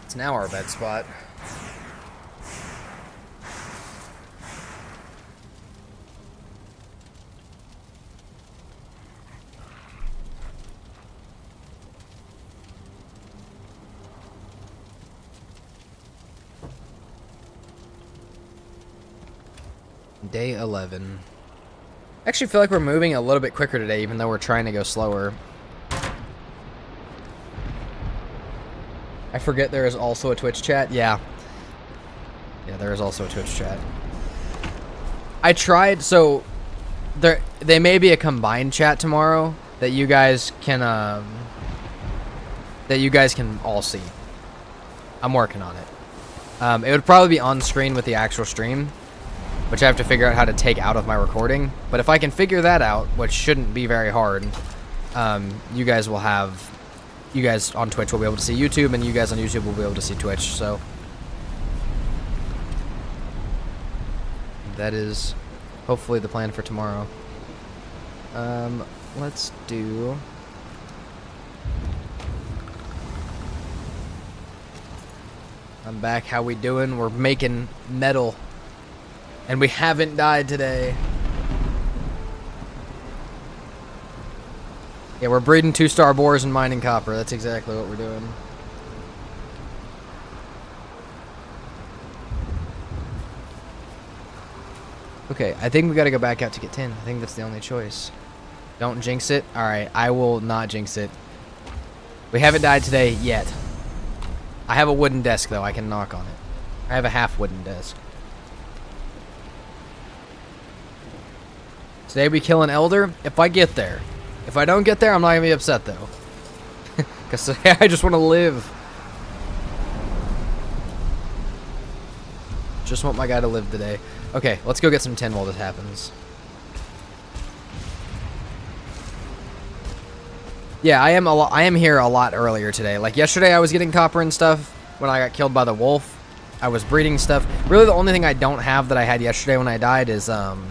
It's now our bed spot. Day 11. I actually feel like we're moving a little bit quicker today, even though we're trying to go slower. I forget there is also a Twitch chat. Yeah. Yeah, there is also a Twitch chat. I tried, so they may be a combined chat tomorrow that you guys can all see. I'm working on it. It would probably be on screen with the actual stream, which I have to figure out how to take out of my recording. But if I can figure that out, which shouldn't be very hard, you guys on Twitch will be able to see YouTube, and you guys on YouTube will be able to see Twitch, so that is hopefully the plan for tomorrow. Let's do... I'm back. How we doing? We're making metal. And we haven't died today. Yeah, we're breeding 2-star boars and mining copper. That's exactly what we're doing. Okay, I think we gotta go back out to get 10. I think that's the only choice. Don't jinx it. Alright, I will not jinx it. We haven't died today yet. I have a wooden desk, though. I can knock on it. I have a half wooden desk. Today we kill an elder if I get there. If I don't get there, I'm not gonna be upset though. Because today I just want to live. Just want my guy to live today. Okay, let's go get some tin while this happens. Yeah, I am here a lot earlier today. Like yesterday I was getting copper and stuff when I got killed by the wolf. I was breeding stuff. Really the only thing I don't have that I had yesterday when I died is I don't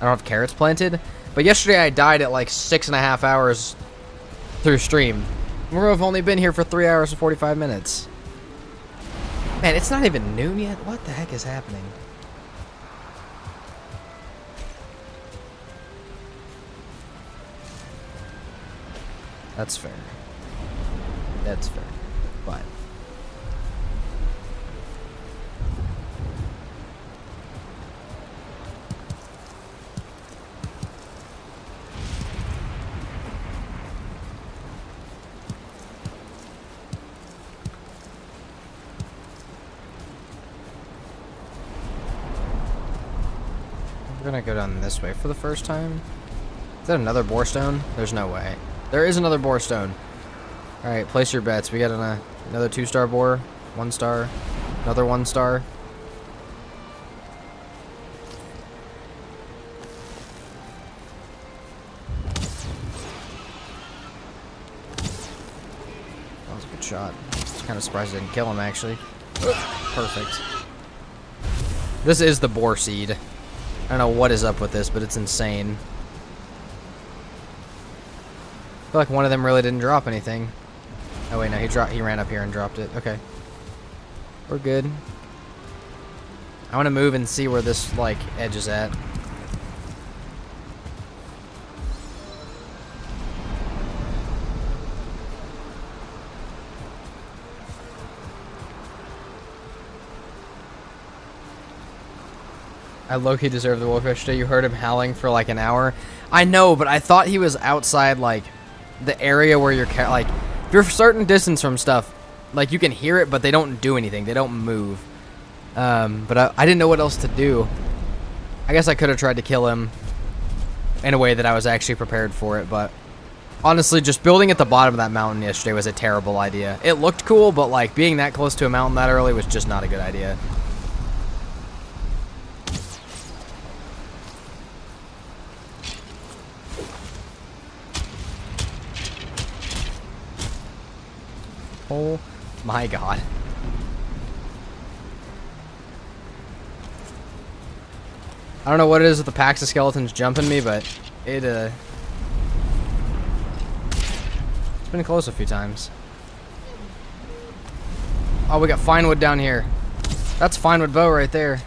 have carrots planted. But yesterday I died at like 6.5 hours through stream. We've only been here for 3 hours and 45 minutes. Man, it's not even noon yet. What the heck is happening? That's fair. That's fair. But we're gonna go down this way for the first time. Is that another borestone? There's no way. There is another borestone. Alright, place your bets. We got another 2-star bore, 1 star, another 1 star. That was a good shot. I was kind of surprised I didn't kill him, actually. Perfect. This is the boar seed. I don't know what is up with this, but it's insane. I feel like one of them really didn't drop anything. Oh wait, no, he ran up here and dropped it. Okay. We're good. I want to move and see where this, like, edge is at. I low-key deserve the wolf yesterday. You heard him howling for like an hour. I know, but I thought he was outside, like, the area where you're, like, if you're a certain distance from stuff, like, you can hear it, but they don't do anything. They don't move. But I didn't know what else to do. I guess I could have tried to kill him in a way that I was actually prepared for it, but honestly, just building at the bottom of that mountain yesterday was a terrible idea. It looked cool, but, like, being that close to a mountain that early was just not a good idea. Oh my god. I don't know what it is with the packs of skeletons jumping me, but it's been close a few times. Oh, we got fine wood down here. That's fine wood bow right there.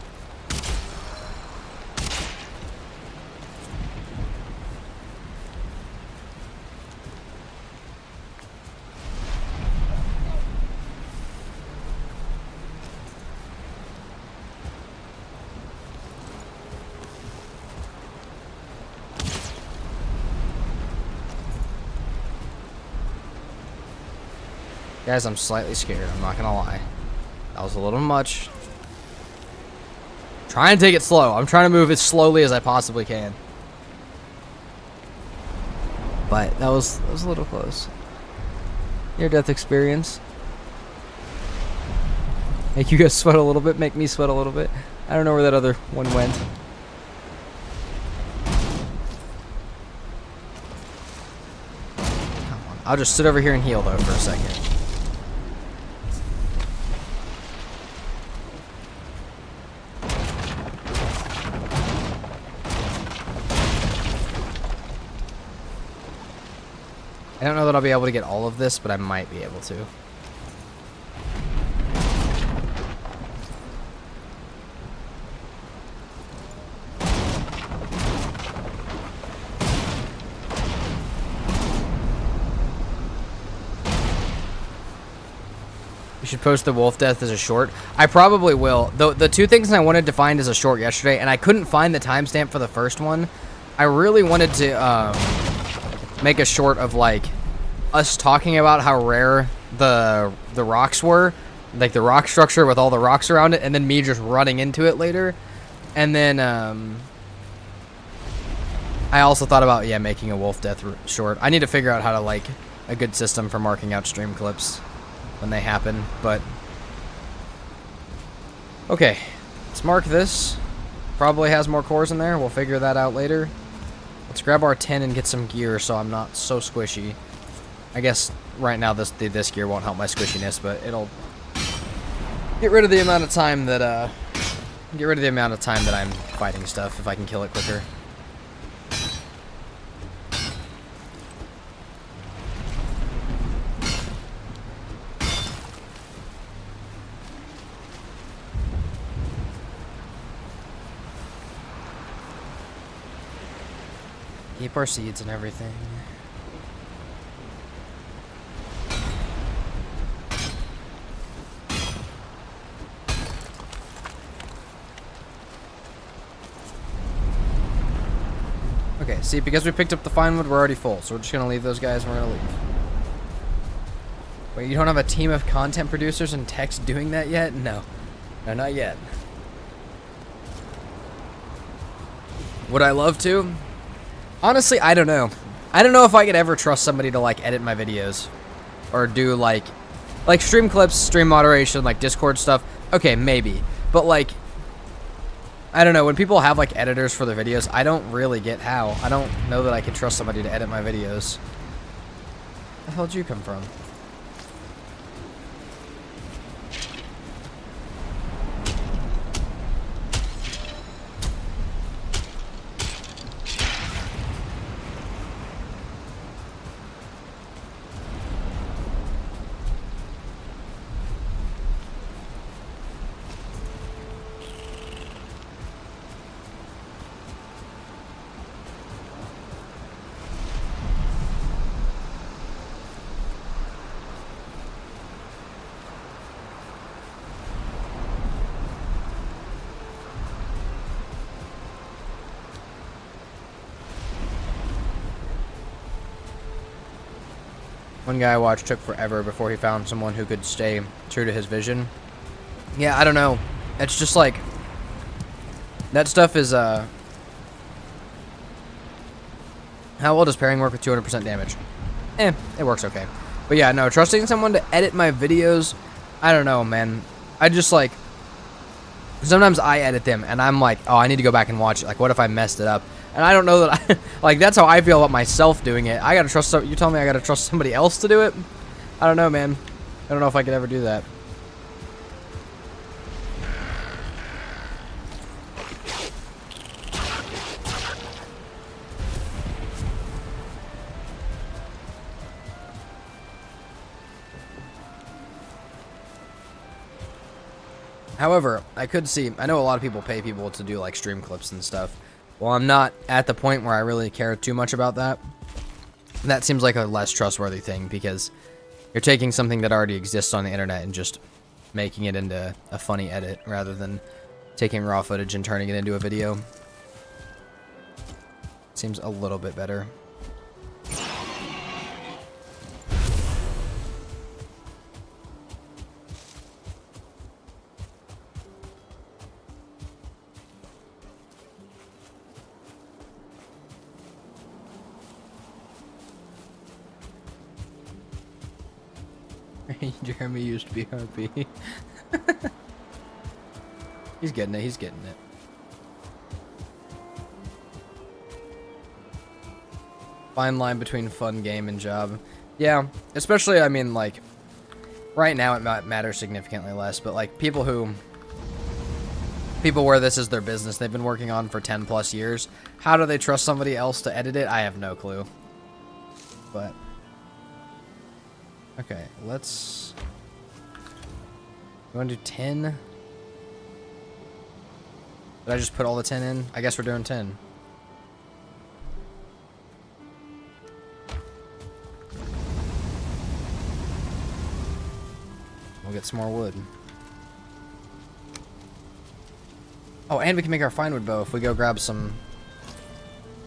Guys, I'm slightly scared, I'm not gonna lie. That was a little much. Try and take it slow. I'm trying to move as slowly as I possibly can. But that was a little close. Near-death experience. Make you guys sweat a little bit, make me sweat a little bit. I don't know where that other one went. Come on. I'll just sit over here and heal though for a second. I don't know that I'll be able to get all of this, but I might be able to. You should post the wolf death as a short. I probably will. The two things I wanted to find as a short yesterday, and I couldn't find the timestamp for the first one. I really wanted to make a short of like us talking about how rare the rocks were, like the rock structure with all the rocks around it, and then me just running into it later. And then I also thought about making a wolf death short. I need to figure out how to like a good system for marking out stream clips when they happen, but okay, let's mark this. Probably has more cores in there. We'll figure that out later. Let's grab our tin and get some gear so I'm not so squishy. I guess right now this gear won't help my squishiness, but it'll get rid of the amount of time that I'm fighting stuff if I can kill it quicker. Keep our seeds and everything. Okay, see, because we picked up the fine wood, we're already full, so we're just gonna leave those guys and we're gonna leave. Wait, you don't have a team of content producers and techs doing that yet? No. No, not yet. Would I love to? Honestly, I don't know. I don't know if I could ever trust somebody to, like, edit my videos. Or do, like stream clips, stream moderation, like, Discord stuff. Okay, maybe. But, like, I don't know. When people have, like, editors for their videos, I don't really get how. I don't know that I can trust somebody to edit my videos. Where the hell did you come from? One guy I watched took forever before he found someone who could stay true to his vision. Yeah, I don't know. It's just like, that stuff is, how well does parrying work with 200% damage? It works okay. But yeah, no, trusting someone to edit my videos, I don't know, man. I just, like, sometimes I edit them, and I'm like, oh, I need to go back and watch it. Like, what if I messed it up? And I don't know that I, like, that's how I feel about myself doing it. I gotta trust, you tell me I gotta trust somebody else to do it? I don't know, man. I don't know if I could ever do that. However, I could see, I know a lot of people pay people to do, like, stream clips and stuff. Well, I'm not at the point where I really care too much about that. That seems like a less trustworthy thing, because you're taking something that already exists on the internet and just making it into a funny edit, rather than taking raw footage and turning it into a video. Seems a little bit better. Jeremy used to be RP. He's getting it, he's getting it. Fine line between fun game and job. Yeah, especially, I mean, like, right now it matters significantly less, but, like, people where this is their business, they've been working on for 10 plus years, how do they trust somebody else to edit it? I have no clue. But okay, let's... You want to do 10? Did I just put all the 10 in? I guess we're doing 10. We'll get some more wood. Oh, and we can make our fine wood bow if we go grab some...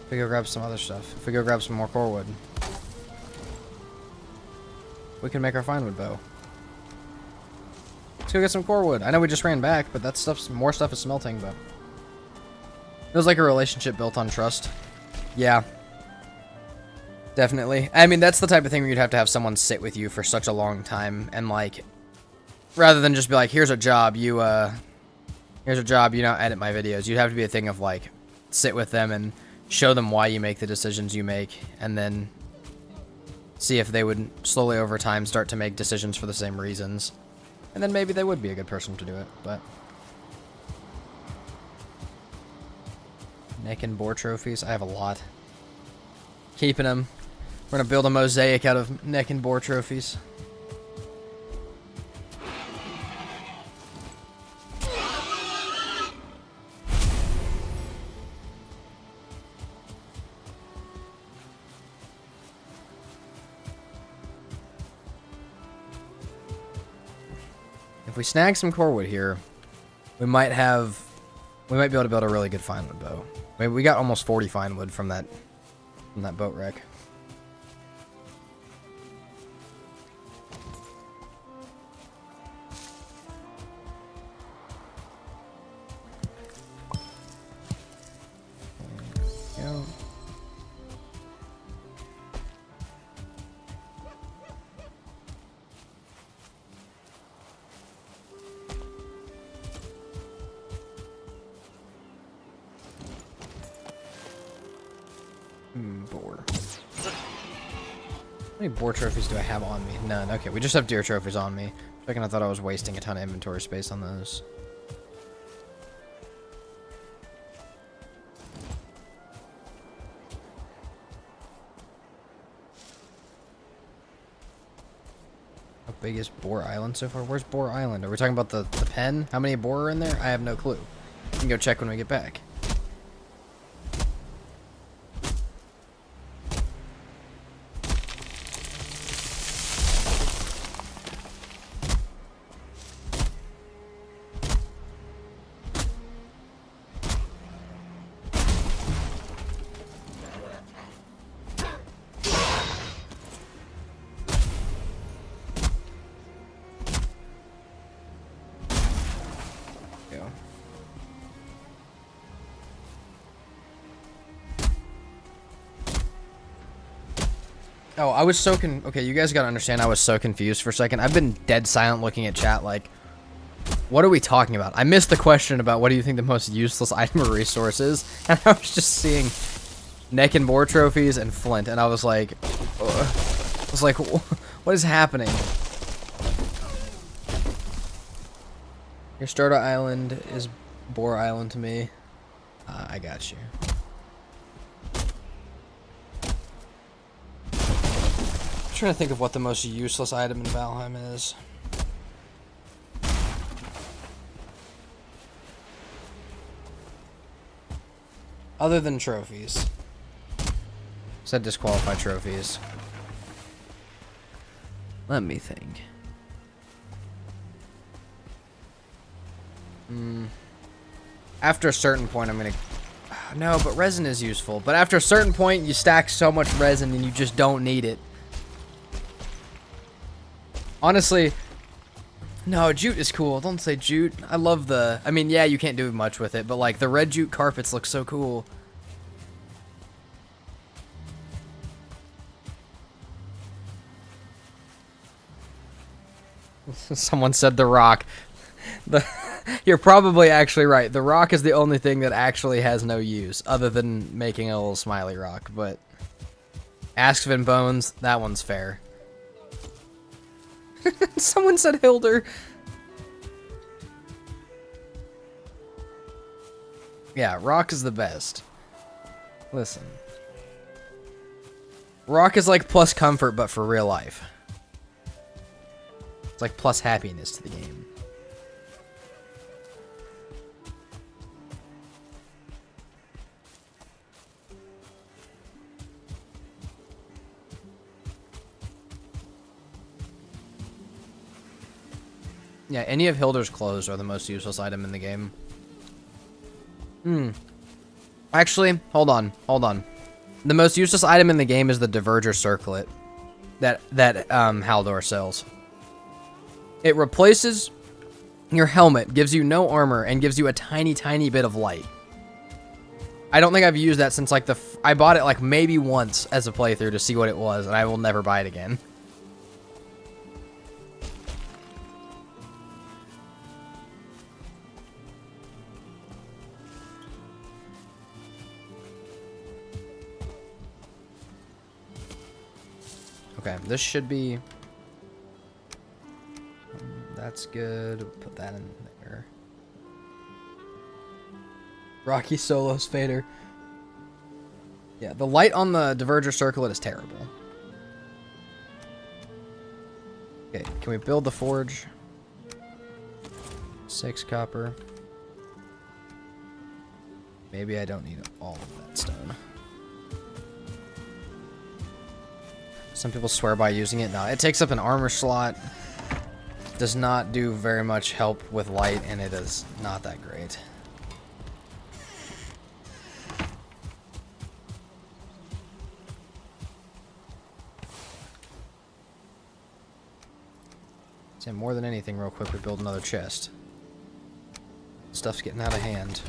If we go grab some other stuff. If we go grab some more core wood. We can make our fine wood bow. Let's go get some core wood. I know we just ran back, but that stuff's... More stuff is smelting, but... Feels like a relationship built on trust. Yeah. Definitely. I mean, that's the type of thing where you'd have to have someone sit with you for such a long time, and, like... Rather than just be like, here's a job, you know, edit my videos. You'd have to be a thing of, like, sit with them and show them why you make the decisions you make, and then See if they would slowly over time start to make decisions for the same reasons. And then maybe they would be a good person to do it, but... Neck and boar trophies? I have a lot. Keeping them. We're gonna build a mosaic out of neck and boar trophies. If we snag some core wood here, we might be able to build a really good fine wood bow. I mean, we got almost 40 fine wood from that boat wreck. There we go. Boar. How many boar trophies do I have on me? None. Okay, we just have deer trophies on me. I thought I was wasting a ton of inventory space on those. How big is Boar Island so far? Where's Boar Island? Are we talking about the pen? How many boar are in there? I have no clue. We can go check when we get back. Oh, I was so okay, you guys gotta understand I was so confused for a second. I've been dead silent looking at chat like, what are we talking about? I missed the question about what do you think the most useless item or resource is, and I was just seeing neck and boar trophies and flint, and I was like, what is happening? Your starter island is Boar Island to me. I got you. I'm trying to think of what the most useless item in Valheim is. Other than trophies. Said disqualify trophies. Let me think. After a certain point, I'm gonna... No, but resin is useful. But after a certain point, you stack so much resin and you just don't need it. Honestly, no, jute is cool. Don't say jute. I love the... I mean, yeah, you can't do much with it, but, like, the red jute carpets look so cool. Someone said the rock. You're probably actually right. The rock is the only thing that actually has no use, other than making a little smiley rock, but... Ask Vin Bones, that one's fair. Someone said Hilder. Yeah, rock is the best. Listen. Rock is like plus comfort, but for real life. It's like plus happiness to the game. Yeah, any of Hilder's clothes are the most useless item in the game. Actually, hold on. The most useless item in the game is the Diverger Circlet that Haldor sells. It replaces your helmet, gives you no armor, and gives you a tiny, tiny bit of light. I don't think I've used that since, like, I bought it, like, maybe once as a playthrough to see what it was, and I will never buy it again. Okay, this should be... that's good. We'll put that in there. Rocky Solos fader. Yeah, the light on the diverger circlet is terrible. Okay, can we build the forge? 6 copper. Maybe I don't need all of that stone. Some people swear by using it. No, it takes up an armor slot. Does not do very much help with light, and it is not that great. Say more than anything, real quick, we build another chest. Stuff's getting out of hand.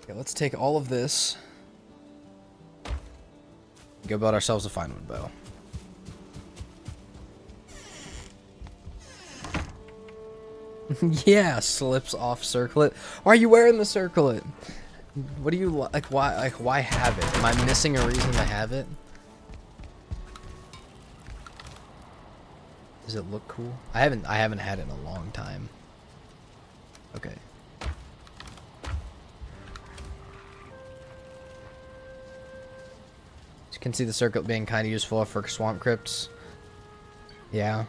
Okay, let's take all of this. Go build ourselves a fine wood bow. Yeah, slips off circlet. Why are you wearing the circlet? What do you like? Why? Like, why have it? Am I missing a reason to have it? Does it look cool? I haven't had it in a long time. Okay. You can see the circlet being kind of useful for swamp crypts. Yeah.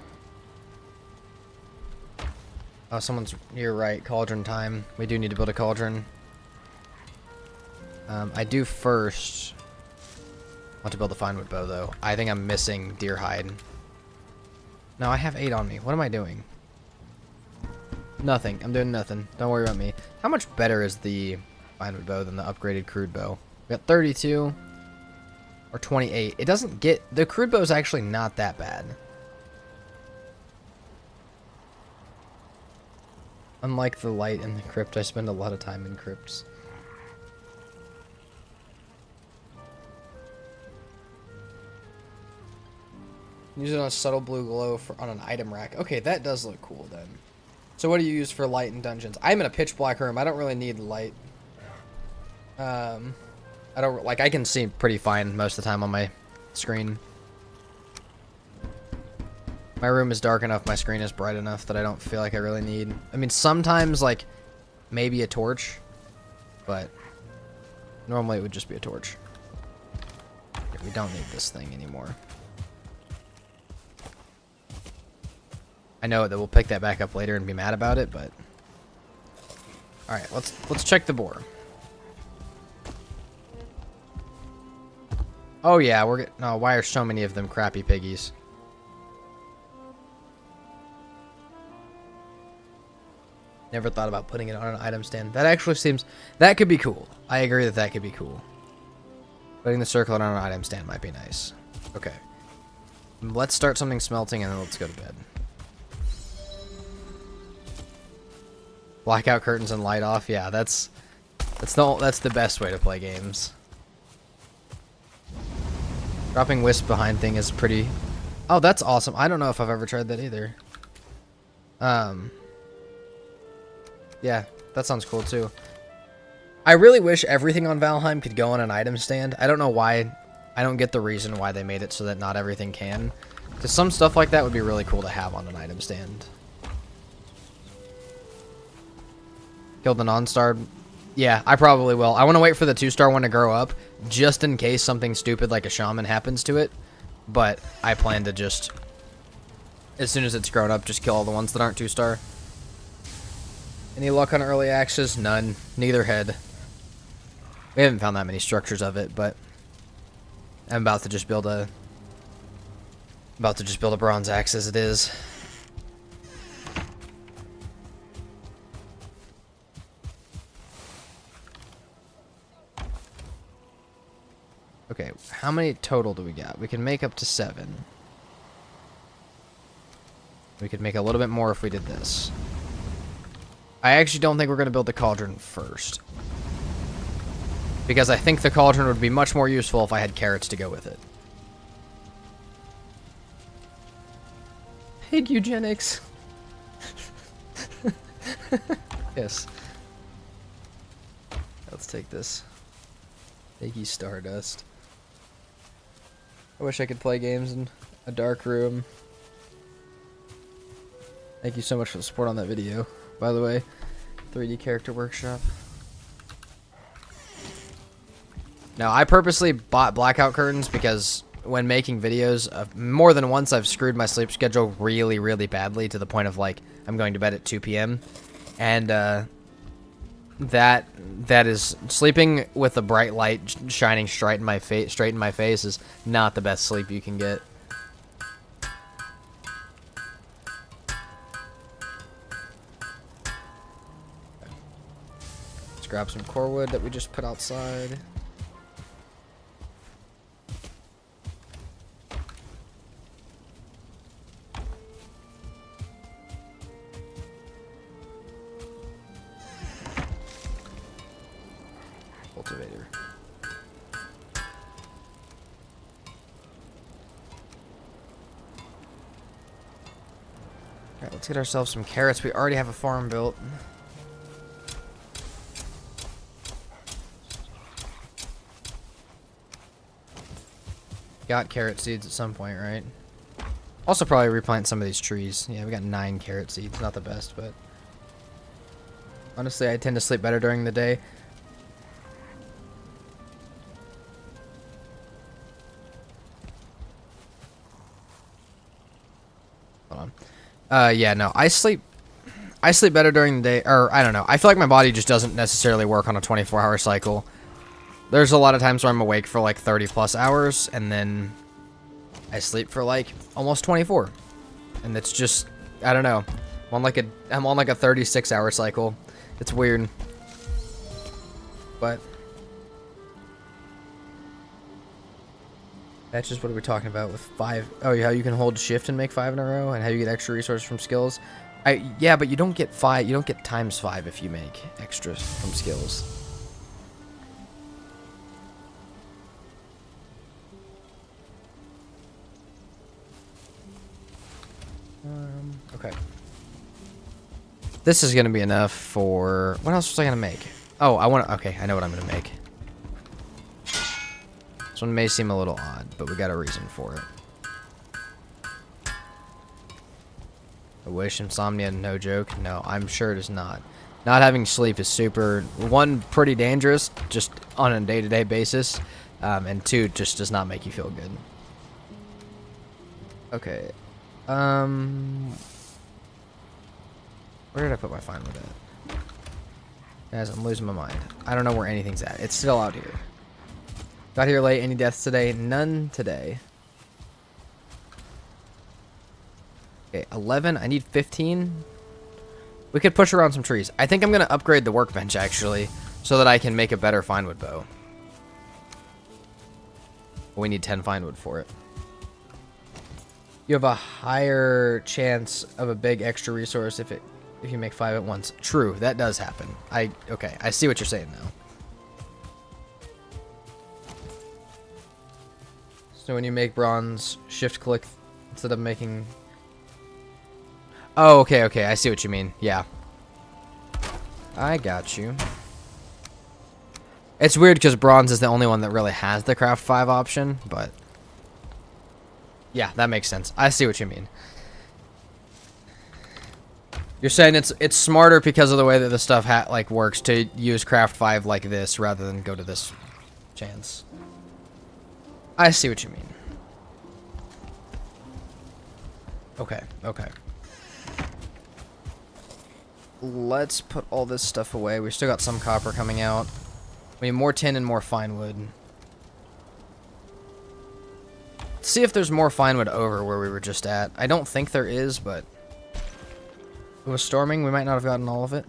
Oh, you're right, cauldron time. We do need to build a cauldron. I do first want to build a fine wood bow, though. I think I'm missing deer hide. No, I have 8 on me. What am I doing? Nothing. I'm doing nothing. Don't worry about me. How much better is the fine wood bow than the upgraded crude bow? We got 32 or 28. It doesn't get... the crude bow is actually not that bad. Unlike the light in the crypt, I spend a lot of time in crypts. Use it on a subtle blue glow on an item rack. Okay, that does look cool then. So what do you use for light in dungeons? I'm in a pitch black room. I don't really need light. I don't like. I can see pretty fine most of the time on my screen. My room is dark enough. My screen is bright enough that I don't feel like I really need. I mean, sometimes like maybe a torch, but normally it would just be a torch. We don't need this thing anymore. I know that we'll pick that back up later and be mad about it, but all right, let's check the boar. Oh yeah, no. Why are so many of them crappy piggies? Never thought about putting it on an item stand. That actually seems that could be cool. I agree that could be cool. Putting the circlet on an item stand might be nice. Okay, let's start something smelting and then let's go to bed. Blackout curtains and light off. Yeah, that's the best way to play games. Dropping wisp behind thing is pretty... oh, that's awesome. I don't know if I've ever tried that either. Yeah, that sounds cool too. I really wish everything on Valheim could go on an item stand. I don't know why. I don't get the reason why they made it so that not everything can. Because some stuff like that would be really cool to have on an item stand. Kill the non-star. Yeah, I probably will. I want to wait for the 2-star one to grow up, just in case something stupid like a shaman happens to it. But I plan to just, as soon as it's grown up, just kill all the ones that aren't 2-star. Any luck on early access? None. Neither head. We haven't found that many structures of it, but I'm about to just build a bronze axe as it is. Okay, how many total do we got? We can make up to 7. We could make a little bit more if we did this. I actually don't think we're going to build the cauldron first. Because I think the cauldron would be much more useful if I had carrots to go with it. Pig eugenics. Yes. Let's take this. Piggy stardust. I wish I could play games in a dark room. Thank you so much for the support on that video, by the way. 3D Character Workshop. Now, I purposely bought blackout curtains because when making videos, more than once I've screwed my sleep schedule really, really badly to the point of, like, I'm going to bed at 2 p.m. And, that is sleeping with a bright light shining straight in my face is not the best sleep you can get. Let's grab some core wood that we just put outside. Cultivator. Alright, let's get ourselves some carrots. We already have a farm built. Got carrot seeds at some point, right? Also probably replant some of these trees. Yeah, we got 9 carrot seeds. Not the best, but... honestly, I tend to sleep better during the day. Hold on. Yeah, no, I sleep better during the day, or I don't know. I feel like my body just doesn't necessarily work on a 24-hour cycle. There's a lot of times where I'm awake for like 30 plus hours, and then I sleep for like almost 24. And it's just, I don't know. I'm on like a 36-hour cycle. It's weird. But that's just what we're talking about with 5. Oh, how you can hold shift and make 5 in a row, and how you get extra resources from skills. Yeah, but you don't get 5. You don't get times 5 if you make extras from skills. Okay. This is gonna be enough for... what else was I gonna make? Oh, okay, I know what I'm gonna make. This one may seem a little odd, but we got a reason for it. I wish insomnia, no joke. No, I'm sure it is not. Not having sleep is super... 1, pretty dangerous, just on a day-to-day basis. And 2, just does not make you feel good. Okay. Where did I put my fine wood at? Guys, I'm losing my mind. I don't know where anything's at. It's still out here. Got here late. Any deaths today? None today. Okay, 11. I need 15. We could push around some trees. I think I'm going to upgrade the workbench, actually, so that I can make a better fine wood bow. We need 10 fine wood for it. You have a higher chance of a big extra resource if you make 5 at once. True, that does happen. Okay, I see what you're saying now. So when you make bronze, shift click instead of making... oh, okay, I see what you mean. Yeah. I got you. It's weird because bronze is the only one that really has the craft 5 option, but... yeah, that makes sense. I see what you mean. You're saying it's smarter because of the way that the stuff works to use craft 5 like this rather than go to this chance. I see what you mean. Okay. Let's put all this stuff away. We still got some copper coming out. We need more tin and more fine wood. Let's see if there's more fine wood over where we were just at. I don't think there is, but... it was storming. We might not have gotten all of it.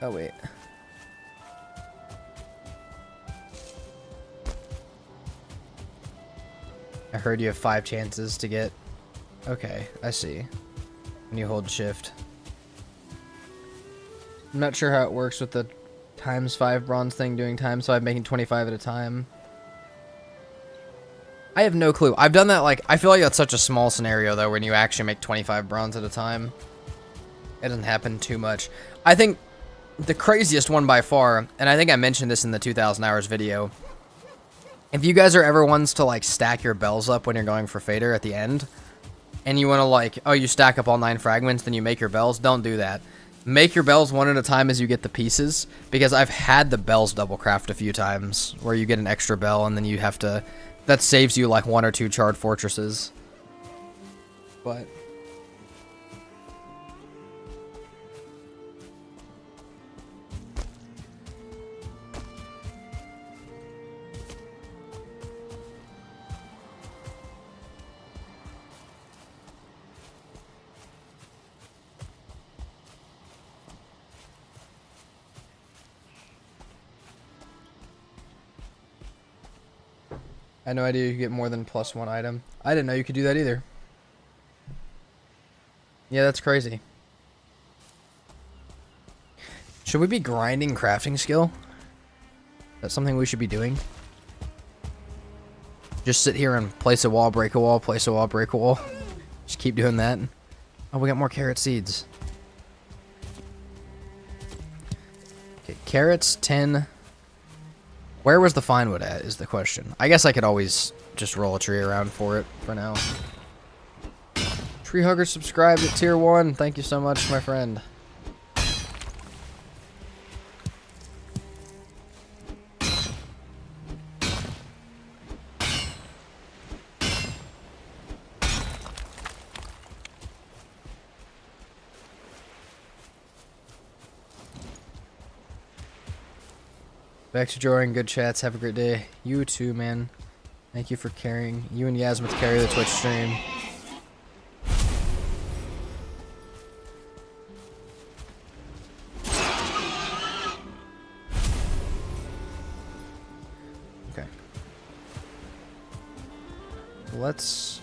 Oh, wait. I heard you have 5 chances to get... okay, I see. When you hold shift. I'm not sure how it works with the times 5 bronze thing doing times 5, making 25 at a time. I have no clue. I've done that, like, I feel like that's such a small scenario, though, when you actually make 25 bronze at a time. It doesn't happen too much. I think the craziest one by far, and I think I mentioned this in the 2,000 hours video, if you guys are ever ones to, like, stack your bells up when you're going for Fader at the end, and you want to, like, oh, you stack up all 9 fragments, then you make your bells, don't do that. Make your bells one at a time as you get the pieces, because I've had the bells double craft a few times, where you get an extra bell, and then you have to... That saves you, like, 1 or 2 charred fortresses. But... I had no idea you could get more than +1 item. I didn't know you could do that either. Yeah, that's crazy. Should we be grinding crafting skill? That's something we should be doing. Just sit here and place a wall, break a wall, place a wall, break a wall. Just keep doing that. Oh, we got more carrot seeds. Okay, carrots, 10... Where was the fine wood at, is the question. I guess I could always just roll a tree around for it for now. Tree Hugger subscribed at tier 1. Thank you so much, my friend. Back to drawing, good chats, have a great day. You too, man. Thank you for carrying. You and Yasmith carry the Twitch stream. Okay. So let's...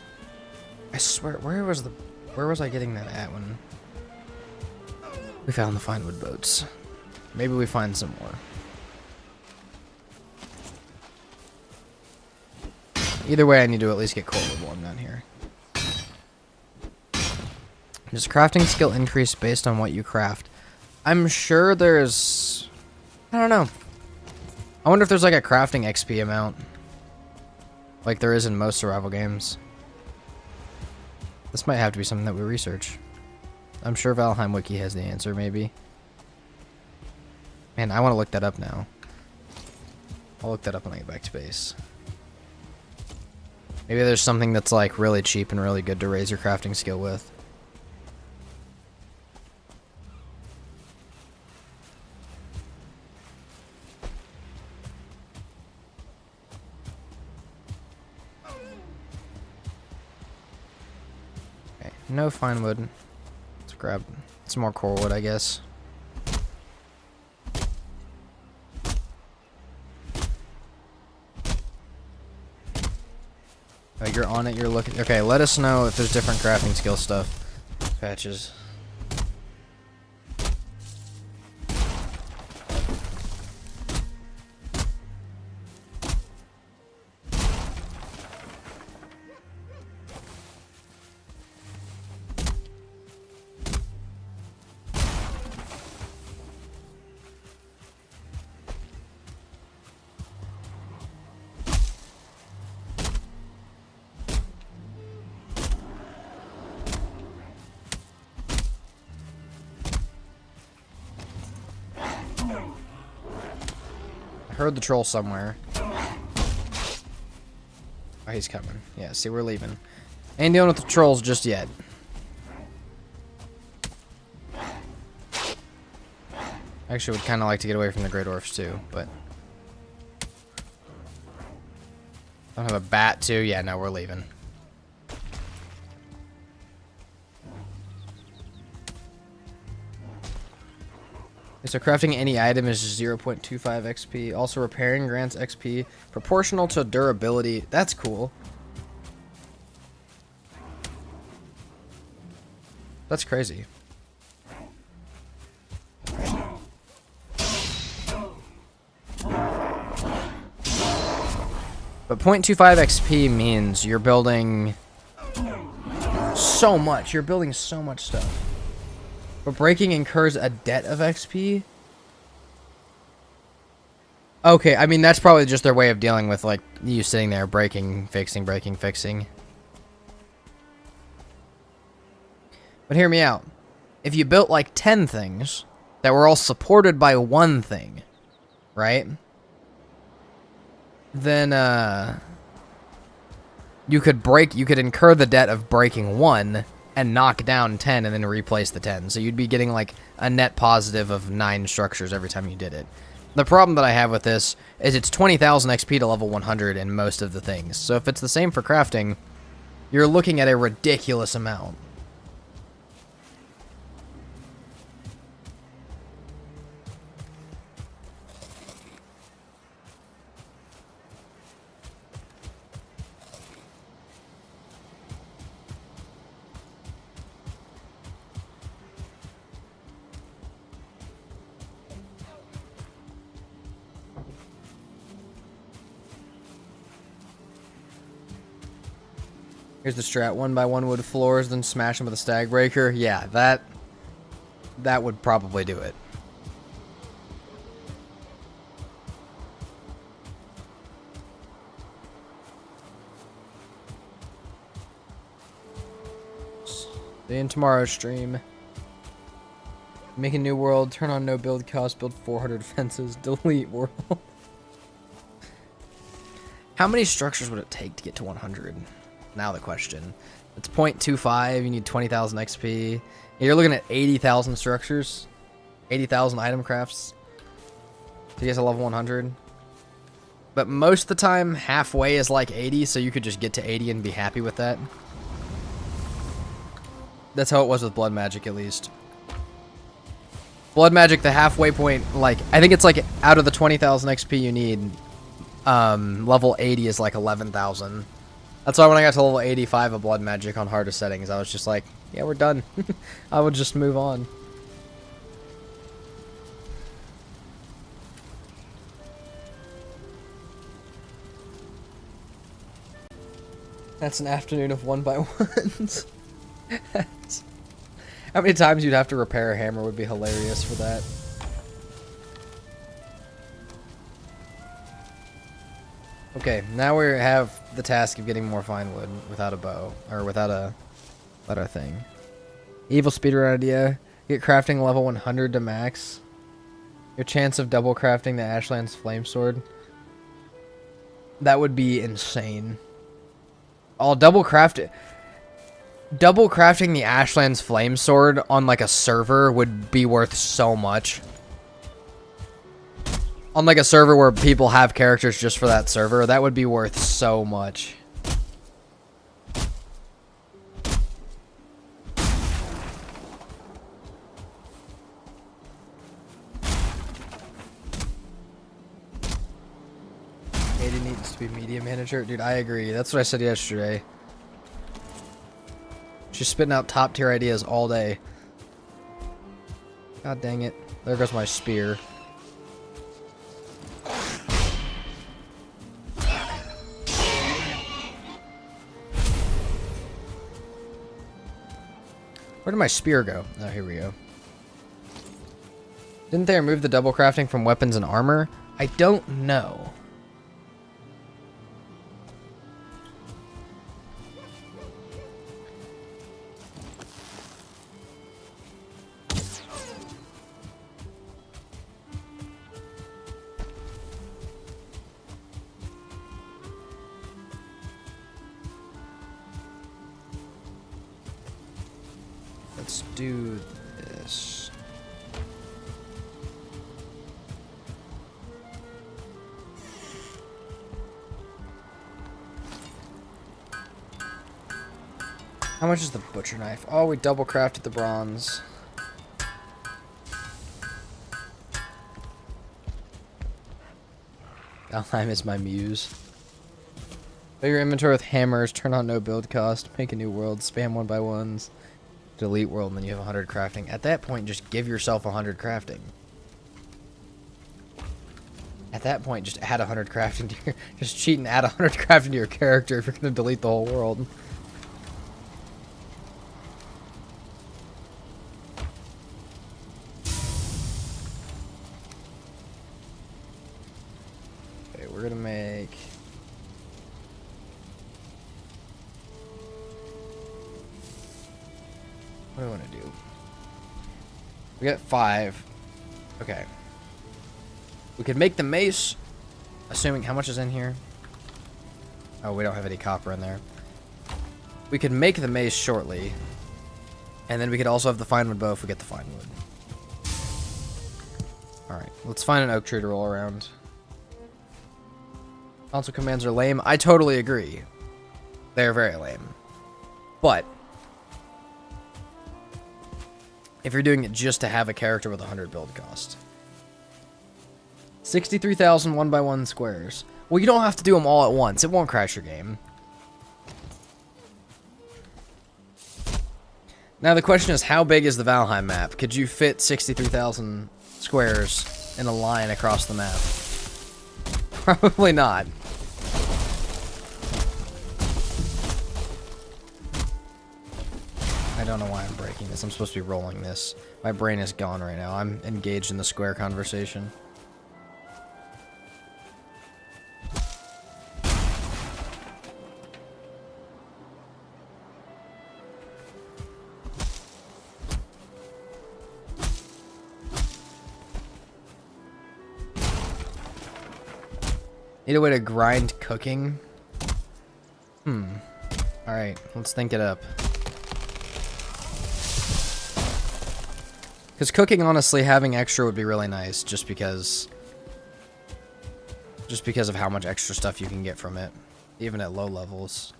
I swear, where was I getting that at when... We found the fine wood boats. Maybe we find some more. Either way, I need to at least get coal wood while I'm down here. Does crafting skill increase based on what you craft? I'm sure there's... I don't know. I wonder if there's like a crafting XP amount. Like there is in most survival games. This might have to be something that we research. I'm sure Valheim Wiki has the answer, maybe. Man, I want to look that up now. I'll look that up when I get back to base. Maybe there's something that's like really cheap and really good to raise your crafting skill with. Okay, no fine wood. Let's grab some more core wood, I guess. Oh, you're on it, you're looking. Okay, let us know if there's different crafting skill stuff. Patches. Heard the troll somewhere. Oh, he's coming. Yeah, see, we're leaving. Ain't dealing with the trolls just yet. Actually, would kind of like to get away from the Great Dwarfs too, but... Don't have a bat too? Yeah, no, we're leaving. So crafting any item is 0.25 XP. Also repairing grants XP proportional to durability. That's cool. That's crazy. But 0.25 XP means you're building so much. You're building so much stuff. But breaking incurs a debt of XP? Okay, I mean, that's probably just their way of dealing with, like, you sitting there breaking, fixing, breaking, fixing. But hear me out. If you built, like, 10 things that were all supported by one thing, right? Then, you could incur the debt of breaking one and knock down 10 and then replace the 10. So you'd be getting, like, a net positive of 9 structures every time you did it. The problem that I have with this is it's 20,000 XP to level 100 in most of the things. So if it's the same for crafting, you're looking at a ridiculous amount. Here's the strat: 1x1 wood floors, then smash them with a stag breaker. Yeah, that would probably do it. See you in tomorrow's stream. Make a new world, turn on no build cost, build 400 fences, delete world. How many structures would it take to get to 100? Now the question. It's 0.25, you need 20,000 XP. You're looking at 80,000 structures. 80,000 item crafts to get to level 100. But most of the time, halfway is like 80, so you could just get to 80 and be happy with that. That's how it was with Blood Magic, at least. Blood Magic, the halfway point, like, I think it's like out of the 20,000 XP you need, level 80 is like 11,000. That's why when I got to level 85 of Blood Magic on hardest settings, I was just like, yeah, we're done. I would just move on. That's an afternoon of 1x1s. How many times you'd have to repair a hammer would be hilarious for that. Okay, now we have the task of getting more fine wood without a bow, or without a thing. Evil speedrun idea: get crafting level 100 to max. Your chance of double crafting the Ashland's flame sword. That would be insane. I'll double craft it. Double crafting the Ashland's flame sword on like a server would be worth so much. On like a server where people have characters just for that server, that would be worth so much. Aiden needs to be media manager. Dude, I agree. That's what I said yesterday. She's spitting out top tier ideas all day. God dang it. There goes my spear. Where did my spear go? Oh, here we go. Didn't they remove the double crafting from weapons and armor? I don't know. Let's do this. How much is the butcher knife? Oh, we double crafted the bronze. Valheim is my muse. Fill your inventory with hammers, turn on no build cost, make a new world, spam 1x1s. Delete world, and then you have 100 crafting. At that point, just give yourself 100 crafting. At At that point, just add 100 crafting to your... Just cheat and add 100 crafting to your character if you're going to delete the whole world. Okay, we're going to make... What do I want to do? We got 5. Okay. We could make the mace, assuming how much is in here? Oh, we don't have any copper in there. We could make the mace shortly, and then we could also have the fine wood bow if we get the fine wood. Alright, let's find an oak tree to roll around. Console commands are lame. I totally agree. They're very lame. But if you're doing it just to have a character with 100 build cost. 63,000 1x1 squares. Well, you don't have to do them all at once. It won't crash your game. Now the question is, how big is the Valheim map? Could you fit 63,000 squares in a line across the map? Probably not. I don't know why I'm breaking this. I'm supposed to be rolling this. My brain is gone right now. I'm engaged in the square conversation. Need a way to grind cooking? Alright, let's think it up. Because cooking, honestly, having extra would be really nice, just because of how much extra stuff you can get from it, even at low levels.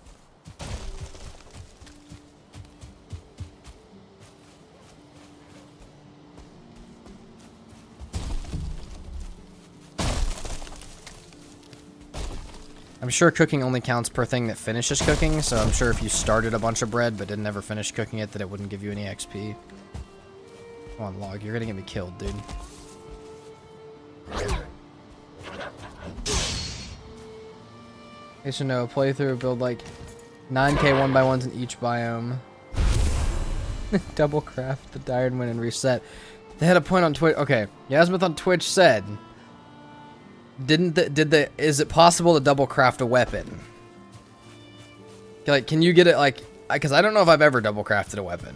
I'm sure cooking only counts per thing that finishes cooking, so I'm sure if you started a bunch of bread but didn't ever finish cooking it, that it wouldn't give you any XP. Come on, Log, you're gonna get me killed, dude. You should know, playthrough, build like 9k 1x1s in each biome. Double craft the Iron Win and reset. They had a point on Twitch. Okay, Yasmith on Twitch said, is it possible to double craft a weapon? Like, can you get it, like, because I don't know if I've ever double crafted a weapon.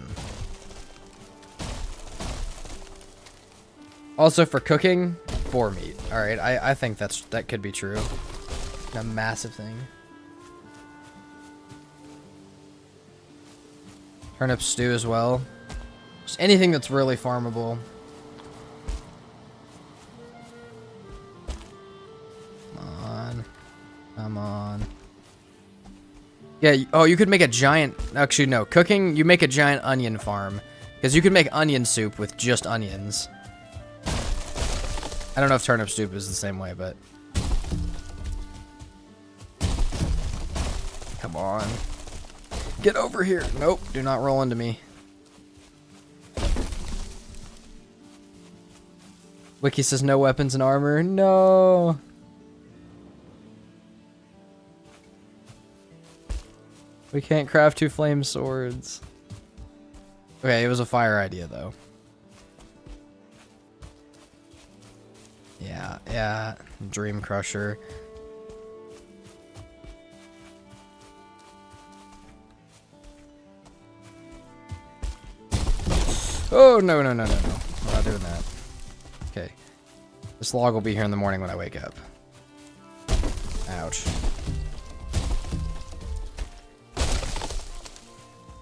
Also for cooking, boar meat. Alright, I think that could be true. A massive thing. Turnip stew as well. Just anything that's really farmable. Come on. Yeah, oh, you could make a giant... Actually, no. Cooking, you make a giant onion farm. Because you could make onion soup with just onions. I don't know if turnip soup is the same way, but... Come on. Get over here. Nope, do not roll into me. Wiki says no weapons and armor. No! We can't craft 2 flame swords. Okay, it was a fire idea, though. Yeah. Dream Crusher. Oh, no. We're not doing that. Okay. This log will be here in the morning when I wake up. Ouch.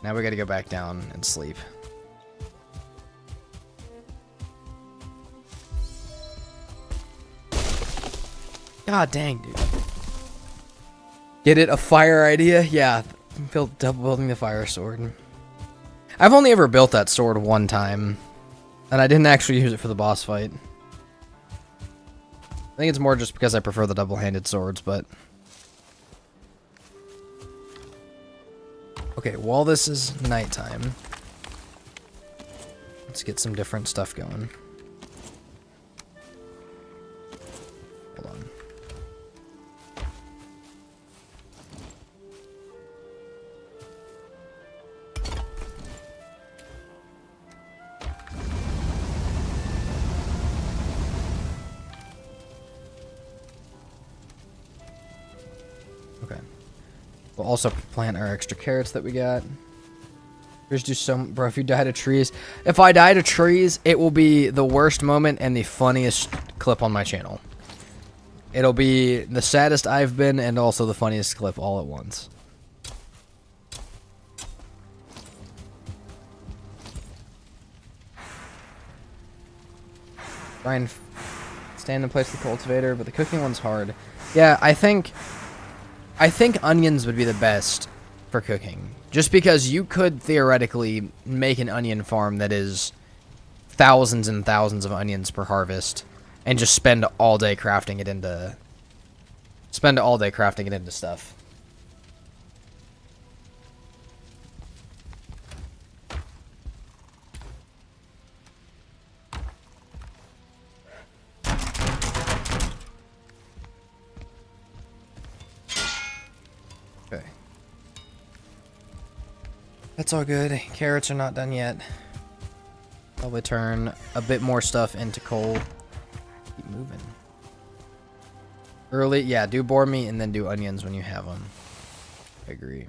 Now we gotta go back down and sleep. God dang, dude. Get it? A fire idea? Yeah. Building the fire sword. I've only ever built that sword one time. And I didn't actually use it for the boss fight. I think it's more just because I prefer the double-handed swords, but... Okay, while this is nighttime, let's get some different stuff going. Hold on. We'll also plant our extra carrots that we got. Just do some, bro. If you die to trees, if I die to trees, it will be the worst moment and the funniest clip on my channel. It'll be the saddest I've been and also the funniest clip all at once. Try and stand in place of the cultivator, but the cooking one's hard. Yeah, I think onions would be the best for cooking. Just because you could theoretically make an onion farm that is thousands and thousands of onions per harvest and just spend all day crafting it into stuff. Okay. That's all good. Carrots are not done yet. Probably turn a bit more stuff into coal. Keep moving. Early, yeah, do boar meat and then do onions when you have them. I agree.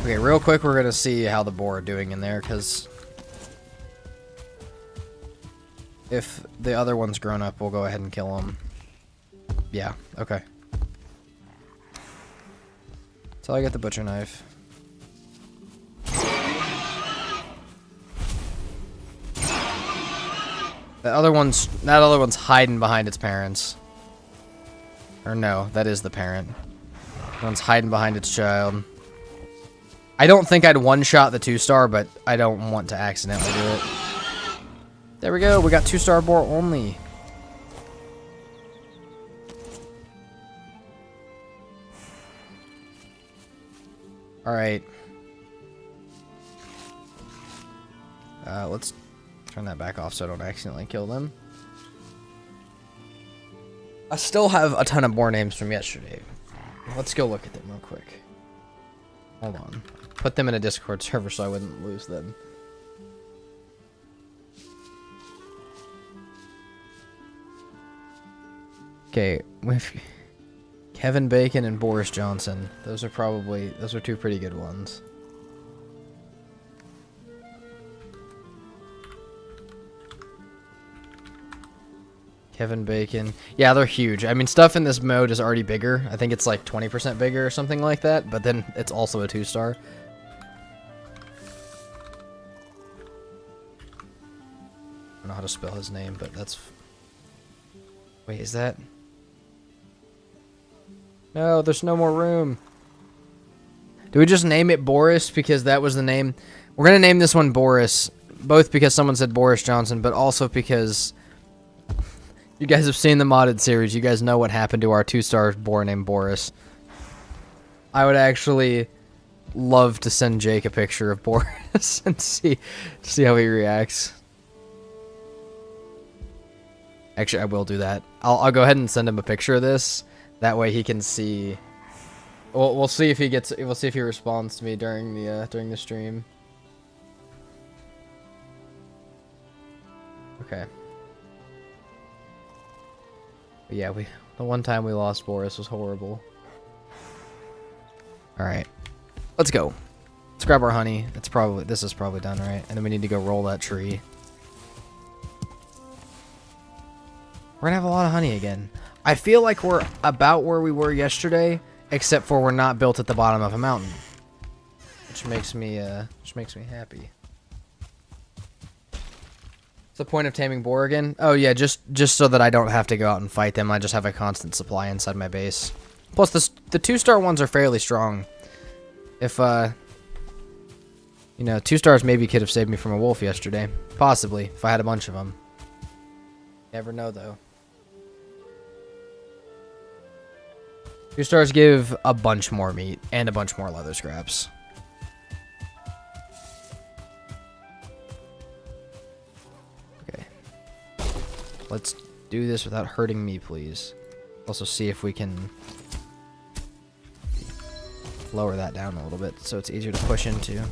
Okay, real quick, we're going to see how the boar are doing in there, because if the other one's grown up, we'll go ahead and kill them. Yeah, okay. Until I get the butcher knife. That other one's hiding behind its parents. Or no, that is the parent. That one's hiding behind its child. I don't think I'd one-shot the 2-star, but I don't want to accidentally do it. There we go. We got 2-star boar only. Alright. Let's turn that back off so I don't accidentally kill them. I still have a ton of boar names from yesterday. Let's go look at them real quick. Hold on. Put them in a Discord server so I wouldn't lose them. Okay, with Kevin Bacon and Boris Johnson. Those are two pretty good ones. Kevin Bacon. Yeah, they're huge. I mean, stuff in this mode is already bigger. I think it's like 20% bigger or something like that, but then it's also a 2-star. I don't know how to spell his name, but that's... Wait, is that... No, there's no more room. Do we just name it Boris because that was the name? We're going to name this one Boris, both because someone said Boris Johnson, but also because you guys have seen the modded series. You guys know what happened to our 2-star boar named Boris. I would actually love to send Jake a picture of Boris and see how he reacts. Actually, I will do that. I'll go ahead and send him a picture of this. That way he can see. We'll see if he gets. We'll see if he responds to me during the stream. Okay. But yeah, the one time we lost Boris was horrible. All right, let's go. Let's grab our honey. This is probably done, right? And then we need to go roll that tree. We're gonna have a lot of honey again. I feel like we're about where we were yesterday, except for we're not built at the bottom of a mountain, which makes me happy. What's the point of taming boar again? Oh yeah, just so that I don't have to go out and fight them. I just have a constant supply inside my base. Plus, the 2-star ones are fairly strong. If you know, 2 stars maybe could have saved me from a wolf yesterday, possibly if I had a bunch of them. Never know though. 2 stars give a bunch more meat and a bunch more leather scraps. Okay. Let's do this without hurting me, please. Also see if we can lower that down a little bit so it's easier to push into.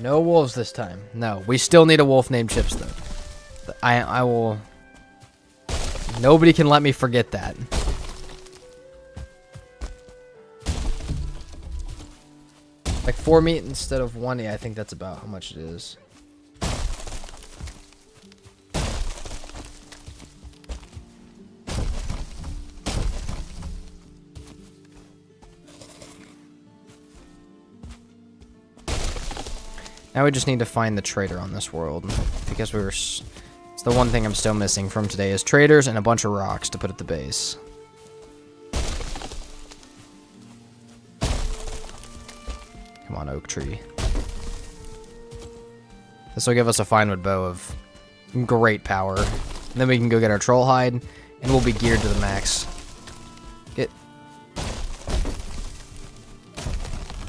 No wolves this time. No, we still need a wolf named Chips, though. I will... Nobody can let me forget that. Like 4 meat instead of 1. Yeah, I think that's about how much it is. Now we just need to find the trader on this world, because it's the one thing I'm still missing from today is traders and a bunch of rocks to put at the base. Come on, oak tree. This will give us a fine wood bow of great power. And then we can go get our troll hide, and we'll be geared to the max. Get.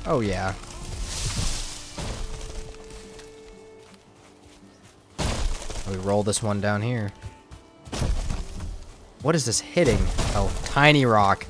Oh yeah. We roll this one down here. What is this hitting? Oh, tiny rock.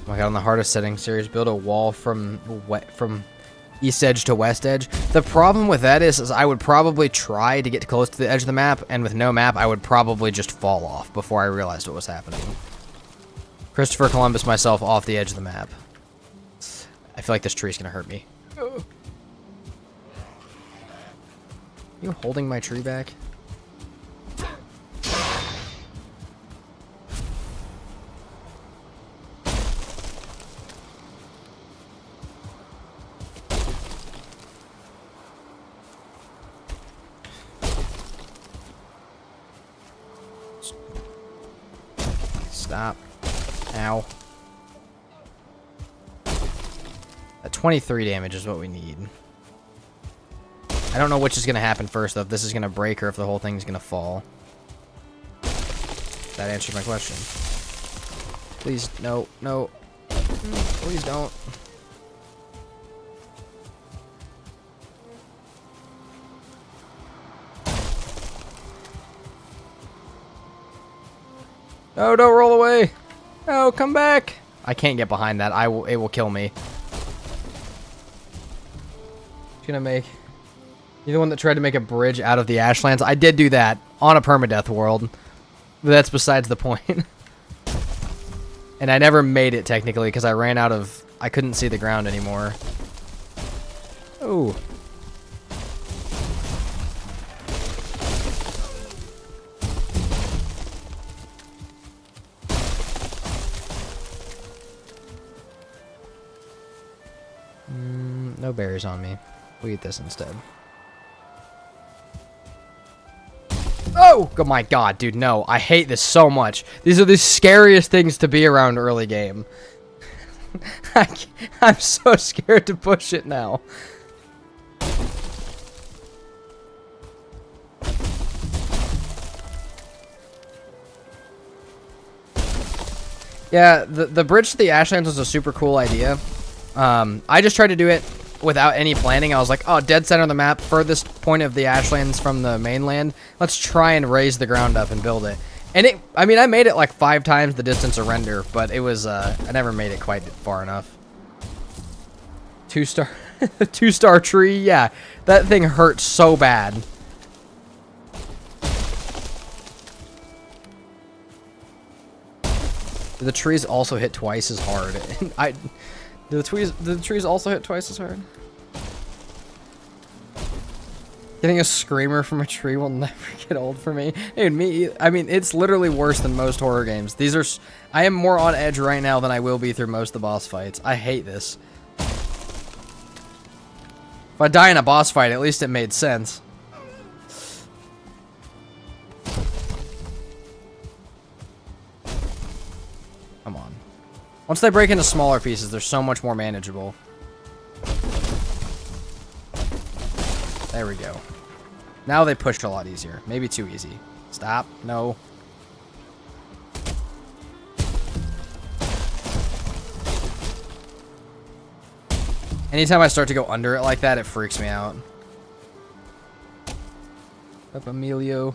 Oh my god, on the hardest setting series, build a wall from east edge to west edge. The problem with that is I would probably try to get close to the edge of the map, and with no map, I would probably just fall off before I realized what was happening. Christopher Columbus myself off the edge of the map. I feel like this tree's gonna hurt me. You holding my tree back? Stop. Ow. That 23 damage is what we need. I don't know which is going to happen first, though. If this is going to break or if the whole thing's going to fall. That answered my question. Please, no, no. Please don't. No, don't roll away. No, come back. I can't get behind that. It will kill me. It's gonna make... You're the one that tried to make a bridge out of the Ashlands. I did do that on a permadeath world. But that's besides the point. And I never made it technically because I ran out of... I couldn't see the ground anymore. Oh. No berries on me. We'll eat this instead. Oh! Oh my god, dude, no. I hate this so much. These are the scariest things to be around early game. I'm so scared to push it now. Yeah, the bridge to the Ashlands was a super cool idea. I just tried to do it without any planning. I was like, oh, dead center of the map, furthest point of the Ashlands from the mainland. Let's try and raise the ground up and build it. And I mean, I made it like 5 times the distance of render, but it was, I never made it quite far enough. 2-star, 2-star tree, yeah. That thing hurt so bad. The trees also hit twice as hard. The trees also hit twice as hard. Getting a screamer from a tree will never get old for me. Dude, I mean, it's literally worse than most horror games. I am more on edge right now than I will be through most of the boss fights. I hate this. If I die in a boss fight, at least it made sense. Come on. Once they break into smaller pieces, they're so much more manageable. There we go. Now they pushed a lot easier. Maybe too easy. Stop. No. Anytime I start to go under it like that, it freaks me out. Up Emilio.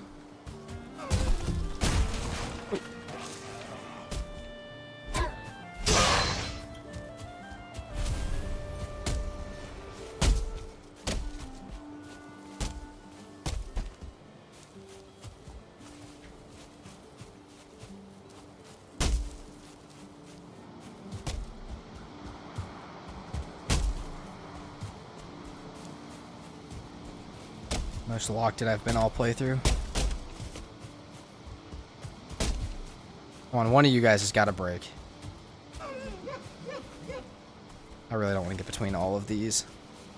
Most locked it I've been all playthrough. Come on, one of you guys has got to break. I really don't want to get between all of these.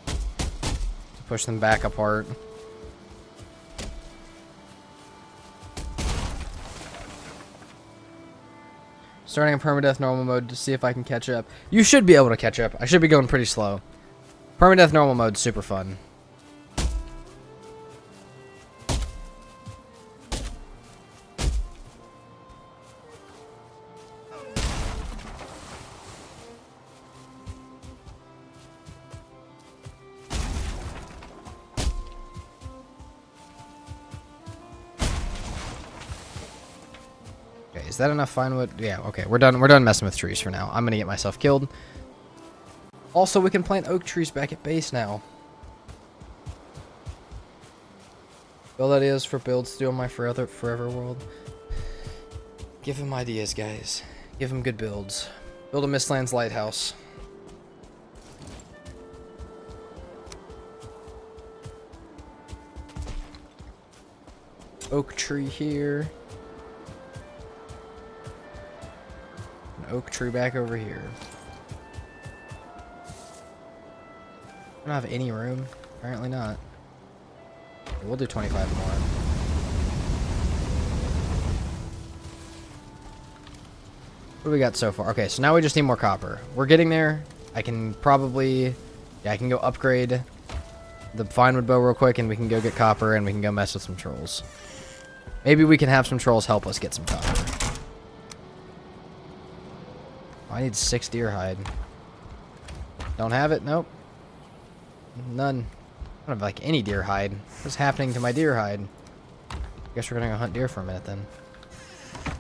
To push them back apart. Starting in permadeath normal mode to see if I can catch up. You should be able to catch up. I should be going pretty slow. Permadeath normal mode, super fun. Is that enough fine wood? Yeah, okay. We're done messing with trees for now. I'm gonna get myself killed. Also, we can plant oak trees back at base now. Build ideas for builds to do on my forever world. Give him ideas, guys. Give him good builds. Build a Mistlands lighthouse. Oak tree here. Oak tree back over here. I don't have any room. Apparently not. Okay, we'll do 25 more. What do we got so far? Okay, so now we just need more copper. We're getting there. I can probably... Yeah, I can go upgrade the finewood bow real quick, and we can go get copper, and we can go mess with some trolls. Maybe we can have some trolls help us get some copper. I need 6 deer hide. Don't have it? Nope. None. I don't have like any deer hide. What's happening to my deer hide? I guess we're gonna go hunt deer for a minute then. Well,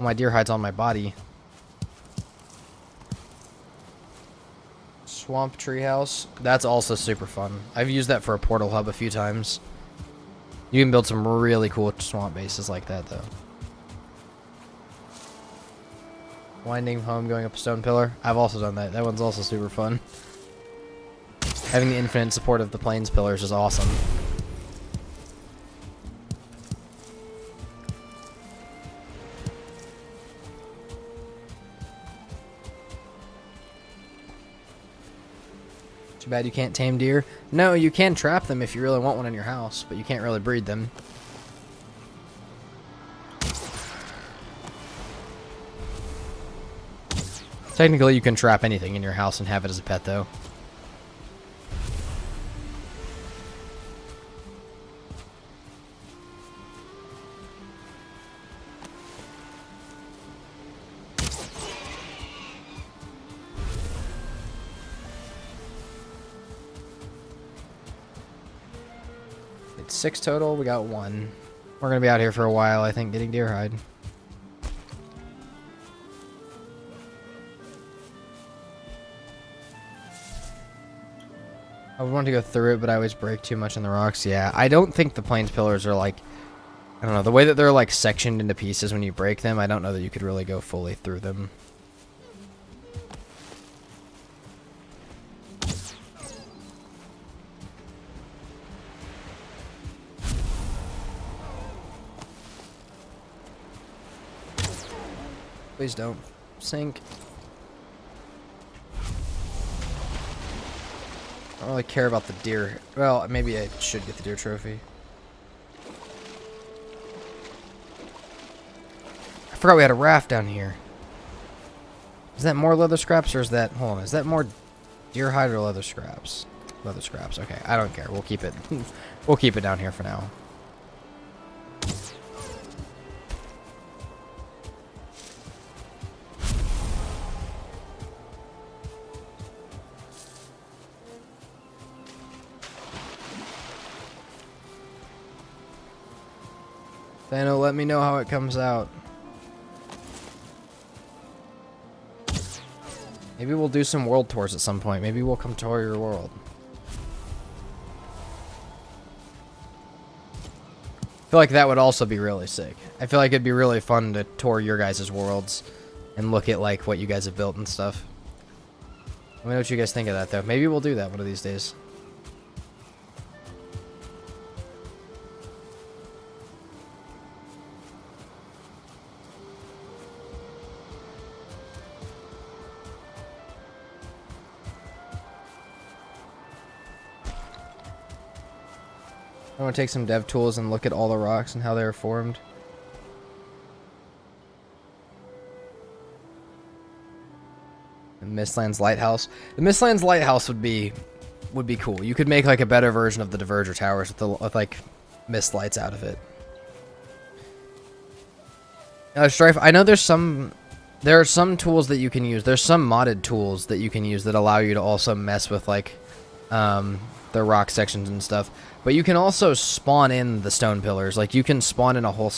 my deer hide's on my body. Swamp treehouse. That's also super fun. I've used that for a portal hub a few times. You can build some really cool swamp bases like that though. Winding home, going up a stone pillar. I've also done that. That one's also super fun. Having the infinite support of the plains pillars is awesome. Too bad you can't tame deer. No, you can trap them if you really want one in your house, but you can't really breed them. Technically, you can trap anything in your house and have it as a pet, though. It's 6 total. We got 1. We're going to be out here for a while, I think, getting deer hide. I would want to go through it, but I always break too much in the rocks. Yeah, I don't think the plains pillars are like... I don't know, the way that they're like sectioned into pieces when you break them, I don't know that you could really go fully through them. Please don't sink. I don't really care about the deer. Well, maybe I should get the deer trophy. I forgot we had a raft down here. Is that more leather scraps or is that... Hold on, is that more deer hide or leather scraps? Leather scraps, okay. I don't care. We'll keep it. We'll keep it down here for now. Thano, let me know how it comes out. Maybe we'll do some world tours at some point. Maybe we'll come tour your world. I feel like that would also be really sick. I feel like it'd be really fun to tour your guys' worlds and look at like what you guys have built and stuff. Let me know what you guys think of that though. Maybe we'll do that one of these days. I want to take some dev tools and look at all the rocks and how they were formed. The Mistlands Lighthouse. The Mistlands Lighthouse would be cool. You could make like a better version of the Diverger Towers with like mist lights out of it. Strife, I know there are some tools that you can use. There's some modded tools that you can use that allow you to also mess with like the rock sections and stuff. But you can also spawn in the stone pillars. Like you can spawn in a whole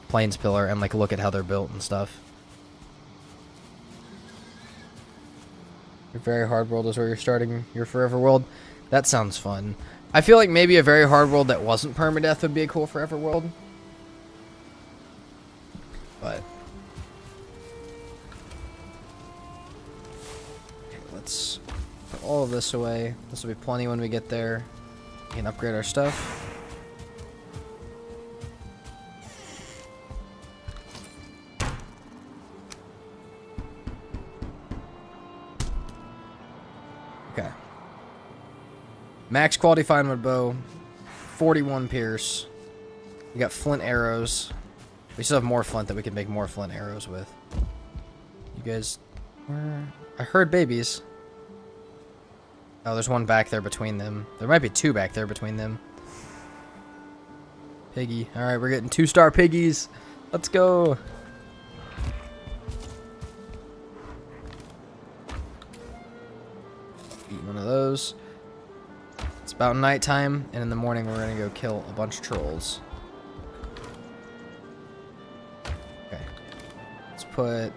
plains pillar and like look at how they're built and stuff. Your very hard world is where you're starting your forever world. That sounds fun. I feel like maybe a very hard world that wasn't permadeath would be a cool forever world. But okay, let's put all of this away. This will be plenty when we get there. We can upgrade our stuff. Okay. Max quality fine wood bow, 41 pierce. We got flint arrows. We still have more flint that we can make more flint arrows with. You guys, I heard babies. Oh, there's one back there between them. There might be two back there between them. Piggy. Alright, we're getting 2-star piggies. Let's go. Eat one of those. It's about nighttime, and in the morning we're going to go kill a bunch of trolls. Okay. Let's put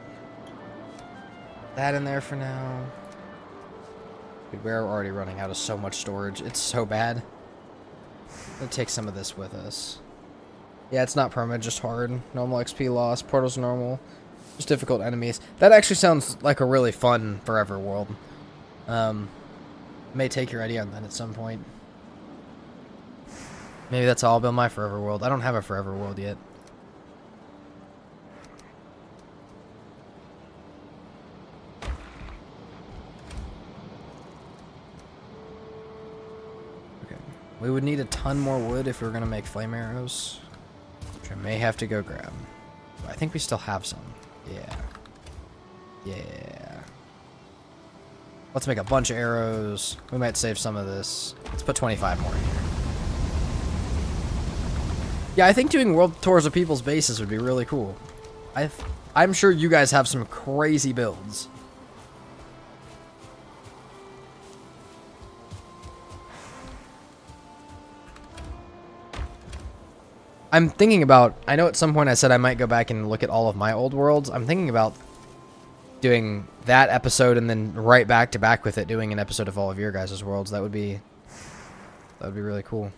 that in there for now. Dude, we're already running out of so much storage. It's so bad. I'm gonna take some of this with us. Yeah, it's not perma, just hard. Normal XP loss, portals normal. Just difficult enemies. That actually sounds like a really fun forever world. May take your idea on that at some point. Maybe that's all I'll build my forever world. I don't have a forever world yet. We would need a ton more wood if we were going to make flame arrows, which I may have to go grab. But I think we still have some. Yeah. Yeah. Let's make a bunch of arrows. We might save some of this. Let's put 25 more in here. Yeah, I think doing world tours of people's bases would be really cool. I'm sure you guys have some crazy builds. I'm thinking about, I know at some point I said I might go back and look at all of my old worlds. I'm thinking about doing that episode and then right back to back with it, doing an episode of all of your guys' worlds. That would be really cool.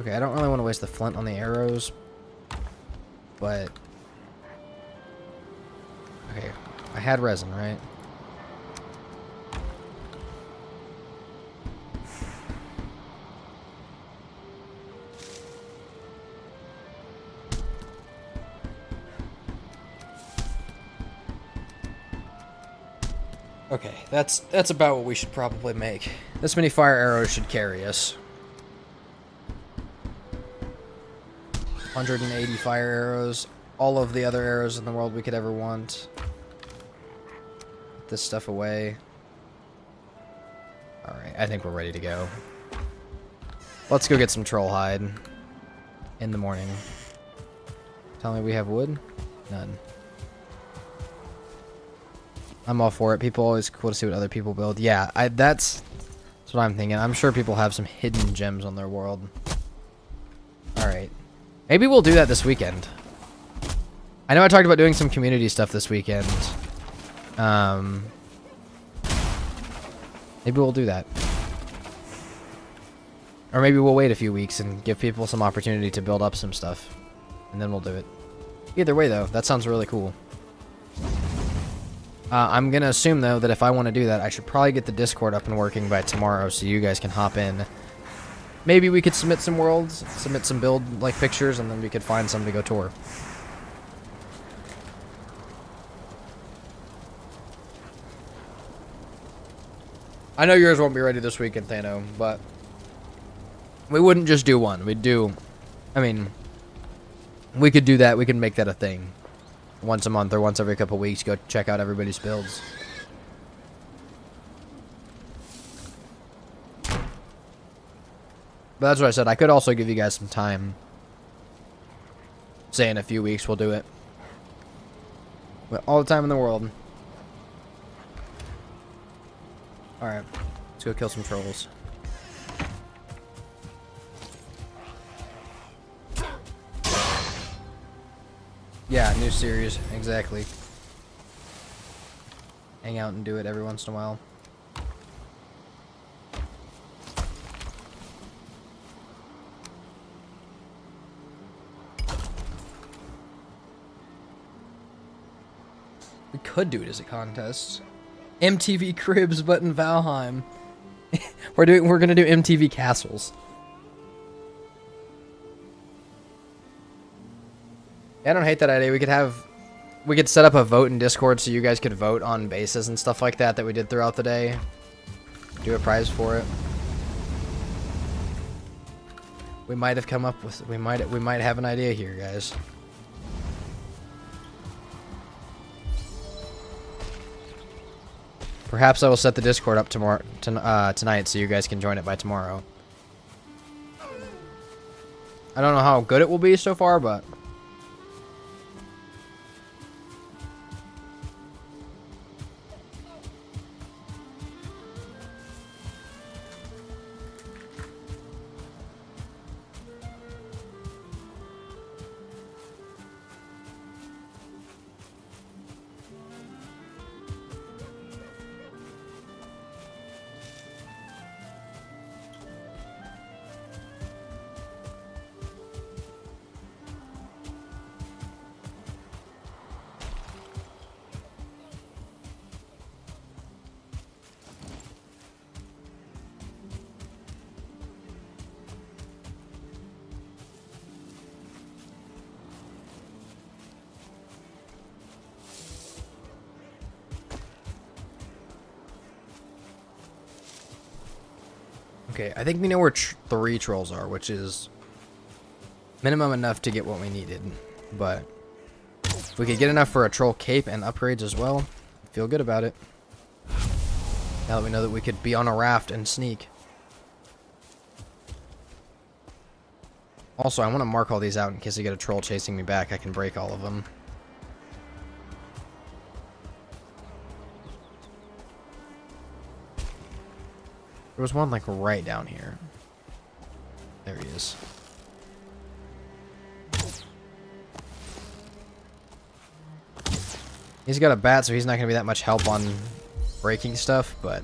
Okay, I don't really want to waste the flint on the arrows, but okay, I had resin, right? Okay, that's about what we should probably make. This many fire arrows should carry us. 180 fire arrows. All of the other arrows in the world we could ever want. Put this stuff away. Alright, I think we're ready to go. Let's go get some troll hide. In the morning. Tell me we have wood? None. I'm all for it. People always cool to see what other people build. Yeah, that's what I'm thinking. I'm sure people have some hidden gems on their world. Alright. Maybe we'll do that this weekend. I know I talked about doing some community stuff this weekend. Maybe we'll do that. Or maybe we'll wait a few weeks and give people some opportunity to build up some stuff. And then we'll do it. Either way, though, that sounds really cool. I'm going to assume, though, that if I want to do that, I should probably get the Discord up and working by tomorrow so you guys can hop in. Maybe we could submit some worlds, submit some build, like, pictures, and then we could find some to go tour. I know yours won't be ready this weekend, Thano, but we wouldn't just do one. We'd do, I mean, we could do that. We could make that a thing. Once a month or once every couple weeks, go check out everybody's builds. But that's what I said. I could also give you guys some time. Say in a few weeks we'll do it. But all the time in the world. Alright. Let's go kill some trolls. Yeah, new series. Exactly. Hang out and do it every once in a while. We could do it as a contest. MTV Cribs, but in Valheim. We're gonna do MTV Castles. Yeah, I don't hate that idea. We could set up a vote in Discord so you guys could vote on bases and stuff like that we did throughout the day. Do a prize for it. We might have come up with we might have an idea here, guys. Perhaps I will set the Discord up tonight so you guys can join it by tomorrow. I don't know how good it will be so far, but okay, I think we know where 3 trolls are, which is minimum enough to get what we needed. But if we could get enough for a troll cape and upgrades as well, I feel good about it. Now that we know that we could be on a raft and sneak. Also, I want to mark all these out in case I get a troll chasing me back. I can break all of them. There was one, like, right down here. There he is. He's got a bat, so he's not going to be that much help on breaking stuff, but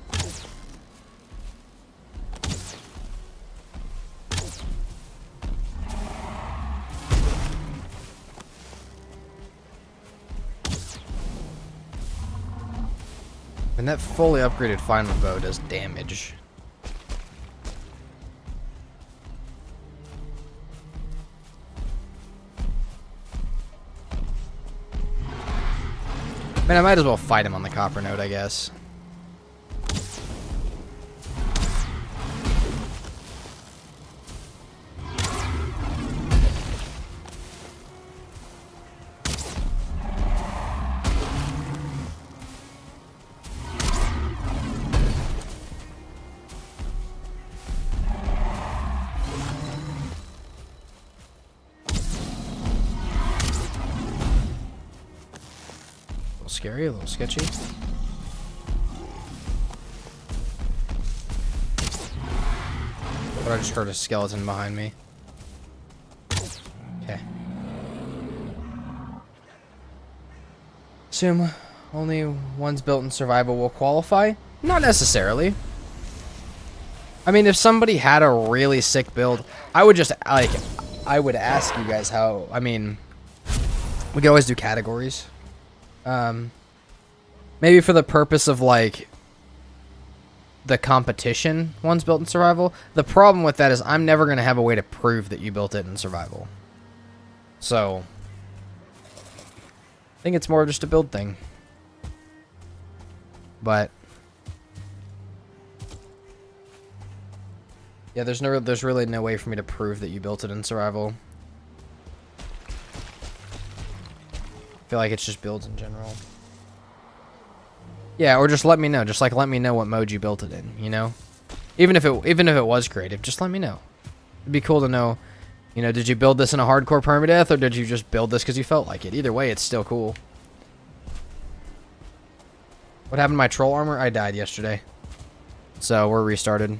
and that fully upgraded final bow does damage. I mean, I might as well fight him on the copper node, I guess. Scary, a little sketchy. But I just heard a skeleton behind me. Okay. assume only ones built in survival will qualify? Not necessarily. I mean, if somebody had a really sick build, I would just, like, I would ask you guys how, I mean, we could always do categories. Maybe for the purpose of, like, the competition ones built in survival. The problem with that is I'm never going to have a way to prove that you built it in survival. So, I think it's more just a build thing. But yeah, there's really no way for me to prove that you built it in survival. I feel like it's just builds in general. Yeah, or just let me know. Just like let me know what mode you built it in, you know? Even if it was creative, just let me know. It'd be cool to know, you know, did you build this in a hardcore permadeath or did you just build this because you felt like it? Either way, it's still cool. What happened to my troll armor? I died yesterday. So, we're restarted.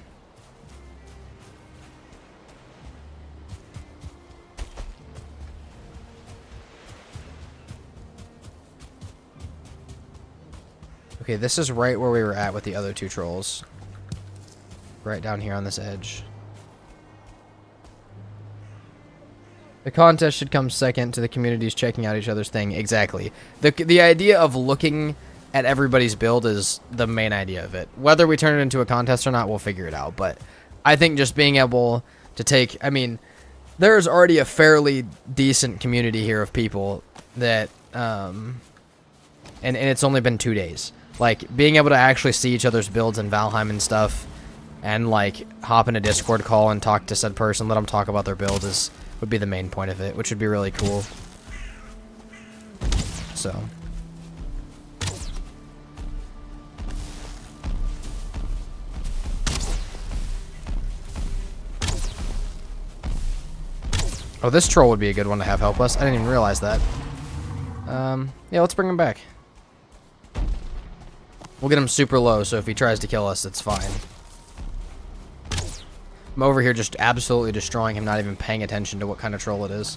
Okay, this is right where we were at with the other two trolls. Right down here on this edge. The contest should come second to the communities checking out each other's thing. Exactly. The idea of looking at everybody's build is the main idea of it. Whether we turn it into a contest or not, we'll figure it out. But I think just being able to take... I mean, there's already a fairly decent community here of people that... and it's only been 2 days. Like, being able to actually see each other's builds in Valheim and stuff, and, like, hop in a Discord call and talk to said person, let them talk about their build would be the main point of it, which would be really cool. So... Oh, this troll would be a good one to have help us. I didn't even realize that. Yeah, let's bring him back. We'll get him super low, so if he tries to kill us, it's fine. I'm over here just absolutely destroying him, not even paying attention to what kind of troll it is.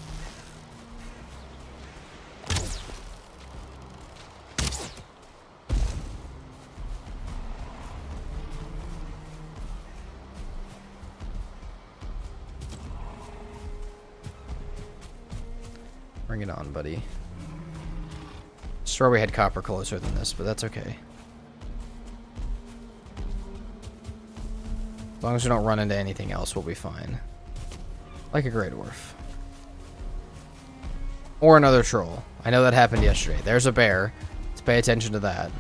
Bring it on, buddy. Swear we had copper closer than this, but that's okay. As long as we don't run into anything else, we'll be fine. Like a Grey Dwarf. Or another troll. I know that happened yesterday. There's a bear. Let's pay attention to that.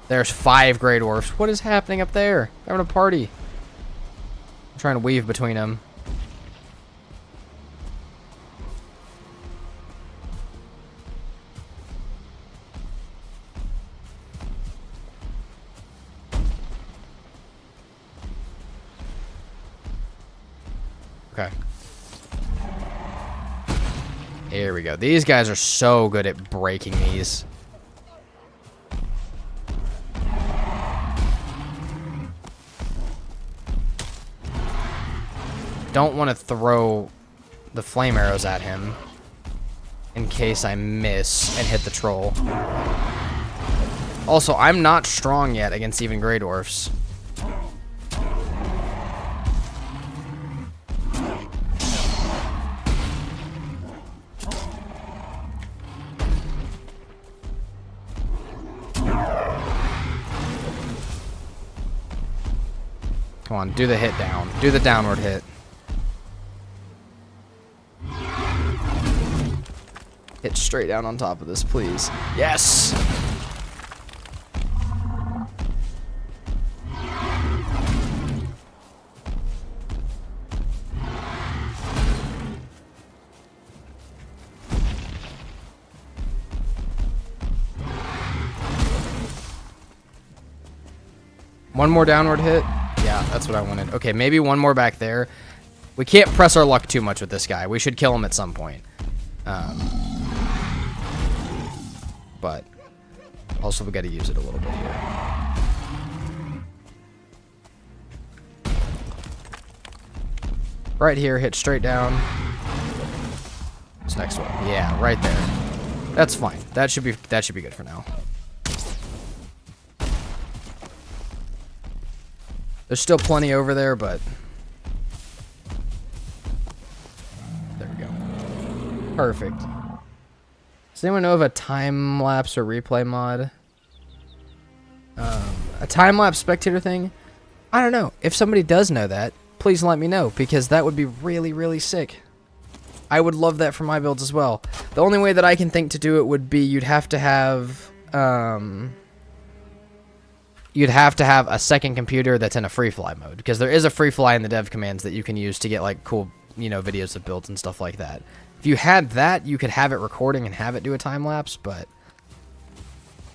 There's 5 Grey Dwarfs. What is happening up there? They're having a party. I'm trying to weave between them. Okay. Here we go. These guys are so good at breaking these. Don't want to throw the flame arrows at him in case I miss and hit the troll. Also, I'm not strong yet against even Grey Dwarfs. Come on, do the hit down. Do the downward hit. Hit straight down on top of this, please. Yes! One more downward hit. Yeah, that's what I wanted. Okay, maybe one more back there. We can't press our luck too much with this guy. We should kill him at some point. But also we got to use it a little bit here. Right here, hit straight down. This next one. Yeah, right there. That's fine. That should be good for now. There's still plenty over there, but there we go. Perfect. Does anyone know of a time lapse or replay mod? A time lapse spectator thing? I don't know. If somebody does know that, please let me know, because that would be really, really sick. I would love that for my builds as well. The only way that I can think to do it would be you'd have to have a second computer that's in a free fly mode, because there is a free fly in the dev commands that you can use to get like cool, you know, videos of builds and stuff like that. If you had that, you could have it recording and have it do a time lapse, but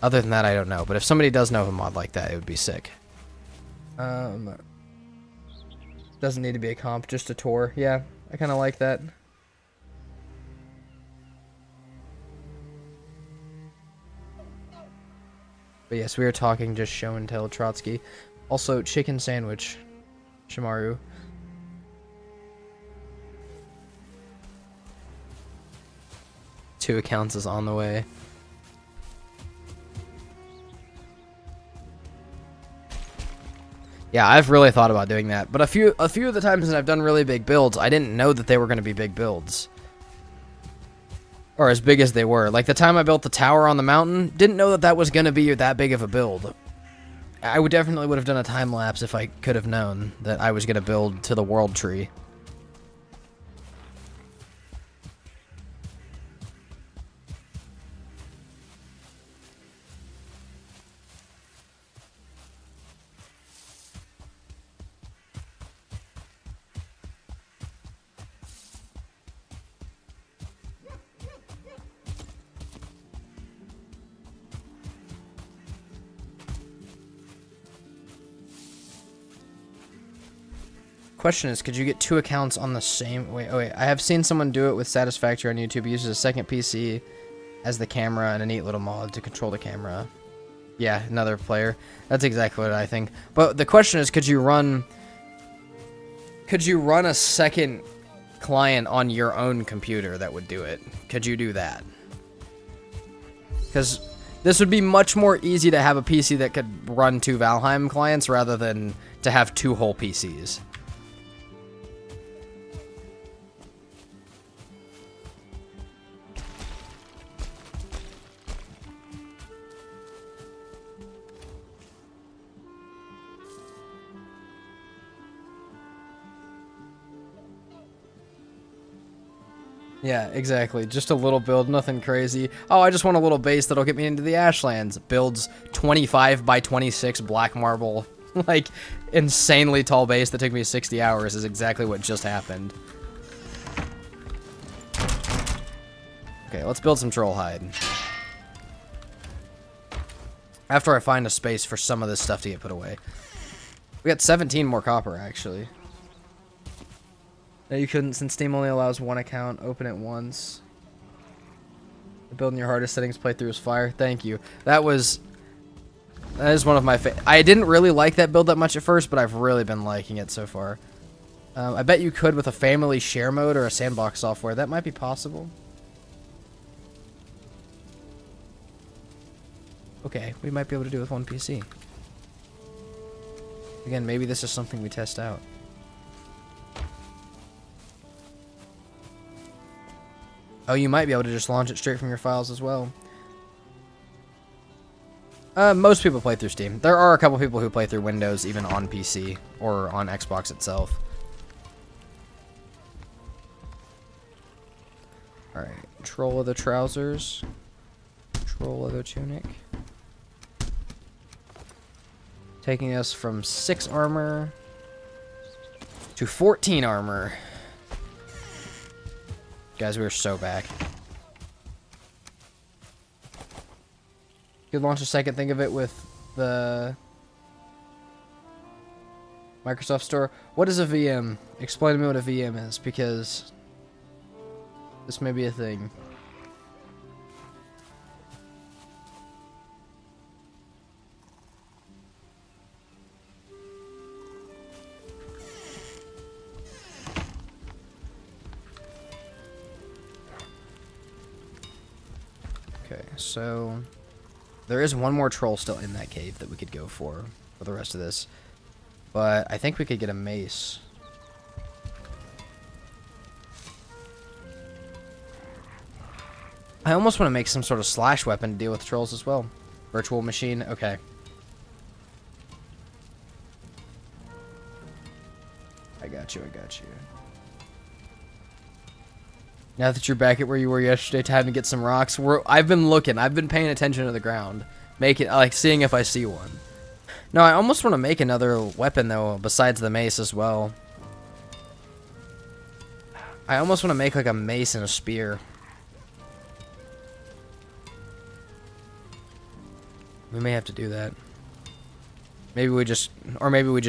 other than that, I don't know. But if somebody does know of a mod like that, it would be sick. Doesn't need to be a comp, just a tour. Yeah, I kind of like that. But yes, we are talking just show and tell Trotsky. Also, chicken sandwich, Shimaru. Two accounts is on the way. Yeah, I've really thought about doing that, but a few of the times that I've done really big builds, I didn't know that they were going to be big builds. Or as big as they were. Like the time I built the tower on the mountain, didn't know that that was going to be that big of a build. I would definitely would have done a time lapse if I could have known that I was going to build to the world tree. Question is, could you get two accounts on the same... Wait, I have seen someone do it with Satisfactory on YouTube. He uses a second PC as the camera and a neat little mod to control the camera. Yeah, another player. That's exactly what I think. But the question is, could you run a second client on your own computer that would do it? Could you do that? Because this would be much more easy to have a PC that could run two Valheim clients rather than to have two whole PCs. Yeah, exactly. Just a little build, nothing crazy. Oh, I just want a little base that'll get me into the Ashlands. Builds 25 by 26 black marble, like, insanely tall base that took me 60 hours is exactly what just happened. Okay, let's build some troll hide. After I find a space for some of this stuff to get put away. We got 17 more copper, actually. No, you couldn't, since Steam only allows one account. Open it once. The build in your hardest settings playthrough is fire. Thank you. That is one of my I didn't really like that build that much at first, but I've really been liking it so far. I bet you could with a family share mode or a sandbox software. That might be possible. Okay, we might be able to do it with one PC. Again, maybe this is something we test out. Oh, you might be able to just launch it straight from your files as well. Most people play through Steam. There are a couple people who play through Windows, even on PC or on Xbox itself. Alright, troll of the trousers. Troll of the tunic. Taking us from 6 armor to 14 armor. Guys, we are so back. Could launch a second thing of it with the Microsoft Store. What is a VM? Explain to me what a VM is, because this may be a thing. so there is one more troll still in that cave that we could go for the rest of this. But I think we could get a mace. I almost want to make some sort of slash weapon to deal with trolls as well. Virtual machine, okay. I got you. Now that you're back at where you were yesterday, time to get some rocks. I've been looking. I've been paying attention to the ground. Seeing if I see one. No, I almost want to make another weapon, though, besides the mace as well. I almost want to make, like, a mace and a spear. We may have to do that. Maybe we just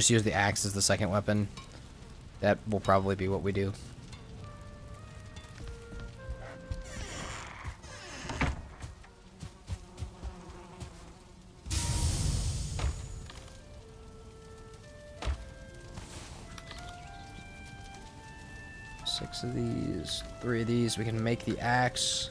use the axe as the second weapon. That will probably be what we do. Six of these, 3 of these. We can make the axe.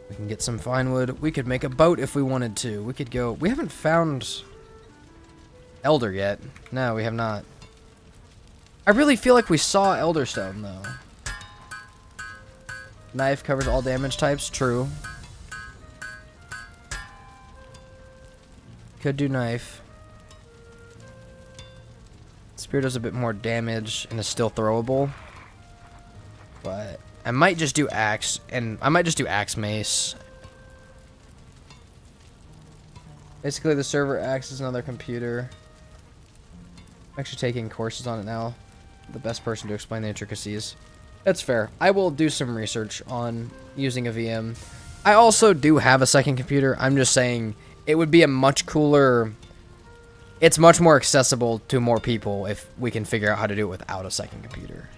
We can get some fine wood. We could make a boat if we wanted to. We could go. We haven't found Elder yet. No, we have not. I really feel like we saw Elderstone, though. Knife covers all damage types. True. Could do knife. Spear does a bit more damage and is still throwable. But I might just do axe, and I might just do axe mace. Basically, the server acts as another computer. I'm actually taking courses on it now. The best person to explain the intricacies. That's fair. I will do some research on using a VM. I also do have a second computer. I'm just saying it would be a much cooler... It's much more accessible to more people if we can figure out how to do it without a second computer.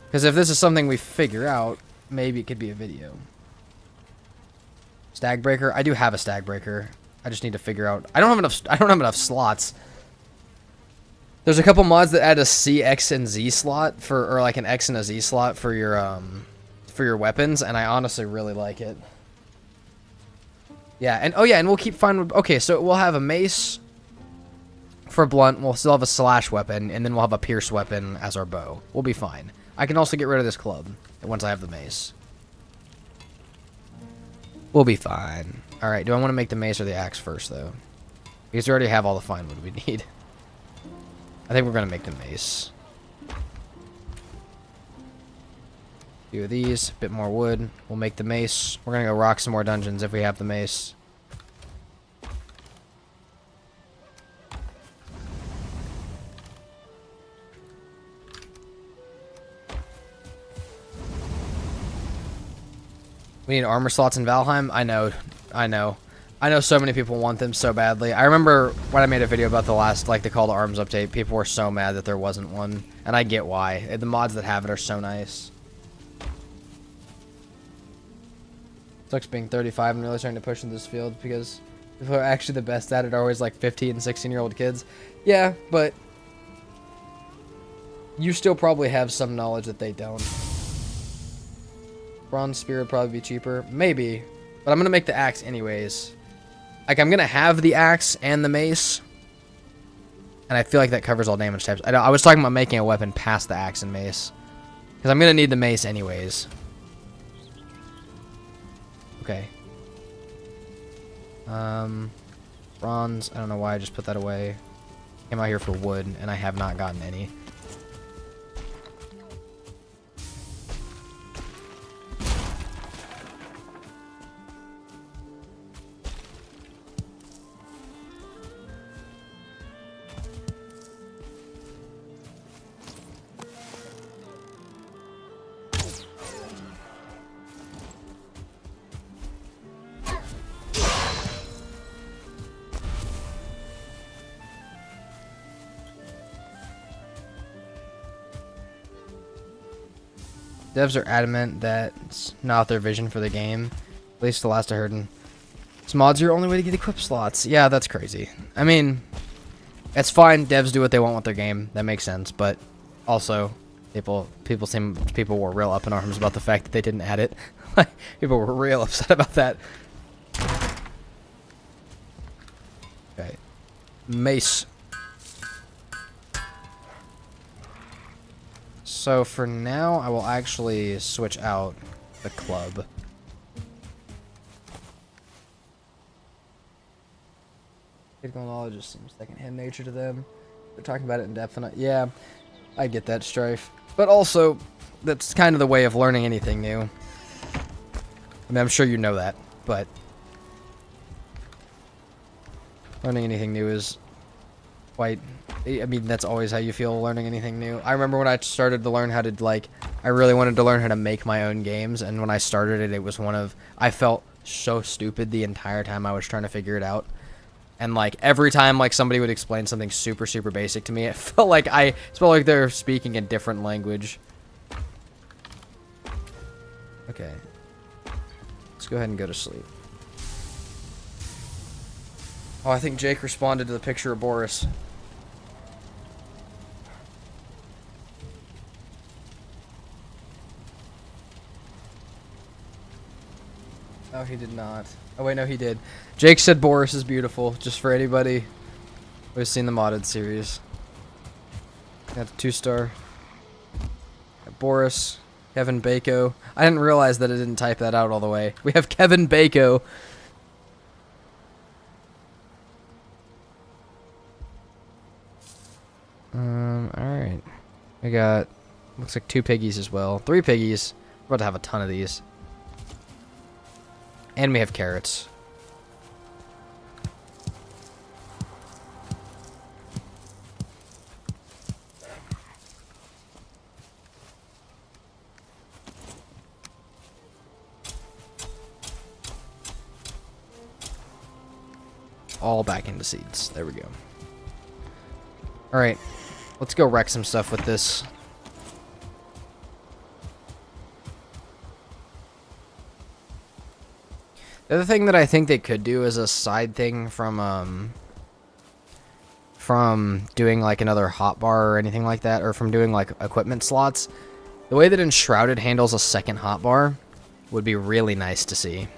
Because if this is something we figure out, maybe it could be a video. Stag breaker. I do have a stag breaker. I just need to figure out. I don't have enough slots. There's a couple mods that add a C, X, and Z slot or like an X and a Z slot for your weapons, and I honestly really like it. Yeah, and and we'll keep fine. Okay, so we'll have a mace for blunt. We'll still have a slash weapon, and then we'll have a pierce weapon as our bow. We'll be fine. I can also get rid of this club once I have the mace. We'll be fine. All right. Do I want to make the mace or the axe first, though? Because we already have all the fine wood we need. I think we're gonna make the mace. Few of these, a bit more wood. We'll make the mace. We're gonna go rock some more dungeons if we have the mace. We need armor slots in Valheim. I know so many people want them so badly. I remember when I made a video about the Call to Arms update, people were so mad that there wasn't one. And I get why. The mods that have it are so nice. Sucks being 35 and really starting to push in this field because people who are actually the best at it are always like 15 and 16-year-old kids. Yeah, but you still probably have some knowledge that they don't. Bronze spear would probably be cheaper. Maybe. But I'm going to make the axe anyways. Like, I'm going to have the axe and the mace. And I feel like that covers all damage types. I was talking about making a weapon past the axe and mace. Because I'm going to need the mace anyways. Okay. Bronze. I don't know why I just put that away. Came out here for wood, and I have not gotten any. Devs are adamant that it's not their vision for the game. At least the last I heard. And this mod's your only way to get equip slots. Yeah, that's crazy. I mean, it's fine. Devs do what they want with their game. That makes sense. But also, People were real up in arms about the fact that they didn't add it. People were real upset about that. Okay. Mace. So for now, I will actually switch out the club. Critical knowledge just seems second-hand nature to them. They're talking about it in depth, and yeah, I get that, Strife. But also, that's kind of the way of learning anything new. I mean, I'm sure you know that, but learning anything new is quite... I mean, that's always how you feel learning anything new. I remember when I started to learn how to, like... I really wanted to learn how to make my own games, and when I started it, it was one of... I felt so stupid the entire time I was trying to figure it out. And, like, every time, like, somebody would explain something super, super basic to me, it felt like they're speaking a different language. Okay. Let's go ahead and go to sleep. Oh, I think Jake responded to the picture of Boris. Oh, he did not. Oh, wait, no, he did. Jake said Boris is beautiful, just for anybody who's seen the modded series. Got a 2-star. Got Boris, Kevin Bako. I didn't realize that it didn't type that out all the way. We have Kevin Bako. Alright. We got, looks like 2 piggies as well. 3 piggies. We're about to have a ton of these. And we have carrots. All back into seeds. There we go. Alright. Let's go wreck some stuff with this. The other thing that I think they could do as a side thing from doing like another hotbar or anything like that, or from doing like equipment slots, the way that Enshrouded handles a second hotbar would be really nice to see.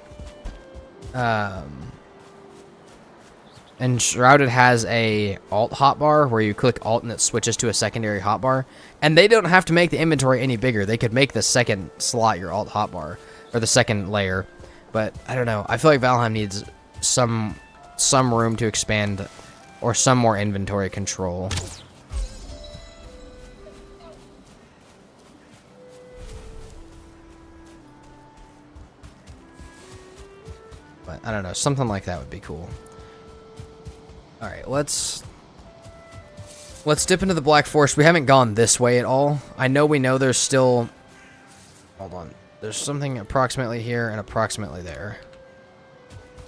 Enshrouded has a alt hotbar where you click alt and it switches to a secondary hotbar, and they don't have to make the inventory any bigger. They could make the second slot your alt hotbar, or the second layer. But I don't know. I feel like Valheim needs some room to expand, or some more inventory control. But I don't know. Something like that would be cool. All right, let's dip into the Black Forest. We haven't gone this way at all. I know we know there's still... Hold on. There's something approximately here and approximately there.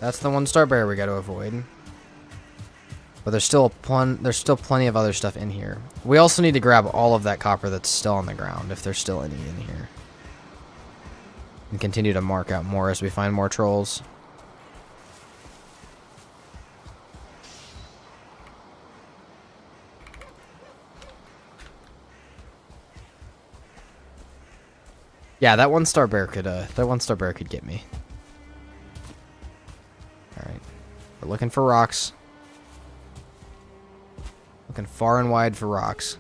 That's the 1-star bear we got to avoid. But there's still plenty of other stuff in here. We also need to grab all of that copper that's still on the ground, if there's still any in here. And continue to mark out more as we find more trolls. Yeah, that 1-star bear could get me. Alright. We're looking for rocks. Looking far and wide for rocks.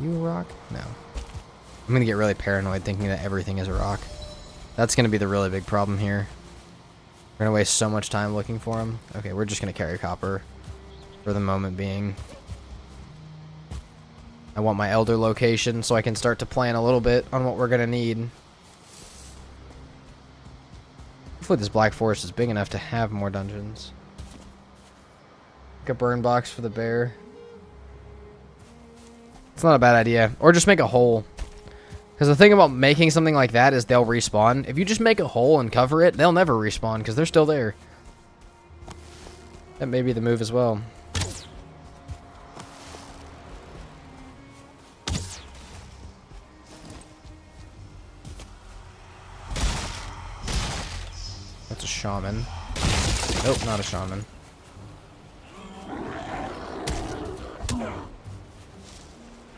You a rock? No. I'm gonna get really paranoid thinking that everything is a rock. That's gonna be the really big problem here. We're gonna waste so much time looking for them. Okay, we're just gonna carry copper for the moment being. I want my elder location so I can start to plan a little bit on what we're gonna need. Hopefully this Black Forest is big enough to have more dungeons. Make a burn box for the bear. It's not a bad idea. Or just make a hole. Because the thing about making something like that is they'll respawn. If you just make a hole and cover it, they'll never respawn because they're still there. That may be the move as well. That's a shaman. Nope, not a shaman.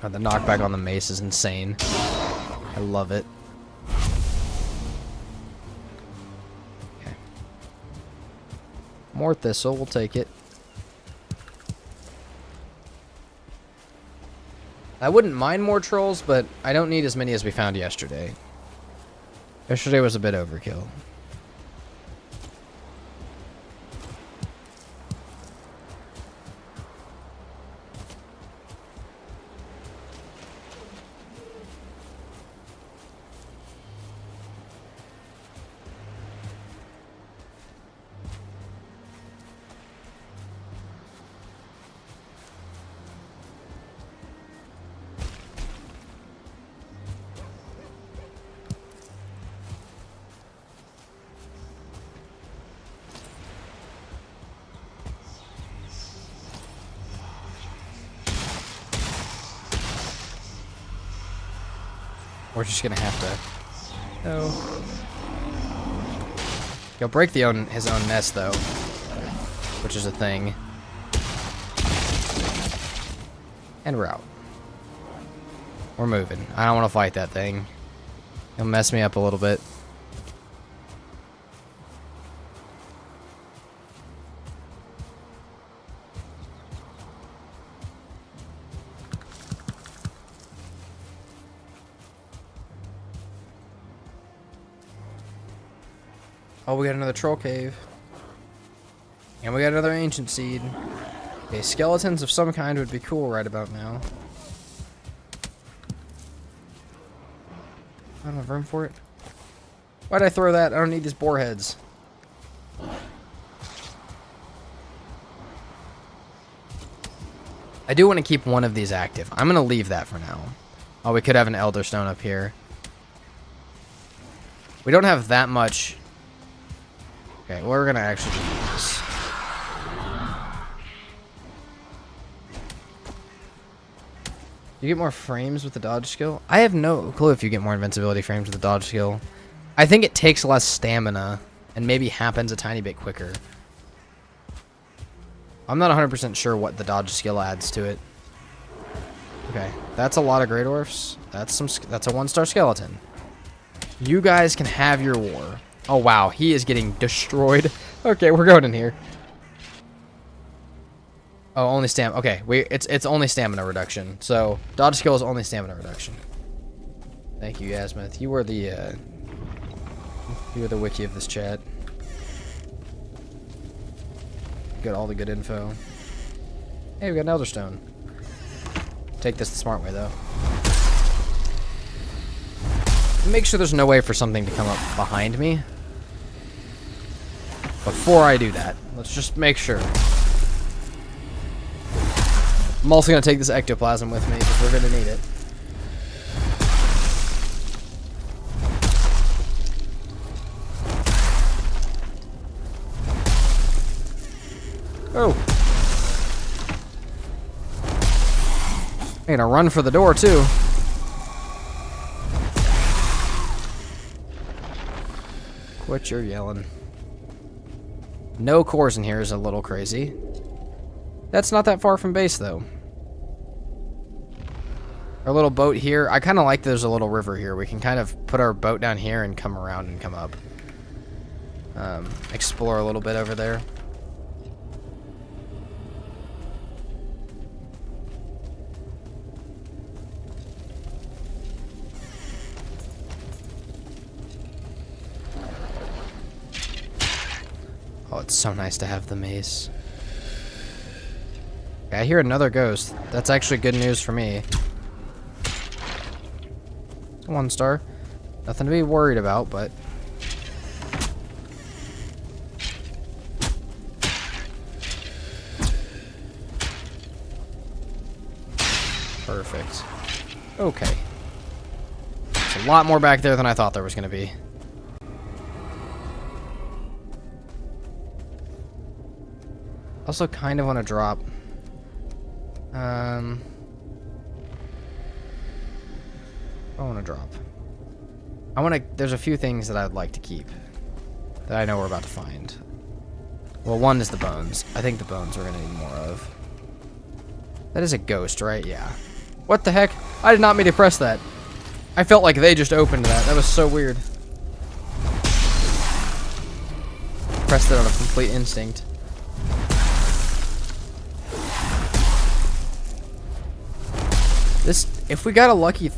God, the knockback on the mace is insane. I love it. Okay. More thistle, we'll take it. I wouldn't mind more trolls, but I don't need as many as we found yesterday. Yesterday was a bit overkill. We're just gonna have to. No. He'll break his own nest though, which is a thing. And we're out. We're moving. I don't want to fight that thing. He'll mess me up a little bit. Oh, we got another troll cave. And we got another ancient seed. Okay, skeletons of some kind would be cool right about now. I don't have room for it. Why'd I throw that? I don't need these boar heads. I do want to keep one of these active. I'm going to leave that for now. Oh, we could have an elder stone up here. We don't have that much. Okay, we're going to actually do this. You get more frames with the dodge skill? I have no clue if you get more invincibility frames with the dodge skill. I think it takes less stamina and maybe happens a tiny bit quicker. I'm not 100% sure what the dodge skill adds to it. Okay, that's a lot of Grey Dwarfs. That's a 1-star skeleton. You guys can have your war. Oh wow, he is getting destroyed. Okay, we're going in here. Oh, only stamina. Okay, it's only stamina reduction. So dodge skill is only stamina reduction. Thank you, Yasmith. You were the wiki of this chat. Got all the good info. Hey, we got an Elder Stone. Take this the smart way though. Make sure there's no way for something to come up behind me. Before I do that, let's just make sure. I'm also going to take this ectoplasm with me because we're going to need it. Oh. I'm going to run for the door too. Quit your yelling. No cores in here is a little crazy. That's not that far from base, though. Our little boat here. I kind of like there's a little river here. We can kind of put our boat down here and come around and come up. Explore a little bit over there. Oh, it's so nice to have the mace. Okay, I hear another ghost. That's actually good news for me. 1-star. Nothing to be worried about, but... Perfect. Okay. There's a lot more back there than I thought there was going to be. Also kind of want to drop. I want to drop. There's a few things that I'd like to keep. that I know we're about to find. Well, one is the bones. I think the bones we're gonna need more of. That is a ghost, right? Yeah. What the heck? I did not mean to press that. I felt like they just opened that. That was so weird. Pressed it on a complete instinct. This, if we got a lucky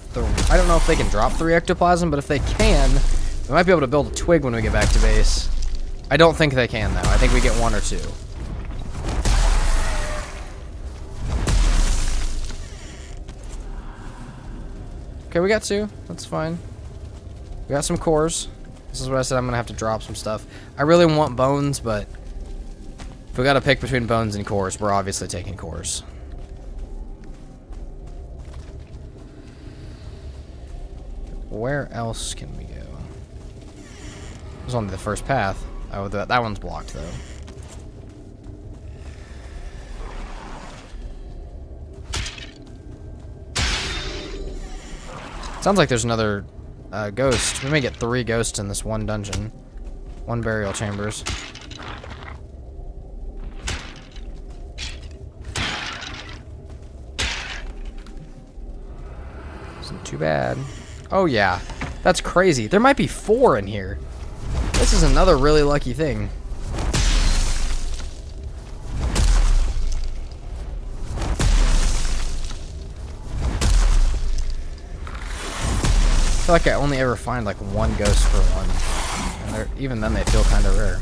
I don't know if they can drop 3 ectoplasm, but if they can, we might be able to build a twig when we get back to base. I don't think they can, though. I think we get 1 or 2. Okay, we got 2. That's fine. We got some cores. This is what I said, I'm going to have to drop some stuff. I really want bones, but if we got to pick between bones and cores, we're obviously taking cores. Where else can we go? There's only the first path. Oh, that one's blocked, though. Sounds like there's another ghost. We may get 3 ghosts in this one dungeon. 1 burial chambers. Isn't too bad. Oh yeah, that's crazy. There might be 4 in here. This is another really lucky thing. I feel like I only ever find like 1 ghost per one. And even then they feel kind of rare.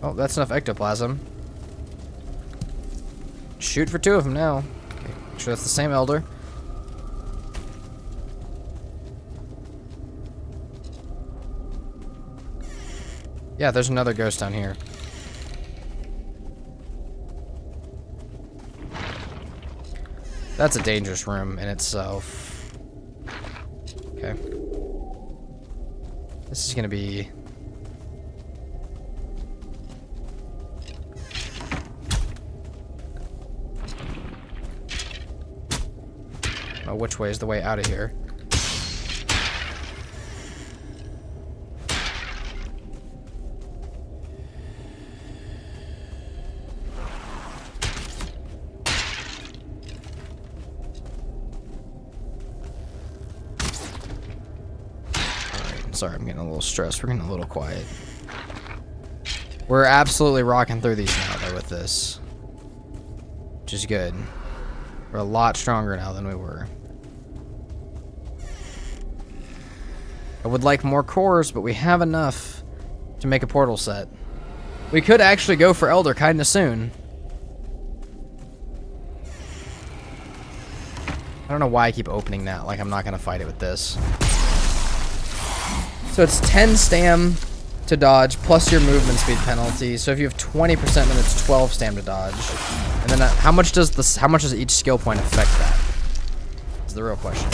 Oh, that's enough ectoplasm. Shoot for 2 of them now. Okay, make sure that's the same elder. Yeah, there's another ghost down here. That's a dangerous room in itself. Okay. This is gonna be... Oh, which way is the way out of here? Sorry, I'm getting a little stressed. We're getting a little quiet. We're absolutely rocking through these now, though, with this. Which is good. We're a lot stronger now than we were. I would like more cores, but we have enough to make a portal set. We could actually go for Elder kinda soon. I don't know why I keep opening that, like I'm not gonna fight it with this. So it's 10 stam to dodge, plus your movement speed penalty. So if you have 20%, then it's 12 stam to dodge. And then how much does each skill point affect that? Is the real question.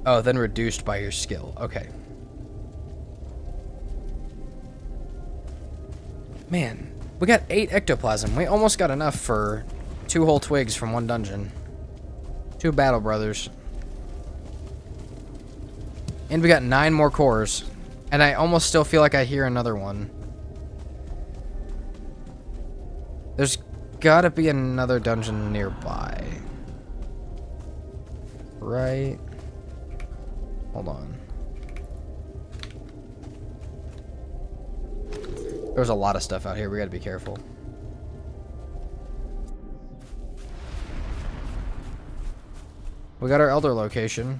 Oh, then reduced by your skill. Okay. Man, we got 8 ectoplasm. We almost got enough for 2 whole twigs from 1 dungeon. 2 battle brothers. And we got 9 more cores. And I almost still feel like I hear another one. There's gotta be another dungeon nearby. Right? Hold on. There's a lot of stuff out here. We gotta be careful. We got our elder location.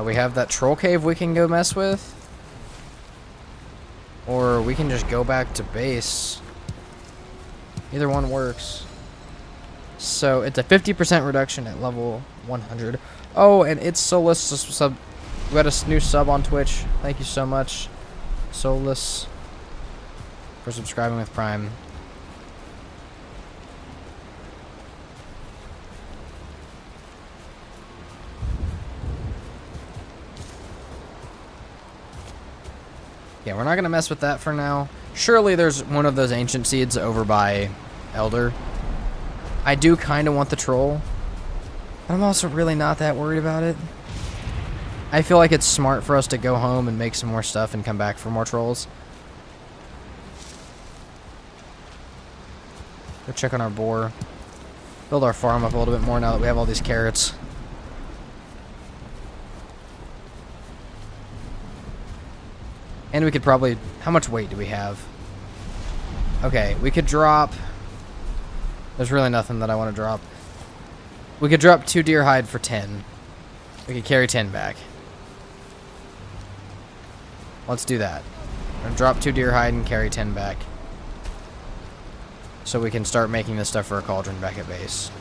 We have that troll cave we can go mess with. Or we can just go back to base. Either one works. So it's a 50% reduction at level 100. Oh, and it's Solus sub. We got a new sub on Twitch. Thank you so much, Solus, for subscribing with Prime. Yeah, we're not going to mess with that for now. Surely there's one of those ancient seeds over by Elder. I do kind of want the troll. But I'm also really not that worried about it. I feel like it's smart for us to go home and make some more stuff and come back for more trolls. Go check on our boar. Build our farm up a little bit more now that we have all these carrots. And we could probably... How much weight do we have? Okay, we could drop... There's really nothing that I want to drop. We could drop 2 deer hide for 10. We could carry 10 back. Let's do that. I'm gonna drop 2 deer hide and carry 10 back. So we can start making this stuff for a cauldron back at base.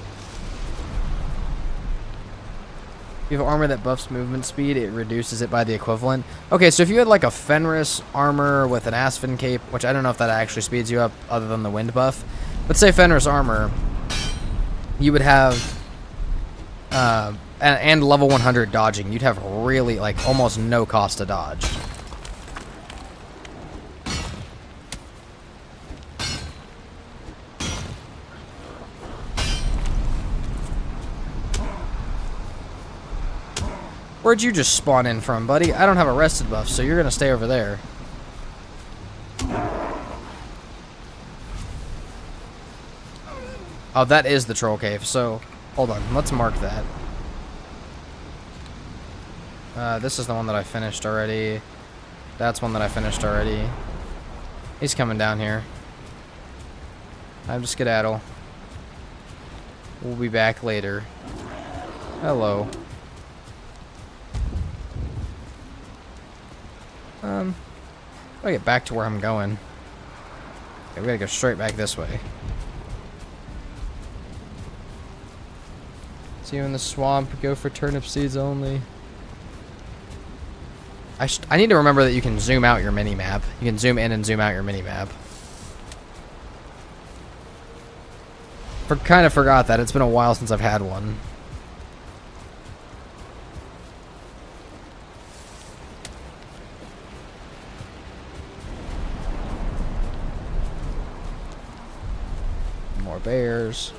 If you have armor that buffs movement speed, it reduces it by the equivalent. Okay, so if you had like a Fenris armor with an Aspen cape, which I don't know if that actually speeds you up other than the wind buff, but say Fenris armor, you would have, and level 100 dodging, you'd have really like almost no cost to dodge. Where'd you just spawn in from, buddy? I don't have a rested buff, so you're gonna stay over there. Oh, that is the troll cave, so hold on, let's mark that. This is the one that I finished already. That's one that I finished already. He's coming down here. Time to skedaddle. We'll be back later. Hello. Gotta get back to where I'm going. Okay, we gotta go straight back this way. See you in the swamp. Go for turnip seeds only. I need to remember that you can zoom out your mini-map. You can zoom in and zoom out your mini-map. Kind of forgot that. It's been a while since I've had one. More bears.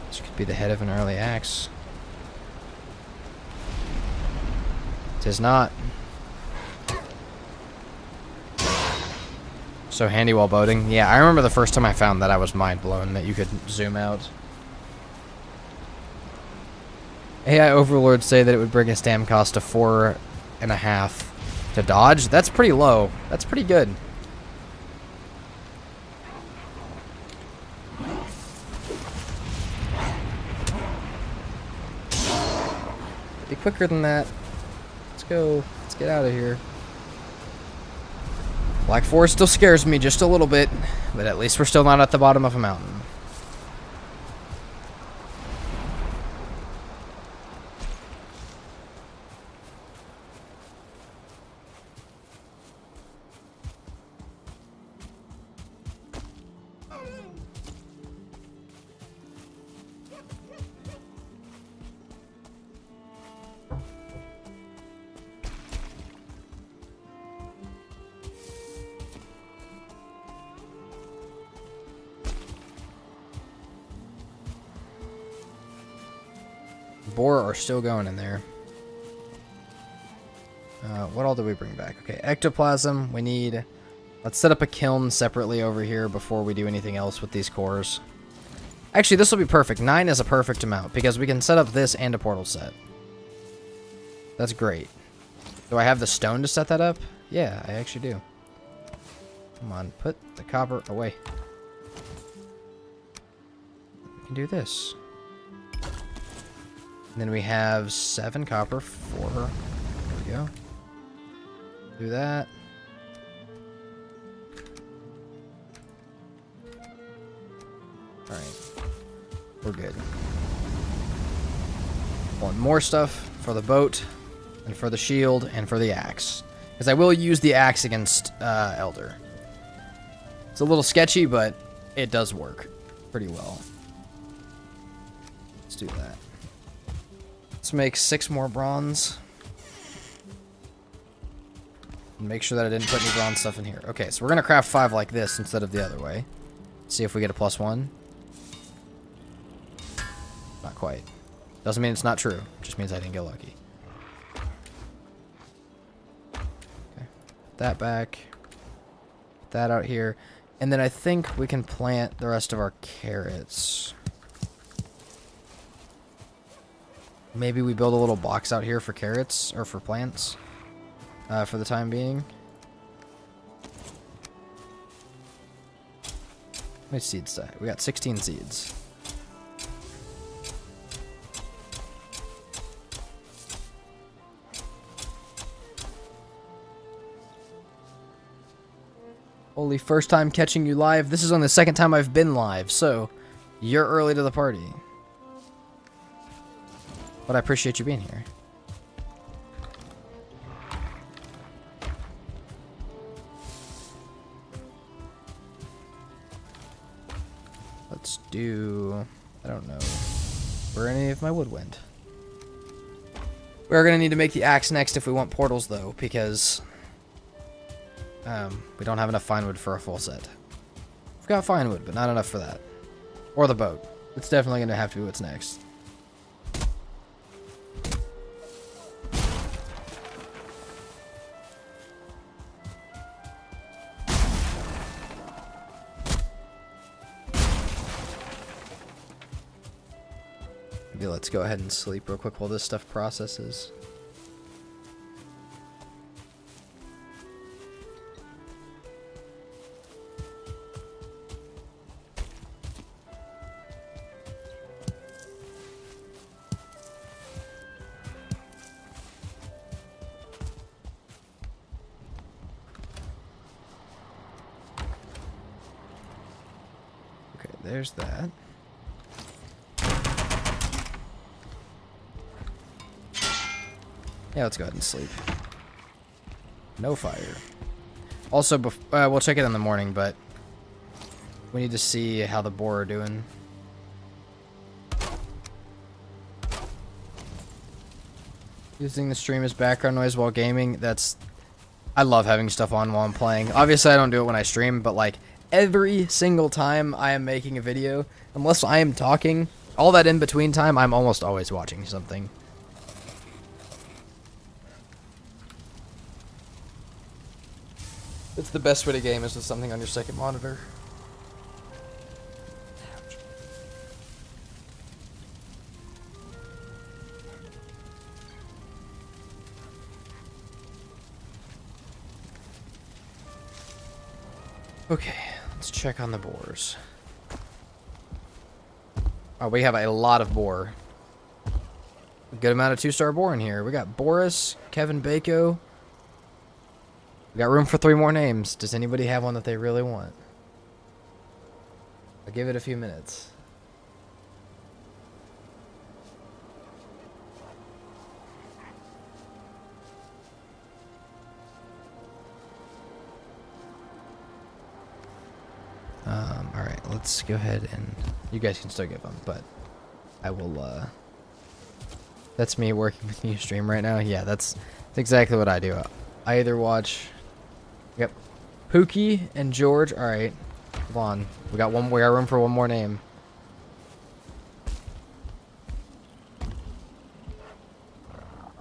This could be the head of an early axe. Tis not. So handy while boating. Yeah, I remember the first time I found that I was mind blown that you could zoom out. AI overlords say that it would bring a stam cost to 4.5 to dodge. That's pretty low. That's pretty good. Be quicker than that. Let's go. Let's get out of here. Black Forest still scares me just a little bit, but at least we're still not at the bottom of a mountain. Boar are still going in there. What all did we bring back? Okay, ectoplasm. We need... Let's set up a kiln separately over here before we do anything else with these cores. Actually, this will be perfect. 9 is a perfect amount because we can set up this and a portal set. That's great. Do I have the stone to set that up? Yeah, I actually do. Come on, put the copper away. We can do this. And then we have 7 copper, 4. There we go. Do that. Alright. We're good. Want more stuff for the boat, and for the shield, and for the axe. Because I will use the axe against Elder. It's a little sketchy, but it does work pretty well. Let's do that. Let's make 6 more bronze. And make sure that I didn't put any bronze stuff in here. Okay, so we're going to craft 5 like this instead of the other way. See if we get a +1. Not quite. Doesn't mean it's not true. Just means I didn't get lucky. Okay. That back. That out here. And then I think we can plant the rest of our carrots. Maybe we build a little box out here for carrots, or for plants, for the time being. How many seeds do I have? We got 16 seeds. Holy, first time catching you live. This is on the second time I've been live, so you're early to the party. But I appreciate you being here. Let's do... I don't know where any of my wood went. We're going to need to make the axe next if we want portals, though, because we don't have enough fine wood for a full set. We've got fine wood, but not enough for that. Or the boat. It's definitely going to have to be what's next. Maybe let's go ahead and sleep real quick while this stuff processes. Okay, there's that. Yeah, let's go ahead and sleep. No fire. Also, we'll check it in the morning, but we need to see how the boar are doing. Using the stream as background noise while gaming, I love having stuff on while I'm playing. Obviously, I don't do it when I stream, but like every single time I am making a video, unless I am talking, all that in between time, I'm almost always watching something. It's the best way to game is with something on your second monitor. Okay, let's check on the boars. Oh, we have a lot of boar. A good amount of 2-star boar in here. We got Boris, Kevin Bako. We got room for 3 more names. Does anybody have one that they really want? I'll give it a few minutes. Alright, let's go ahead and... You guys can still give them, but I will, That's me working with you stream right now? Yeah, that's exactly what I do. I either watch... Yep. Pookie and George. Alright. Hold on. We got room for one more name.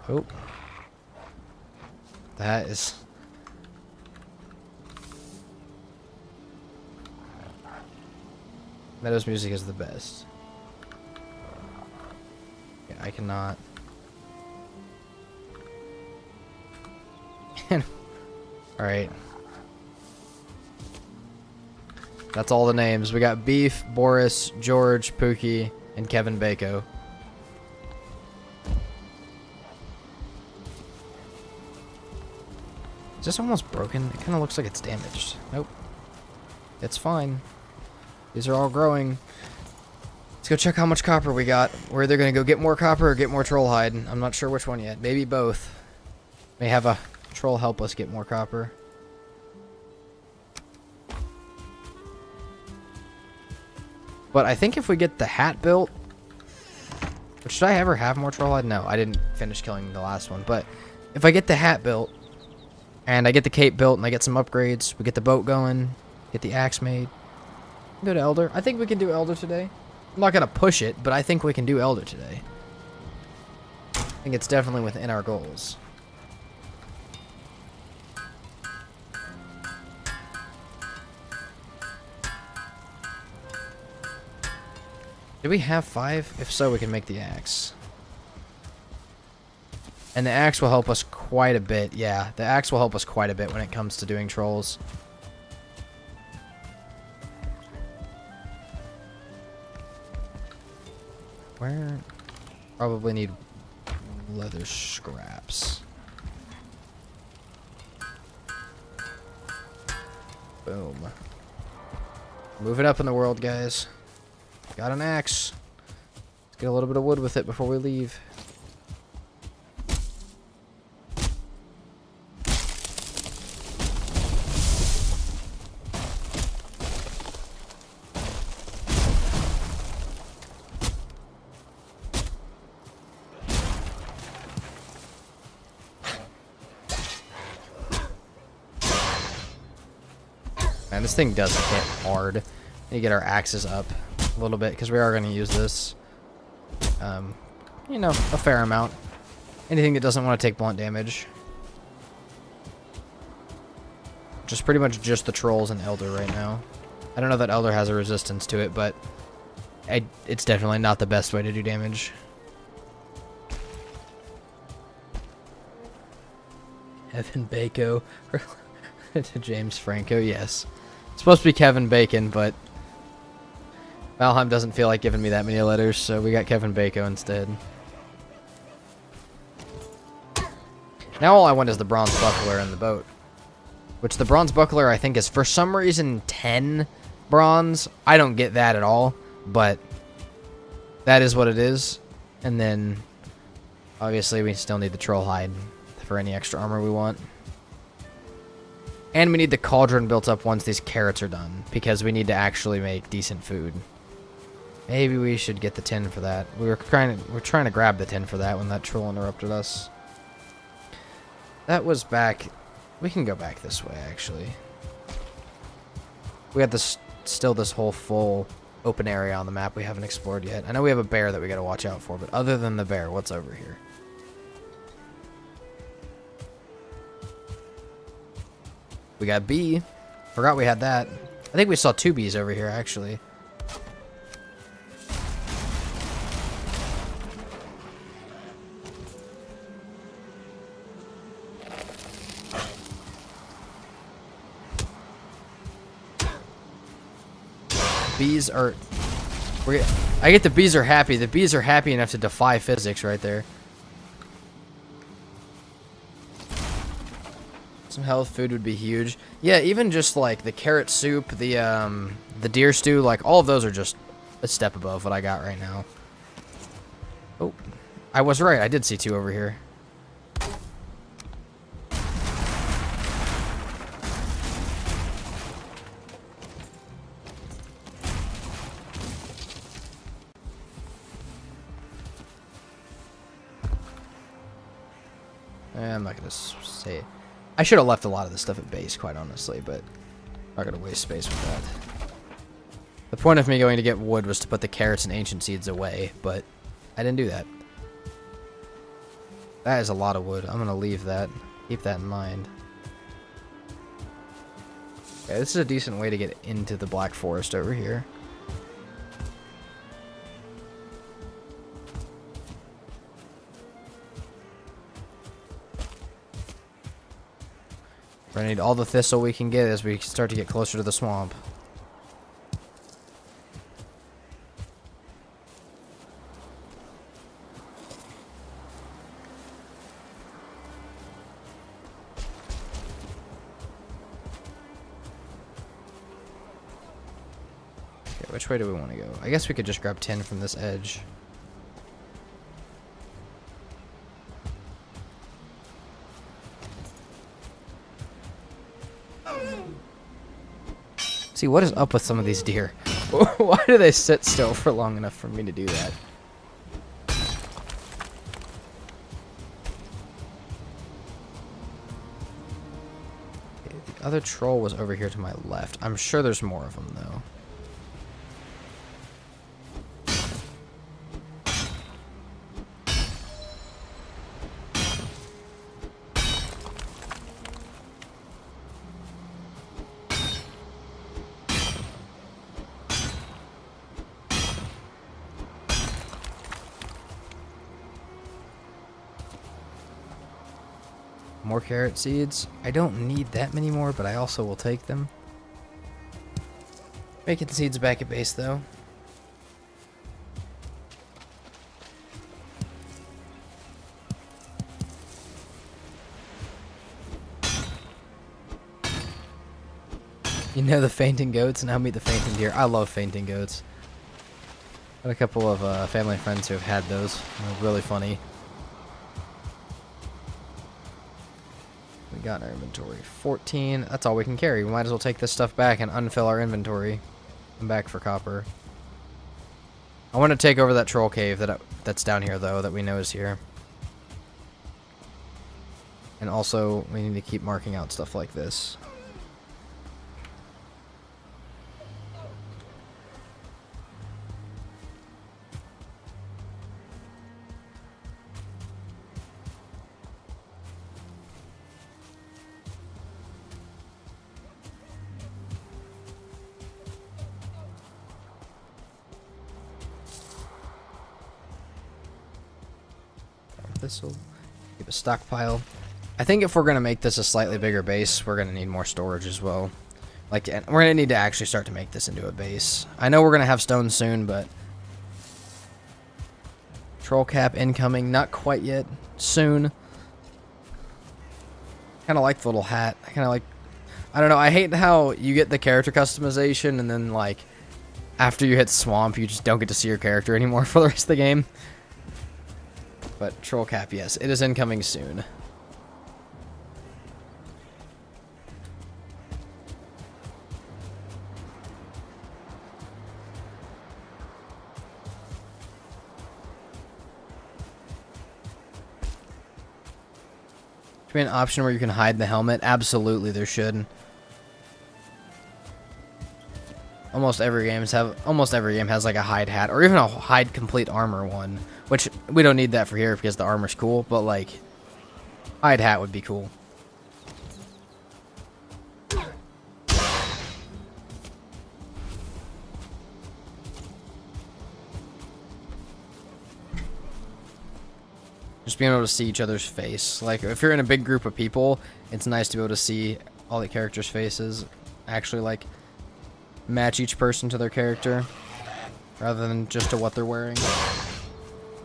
Oh. That is... Meadows music is the best. Yeah, I cannot... Alright. That's all the names. We got Beef, Boris, George, Pookie, and Kevin Bako. Is this almost broken? It kind of looks like it's damaged. Nope. It's fine. These are all growing. Let's go check how much copper we got. We're either going to go get more copper or get more troll hide. I'm not sure which one yet. Maybe both. May have a troll help us get more copper. But I think if we get the hat built... But should I ever have more troll hide? No, I didn't finish killing the last one. But if I get the hat built, and I get the cape built, and I get some upgrades, we get the boat going, get the axe made, go to Elder. I think we can do Elder today. I'm not going to push it, but I think we can do Elder today. I think it's definitely within our goals. Do we have 5? If so, we can make the axe. And the axe will help us quite a bit. Yeah, the axe will help us quite a bit when it comes to doing trolls. Where? Probably need leather scraps. Boom. Moving up in the world, guys. Got an axe. Let's get a little bit of wood with it before we leave. Man, this thing does hit hard. We need to get our axes up a little bit because we are going to use this, you know, a fair amount. Anything that doesn't want to take blunt damage. Just pretty much just the trolls and Elder right now. I don't know that Elder has a resistance to it, but it's definitely not the best way to do damage. Kevin Bacon to James Franco, yes. It's supposed to be Kevin Bacon, but Valheim doesn't feel like giving me that many letters, so we got Kevin Bacon instead. Now all I want is the bronze buckler and the boat. Which the bronze buckler I think is for some reason 10 bronze. I don't get that at all, but that is what it is. And then obviously we still need the troll hide for any extra armor we want. And we need the cauldron built up once these carrots are done, because we need to actually make decent food. Maybe we should get the tin for that. We're trying to grab the tin for that when that troll interrupted us. That was back. We can go back this way, actually. We got this still this whole full open area on the map we haven't explored yet. I know we have a bear that we gotta watch out for, but other than the bear, what's over here? We got bee. Forgot we had that. I think we saw 2 bees over here, actually. Bees are... I get the bees are happy. The bees are happy enough to defy physics right there. Some health food would be huge. Yeah, even just like the carrot soup, the deer stew, like all of those are just a step above what I got right now. Oh, I was right. I did see 2 over here. I'm not gonna say it. I should have left a lot of this stuff at base, quite honestly, but I'm not gonna waste space with that. The point of me going to get wood was to put the carrots and ancient seeds away, but I didn't do that. That is a lot of wood. I'm gonna leave that. Keep that in mind. Okay, this is a decent way to get into the Black Forest over here. We're gonna need all the thistle we can get as we start to get closer to the swamp. Okay, which way do we want to go? I guess we could just grab tin from this edge. See, what is up with some of these deer? Why do they sit still for long enough for me to do that? Okay, the other troll was over here to my left. I'm sure there's more of them, though. More carrot seeds. I don't need that many more, but I also will take them. Making seeds back at base, though. You know the fainting goats, now meet the fainting deer. I love fainting goats. Got a couple of family and friends who have had those. They're really funny. We got our inventory. 14. That's all we can carry. We might as well take this stuff back and unfill our inventory. I'm back for copper. I want to take over that troll cave that's down here, though, that we know is here. And also, we need to keep marking out stuff like this. This will keep a stockpile. I think if we're going to make this a slightly bigger base, we're going to need more storage as well. Like, we're going to need to actually start to make this into a base. I know we're going to have stone soon, but... Troll cap incoming. Not quite yet. Soon. Kind of like the little hat. I kind of like... I don't know. I hate how you get the character customization, and then, like, after you hit swamp, you just don't get to see your character anymore for the rest of the game. But troll cap, yes, it is incoming soon. Should be an option where you can hide the helmet? Absolutely, there should. Almost every game has like a hide hat, or even a hide complete armor one. Which, we don't need that for here because the armor's cool, but, like, hide hat would be cool. Just being able to see each other's face. Like, if you're in a big group of people, it's nice to be able to see all the characters' faces. Actually, like, match each person to their character, rather than just to what they're wearing.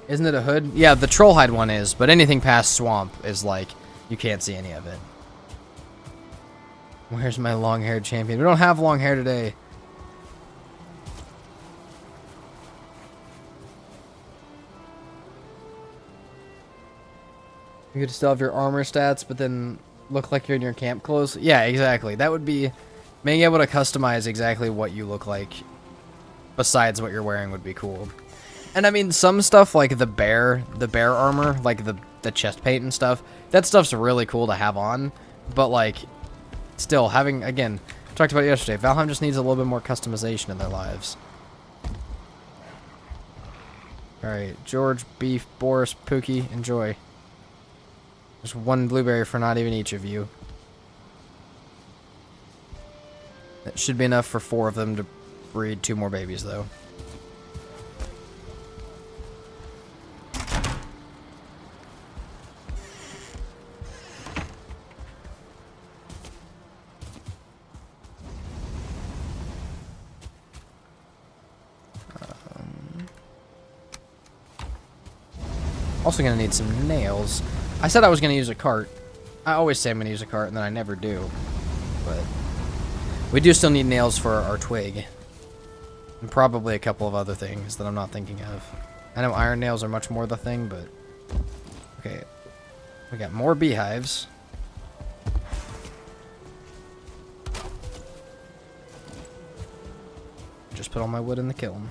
Isn't it a hood? Yeah, the troll hide one is, but anything past swamp is like, you can't see any of it. Where's my long-haired champion? We don't have long hair today. You could still have your armor stats, but then look like you're in your camp clothes. Yeah, exactly. That would be... Being able to customize exactly what you look like, besides what you're wearing, would be cool. And I mean, some stuff like the bear armor, like the chest paint and stuff, that stuff's really cool to have on. But like, still having, again, talked about it yesterday, Valheim just needs a little bit more customization in their lives. Alright, George, Beef, Boris, Pookie, enjoy. There's one blueberry for not even each of you. That should be enough for 4 of them to breed 2 more babies, though. Also gonna need some nails. I said I was gonna use a cart. I always say I'm gonna use a cart, and then I never do. But we do still need nails for our twig. And probably a couple of other things that I'm not thinking of. I know iron nails are much more the thing, but... Okay. We got more beehives. just put all my wood in the kiln.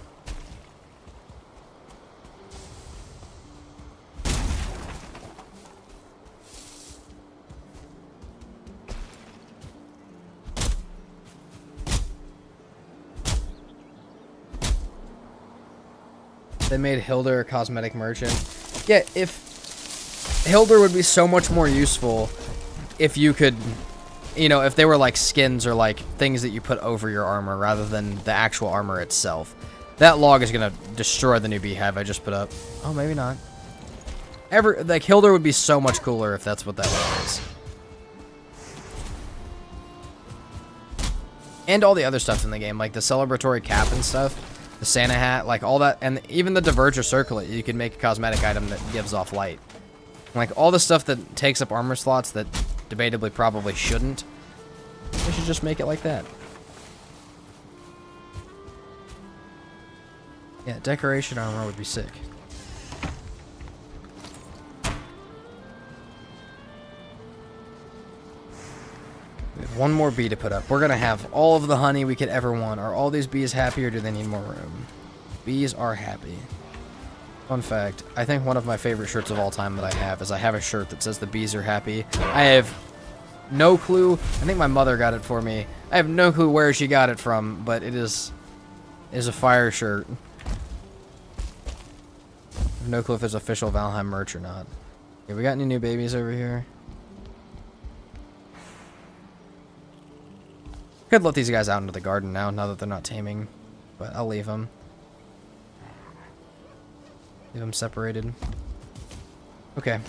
They made Hilder a cosmetic merchant. Yeah, if Hilder would be so much more useful if you could, you know, if they were like skins or like things that you put over your armor rather than the actual armor itself. That log is gonna destroy the new beehive I just put up. Oh, maybe not. Like Hilder would be so much cooler if that's what that was. And all the other stuff in the game, like the celebratory cap and stuff. The Santa hat, like all that, and even the Diverger Circlet, you can make a cosmetic item that gives off light. Like all the stuff that takes up armor slots that debatably probably shouldn't, they should just make it like that. Yeah, decoration armor would be sick. We have one more bee to put up. We're gonna have all of the honey we could ever want. Are all these bees happy or do they need more room? Bees are happy. Fun fact, I think one of my favorite shirts of all time that I have is I have a shirt that says the bees are happy. I have no clue. I think my mother got it for me. I have no clue where she got it from, but it is a fire shirt. I have no clue if it's official Valheim merch or not. Okay, we got any new babies over here? Could let these guys out into the garden now that they're not taming, but I'll leave them. Leave them separated. Okay.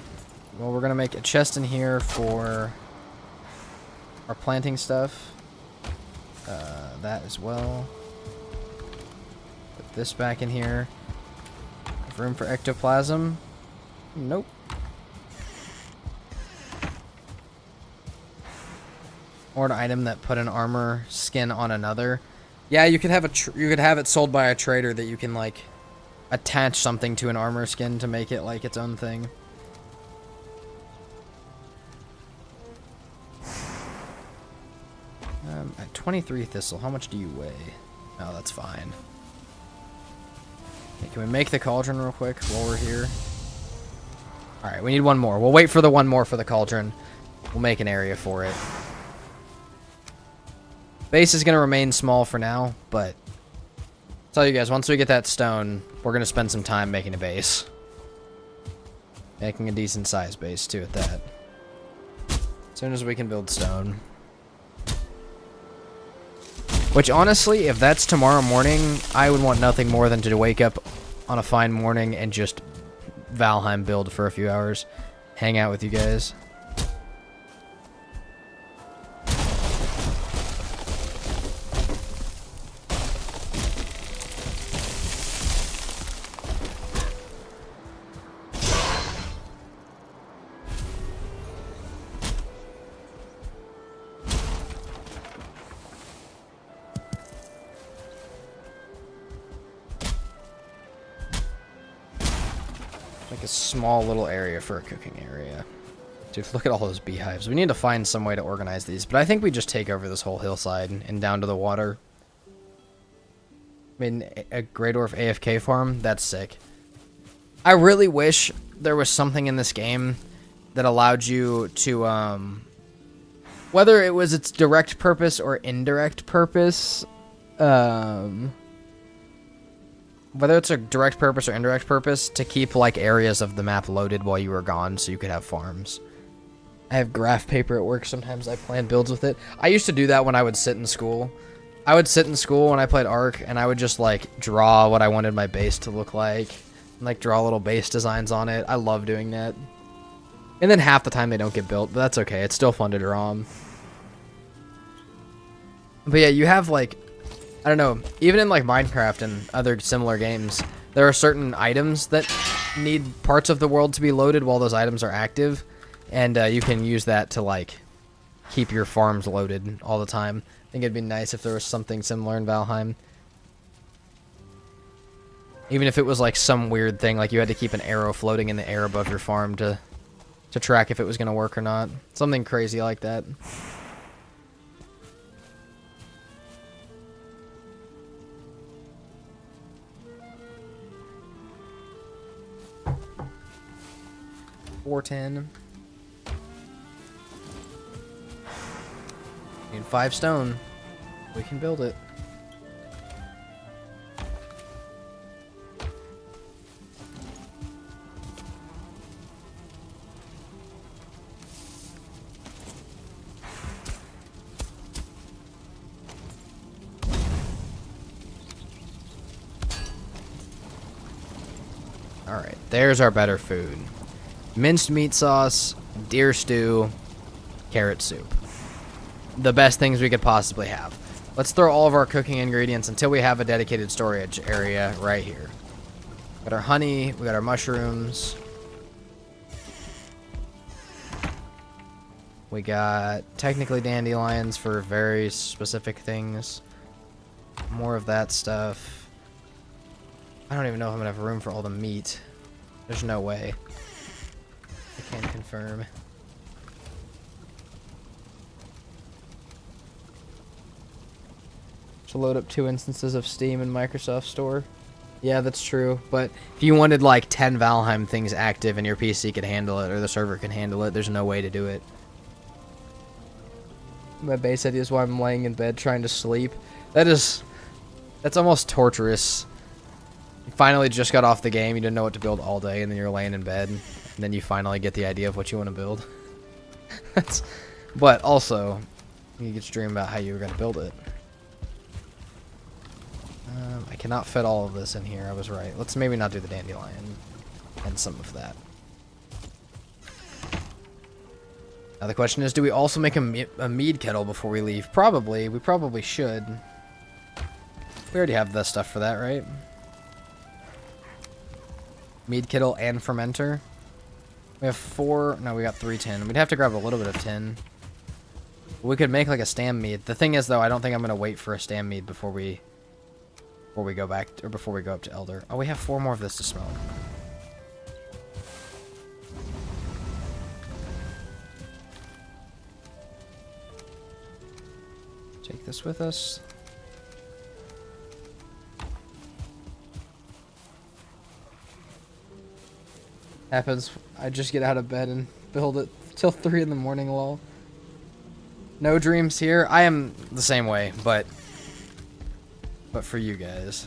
Well, we're gonna make a chest in here for our planting stuff. That as well. Put this back in here. Have room for ectoplasm? Nope. Or an item that put an armor skin on another. Yeah, you could have you could have it sold by a trader that you can like attach something to an armor skin to make it like its own thing. At 23 thistle, how much do you weigh? Oh, that's fine. Okay, can we make the cauldron real quick while we're here? Alright, we need one more. We'll wait for the one more for the cauldron. We'll make an area for it. Base is going to remain small for now, but I'll tell you guys, once we get that stone, we're going to spend some time making a base. Making a decent sized base, too, at that. As soon as we can build stone. Which, honestly, if that's tomorrow morning, I would want nothing more than to wake up on a fine morning and just Valheim build for a few hours. Hang out with you guys. Like a small little area for a cooking area. Dude, look at all those beehives. We need to find some way to organize these, but I think we just take over this whole hillside and down to the water. I mean, a Grey Dwarf AFK farm? That's sick. I really wish there was something in this game that allowed you to, whether it was its direct purpose or indirect purpose, whether it's a direct purpose or indirect purpose, to keep, like, areas of the map loaded while you were gone so you could have farms. I have graph paper at work. Sometimes I plan builds with it. I used to do that when I would sit in school. I would sit in school when I played Ark, and I would just, like, draw what I wanted my base to look like. And, like, draw little base designs on it. I love doing that. And then half the time they don't get built, but that's okay. It's still fun to draw them. But yeah, you have, like, I don't know, even in like Minecraft and other similar games, there are certain items that need parts of the world to be loaded while those items are active, and you can use that to like keep your farms loaded all the time. I think it'd be nice if there was something similar in Valheim. Even if it was like some weird thing, like you had to keep an arrow floating in the air above your farm to track if it was going to work or not. Something crazy like that. 410. Need 5 stone. We can build it. Alright, there's our better food. Minced meat sauce, deer stew, carrot soup. The best things we could possibly have. Let's throw all of our cooking ingredients until we have a dedicated storage area right here. We got our honey, we got our mushrooms. We got technically dandelions for very specific things. More of that stuff. I don't even know if I'm gonna have room for all the meat. There's no way. I can confirm. To load up 2 instances of Steam in Microsoft Store. Yeah, that's true. But if you wanted like 10 Valheim things active and your PC could handle it or the server can handle it, there's no way to do it. My base idea is why I'm laying in bed trying to sleep. That's almost torturous. You finally just got off the game, you didn't know what to build all day, and then you're laying in bed, and then you finally get the idea of what you want to build. But also, you get to dream about how you were going to build it. I cannot fit all of this in here, I was right. Let's maybe not do the dandelion and some of that. Now the question is, do we also make a mead kettle before we leave? Probably. We probably should. We already have the stuff for that, right? Mead kettle and fermenter. We have 4. No, we got 3 tin. We'd have to grab a little bit of tin. We could make like a stam mead. The thing is, though, I don't think I'm gonna wait for a stam mead before we go back or before we go up to Elder. Oh, we have 4 more of this to smoke. Take this with us. Happens. I just get out of bed and build it till 3 in the morning, lol. No dreams here. I am the same way, but for you guys.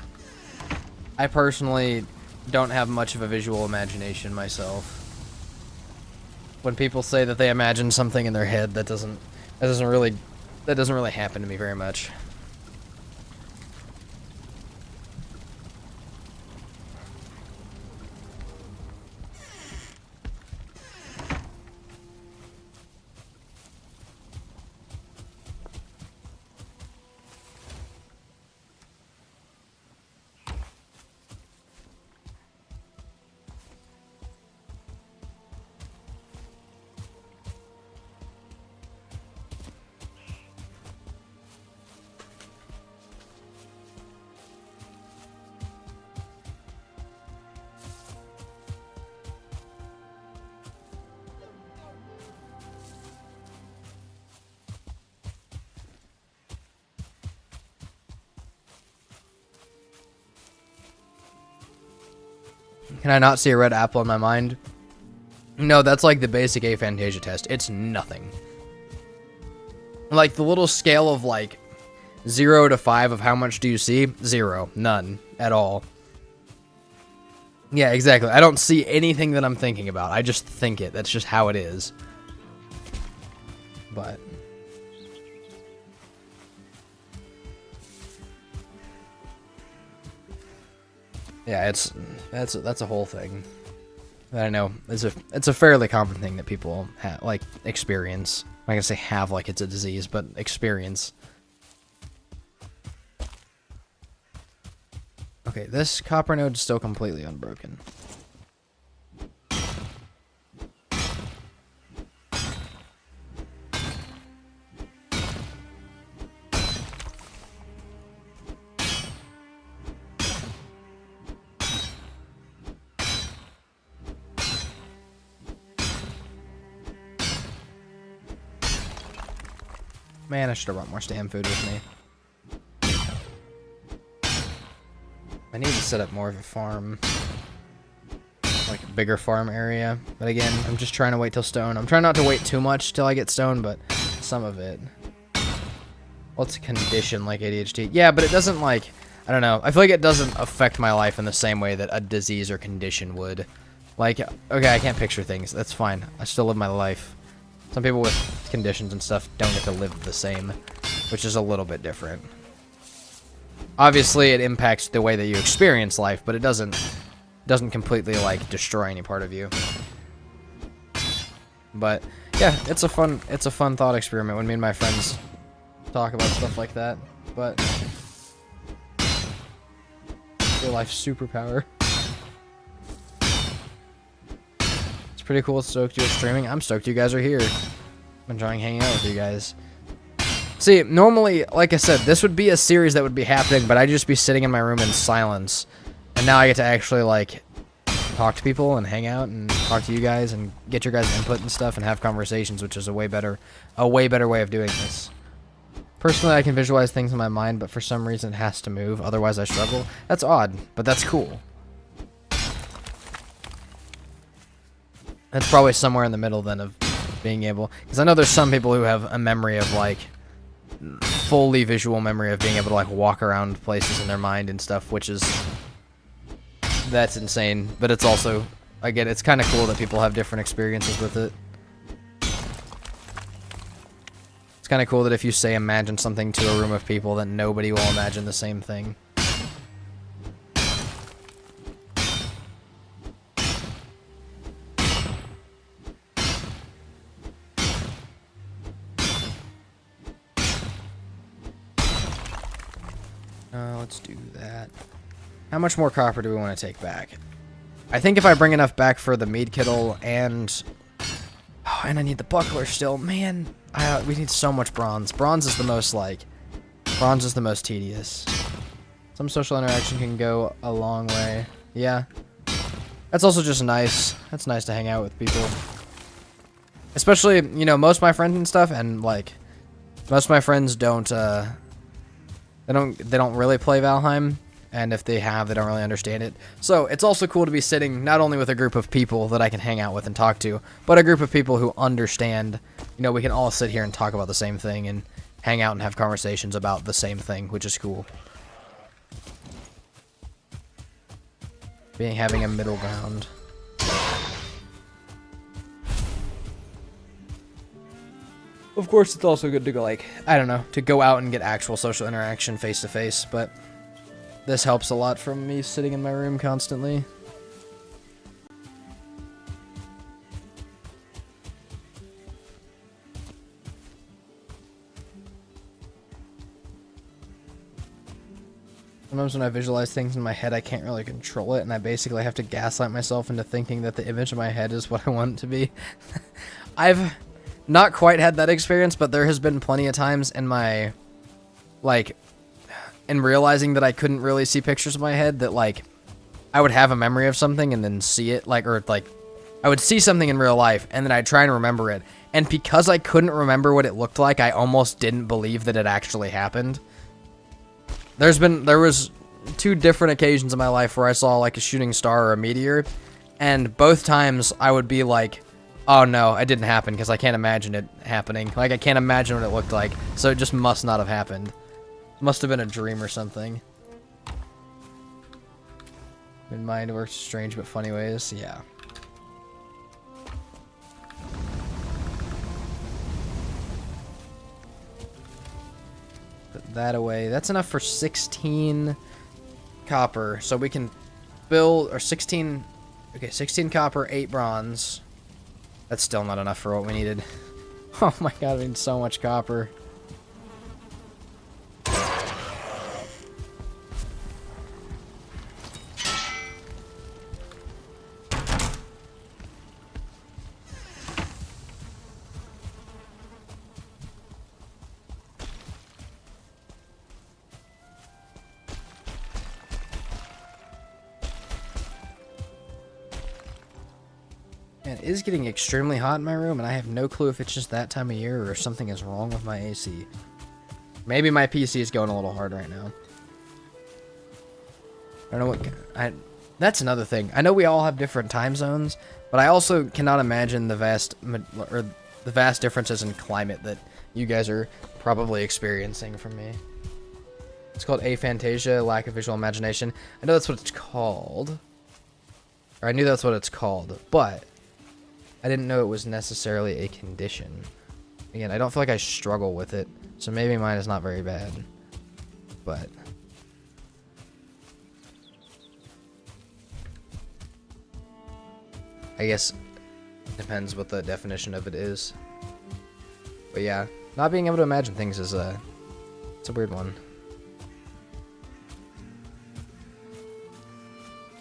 I personally don't have much of a visual imagination myself. When people say that they imagine something in their head, that doesn't really happen to me very much. Can I not see a red apple in my mind? No, that's like the basic aphantasia test. It's nothing. Like the little scale of like 0 to 5 of how much do you see? 0. None. At all. Yeah, exactly. I don't see anything that I'm thinking about. I just think it. That's just how it is. But yeah, that's a whole thing. I know it's a fairly common thing that people like experience. I'm not gonna say have like it's a disease, but experience. Okay, this copper node is still completely unbroken. Man, I should have brought more stam food with me. I need to set up more of a farm. Like bigger farm area. But again, I'm just trying to wait till stone. I'm trying not to wait too much till I get stone, but some of it. Well, it's a condition like ADHD. Yeah, but it doesn't, like, I don't know. I feel like it doesn't affect my life in the same way that a disease or condition would. Like, okay, I can't picture things. That's fine. I still live my life. Some people with conditions and stuff don't get to live the same, which is a little bit different. Obviously, it impacts the way that you experience life, but it doesn't completely, like, destroy any part of you. But yeah, it's a fun thought experiment when me and my friends talk about stuff like that. But real life superpower. It's pretty cool. Stoked you're streaming. I'm stoked you guys are here. I'm enjoying hanging out with you guys. See, normally, like I said, this would be a series that would be happening, but I'd just be sitting in my room in silence. And now I get to actually, like, talk to people and hang out and talk to you guys and get your guys' input and stuff and have conversations, which is a way better way of doing this. Personally, I can visualize things in my mind, but for some reason it has to move, otherwise I struggle. That's odd, but that's cool. That's probably somewhere in the middle then of being able, because I know there's some people who have a memory of, like, fully visual memory of being able to, like, walk around places in their mind and stuff, which is, that's insane. But it's also, again, it's kind of cool that people have different experiences with it. It's kind of cool that if you say imagine something to a room of people, that nobody will imagine the same thing. Let's do that. How much more copper do we want to take back? I think if I bring enough back for the mead kittle and... Oh, and I need the buckler still. Man, we need so much bronze. Bronze is the most, like... Bronze is the most tedious. Some social interaction can go a long way. Yeah. That's also just nice. That's nice to hang out with people. Especially, you know, most of my friends and stuff, and, like... Most of my friends don't, They don't really play Valheim, and if they have, they don't really understand it. So it's also cool to be sitting not only with a group of people that I can hang out with and talk to, but a group of people who understand. You know, we can all sit here and talk about the same thing and hang out and have conversations about the same thing, which is cool. Having a middle ground. Of course, it's also good to go, like, I don't know, to go out and get actual social interaction face to face, but this helps a lot from me sitting in my room constantly. Sometimes when I visualize things in my head, I can't really control it, and I basically have to gaslight myself into thinking that the image in my head is what I want it to be. I've not quite had that experience, but there has been plenty of times in my, like, in realizing that I couldn't really see pictures in my head, that, like, I would have a memory of something and then see it, like, or, like, I would see something in real life, and then I'd try and remember it, and because I couldn't remember what it looked like, I almost didn't believe that it actually happened. There was 2 different occasions in my life where I saw, like, a shooting star or a meteor, and both times I would be like, oh no, it didn't happen, because I can't imagine it happening. Like, I can't imagine what it looked like, so it just must not have happened. Must have been a dream or something. Your mind works strange but funny ways, yeah. Put that away. That's enough for 16 copper, so we can build, or 16, okay, 16 copper, 8 bronze. That's still not enough for what we needed. Oh my god, we need so much copper. Man, it is getting extremely hot in my room, and I have no clue if it's just that time of year or if something is wrong with my AC. Maybe my PC is going a little hard right now. I don't know what... That's another thing. I know we all have different time zones, but I also cannot imagine the vast differences in climate that you guys are probably experiencing from me. It's called aphantasia, lack of visual imagination. I know that's what it's called. Or I knew that's what it's called, but I didn't know it was necessarily a condition. Again, I don't feel like I struggle with it, so maybe mine is not very bad. But I guess it depends what the definition of it is. But yeah, not being able to imagine things is it's a weird one.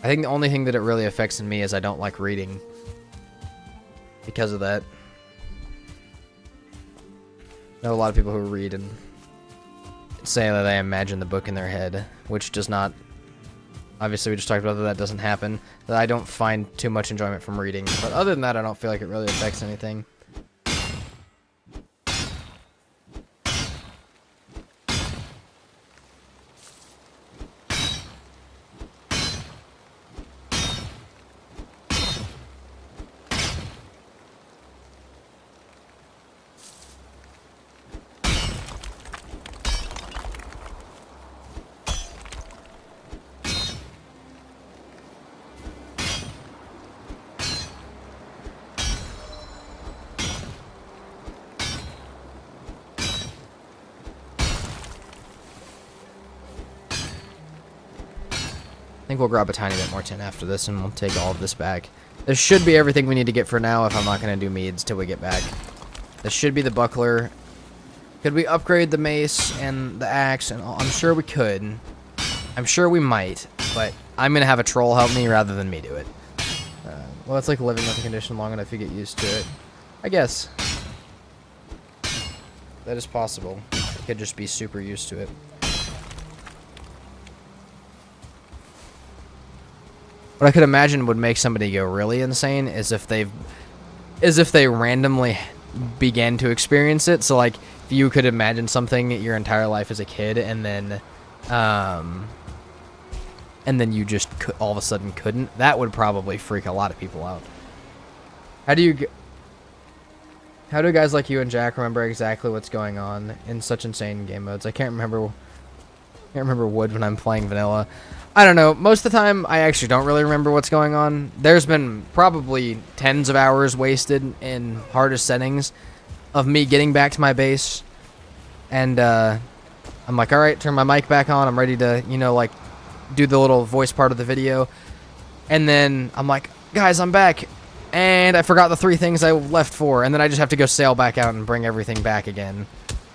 I think the only thing that it really affects in me is I don't like reading because of that. I know a lot of people who read and say that they imagine the book in their head, which does not. Obviously, we just talked about that doesn't happen. That I don't find too much enjoyment from reading. But other than that, I don't feel like it really affects anything. I think we'll grab a tiny bit more tin after this and we'll take all of this back. This should be everything we need to get for now if I'm not going to do meads till we get back. This should be the buckler. Could we upgrade the mace and the axe and all? I'm sure we could. I'm sure we might, but I'm going to have a troll help me rather than me do it. Well, it's like living with the condition long enough you get used to it. I guess. That is possible. I could just be super used to it. What I could imagine would make somebody go really insane is if they randomly began to experience it. So like if you could imagine something your entire life as a kid and then you just all of a sudden couldn't. That would probably freak a lot of people out. How do guys like you and Jack remember exactly what's going on in such insane game modes? I can't remember wood when I'm playing vanilla. I don't know. Most of the time, I actually don't really remember what's going on. There's been probably tens of hours wasted in hardest settings of me getting back to my base. And I'm like, all right, turn my mic back on. I'm ready to, you know, like, do the little voice part of the video. And then I'm like, guys, I'm back. And I forgot the 3 things I left for. And then I just have to go sail back out and bring everything back again.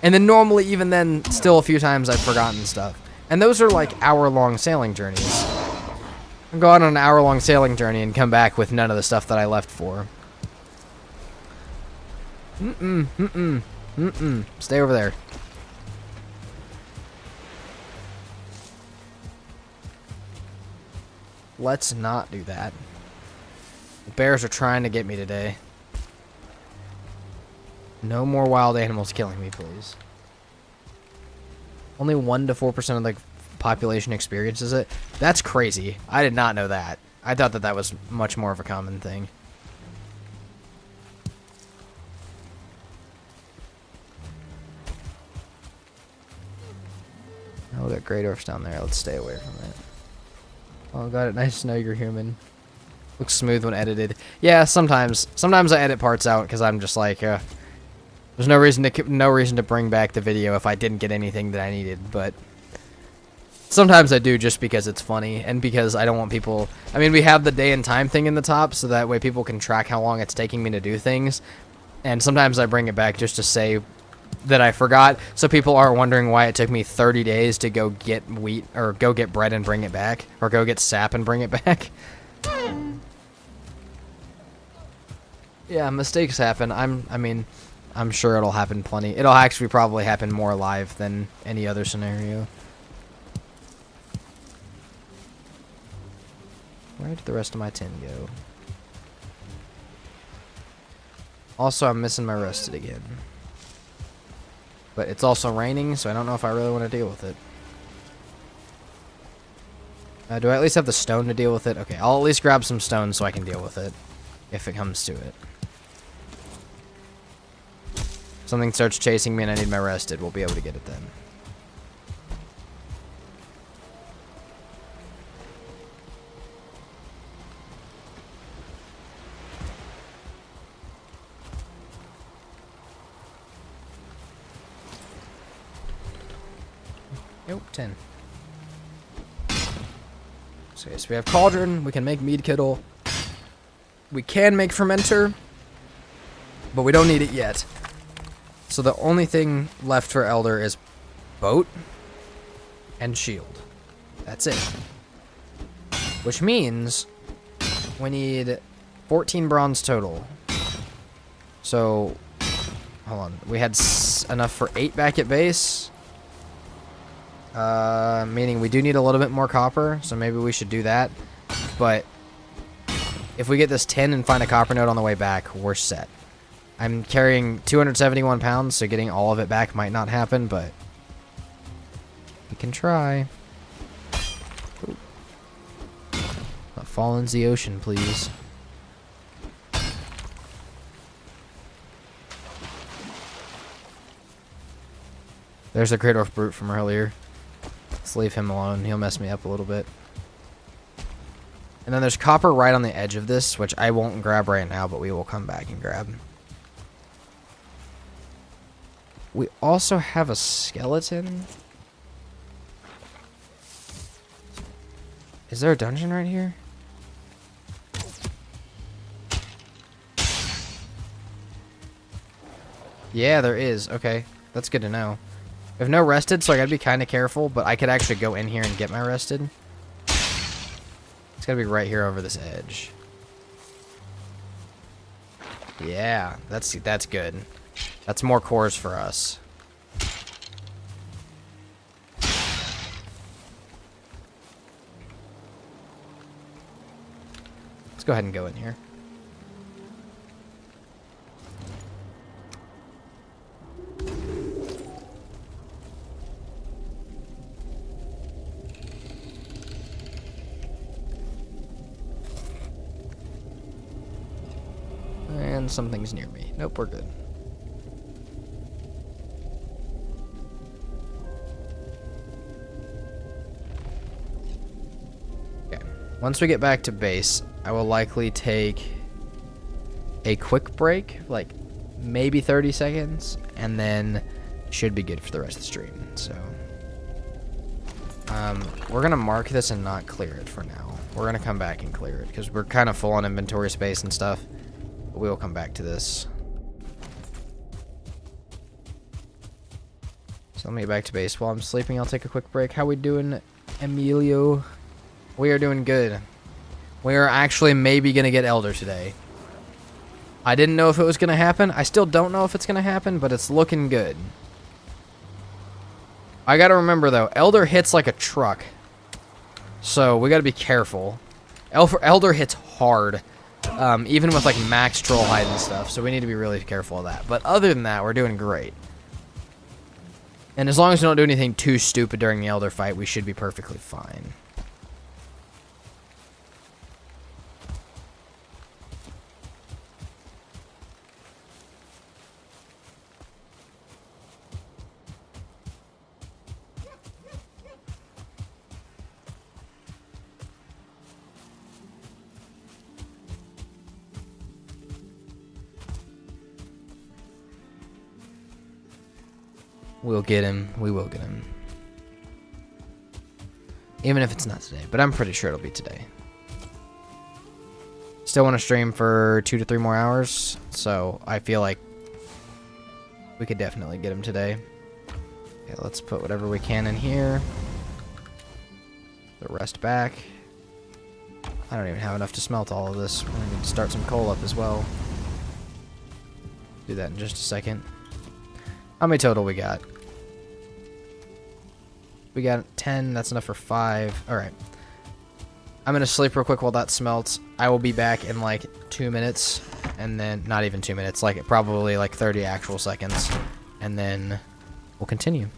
And then normally, even then, still a few times I've forgotten stuff. And those are like hour-long sailing journeys. I go on an hour-long sailing journey and come back with none of the stuff that I left for. Stay over there. Let's not do that. The bears are trying to get me today. No more wild animals killing me, please. Only 1 to 4% of the population experiences it. That's crazy. I did not know that. I thought that was much more of a common thing. Oh, we got Grey Dwarfs down there. Let's stay away from it. Oh, got it. Nice to know you're human. Looks smooth when edited. Yeah, sometimes. Sometimes I edit parts out because I'm just like, there's no reason to bring back the video if I didn't get anything that I needed, but sometimes I do just because it's funny and because I don't want people. I mean, we have the day and time thing in the top, so that way people can track how long it's taking me to do things. And sometimes I bring it back just to say that I forgot, so people aren't wondering why it took me 30 days to go get wheat or go get bread and bring it back, or go get sap and bring it back. Yeah, mistakes happen. I'm sure it'll happen plenty. It'll actually probably happen more live than any other scenario. Where did the rest of my tin go? Also, I'm missing my rusted again. But it's also raining, so I don't know if I really want to deal with it. Do I at least have the stone to deal with it? Okay, I'll at least grab some stone so I can deal with it. If it comes to it. Something starts chasing me and I need my rested. We'll be able to get it then. Nope, 10. So yes, we have cauldron. We can make mead kettle. We can make fermenter, but we don't need it yet. So the only thing left for Elder is boat and shield. That's it. Which means we need 14 bronze total. So, hold on. We had enough for 8 back at base. Meaning we do need a little bit more copper, so maybe we should do that. But if we get this 10 and find a copper node on the way back, we're set. I'm carrying 271 pounds, so getting all of it back might not happen, but we can try. Ooh. Not fall into the ocean, please. There's the Great Orc Brute from earlier. Let's leave him alone. He'll mess me up a little bit. And then there's copper right on the edge of this, which I won't grab right now, but we will come back and grab. We also have a skeleton. Is there a dungeon right here? Yeah, there is. Okay, that's good to know. We have no rested, so I gotta be kind of careful, but I could actually go in here and get my rested. It's gotta be right here over this edge. Yeah, that's good. That's more cores for us. Let's go ahead and go in here. And something's near me. Nope, we're good. Okay. Once we get back to base, I will likely take a quick break, like maybe 30 seconds, and then should be good for the rest of the stream. So, we're gonna mark this and not clear it for now. We're gonna come back and clear it because we're kind of full on inventory space and stuff. But we'll come back to this. So let me get back to base. While I'm sleeping, I'll take a quick break. How we doing, Emilio? We are doing good. We are actually maybe going to get Elder today. I didn't know if it was going to happen. I still don't know if it's going to happen, but it's looking good. I got to remember, though, Elder hits like a truck. So we got to be careful. Elder hits hard. Even with like max troll height and stuff, so we need to be really careful of that. But other than that, we're doing great. And as long as we don't do anything too stupid during the Elder fight, we should be perfectly fine. We'll get him. We will get him. Even if it's not today, but I'm pretty sure it'll be today. Still want to stream for 2 to 3 more hours, so I feel like we could definitely get him today. Okay, let's put whatever we can in here. The rest back. I don't even have enough to smelt all of this. We're going to start some coal up as well. Do that in just a second. How many total we got? We got 10. That's enough for 5. Alright. I'm going to sleep real quick while that smelts. I will be back in like 2 minutes. And then, not even 2 minutes. Like probably like 30 actual seconds. And then we'll continue.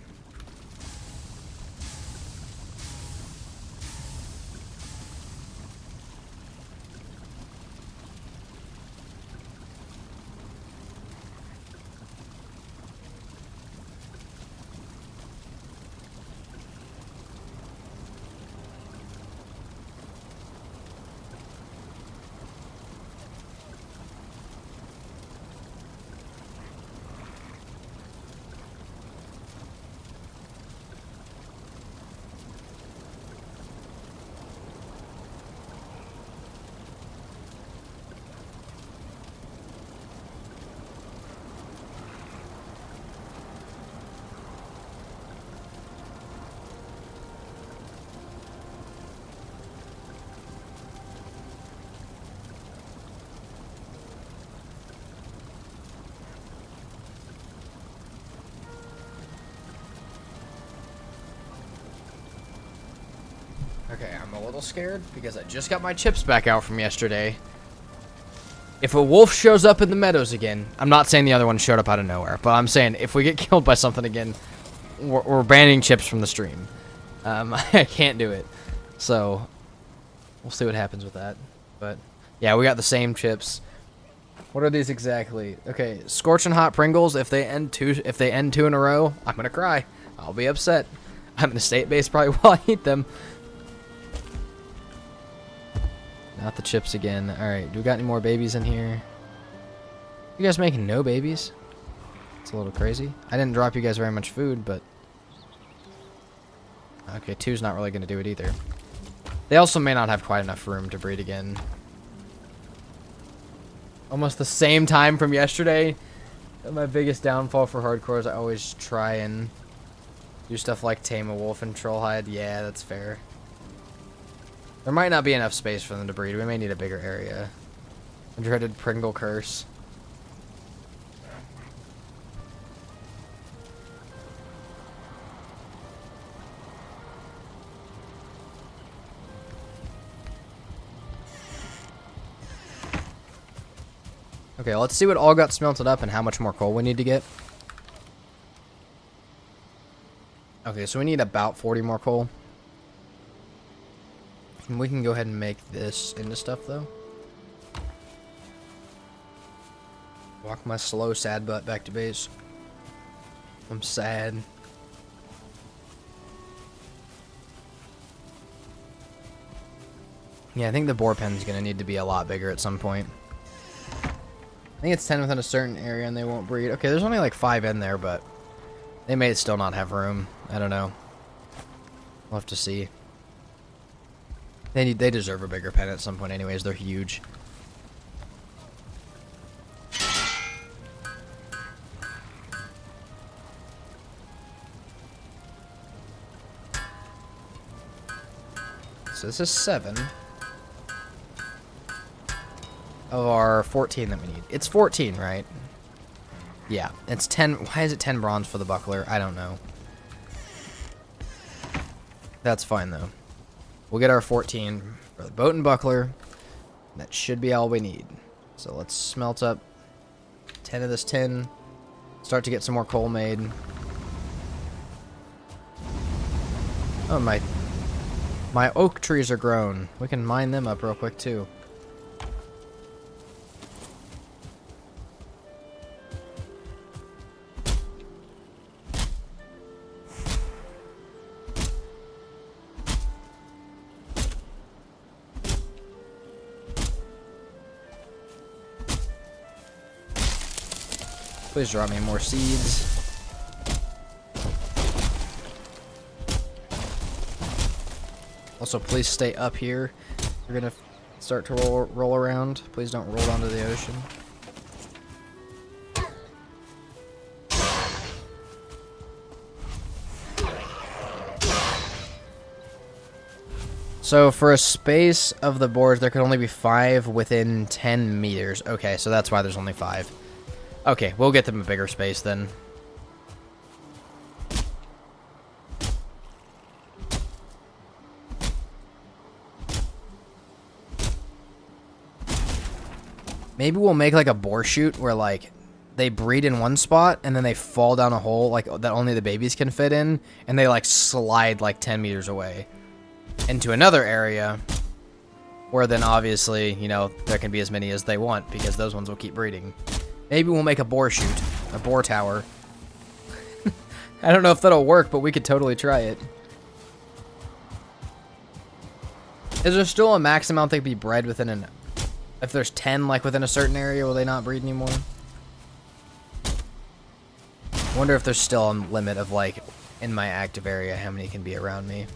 Okay, I'm a little scared because I just got my chips back out from yesterday. If a wolf shows up in the meadows again, I'm not saying the other one showed up out of nowhere, but I'm saying if we get killed by something again, we're banning chips from the stream. I can't do it. So, we'll see what happens with that. But, yeah, we got the same chips. What are these exactly? Okay, scorching hot Pringles. If they end two in a row, I'm gonna cry. I'll be upset. I'm gonna stay at base probably while I eat them. Not the chips again. Alright, do we got any more babies in here? You guys making no babies? It's a little crazy. I didn't drop you guys very much food, but... Okay, 2's not really going to do it either. They also may not have quite enough room to breed again. Almost the same time from yesterday. My biggest downfall for hardcore is I always try and do stuff like tame a wolf and troll hide. Yeah, that's fair. There might not be enough space for them to breed. We may need a bigger area. A dreaded Pringle curse. Okay, let's see what all got smelted up and how much more coal we need to get. Okay, so we need about 40 more coal. And we can go ahead and make this into stuff, though. Walk my slow, sad butt back to base. I'm sad. Yeah, I think the boar pen's gonna need to be a lot bigger at some point. I think it's 10 within a certain area and they won't breed. Okay, there's only like 5 in there, but they may still not have room. I don't know. We'll have to see. They deserve a bigger pen at some point anyways. They're huge. So this is 7 of our 14 that we need. It's 14, right? Yeah, it's 10. Why is it 10 bronze for the buckler? I don't know. That's fine, though. We'll get our 14 for the boat and buckler. That should be all we need. So let's smelt up 10 of this tin. Start to get some more coal made. Oh, my oak trees are grown. We can mine them up real quick, too. Please drop me more seeds. Also, please stay up here. We're gonna start to roll around. Please don't roll onto the ocean. So for a space of the boards, there could only be 5 within 10 meters. Okay, so that's why there's only 5. Okay, we'll get them a bigger space then. Maybe we'll make like a boar chute where like they breed in one spot and then they fall down a hole like that only the babies can fit in, and they like slide like 10 meters away into another area where then obviously, you know, there can be as many as they want because those ones will keep breeding. Maybe we'll make a boar chute, a boar tower. I don't know if that'll work, but we could totally try it. Is there still a max amount they could be bred within an... If there's 10, like, within a certain area, will they not breed anymore? I wonder if there's still a limit of, like, in my active area, how many can be around me.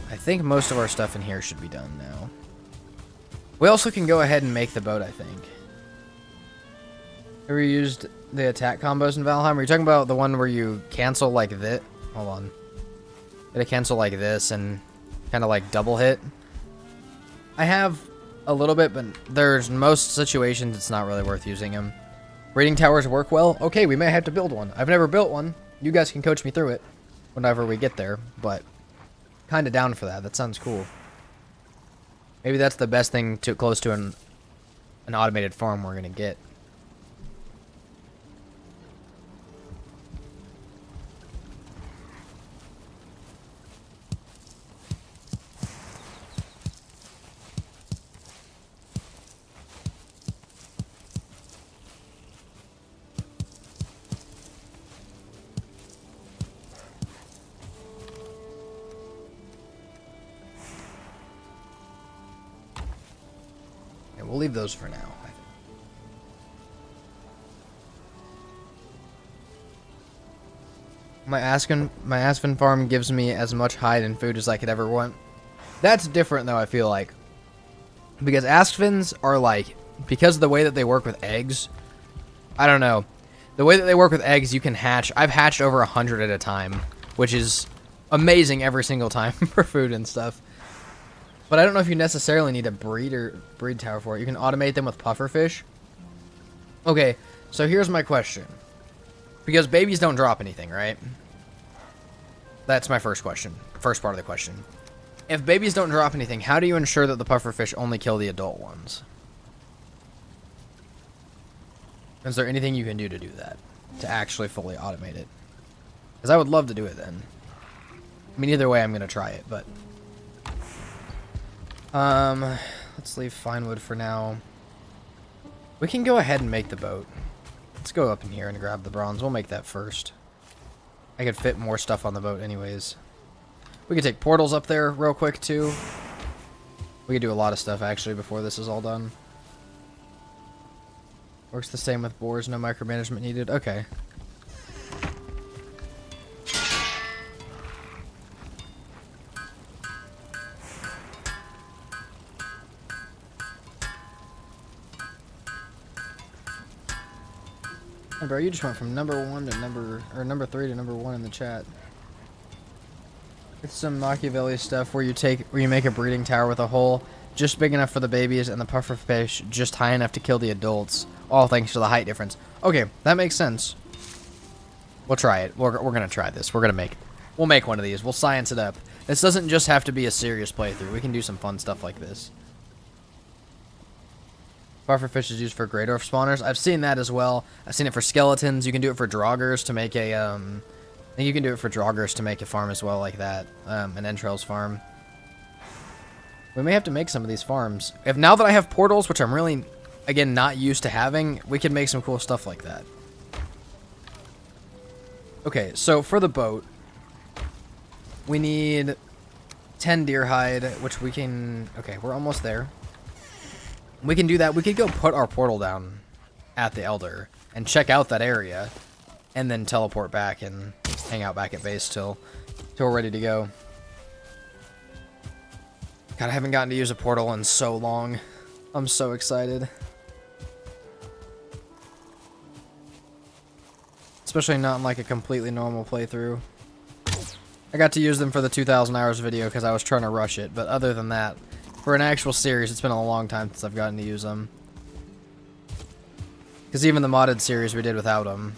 I think most of our stuff in here should be done now. We also can go ahead and make the boat, I think. Have you used the attack combos in Valheim? Are you talking about the one where you cancel like this? Hold on. Gotta cancel like this and kind of like double hit. I have a little bit, but there's most situations it's not really worth using them. Breeding towers work well. Okay, we may have to build one. I've never built one. You guys can coach me through it whenever we get there, but kind of down for that. That sounds cool. Maybe that's the best thing too close to an automated farm we're gonna get. We'll leave those for now, I think. My Aspen farm gives me as much hide and food as I could ever want. That's different though, I feel like. Because Aspens are like, because of the way that they work with eggs, I don't know. The way that they work with eggs, you can hatch. I've hatched over 100 at a time, which is amazing every single time for food and stuff. But I don't know if you necessarily need a breed tower for it. You can automate them with pufferfish. Okay, so here's my question. Because babies don't drop anything, right? That's my first question. First part of the question. If babies don't drop anything, how do you ensure that the pufferfish only kill the adult ones? Is there anything you can do to do that? To actually fully automate it? Because I would love to do it then. I mean, either way, I'm going to try it, but... let's leave fine wood for now. We can go ahead and make the boat. Let's go up in here and grab the bronze. We'll make that first. I could fit more stuff on the boat anyways. We could take portals up there real quick too. We could do a lot of stuff actually before this is all done. Works the same with boars, no micromanagement needed. Okay. Hey bro, you just went from number 1 to number 3 to number 1 in the chat. It's some Machiavelli stuff where you make a breeding tower with a hole just big enough for the babies and the pufferfish just high enough to kill the adults, all thanks to the height difference. Okay, that makes sense. We'll try it. We're gonna try this. We'll make one of these. We'll science it up. This doesn't just have to be a serious playthrough. We can do some fun stuff like this. Pufferfish is used for Great Orf spawners. I've seen that as well. I've seen it for skeletons. You can do it for draugrs to make a, I think you can do it for draugrs to make a farm as well like that. An entrails farm. We may have to make some of these farms. Now that I have portals, which I'm really, again, not used to having, we can make some cool stuff like that. Okay, so for the boat, we need 10 deer hide, which we can, okay, we're almost there. We can do that. We could go put our portal down at the Elder and check out that area and then teleport back and hang out back at base till we're ready to go. God, I haven't gotten to use a portal in so long. I'm so excited. Especially not in like a completely normal playthrough. I got to use them for the 2,000 hours video because I was trying to rush it, but other than that, for an actual series, it's been a long time since I've gotten to use them. Because even the modded series we did without them.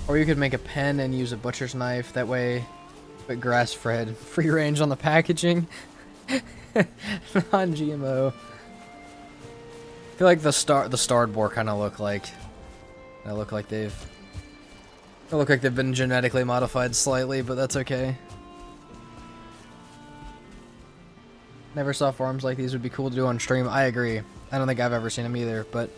Or you could make a pen and use a butcher's knife. That way, put grass-fed, free range on the packaging. Non-GMO. I feel like the starred boar kind of look like they've been genetically modified slightly, but that's okay. Never saw farms like these. Would be cool to do on stream. I agree. I don't think I've ever seen them either, but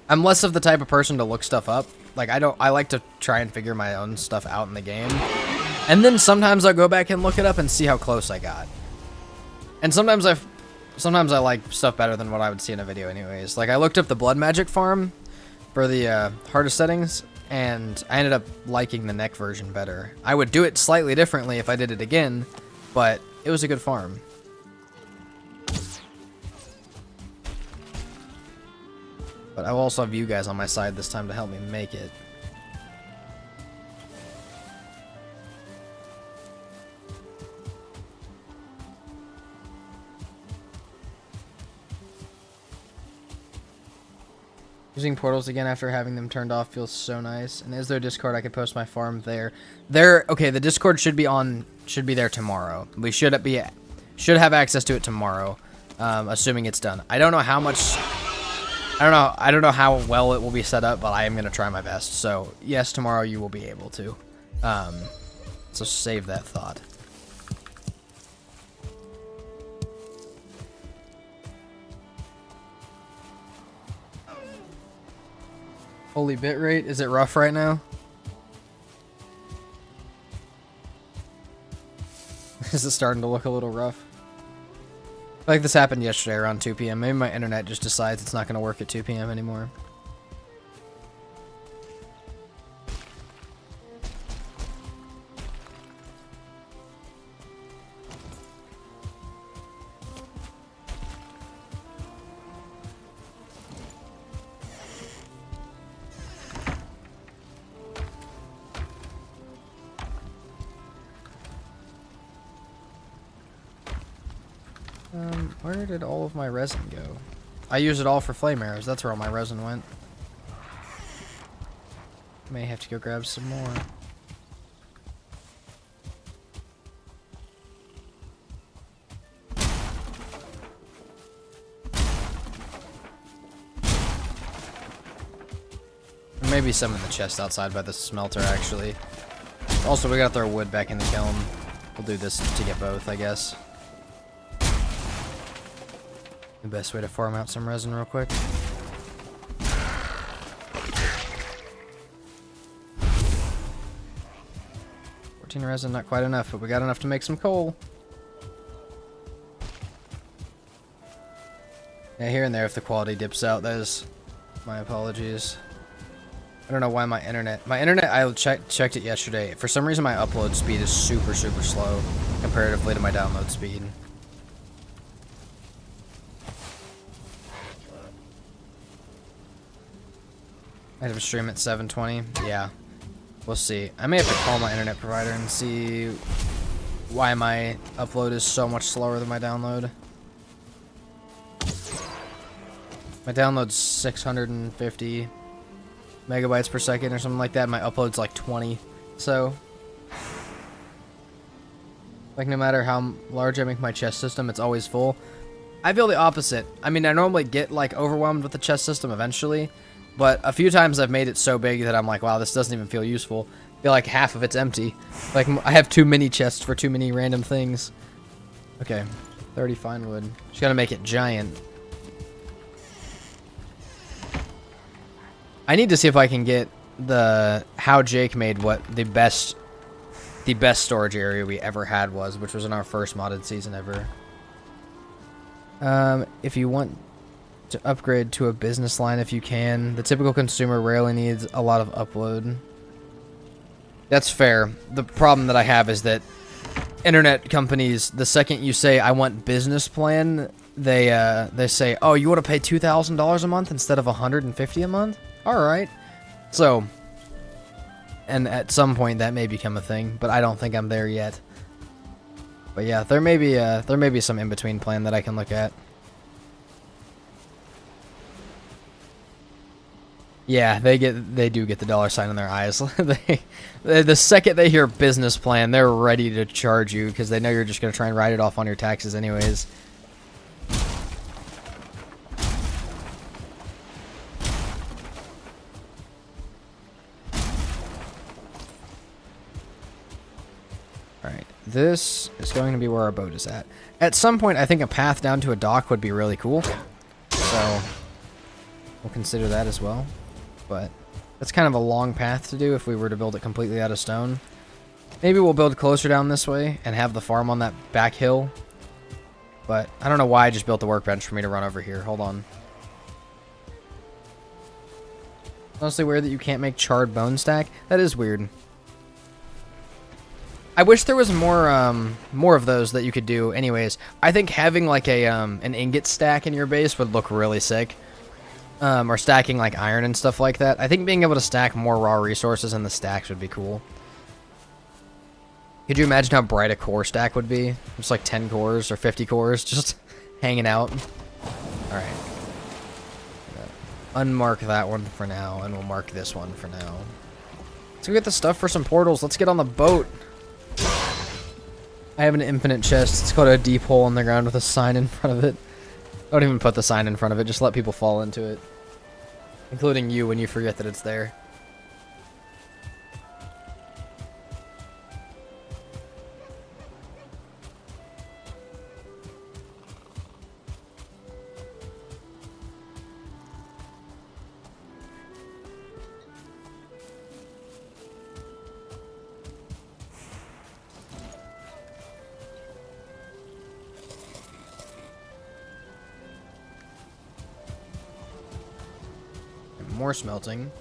I'm less of the type of person to look stuff up. Like, I like to try and figure my own stuff out in the game. And then sometimes I'll go back and look it up and see how close I got. And sometimes I like stuff better than what I would see in a video anyways. Like, I looked up the blood magic farm for the hardest settings, and I ended up liking the neck version better. I would do it slightly differently if I did it again, but it was a good farm. But I will also have you guys on my side this time to help me make it. Using portals again after having them turned off feels so nice. And is there a Discord I could post my farm there? Okay, the Discord should be there tomorrow. We should have access to it tomorrow, assuming it's done. I don't know how much. I don't know how well it will be set up, but I am gonna try my best. So yes, tomorrow you will be able to. So save that thought. Holy bitrate, is it rough right now? Is it starting to look a little rough? I feel like this happened yesterday around 2 p.m. Maybe my internet just decides it's not going to work at 2 p.m. anymore. Where did all of my resin go? I used it all for flame arrows. That's where all my resin went. May have to go grab some more. There may be some in the chest outside by the smelter, actually. Also, we gotta throw wood back in the kiln. We'll do this to get both, I guess. The best way to farm out some resin real quick. Resin, not quite enough, but we got enough to make some coal. Yeah, here and there if the quality dips out, that is my apologies. I don't know why my internet, I checked it yesterday. For some reason my upload speed is super slow comparatively to my download speed. I have a stream at 720. Yeah. We'll see. I may have to call my internet provider and see why my upload is so much slower than my download. My download's 650 megabytes per second or something like that. My upload's like 20. So, like, no matter how large I make my chest system, it's always full. I feel the opposite. I mean, I normally get, like, overwhelmed with the chest system eventually. But a few times I've made it so big that I'm like, wow, this doesn't even feel useful. I feel like half of it's empty. Like, I have too many chests for too many random things. Okay, 30 fine wood. Just gotta make it giant. I need to see if I can get how Jake made what the best storage area we ever had was, which was in our first modded season ever. If you want to upgrade to a business line if you can. The typical consumer rarely needs a lot of upload. That's fair. The problem that I have is that internet companies, the second you say I want business plan, they say, "Oh, you want to pay $2,000 a month instead of $150 a month?" All right. So, and at some point that may become a thing, but I don't think I'm there yet. But yeah, there may be some in between plan that I can look at. Yeah, they do get the dollar sign in their eyes. The second they hear business plan, they're ready to charge you because they know you're just going to try and write it off on your taxes anyways. Alright, this is going to be where our boat is at. At some point, I think a path down to a dock would be really cool. So, we'll consider that as well. But that's kind of a long path to do if we were to build it completely out of stone. Maybe we'll build closer down this way and have the farm on that back hill. But I don't know why I just built the workbench for me to run over here. Hold on. Honestly weird that you can't make charred bone stack. That is weird. I wish there was more of those that you could do anyways. I think having like an ingot stack in your base would look really sick. Or stacking like iron and stuff like that. I think being able to stack more raw resources in the stacks would be cool. Could you imagine how bright a core stack would be? Just like 10 cores or 50 cores just hanging out. Alright. unmark that one for now, and we'll mark this one for now. Let's go get the stuff for some portals. Let's get on the boat. I have an infinite chest. It's called a deep hole in the ground with a sign in front of it. Don't even put the sign in front of it. Just let people fall into it. Including you when you forget that it's there. More smelting.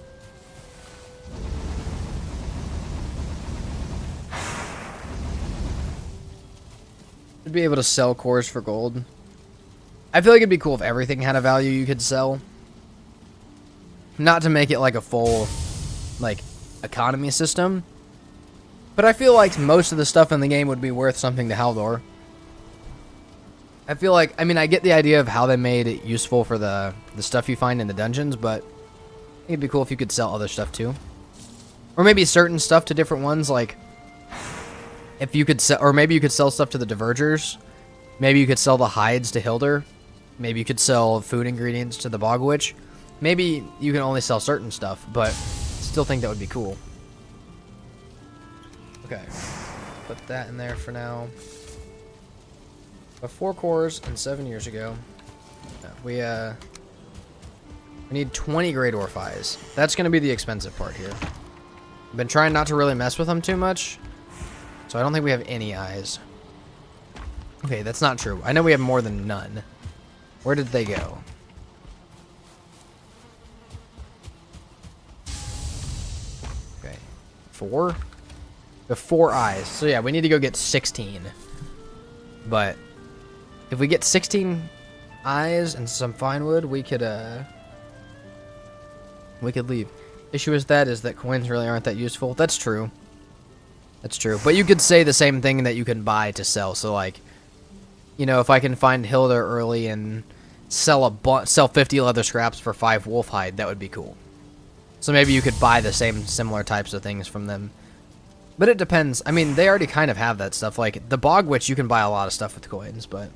Should be able to sell cores for gold. I feel like it'd be cool if everything had a value you could sell. Not to make it like a full, like, economy system. But I feel like most of the stuff in the game would be worth something to Haldor. I feel like, I mean, I get the idea of how they made it useful for the stuff you find in the dungeons, but I think it'd be cool if you could sell other stuff too. Or maybe certain stuff to different ones, like if you could sell, or maybe you could sell stuff to the Divergers. Maybe you could sell the hides to Hildur. Maybe you could sell food ingredients to the Bog Witch. Maybe you can only sell certain stuff, but still think that would be cool. Okay, put that in there for now. But 4 cores and 7 years ago, we need 20 Great Orphies. That's going to be the expensive part here. I've been trying not to really mess with them too much, so I don't think we have any eyes. Okay, that's not true. I know we have more than none. Where did they go? Okay, 4? We have 4 eyes. So yeah, we need to go get 16. But if we get 16 eyes and some fine wood, we could leave. Issue is that coins really aren't that useful. That's true. That's true. But you could say the same thing that you can buy to sell. So like, you know, if I can find Hildur early and sell 50 leather scraps for 5 wolf hide, that would be cool. So maybe you could buy the same similar types of things from them. But it depends. I mean, they already kind of have that stuff. Like the Bog Witch, you can buy a lot of stuff with coins, but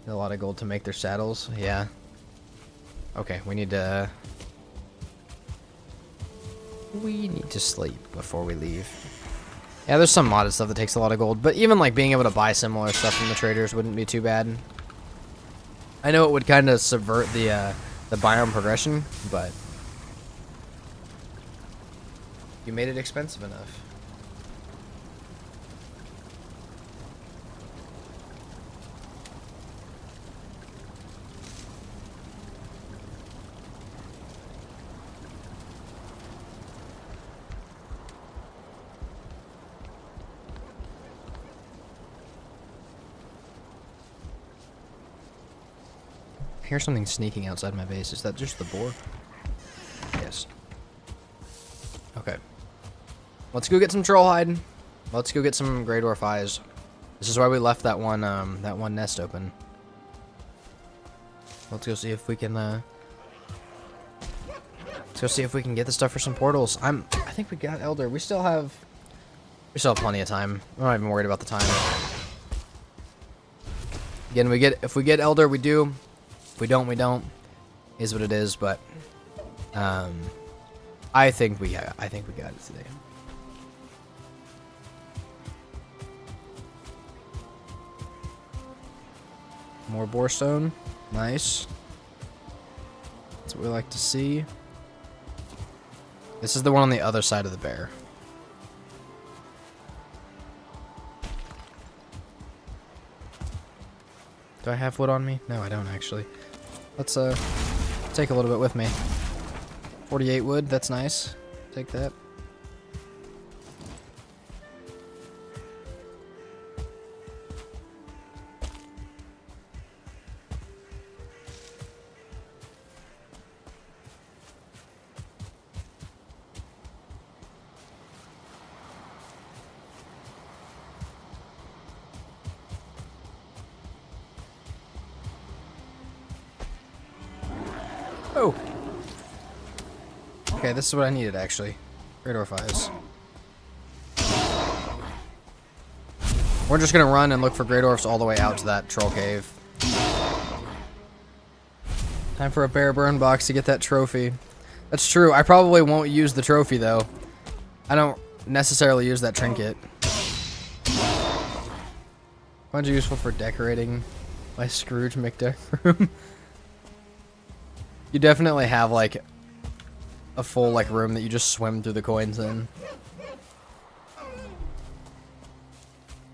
a lot of gold to make their saddles. Yeah. Okay, we need to sleep before we leave. Yeah, there's some modded stuff that takes a lot of gold, but even like being able to buy similar stuff from the traders wouldn't be too bad. I know it would kind of subvert the biome progression, but you made it expensive enough. I hear something sneaking outside my base. Is that just the boar? Yes. Okay. Let's go get some troll hide. Let's go get some Great Orphies. This is why we left that one nest open. Let's go see if we can let's go see if we can get the stuff for some portals. I think we got Elder. We still have plenty of time. I'm not even worried about the time. Again, if we get Elder, we do. If we don't, we don't. Is what it is, but I think we got it today. More borestone. Nice. That's what we like to see. This is the one on the other side of the bear. Do I have wood on me? No, I don't actually. Let's take a little bit with me. 48 wood, that's nice. Take that. Oh! Okay, this is what I needed, actually. Great Dwarf Eyes. We're just gonna run and look for Grey Dwarfs all the way out to that troll cave. Time for a bear burn box to get that trophy. That's true. I probably won't use the trophy, though. I don't necessarily use that trinket. Find you useful for decorating my Scrooge McDuck room. You definitely have, like, a full, like, room that you just swim through the coins in.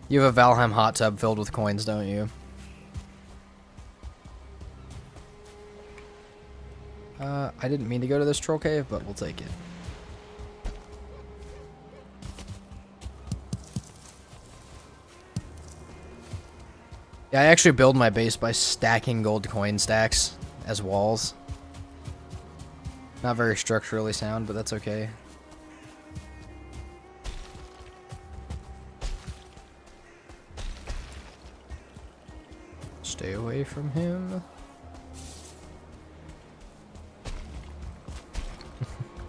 You have a Valheim hot tub filled with coins, don't you? I didn't mean to go to this troll cave, but we'll take it. Yeah, I actually build my base by stacking gold coin stacks as walls. Not very structurally sound, but that's okay. Stay away from him.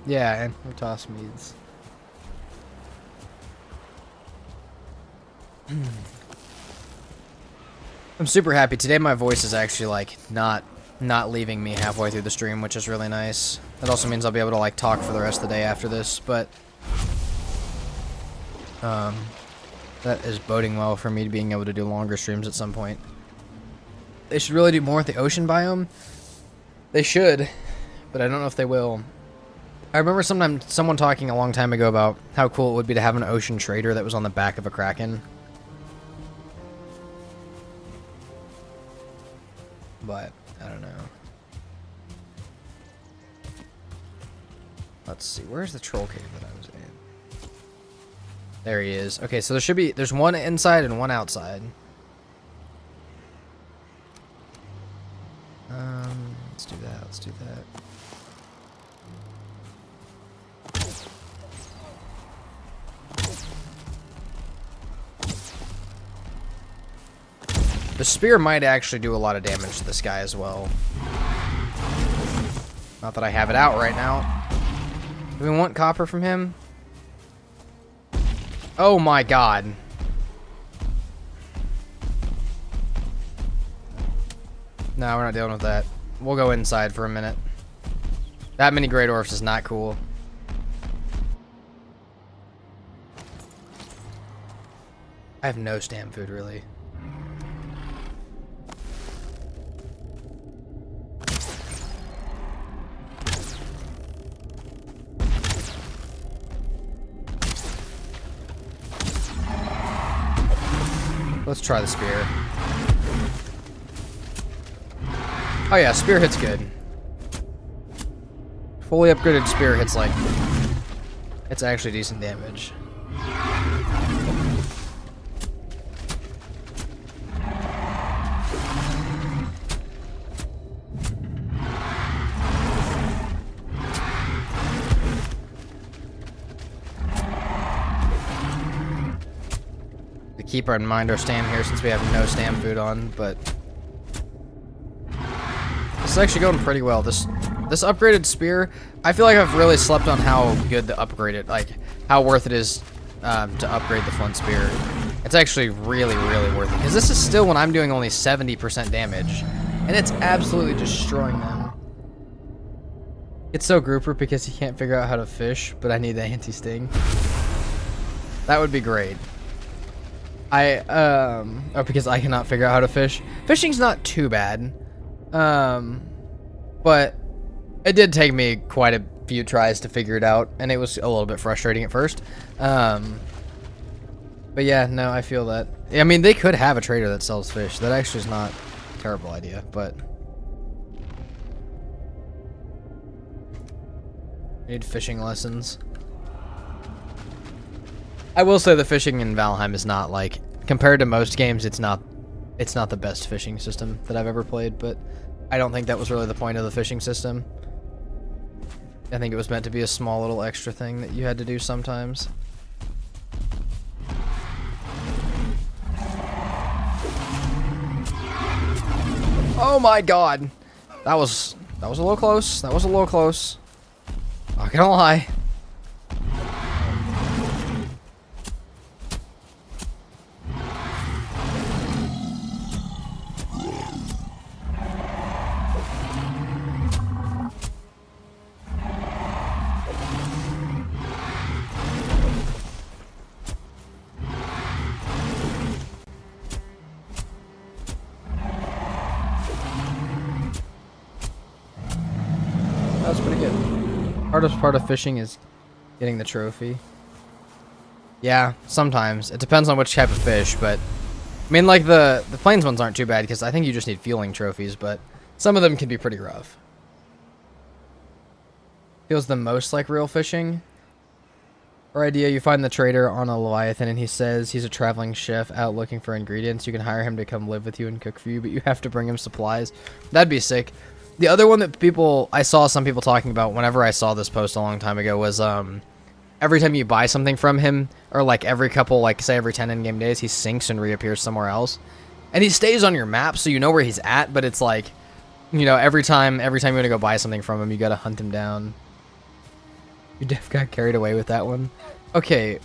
Yeah, and we toss meads. I'm super happy. Today my voice is actually like not leaving me halfway through the stream, which is really nice. That also means I'll be able to like talk for the rest of the day after this, but that is boding well for me being able to do longer streams at some point. They should really do more with the ocean biome. They should, but I don't know if they will. I remember someone talking a long time ago about how cool it would be to have an ocean trader that was on the back of a kraken. But, I don't know. Let's see, where's the troll cave that I was in? There he is. Okay, so there's one inside and one outside. Let's do that, let's do that. The spear might actually do a lot of damage to this guy as well. Not that I have it out right now. Do we want copper from him? Oh my god. No, we're not dealing with that. We'll go inside for a minute. That many Grey Dwarfs is not cool. I have no stam food, really. Let's try the spear. Oh yeah, spear hits good. Fully upgraded spear hits like... It's actually decent damage. Keep in mind our stam here since we have no stam food on, but this is actually going pretty well. This upgraded spear, I feel like I've really slept on how good the upgraded, like how worth it is to upgrade the flint spear. It's actually really, really worth it because this is still when I'm doing only 70% damage, and it's absolutely destroying them. It's so grouper because he can't figure out how to fish, but I need the anti-sting. That would be great. Because I cannot figure out how to fish. Fishing's not too bad. But it did take me quite a few tries to figure it out, and it was a little bit frustrating at first. But yeah, no, I feel that. I mean, they could have a trader that sells fish. That actually is not a terrible idea, but I need fishing lessons. I will say the fishing in Valheim is not like, compared to most games, it's not the best fishing system that I've ever played, but I don't think that was really the point of the fishing system. I think it was meant to be a small little extra thing that you had to do sometimes. Oh my god! That was That was a little close. That was a little close. Not gonna lie. That's pretty good. Hardest part of fishing is getting the trophy. Yeah, sometimes. It depends on which type of fish, but... I mean, like, the plains ones aren't too bad, because I think you just need fueling trophies, but some of them can be pretty rough. Feels the most like real fishing. Or idea, you find the trader on a Leviathan, and he says he's a traveling chef out looking for ingredients. You can hire him to come live with you and cook for you, but you have to bring him supplies. That'd be sick. The other one that I saw some people talking about whenever I saw this post a long time ago was, every time you buy something from him, or like every couple, like say every 10 in-game days, he sinks and reappears somewhere else. And he stays on your map, so you know where he's at, but it's like, you know, every time you want to go buy something from him, you gotta hunt him down. You def got carried away with that one. Okay,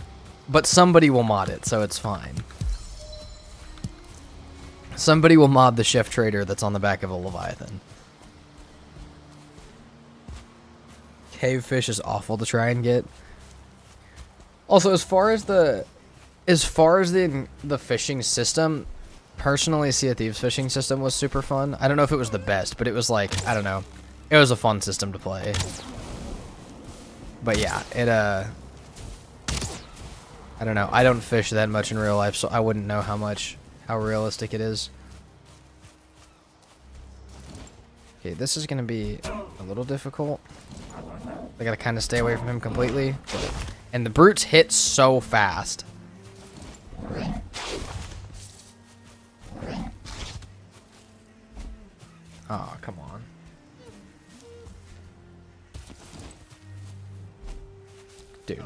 but somebody will mod it, so it's fine. Somebody will mod the chef trader that's on the back of a Leviathan. Cave fish is awful to try and get. Also, as far as the fishing system, personally, Sea of Thieves fishing system was super fun. I don't know if it was the best, but it was like, I don't know. It was a fun system to play. But yeah, I don't know. I don't fish that much in real life, so I wouldn't know how realistic it is. Okay, this is gonna be a little difficult. I gotta kind of stay away from him completely. And the brutes hit so fast. Oh, come on. Dude.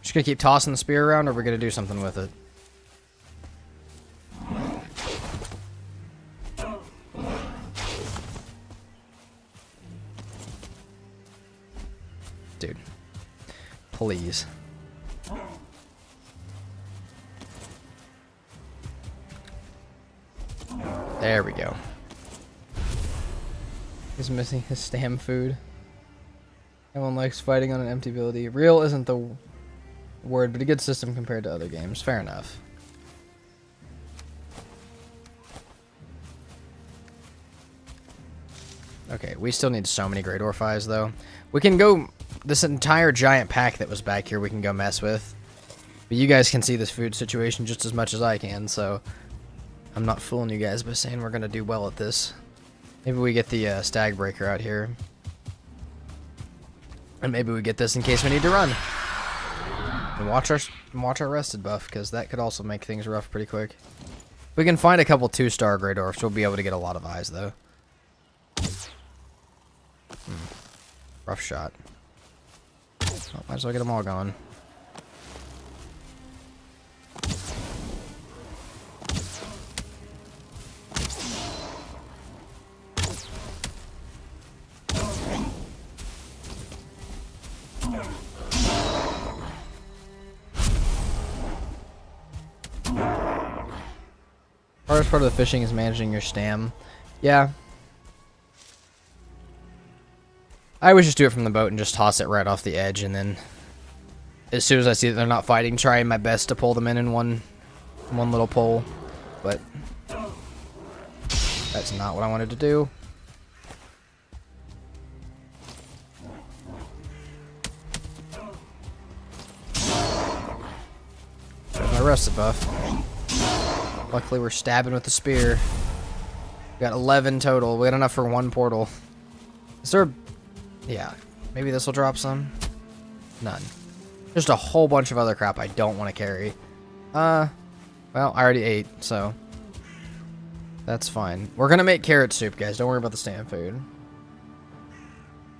Just gonna keep tossing the spear around, or we're gonna do something with it? Dude. Please. There we go. He's missing his stam food. Everyone likes fighting on an empty ability. Real isn't the word, but a good system compared to other games. Fair enough. Okay, we still need so many Great Ore 5s, though. We can go... This entire giant pack that was back here we can go mess with. But you guys can see this food situation just as much as I can, so... I'm not fooling you guys by saying we're going to do well at this. Maybe we get the Stag Breaker out here. And maybe we get this in case we need to run. And watch our rested buff, because that could also make things rough pretty quick. We can find a couple 2-star Great Orcs. We'll be able to get a lot of eyes, though. Rough shot. Oh, might as well get them all going. Hardest part of the fishing is managing your stam. Yeah. I would just do it from the boat and just toss it right off the edge, and then as soon as I see that they're not fighting, trying my best to pull them in one little pull. But that's not what I wanted to do. There's my rusted buff. Luckily, we're stabbing with the spear. We got 11 total. We got enough for one portal. Is there... Yeah. Maybe this will drop some? None. Just a whole bunch of other crap I don't want to carry. Well, I already ate, so... That's fine. We're gonna make carrot soup, guys. Don't worry about the stam food.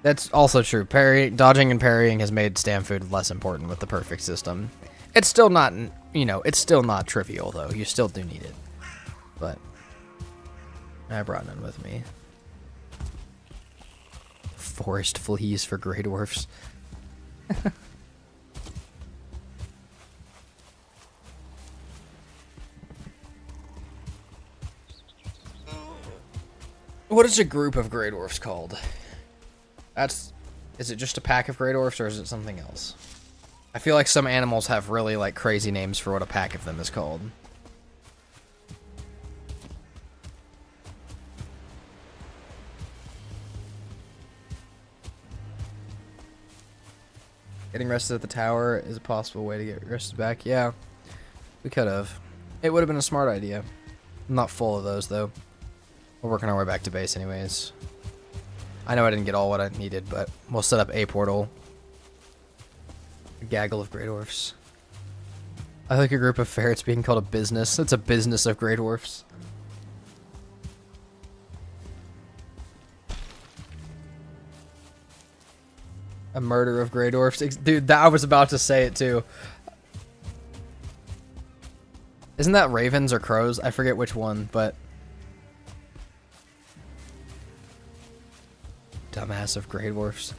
That's also true. Dodging and parrying has made stam food less important with the perfect system. It's still not, you know, it's still not trivial, though. You still do need it. But I brought none with me. Forest fleas for Grey Dwarfs. What is a group of Grey Dwarfs called? Is it just a pack of Grey Dwarfs, or is it something else? I feel like some animals have really, like, crazy names for what a pack of them is called. Getting rested at the tower is a possible way to get rested back. Yeah, we could have. It would have been a smart idea. I'm not full of those, though. We're working our way back to base anyways. I know I didn't get all what I needed, but we'll set up a portal. A gaggle of Grey Dwarfs. I like a group of ferrets being called a business. It's a business of Grey Dwarfs. A murder of Grey Dwarfs. Dude, I was about to say it too. Isn't that ravens or crows? I forget which one, but... Dumbass of Grey Dwarfs.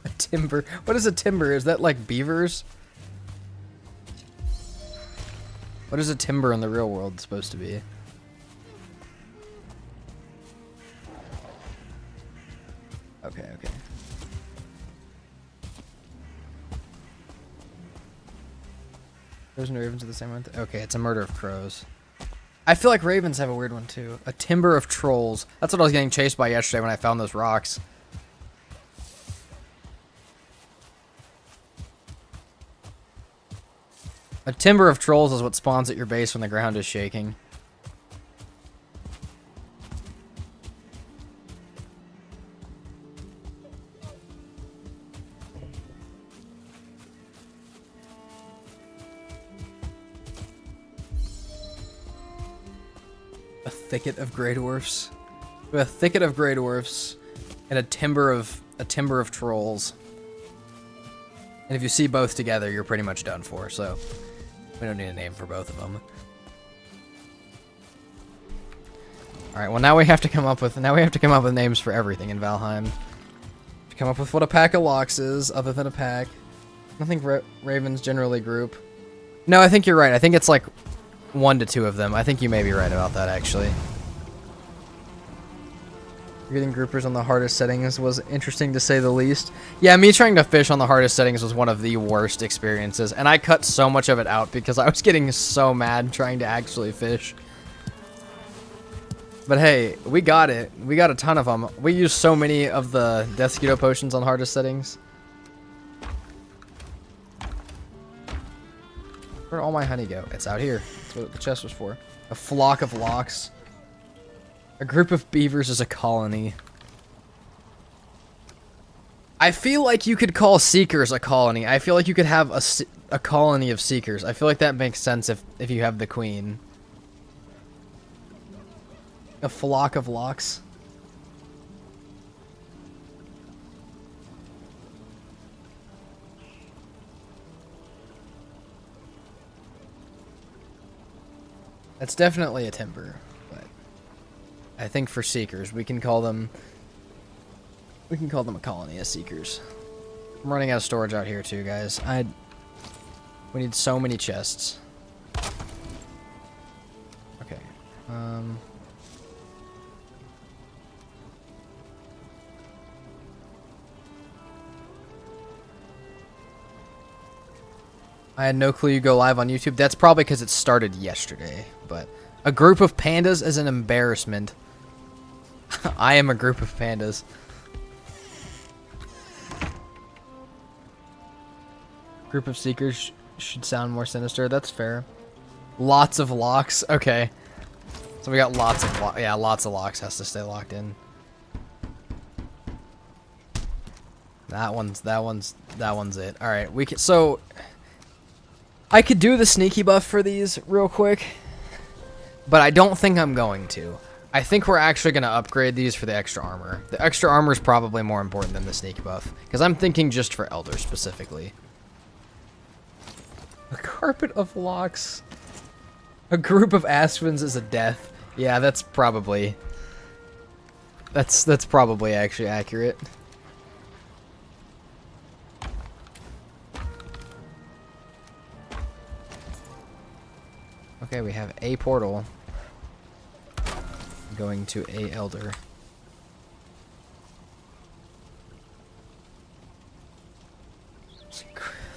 A timber. What is a timber? Is that like beavers? What is a timber in the real world supposed to be? Okay, okay. Crows and ravens are the same one. Okay, it's a murder of crows. I feel like ravens have a weird one too. A timber of trolls. That's what I was getting chased by yesterday when I found those rocks. A timber of trolls is what spawns at your base when the ground is shaking. A thicket of Grey Dwarfs. A thicket of Grey Dwarfs and a timber of trolls. And if you see both together, you're pretty much done for, so we don't need a name for both of them. Alright, well now we have to come up with names for everything in Valheim. To come up with what a pack of locks is, other than a pack. I think ravens generally group. No, I think you're right. I think it's like 1 to 2 of them. I think you may be right about that, actually. Getting groupers on the hardest settings was interesting to say the least. Yeah, me trying to fish on the hardest settings was one of the worst experiences, and I cut so much of it out because I was getting so mad trying to actually fish. But hey, we got it. We got a ton of them. We used so many of the Death Scudo potions on hardest settings. Where'd all my honey go? It's out here. That's what the chest was for. A flock of locks. A group of beavers is a colony. I feel like you could call seekers a colony. I feel like you could have a colony of seekers. I feel like that makes sense if you have the queen. A flock of locks. That's definitely a timber. I think for seekers, we can call them a colony of seekers. I'm running out of storage out here too, guys. We need so many chests. Okay. I had no clue you go live on YouTube. That's probably because it started yesterday, but a group of pandas is an embarrassment. I am a group of pandas. Group of seekers should sound more sinister. That's fair. Lots of locks. Okay. So we got lots of lots of locks has to stay locked in. That one's it. All right, we can. So I could do the sneaky buff for these real quick, but I don't think I'm going to. I think we're actually going to upgrade these for the extra armor. The extra armor is probably more important than the sneak buff, because I'm thinking just for Elder specifically. A carpet of locks. A group of aspens is a death. Yeah, that's probably actually accurate. Okay, we have a portal going to a elder.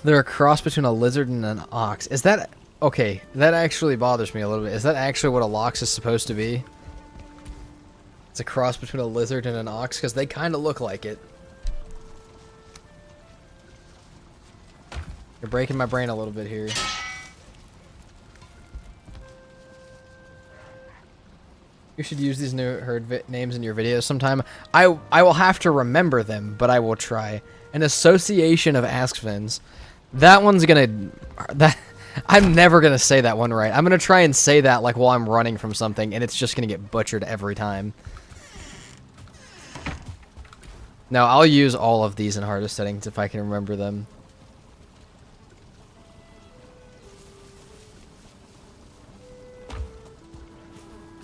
They're a cross between a lizard and an ox. Is that... Okay, that actually bothers me a little bit. Is that actually what a lox is supposed to be? It's a cross between a lizard and an ox? Because they kind of look like it. You're breaking my brain a little bit here. You should use these new herd names in your videos sometime. I will have to remember them, but I will try. An association of Askvins. That one's gonna... I'm never gonna say that one right. I'm gonna try and say that like while I'm running from something, and it's just gonna get butchered every time. No, I'll use all of these in hardest settings if I can remember them.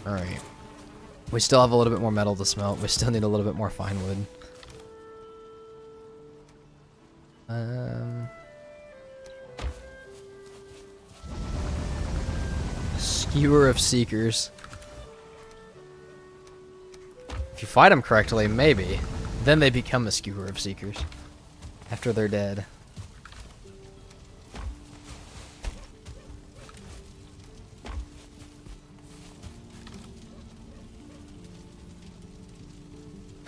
Alright. We still have a little bit more metal to smelt. We still need a little bit more fine wood. Skewer of Seekers. If you fight them correctly, maybe. Then they become a Skewer of Seekers. After they're dead.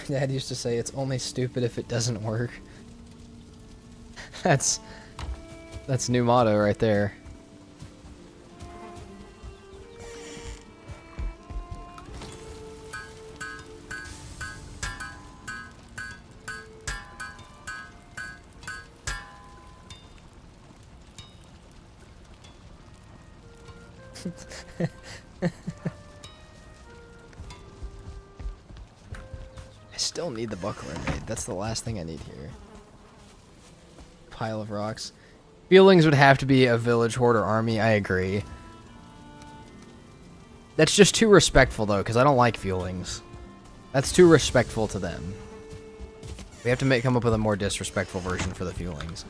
Dad used to say it's only stupid if it doesn't work. That's new motto right there. I still need the buckler made. That's the last thing I need here. Pile of rocks. Feelings would have to be a village horde or army. I agree. That's just too respectful though, because I don't like feelings. That's too respectful to them. We have to come up with a more disrespectful version for the feelings.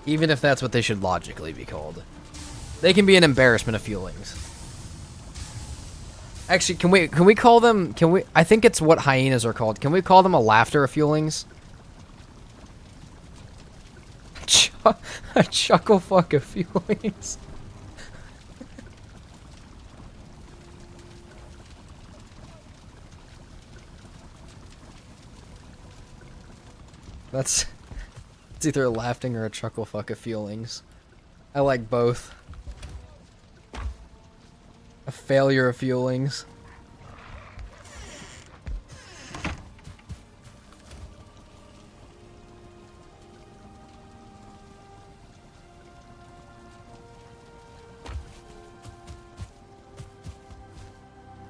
Even if that's what they should logically be called. They can be an embarrassment of feelings. Actually, can we call them, I think it's what hyenas are called. Can we call them a laughter of feelings? A chuckle fuck of feelings. It's either a laughing or a chuckle fuck of feelings. I like both. A failure of feelings.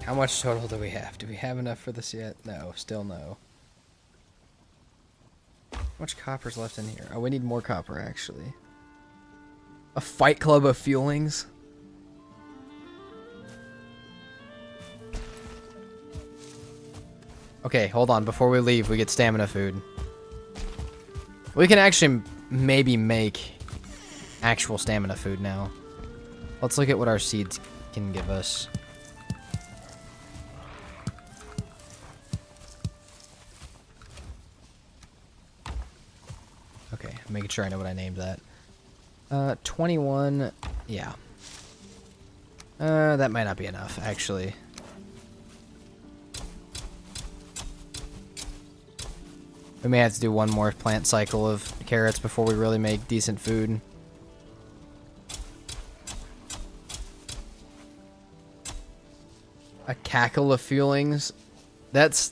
How much total do we have? Do we have enough for this yet? No, still no. How much copper's left in here? Oh, we need more copper, actually. A fight club of feelings? Okay, hold on. Before we leave, we get stamina food. We can actually maybe make actual stamina food now. Let's look at what our seeds can give us. Okay, making sure I know what I named that. 21, yeah. That might not be enough, actually. We may have to do one more plant cycle of carrots before we really make decent food. A cackle of feelings. That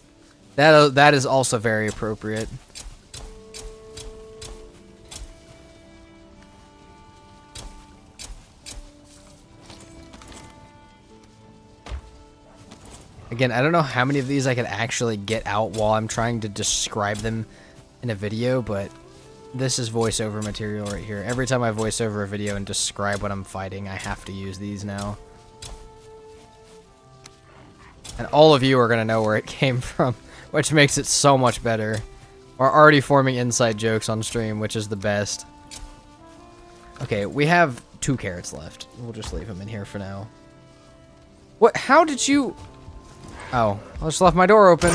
is also very appropriate. Again, I don't know how many of these I could actually get out while I'm trying to describe them in a video, but this is voiceover material right here. Every time I voice over a video and describe what I'm fighting, I have to use these now. And all of you are going to know where it came from, which makes it so much better. We're already forming inside jokes on stream, which is the best. Okay, we have 2 carrots left. We'll just leave them in here for now. What? How did you... Oh, I just left my door open.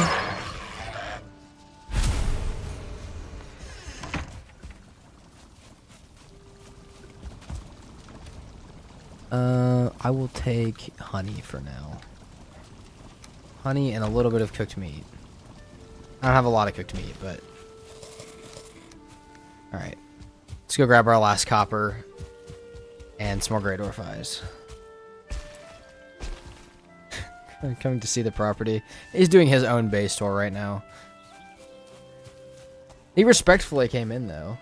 I will take honey for now. Honey and a little bit of cooked meat. I don't have a lot of cooked meat, but... Alright. Let's go grab our last copper. And some more Great Dwarf Eyes. I'm coming to see the property. He's doing his own base tour right now. He respectfully came in, though.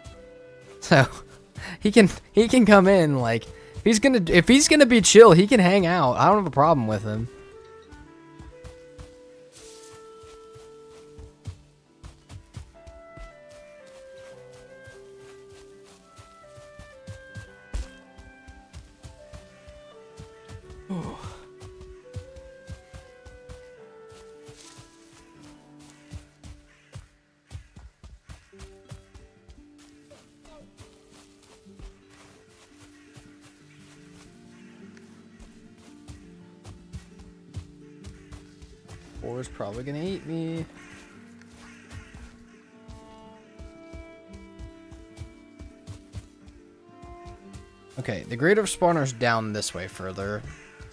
So, he can come in, like... If he's gonna be chill, he can hang out. I don't have a problem with him. Boar's probably gonna eat me. Okay, the Great Dwarf spawner's down this way further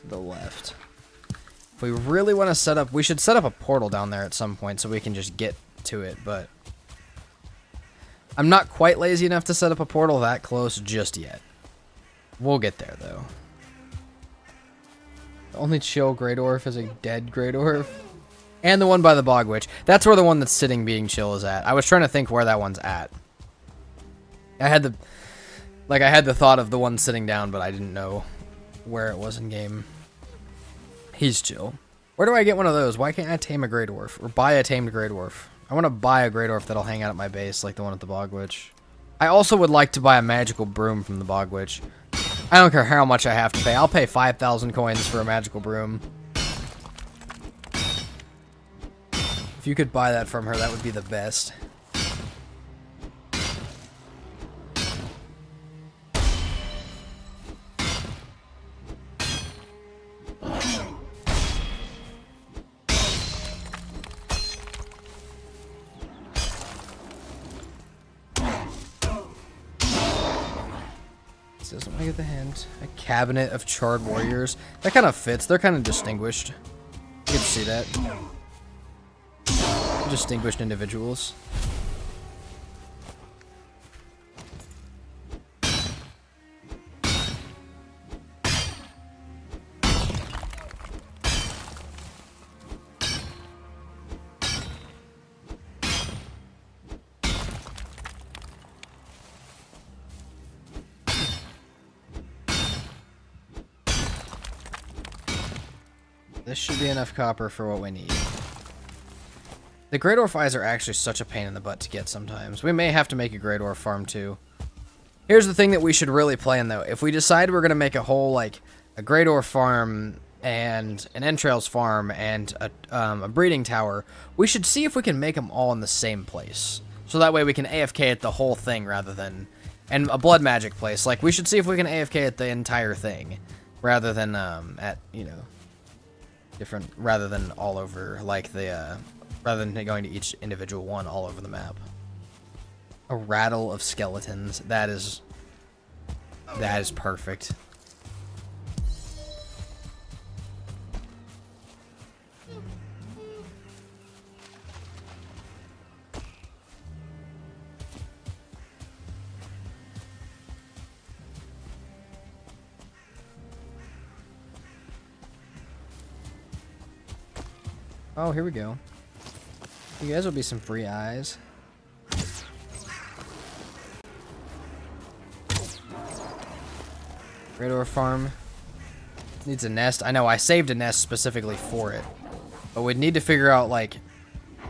to the left. If we really want to set up, we should set up a portal down there at some point so we can just get to it, but I'm not quite lazy enough to set up a portal that close just yet. We'll get there, though. The only chill Grey Dwarf is a dead Grey Dwarf. And the one by the Bog Witch. That's where the one that's sitting being chill is at. I was trying to think where that one's at. I had the thought of the one sitting down, but I didn't know where it was in game. He's chill. Where do I get one of those? Why can't I tame a Grey Dwarf? Or buy a tamed Grey Dwarf? I want to buy a Grey Dwarf that'll hang out at my base, like the one at the Bog Witch. I also would like to buy a magical broom from the Bog Witch. I don't care how much I have to pay. I'll pay 5,000 coins for a magical broom. If you could buy that from her, that would be the best. This doesn't want to get the hint. A cabinet of charred warriors. That kind of fits. They're kind of distinguished. You can see that. Distinguished individuals. This should be enough copper for what we need. The Grey Dwarf Eyes are actually such a pain in the butt to get sometimes. We may have to make a Grey Dwarf farm too. Here's the thing that we should really plan though. If we decide we're going to make a whole, like, a Grey Dwarf farm and an Entrails farm and a breeding tower, we should see if we can make them all in the same place. So that way we can AFK at the whole thing rather than... And a blood magic place. Like, we should see if we can AFK at the entire thing rather than, at, you know, different... Rather than all over, like, the, rather than going to each individual one all over the map. A rattle of skeletons. That is perfect. Oh, here we go. You guys will be some free eyes. Grey Dwarf farm needs a nest. I know I saved a nest specifically for it, but we'd need to figure out, like,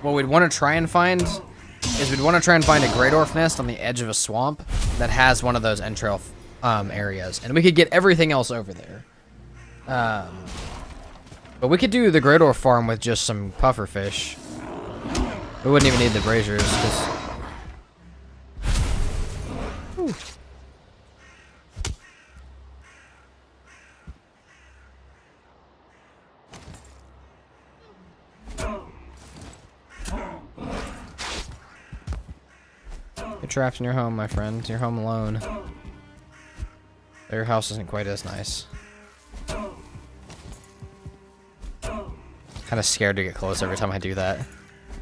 what we'd want to try and find is we'd want to try and find a Grey Dwarf nest on the edge of a swamp that has one of those entrail areas, and we could get everything else over there. Rather than going to each individual one all over the map. A rattle of skeletons. That is perfect. Oh, here we go. You guys will be some free eyes. Grey Dwarf farm needs a nest. I know I saved a nest specifically for it, but we'd need to figure out, like, what we'd want to try and find is we'd want to try and find a Grey Dwarf nest on the edge of a swamp that has one of those entrail areas, and we could get everything else over there. But we could do the Great Dwarf farm with just some puffer fish. We wouldn't even need the braziers, because... You're trapped in your home, my friend. You're home alone. Your house isn't quite as nice. Kind of scared to get close every time I do that.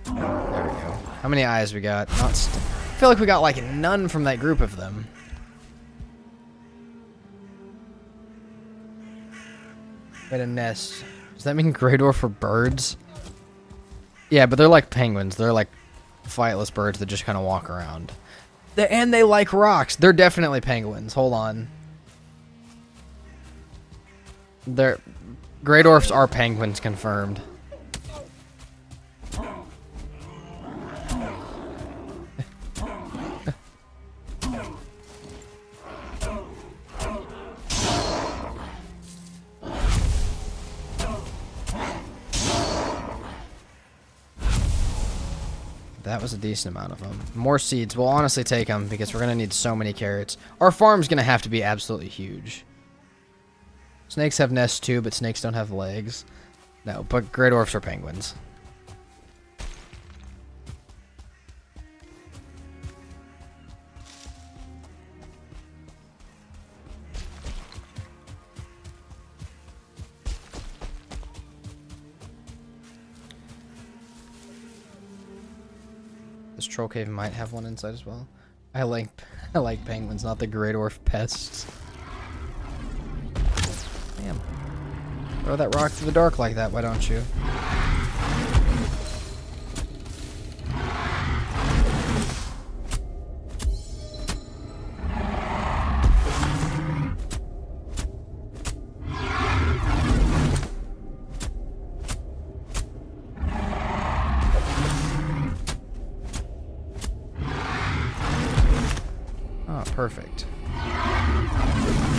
There we go. How many eyes we got? I feel like we got like none from that group of them. Got a nest. Does that mean Grey Dwarf for birds? Yeah, but they're like penguins. They're like flightless birds that just kind of walk around. And they like rocks. They're definitely penguins. Hold on. Grey Dwarfs are penguins, confirmed. That was a decent amount of them. More seeds. We'll honestly take them because we're going to need so many carrots. Our farm's going to have to be absolutely huge. Snakes have nests too, but snakes don't have legs. No, but Grey Dwarfs are penguins. This troll cave might have one inside as well. I like penguins, not the Grey Dwarf pests. Damn. Throw that rock through the dark like that, why don't you? Oh, perfect.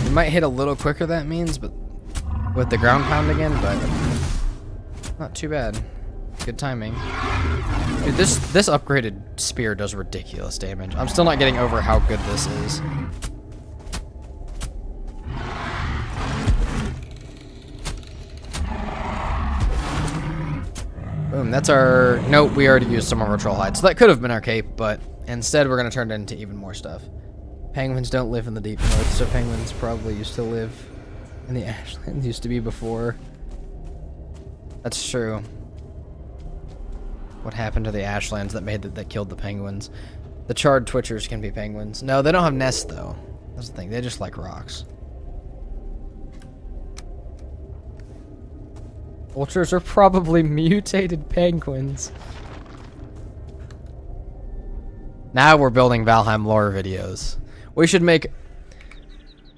We might hit a little quicker, that means, but with the ground pound again, but not too bad. Good timing. Dude, this upgraded spear does ridiculous damage. I'm still not getting over how good this is. Boom, that's our... Nope, we already used some of our troll hide, so that could have been our cape, but instead we're going to turn it into even more stuff. Penguins don't live in the deep north, so penguins probably used to live in the Ashlands, used to be before. That's true. What happened to the Ashlands that killed the penguins? The charred twitchers can be penguins. No, they don't have nests though. That's the thing. They just like rocks. Vultures are probably mutated penguins. Now we're building Valheim lore videos.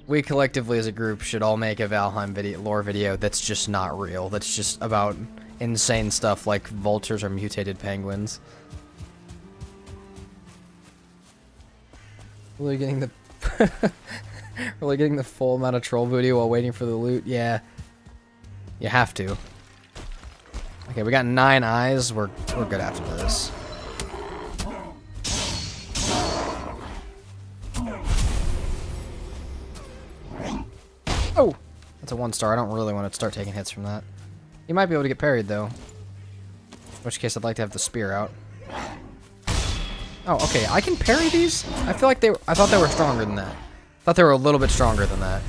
We collectively as a group should all make a Valheim lore video that's just not real. That's just about insane stuff like vultures or mutated penguins. Really getting the really getting the full amount of troll booty while waiting for the loot. Yeah, you have to. Okay, we got 9 eyes. We're good after this. Oh, that's a 1-star. I don't really want to start taking hits from that. You might be able to get parried though. In which case, I'd like to have the spear out. Oh, okay. I can parry these? I feel like I thought they were stronger than that. I thought they were a little bit stronger than that.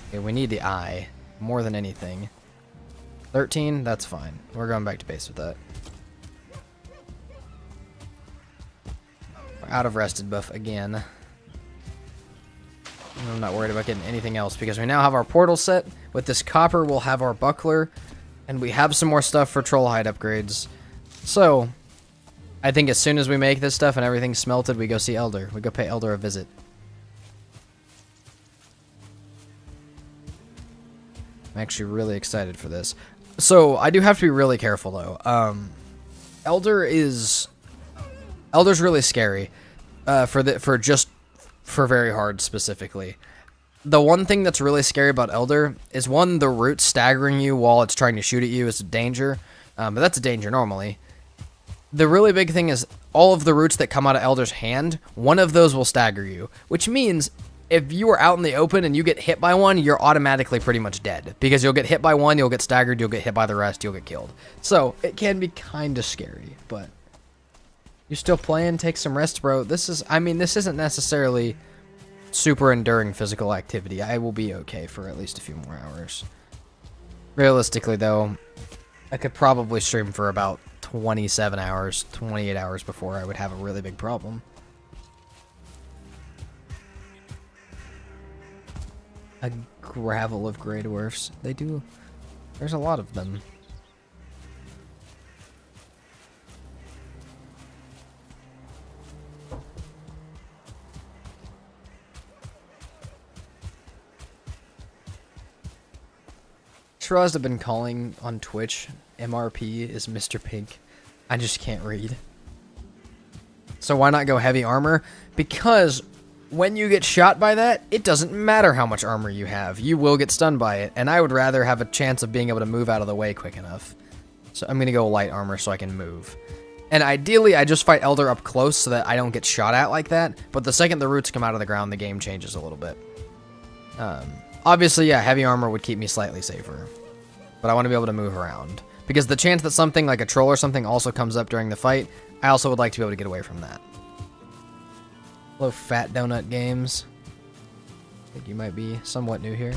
Okay, we need the eye more than anything. 13, that's fine. We're going back to base with that. We're out of rested buff again. I'm not worried about getting anything else because we now have our portal set. With this copper, we'll have our buckler, and we have some more stuff for troll hide upgrades. So, I think as soon as we make this stuff and everything's smelted, we go see Elder. We go pay Elder a visit. I'm actually really excited for this. So, I do have to be really careful, though. Elder's really scary. For very hard, specifically. The one thing that's really scary about Elder is, one, the root staggering you while it's trying to shoot at you is a danger. But that's a danger normally. The really big thing is all of the roots that come out of Elder's hand, one of those will stagger you. Which means if you are out in the open and you get hit by one, you're automatically pretty much dead. Because you'll get hit by one, you'll get staggered, you'll get hit by the rest, you'll get killed. So it can be kind of scary, but you're still playing, take some rest, bro. This isn't necessarily super enduring physical activity. I will be okay for at least a few more hours. Realistically, though, I could probably stream for about 27 hours, 28 hours before I would have a really big problem. A gravel of Grey Dwarfs. They do. There's a lot of them. Shraz have been calling on Twitch. MRP is Mr. Pink. I just can't read. So why not go heavy armor? Because when you get shot by that, it doesn't matter how much armor you have. You will get stunned by it, and I would rather have a chance of being able to move out of the way quick enough. So I'm going to go light armor so I can move. And ideally, I just fight Elder up close so that I don't get shot at like that, but the second the roots come out of the ground, the game changes a little bit. Obviously, yeah, heavy armor would keep me slightly safer. But I want to be able to move around. Because the chance that something like a troll or something also comes up during the fight, I also would like to be able to get away from that. Hello, Fat Donut Games. I think you might be somewhat new here.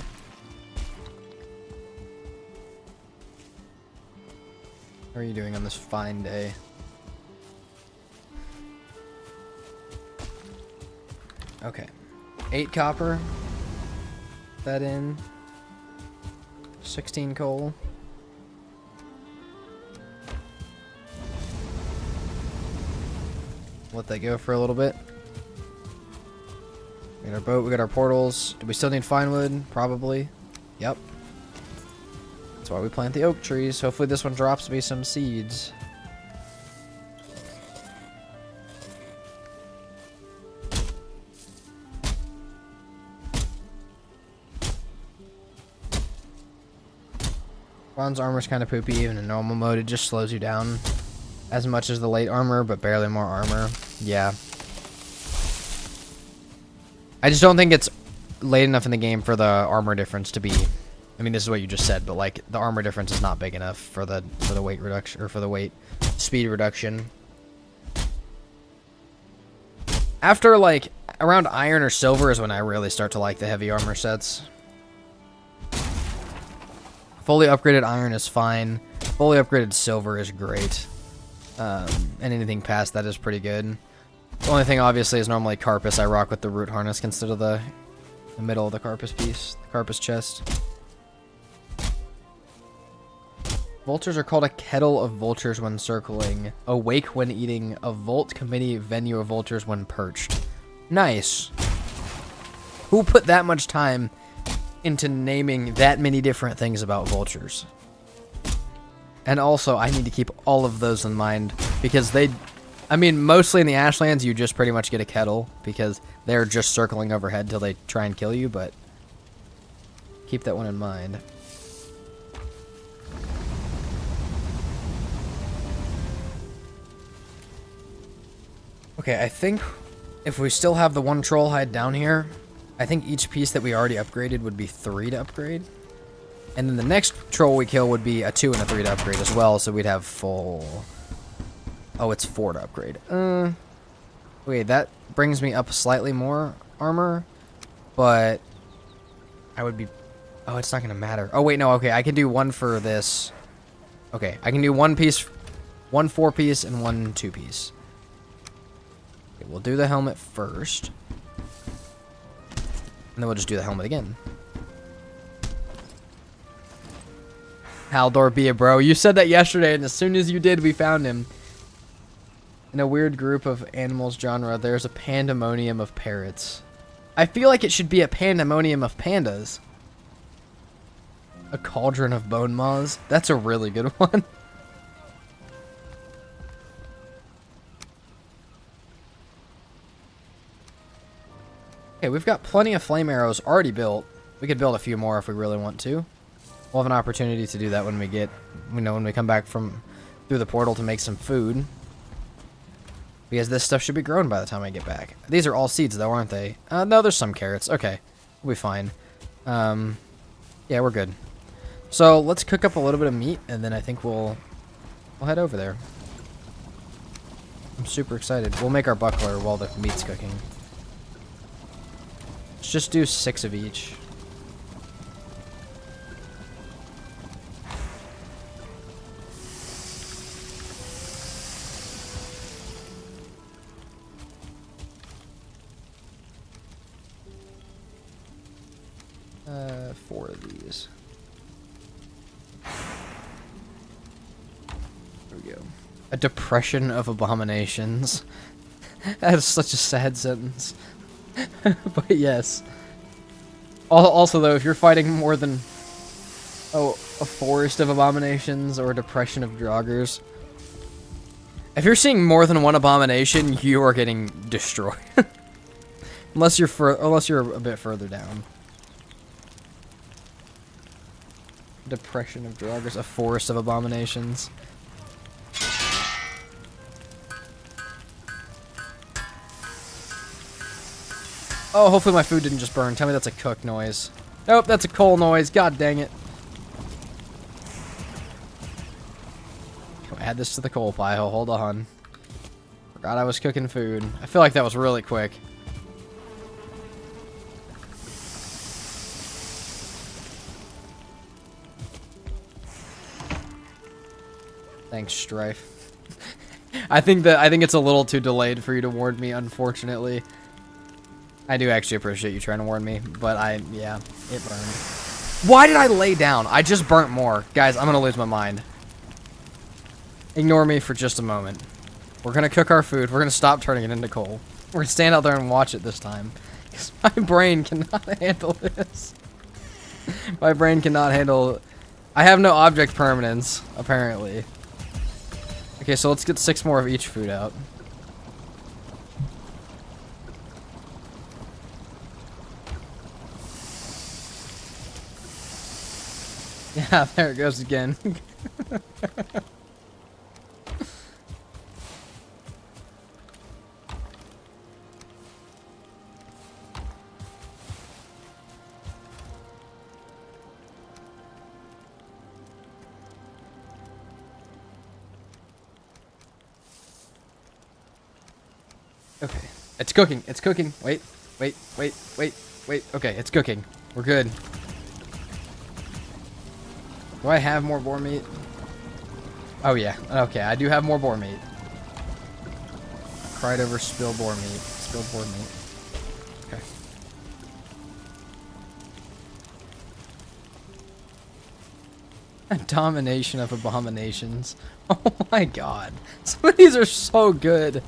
How are you doing on this fine day? Okay. 8 copper. That in. 16 coal. Let that go for a little bit. We got our boat, we got our portals. Do we still need fine wood? Probably. Yep. That's why we plant the oak trees. Hopefully this one drops me some seeds. Bronze armor's kind of poopy even in normal mode. It just slows you down as much as the late armor, but barely more armor. Yeah. I just don't think it's late enough in the game for the armor difference to be... I mean, this is what you just said, but like the armor difference is not big enough for the weight reduction, or for the weight speed reduction. After like around iron or silver is when I really start to like the heavy armor sets. Fully upgraded iron is fine. Fully upgraded silver is great. And anything past that is pretty good. The only thing obviously is normally Carpus. I rock with the root harness instead of the middle of the Carpus piece, the Carpus chest. Vultures are called a kettle of vultures when circling, awake when eating, a vault committee venue of vultures when perched. Nice. Who put that much time into naming that many different things about vultures? And also, I need to keep all of those in mind, because they... I mean, mostly in the Ashlands, you just pretty much get a kettle, because they're just circling overhead till they try and kill you, but... keep that one in mind. Okay, I think if we still have the one troll hide down here, I think each piece that we already upgraded would be 3 to upgrade. And then the next troll we kill would be a 2 and a 3 to upgrade as well, so we'd have full... Oh, it's 4 to upgrade. Wait, that brings me up slightly more armor, but I would be... Oh, it's not going to matter. Oh, wait, no, okay, I can do 1 for this. Okay, I can do 1 piece, 1 4-piece, and 1 2-piece. Okay, we'll do the helmet first. And then we'll just do the helmet again. Haldor be a bro. You said that yesterday, and as soon as you did, we found him. In a weird group of animals genre, there's a pandemonium of parrots. I feel like it should be a pandemonium of pandas. A cauldron of bone maws. That's a really good one. Okay, we've got plenty of flame arrows already built. We could build a few more if we really want to. We'll have an opportunity to do that when we get, when we come back from through the portal to make some food. Because this stuff should be grown by the time I get back. These are all seeds though, aren't they? No, there's some carrots. Okay, we'll be fine. Yeah, we're good. So let's cook up a little bit of meat, and then I think we'll head over there. I'm super excited. We'll make our buckler while the meat's cooking. Let's just do 6 of each. Four of these. There we go. A depression of abominations. That is such a sad sentence. But yes. Also, though, if you're fighting more than a forest of abominations or a depression of joggers, if you're seeing more than one abomination, you are getting destroyed. unless you're a bit further down. Depression of joggers, a forest of abominations. Oh, hopefully my food didn't just burn. Tell me that's a cook noise. Nope, that's a coal noise. God dang it. Can I add this to the coal pile? Hold on. Forgot I was cooking food. I feel like that was really quick. Thanks, Strife. I think it's a little too delayed for you to warn me, unfortunately. I do actually appreciate you trying to warn me, but yeah, it burned. Why did I lay down? I just burnt more. Guys, I'm gonna lose my mind. Ignore me for just a moment. We're gonna cook our food. We're gonna stop turning it into coal. We're gonna stand out there and watch it this time. Because my brain cannot handle this. My brain cannot handle... I have no object permanence, apparently. Okay, so let's get 6 more of each food out. Yeah, there it goes again. Okay, it's cooking. It's cooking. Wait. Okay, it's cooking. We're good. Do I have more boar meat? Oh yeah. Okay, I do have more boar meat. Cried over spilled boar meat. Spilled boar meat. Okay. A domination of abominations. Oh my god. Some of these are so good.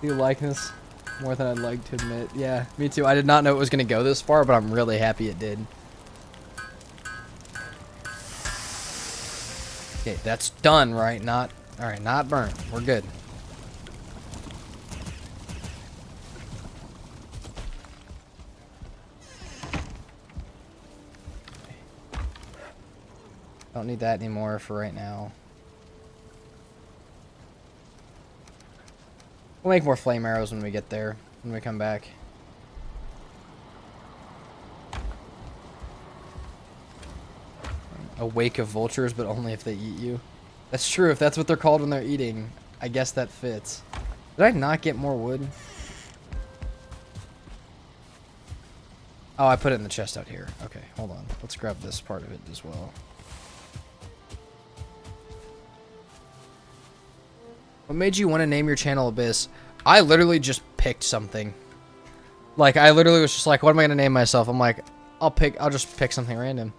Do you like this? More than I'd like to admit. Yeah, me too. I did not know it was going to go this far, but I'm really happy it did. Okay, that's done, right? Alright, not burnt. We're good. Don't need that anymore for right now. We'll make more flame arrows when we get there, when we come back. A wake of vultures, but only if they eat you. That's true, if that's what they're called when they're eating. I guess that fits. Did I not get more wood? Oh, I put it in the chest out here. Okay, hold on. Let's grab this part of it as well. What made you want to name your channel Abyss? I literally just picked something. Like, I literally was just like, what am I going to name myself? I'm like, I'll just pick something random.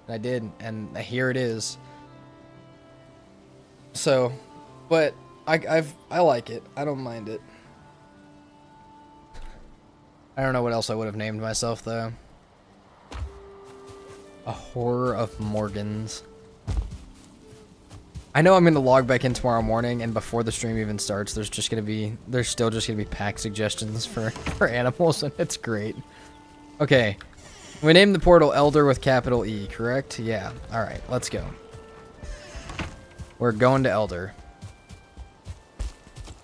And I did, and here it is. So, but I like it. I don't mind it. I don't know what else I would have named myself, though. A Horror of Morgans. I know I'm gonna log back in tomorrow morning, and before the stream even starts, there's still just gonna be pack suggestions for animals, and it's great. Okay, we named the portal Elder with capital E, correct? Yeah. All right, let's go. We're going to Elder.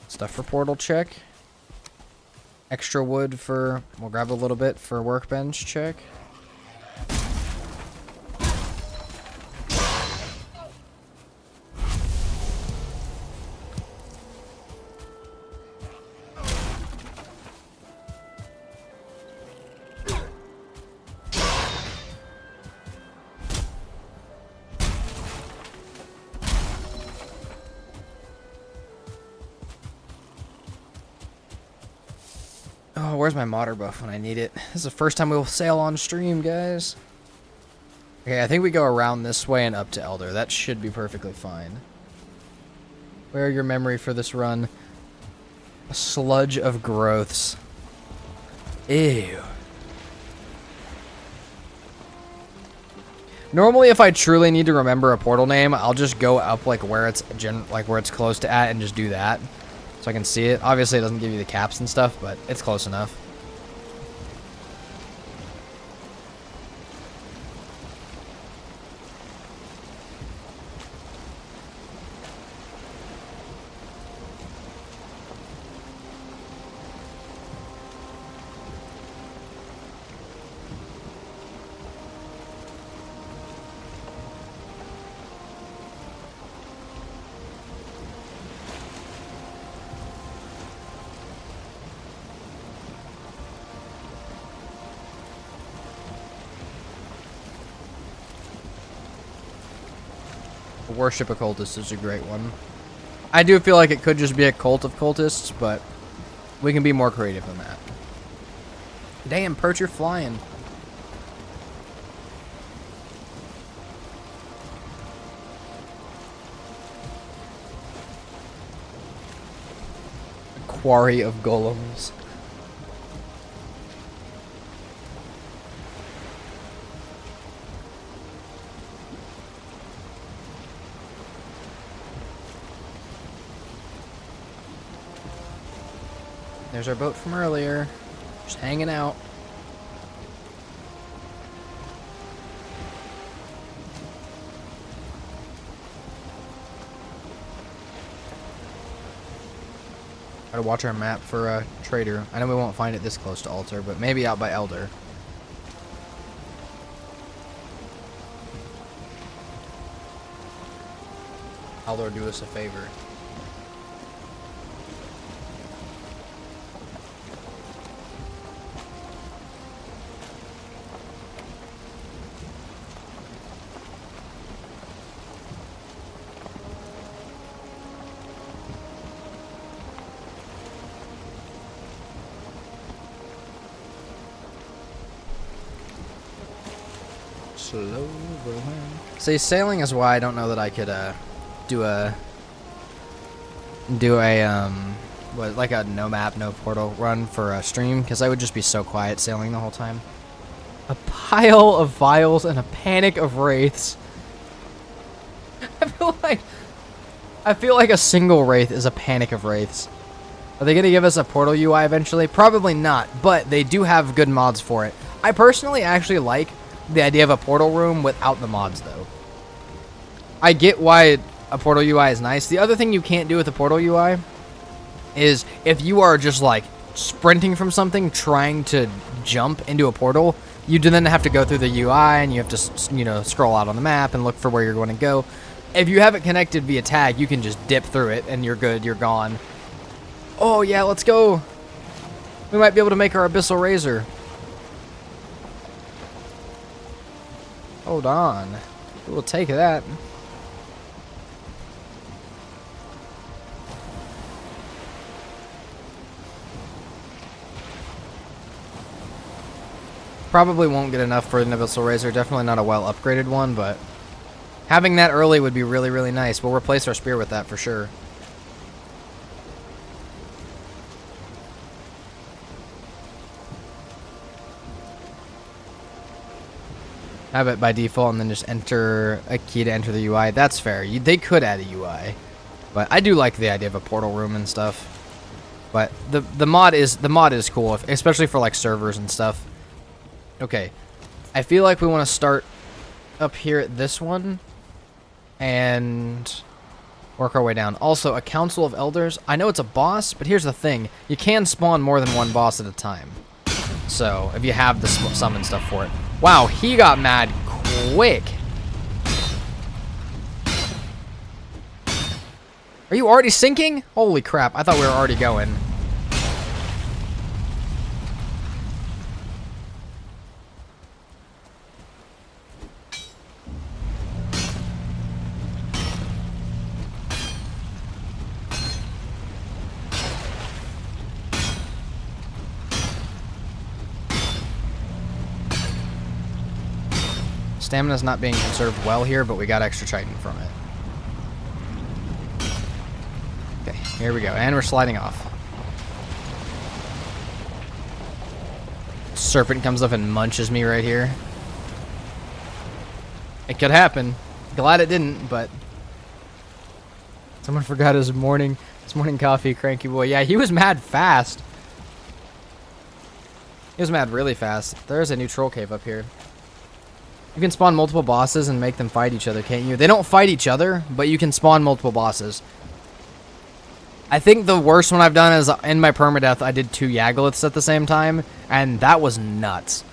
Stuff for portal check. Extra wood for. We'll grab a little bit for workbench check. Oh, where's my modder buff when I need it? This is the first time we'll sail on stream, guys. Okay, I think we go around this way and up to Elder. That should be perfectly fine. Where are your memory for this run? A sludge of growths. Ew. Normally, if I truly need to remember a portal name, I'll just go up like where it's close to at and just do that. So I can see it. Obviously, it doesn't give you the caps and stuff, but it's close enough. Worship a cultist is a great one. I do feel like it could just be a cult of cultists, but we can be more creative than that. Damn, Perch, you're flying. A quarry of golems. There's our boat from earlier. Just hanging out. Gotta watch our map for a trader. I know we won't find it this close to Altar, but maybe out by Elder. Elder, do us a favor. Slow rolling. See, sailing is why I don't know that I could do a like a no map, no portal run for a stream, because I would just be so quiet sailing the whole time. A pile of vials and a panic of wraiths. I feel like a single wraith is a panic of wraiths. Are they gonna give us a portal UI eventually? Probably not, but they do have good mods for it. I personally actually like the idea of a portal room without the mods, though. I get why a portal UI is nice. The other thing you can't do with a portal UI is if you are just like sprinting from something, trying to jump into a portal, you do then have to go through the UI and you have to, you know, scroll out on the map and look for where you're going to go. If you have it connected via tag, you can just dip through it and you're good, you're gone. Oh yeah, let's go. We might be able to make our Abyssal Razor. Hold on. We'll take that. Probably won't get enough for an Abyssal Razor. Definitely not a well upgraded one, but having that early would be really, really nice. We'll replace our spear with that for sure. Have it by default and then just enter a key to enter the UI. That's fair. They could add a UI, but I do like the idea of a portal room and stuff. But the mod is cool, especially for like servers and stuff. Okay, I feel like we want to start up here at this one and work our way down. Also, a Council of Elders. I know it's a boss, but here's the thing: you can spawn more than one boss at a time. So if you have the summon stuff for it. Wow, he got mad quick. Are you already sinking? Holy crap, I thought we were already going. Stamina's not being conserved well here, but we got extra Triton from it. Okay, here we go, and we're sliding off. Serpent comes up and munches me right here. It could happen. Glad it didn't, but someone forgot his morning coffee, cranky boy. Yeah, he was mad fast. He was mad really fast. There's a new troll cave up here. You can spawn multiple bosses and make them fight each other, can't you? They don't fight each other, but you can spawn multiple bosses. I think the worst one I've done is in my permadeath, I did 2 Yaggliths at the same time, and that was nuts.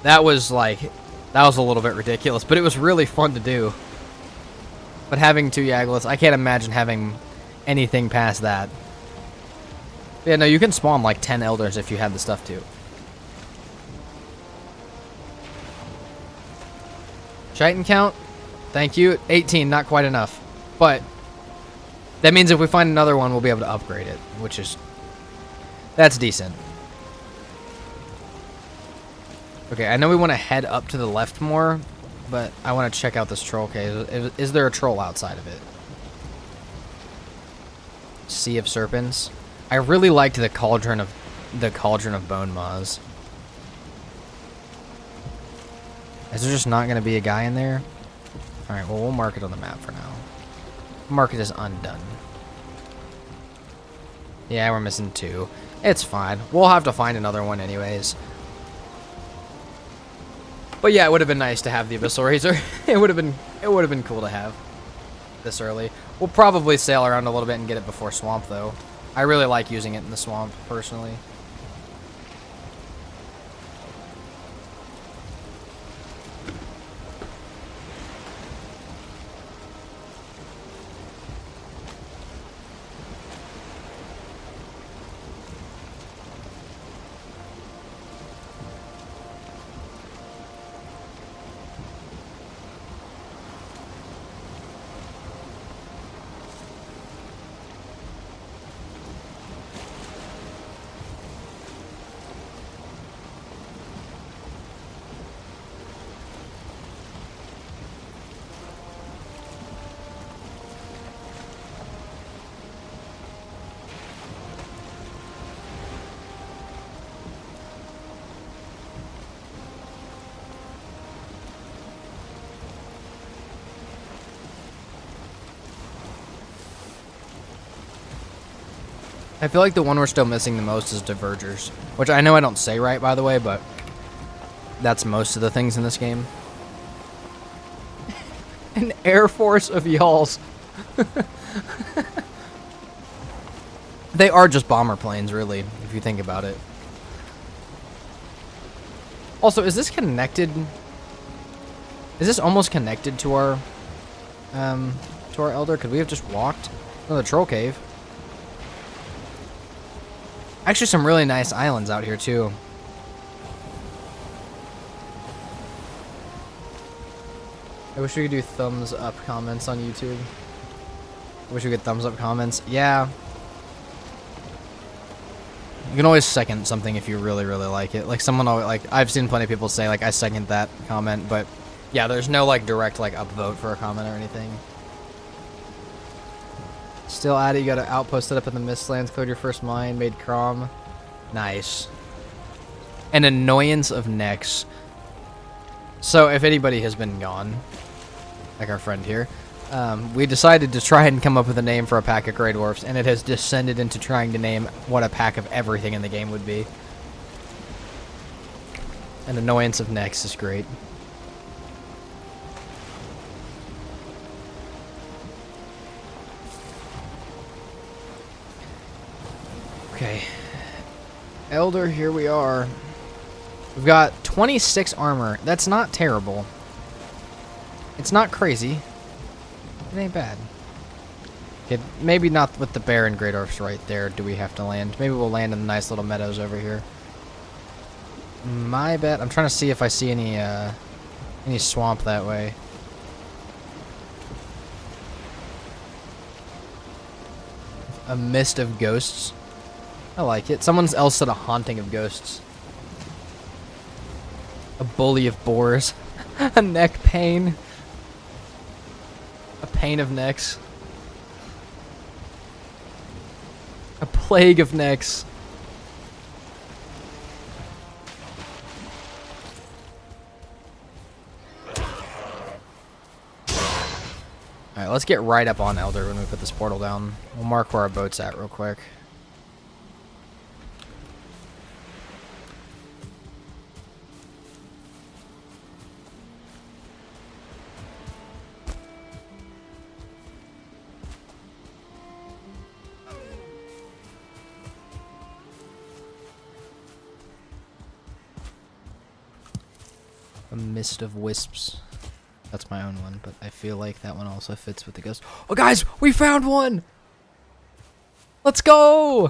That was a little bit ridiculous, but it was really fun to do. But having 2 Yaggliths, I can't imagine having anything past that. Yeah, no, you can spawn like 10 elders if you had the stuff to. Triton count, thank you. 18, not quite enough. But that means if we find another one, we'll be able to upgrade it, that's decent. Okay, I know we want to head up to the left more, but I want to check out this troll cave. Is there a troll outside of it? Sea of Serpents. I really liked the cauldron of bone maws. Is there just not going to be a guy in there? Alright, well, we'll mark it on the map for now. Mark it as undone. Yeah, we're missing 2. It's fine. We'll have to find another one anyways. But yeah, it would have been nice to have the Abyssal Razor. It would have been cool to have this early. We'll probably sail around a little bit and get it before Swamp, though. I really like using it in the Swamp, personally. I feel like the one we're still missing the most is Divergers, which I know I don't say right, by the way, but that's most of the things in this game. An Air Force of y'alls. They are just bomber planes, really, if you think about it. Also, is this connected? Is this almost connected to our Elder? Could we have just walked? Oh, the Troll Cave. Actually, some really nice islands out here, too. I wish we could do thumbs up comments on YouTube. I wish we could thumbs up comments. Yeah. You can always second something if you really, really like it. Like, someone always, like, I've seen plenty of people say, like, I second that comment, but yeah, there's no, like, direct, like, upvote for a comment or anything. Still at it, you got an outpost set up in the Mistlands, cleared your first mine, made Crom. Nice. An annoyance of necks. So if anybody has been gone, like our friend here, we decided to try and come up with a name for a pack of Grey Dwarfs, and it has descended into trying to name what a pack of everything in the game would be. An annoyance of necks is great. Okay. Elder, here we are. We've got 26 armor. That's not terrible. It's not crazy. It ain't bad. Okay, maybe not with the bear and Grey Dwarfs right there do we have to land. Maybe we'll land in the nice little meadows over here. My bet. I'm trying to see if I see any swamp that way. A mist of ghosts. I like it. Someone else said a haunting of ghosts. A bully of boars. A neck pain. A pain of necks. A plague of necks. Alright, let's get right up on Elder when we put this portal down. We'll mark where our boat's at real quick. A mist of wisps. That's my own one, but I feel like that one also fits with the ghost. Oh, guys, we found one! Let's go!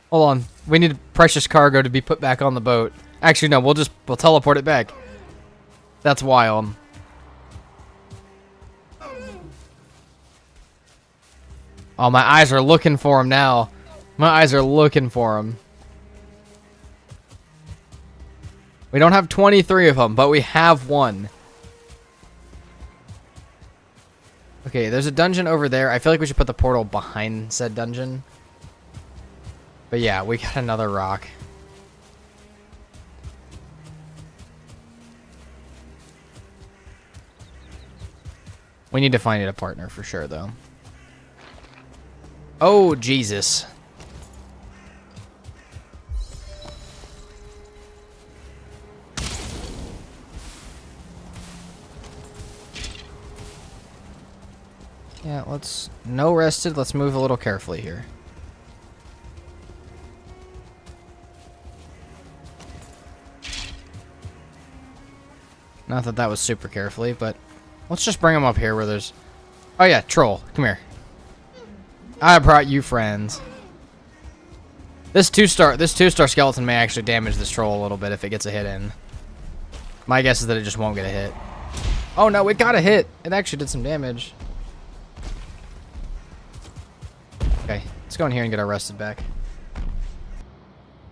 Hold on. We need precious cargo to be put back on the boat. Actually, no, we'll teleport it back. That's wild. Oh, my eyes are looking for him now. My eyes are looking for him. We don't have 23 of them, but we have one. Okay, there's a dungeon over there. I feel like we should put the portal behind said dungeon. But yeah, we got another rock. We need to find it a partner for sure, though. Oh, Jesus. Yeah, let's... No rested. Let's move a little carefully here. Not that that was super carefully, but... Let's just bring them up here where there's... Oh yeah, troll. Come here. I brought you friends. This two-star skeleton may actually damage this troll a little bit if it gets a hit in. My guess is that it just won't get a hit. Oh no, it got a hit. It actually did some damage. Okay, let's go in here and get our rested back.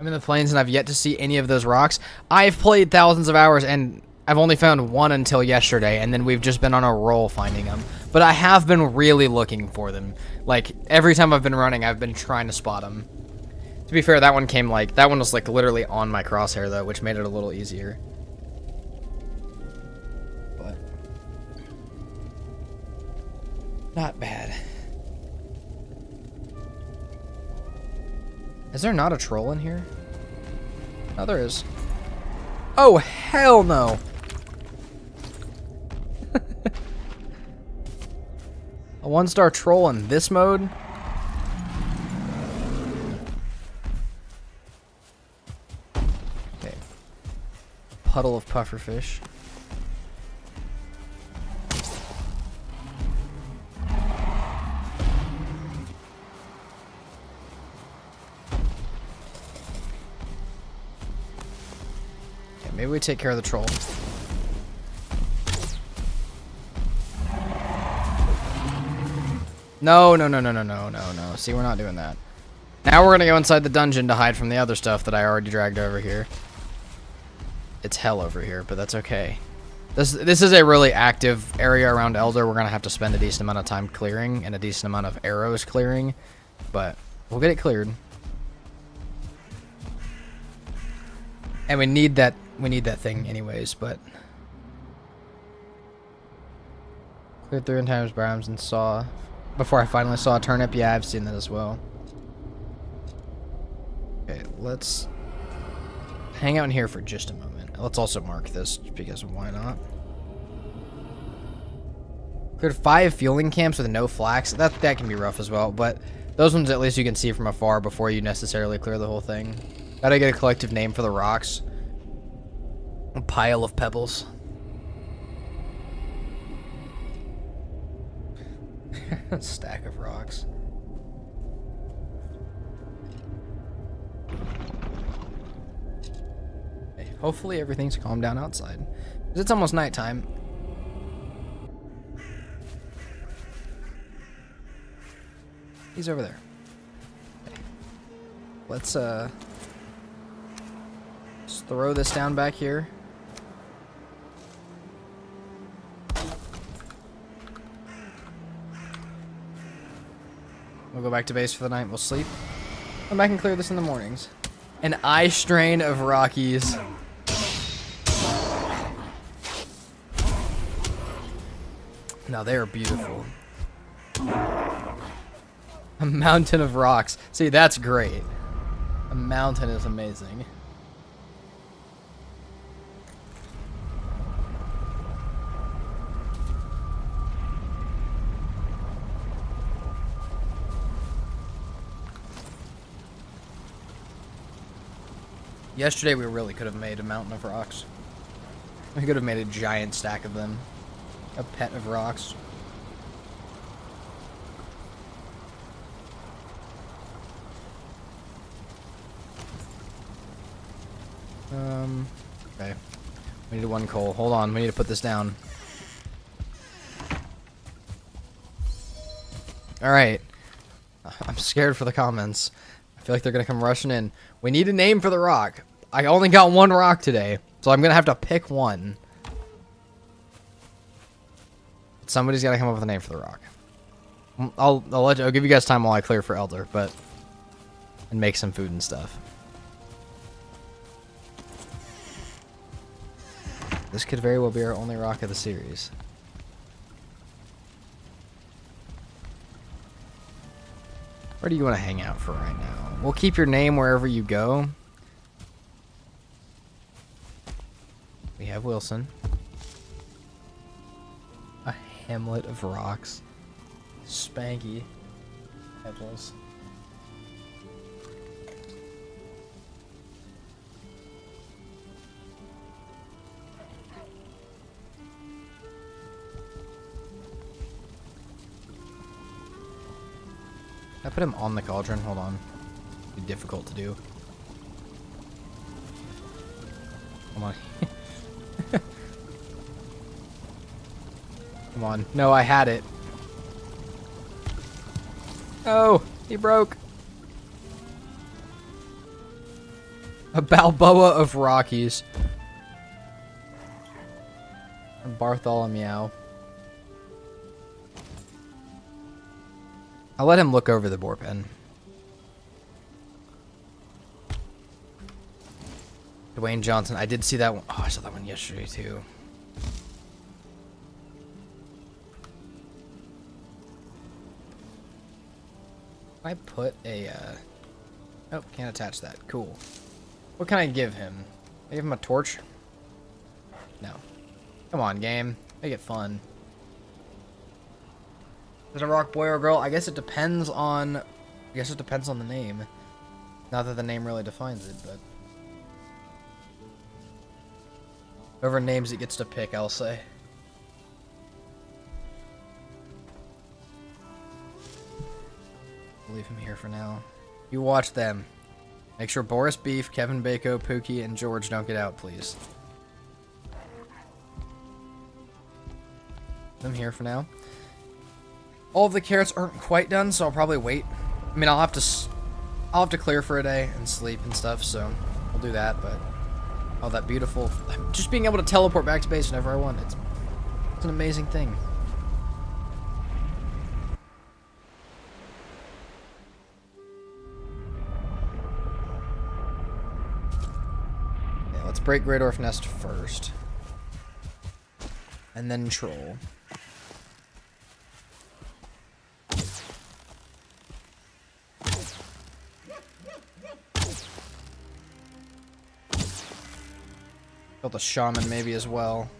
I'm in the plains and I've yet to see any of those rocks. I've played thousands of hours and I've only found one until yesterday, and then we've just been on a roll finding them. But I have been really looking for them. Like, every time I've been running, I've been trying to spot them. To be fair, that one was like literally on my crosshair though, which made it a little easier. But not bad. Is there not a troll in here? No, there is. Oh, hell no! A one-star troll in this mode? Okay. Puddle of pufferfish. Maybe we take care of the troll. No. See, we're not doing that. Now we're gonna go inside the dungeon to hide from the other stuff that I already dragged over here. It's hell over here, but that's okay. This is a really active area around Elder. We're gonna have to spend a decent amount of time clearing and a decent amount of arrows clearing, but we'll get it cleared. And we need that We need that thing anyways, but... Cleared through in times, Brahms, and saw... Before I finally saw a turnip, yeah, I've seen that as well. Okay, let's... hang out in here for just a moment. Let's also mark this, because why not? Cleared 5 fueling camps with no flax. That can be rough as well, but those ones at least you can see from afar before you necessarily clear the whole thing. Gotta get a collective name for the rocks. A pile of pebbles. A stack of rocks. Hey, hopefully everything's calmed down outside. 'Cause it's almost nighttime. He's over there. Okay. Let's throw this down back here. We'll go back to base for the night. We'll sleep. Come back and clear this in the mornings. An eye strain of Rockies. Now they are beautiful. A mountain of rocks. See, that's great. A mountain is amazing. Yesterday we really could have made a mountain of rocks. We could have made a giant stack of them. A pet of rocks. Okay. We need 1 coal. Hold on, we need to put this down. Alright. I'm scared for the comments. I feel like they're gonna come rushing in. We need a name for the rock. I only got 1 rock today, so I'm gonna have to pick one. Somebody's gotta come up with a name for the rock. I'll give you guys time while I clear for Elder, and make some food and stuff. This could very well be our only rock of the series. Where do you want to hang out for right now? We'll keep your name wherever you go. We have Wilson. A hamlet of rocks. Spanky. Pebbles. I put him on the cauldron. Hold on. It'd be difficult to do. Come on. Come on. No, I had it. Oh, he broke. A Balboa of Rockies. Bartholomew. I'll let him look over the boar pen. Dwayne Johnson. I did see that one. Oh, I saw that one yesterday, too. I put a, Oh, can't attach that. Cool. What can I give him? I give him a torch? No. Come on, game. Make it fun. Is it a rock boy or girl? I guess it depends on... the name. Not that the name really defines it, but... Whoever names it gets to pick, I'll say. Leave him here for now. You watch them. Make sure Boris Beef, Kevin Bako, Pookie, and George don't get out, please. I'm here for now. All of the carrots aren't quite done, so I'll probably wait. I mean, I'll have to clear for a day and sleep and stuff, so I'll do that, but... Oh, that beautiful... Just being able to teleport back to base whenever I want. It's an amazing thing. Let's break Great Orf Nest first. And then Troll. Built a Shaman maybe as well.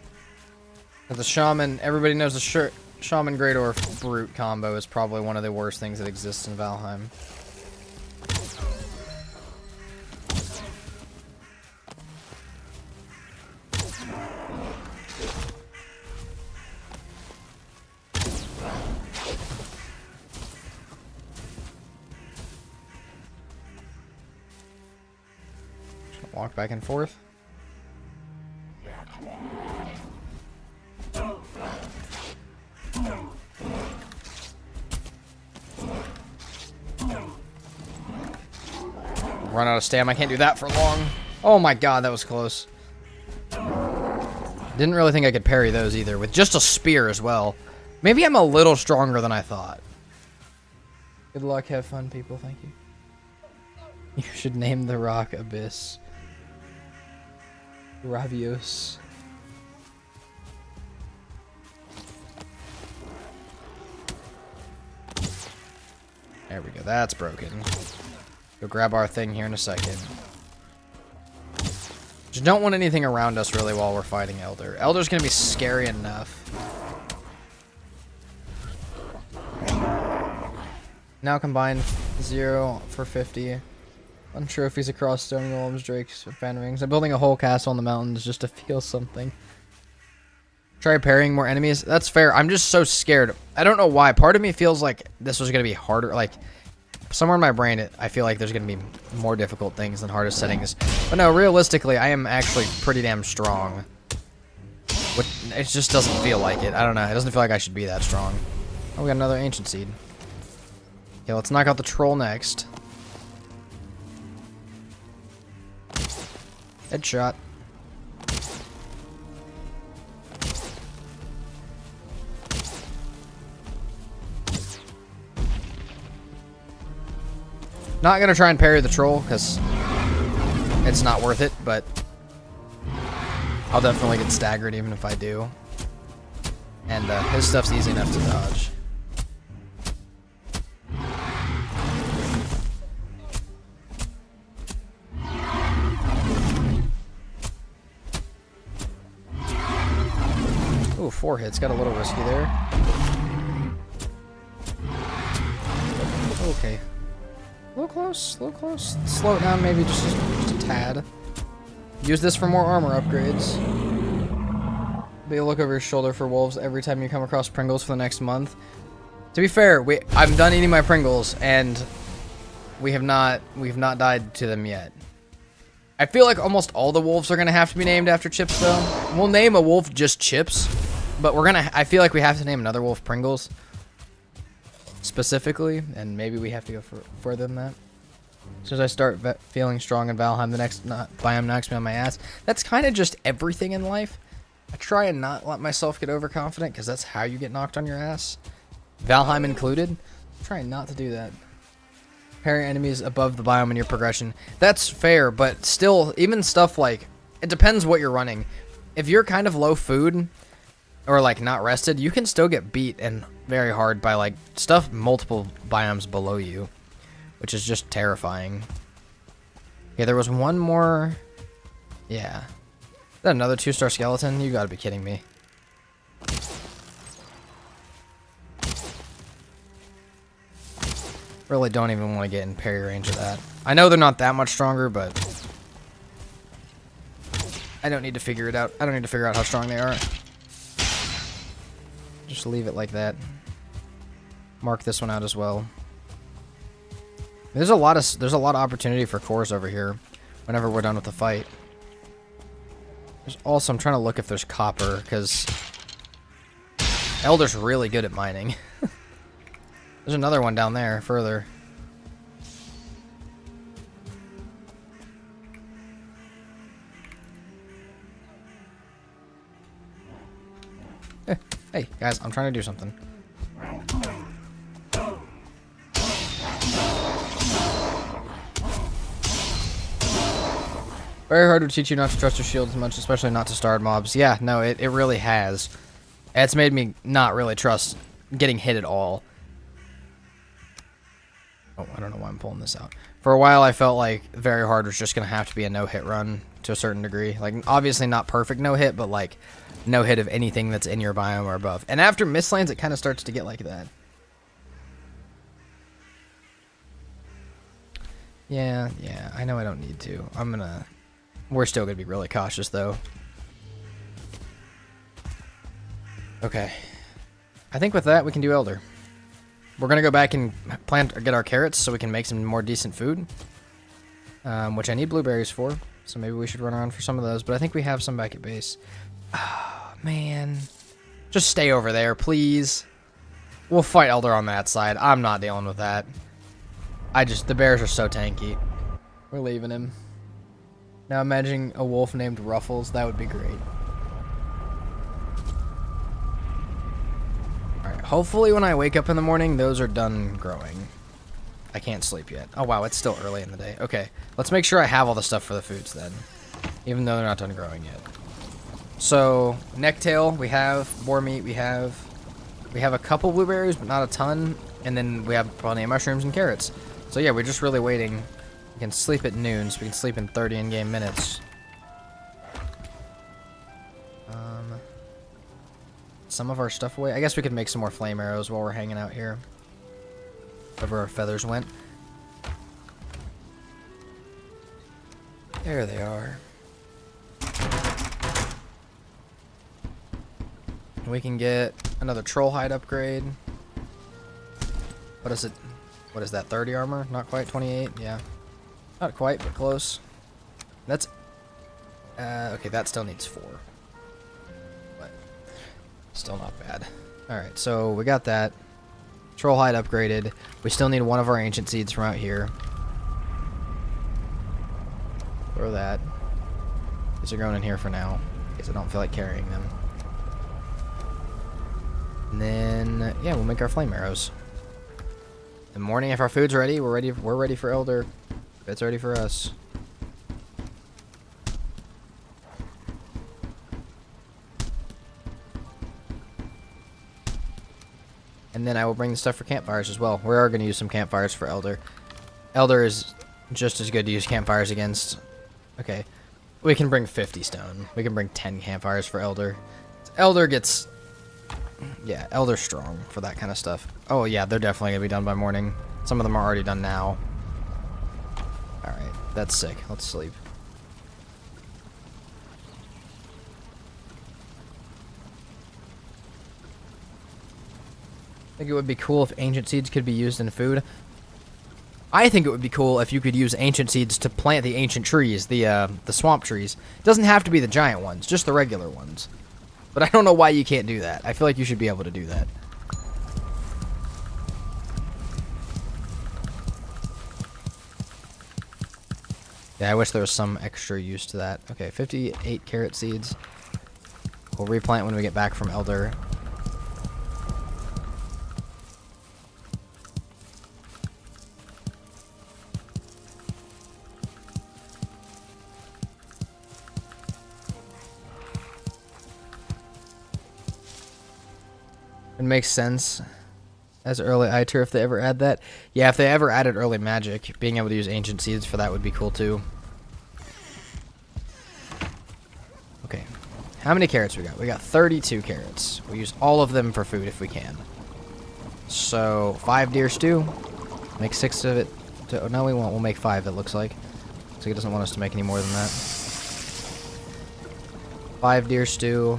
But the Shaman, everybody knows the Shaman Great Orf Brute combo is probably one of the worst things that exists in Valheim. Walk back and forth. Run out of stam. I can't do that for long. Oh my god, that was close. Didn't really think I could parry those either, with just a spear as well. Maybe I'm a little stronger than I thought. Good luck, have fun, people. Thank you. You should name the rock Abyss. Ravios. There we go. That's broken. Go grab our thing here in a second. Just don't want anything around us really while we're fighting Elder. Elder's gonna be scary enough. Now combined 0 for 50. On trophies across stone golems, drakes, fan rings. I'm building a whole castle in the mountains just to feel something. Try parrying more enemies. That's fair. I'm just so scared. I don't know why. Part of me feels like this was going to be harder. Like, somewhere in my brain, I feel like there's going to be more difficult things than hardest settings. But no, realistically, I am actually pretty damn strong. But it just doesn't feel like it. I don't know. It doesn't feel like I should be that strong. Oh, we got another ancient seed. Okay, let's knock out the troll next. Headshot. Not gonna try and parry the troll because it's not worth it, but I'll definitely get staggered even if I do. And his stuff's easy enough to dodge. Ooh, 4 hits. Got a little risky there. Okay. A little close, a little close. Slow it down maybe just a tad. Use this for more armor upgrades. Be a look over your shoulder for wolves every time you come across Pringles for the next month. To be fair, I'm done eating my Pringles and we've not died to them yet. I feel like almost all the wolves are gonna have to be named after Chips though. We'll name a wolf just Chips, but I feel like we have to name another wolf Pringles. Specifically, and maybe we have to go further than that. As soon as I start feeling strong in Valheim, the next biome knocks me on my ass. That's kind of just everything in life. I try and not let myself get overconfident, because that's how you get knocked on your ass. Valheim included. I'm trying not to do that. Parry enemies above the biome in your progression. That's fair, but still, even stuff like... It depends what you're running. If you're kind of low food, or like not rested, you can still get beat and very hard by like stuff multiple biomes below you, which is just terrifying. Yeah, there was one more. Yeah. Is that another 2-star skeleton? You gotta be kidding me. Really don't even want to get in parry range of that. I know they're not that much stronger, but I don't need to figure it out. I don't need to figure out how strong they are. Just leave it like that. Mark this one out as well. There's a lot of opportunity for cores over here whenever we're done with the fight. There's also, I'm trying to look if there's copper, because Elder's really good at mining. There's another one down there further. Hey, guys, I'm trying to do something. Very hard to teach you not to trust your shield as much, especially not to starred mobs. Yeah, no, it really has. It's made me not really trust getting hit at all. Oh, I don't know why I'm pulling this out. For a while, I felt like very hard was just going to have to be a no-hit run to a certain degree. Like, obviously not perfect no-hit, but like no-hit of anything that's in your biome or above. And after Mistlands, it kind of starts to get like that. Yeah, I know I don't need to. We're still going to be really cautious, though. Okay. I think with that, we can do Elder. We're going to go back and get our carrots so we can make some more decent food. Which I need blueberries for. So maybe we should run around for some of those. But I think we have some back at base. Oh, man. Just stay over there, please. We'll fight Elder on that side. I'm not dealing with that. The bears are so tanky. We're leaving him. Now imagining a wolf named Ruffles. That would be great. Alright, hopefully when I wake up in the morning, those are done growing. I can't sleep yet. Oh wow, it's still early in the day. Okay, let's make sure I have all the stuff for the foods then. Even though they're not done growing yet. So, necktail, we have. Boar meat, we have. We have a couple blueberries, but not a ton. And then we have plenty of mushrooms and carrots. So yeah, we're just really waiting. We can sleep at noon, so we can sleep in 30 in-game minutes. Some of our stuff away. I guess we could make some more flame arrows while we're hanging out here. Wherever our feathers went. There they are. We can get another troll hide upgrade. What is it? What is that? 30 armor? Not quite. 28? Yeah. Not quite, but close. That's... okay, that still needs 4. But still not bad. Alright, so we got that. Troll hide upgraded. We still need one of our ancient seeds from out here. Throw that. These are going in here for now, because I don't feel like carrying them. And then, yeah, we'll make our flame arrows. In the morning, if our food's ready, we're ready for Elder. If it's ready for us. And then I will bring the stuff for campfires as well. We are going to use some campfires for Elder. Elder is just as good to use campfires against. Okay. We can bring 50 stone. We can bring 10 campfires for Elder. Elder gets... Yeah, Elder's strong for that kind of stuff. Oh yeah, they're definitely going to be done by morning. Some of them are already done now. Alright, that's sick. Let's sleep. I think it would be cool if ancient seeds could be used in food. I think it would be cool if you could use ancient seeds to plant the ancient trees, the swamp trees. It doesn't have to be the giant ones, just the regular ones. But I don't know why you can't do that. I feel like you should be able to do that. Yeah, I wish there was some extra use to that. Okay, 58 carrot seeds. We'll replant when we get back from Elder. It makes sense as early ITER if they ever add that. Yeah, if they ever added early magic, being able to use ancient seeds for that would be cool too. Okay, how many carrots we got? We got 32 carrots. We'll use all of them for food if we can. So 5 deer stew. Make 6 of it. Oh, no, we won't. We'll make 5. It looks like. So he doesn't want us to make any more than that. 5 deer stew.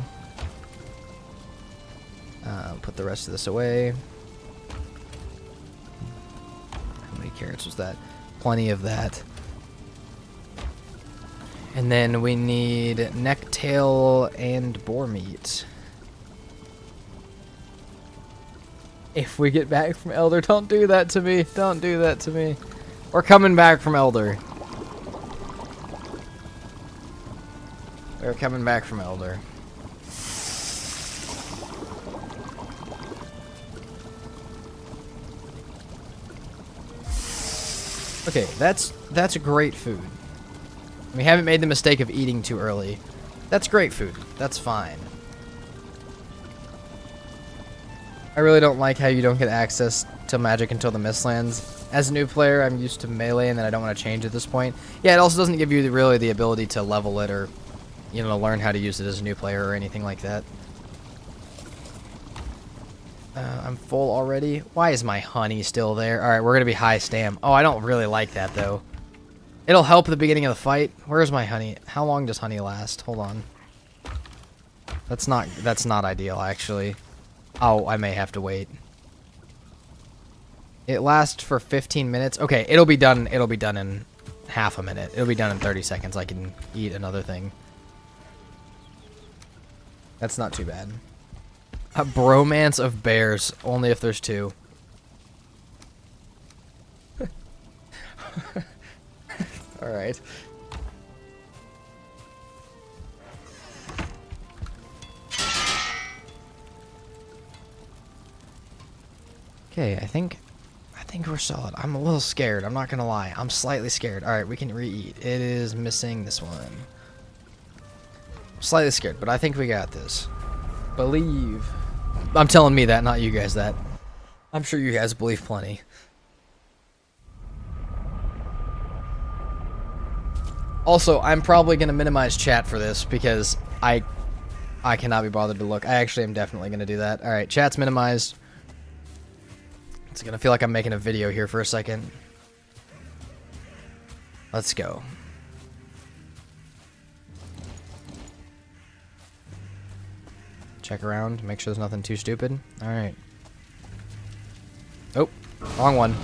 Put the rest of this away. How many carrots was that? Plenty of that. And then we need necktail and boar meat. If we get back from Elder, don't do that to me. Don't do that to me. We're coming back from Elder. We're coming back from Elder. Okay, that's a great food. We haven't made the mistake of eating too early. That's great food. That's fine. I really don't like how you don't get access to magic until the Mistlands. As a new player, I'm used to melee, and then I don't want to change at this point. Yeah, it also doesn't give you really the ability to level it or, you know, learn how to use it as a new player or anything like that. I'm full already. Why is my honey still there? Alright, we're going to be high stam. Oh, I don't really like that, though. It'll help at the beginning of the fight. Where's my honey? How long does honey last? Hold on. That's not ideal, actually. Oh, I may have to wait. It lasts for 15 minutes. Okay, it'll be done in half a minute. It'll be done in 30 seconds. I can eat another thing. That's not too bad. A bromance of bears, only if there's two. Alright. Okay, I think we're solid. I'm a little scared, I'm not gonna lie. I'm slightly scared. Alright, we can re-eat. It is missing this one. I'm slightly scared, but I think we got this. Believe. I'm telling me that, not you guys that. I'm sure you guys believe plenty. Also, I'm probably going to minimize chat for this because I cannot be bothered to look. I actually am definitely going to do that. Alright, chat's minimized. It's going to feel like I'm making a video here for a second. Let's go. Check around, make sure there's nothing too stupid. Alright. Oh, wrong one.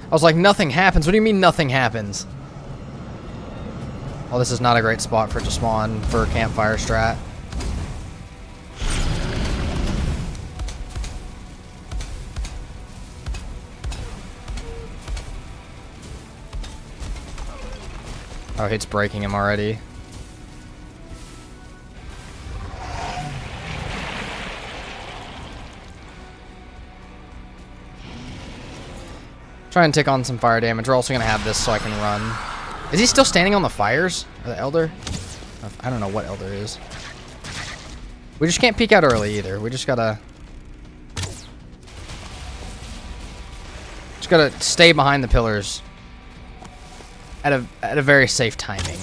I was like, nothing happens. What do you mean nothing happens? Oh, this is not a great spot for it to spawn for a campfire strat. Oh, it's breaking him already. Try and take on some fire damage. We're also going to have this so I can run. Is he still standing on the fires? Or the elder? I don't know what elder is. We just can't peek out early either. We just gotta stay behind the pillars at a very safe timing.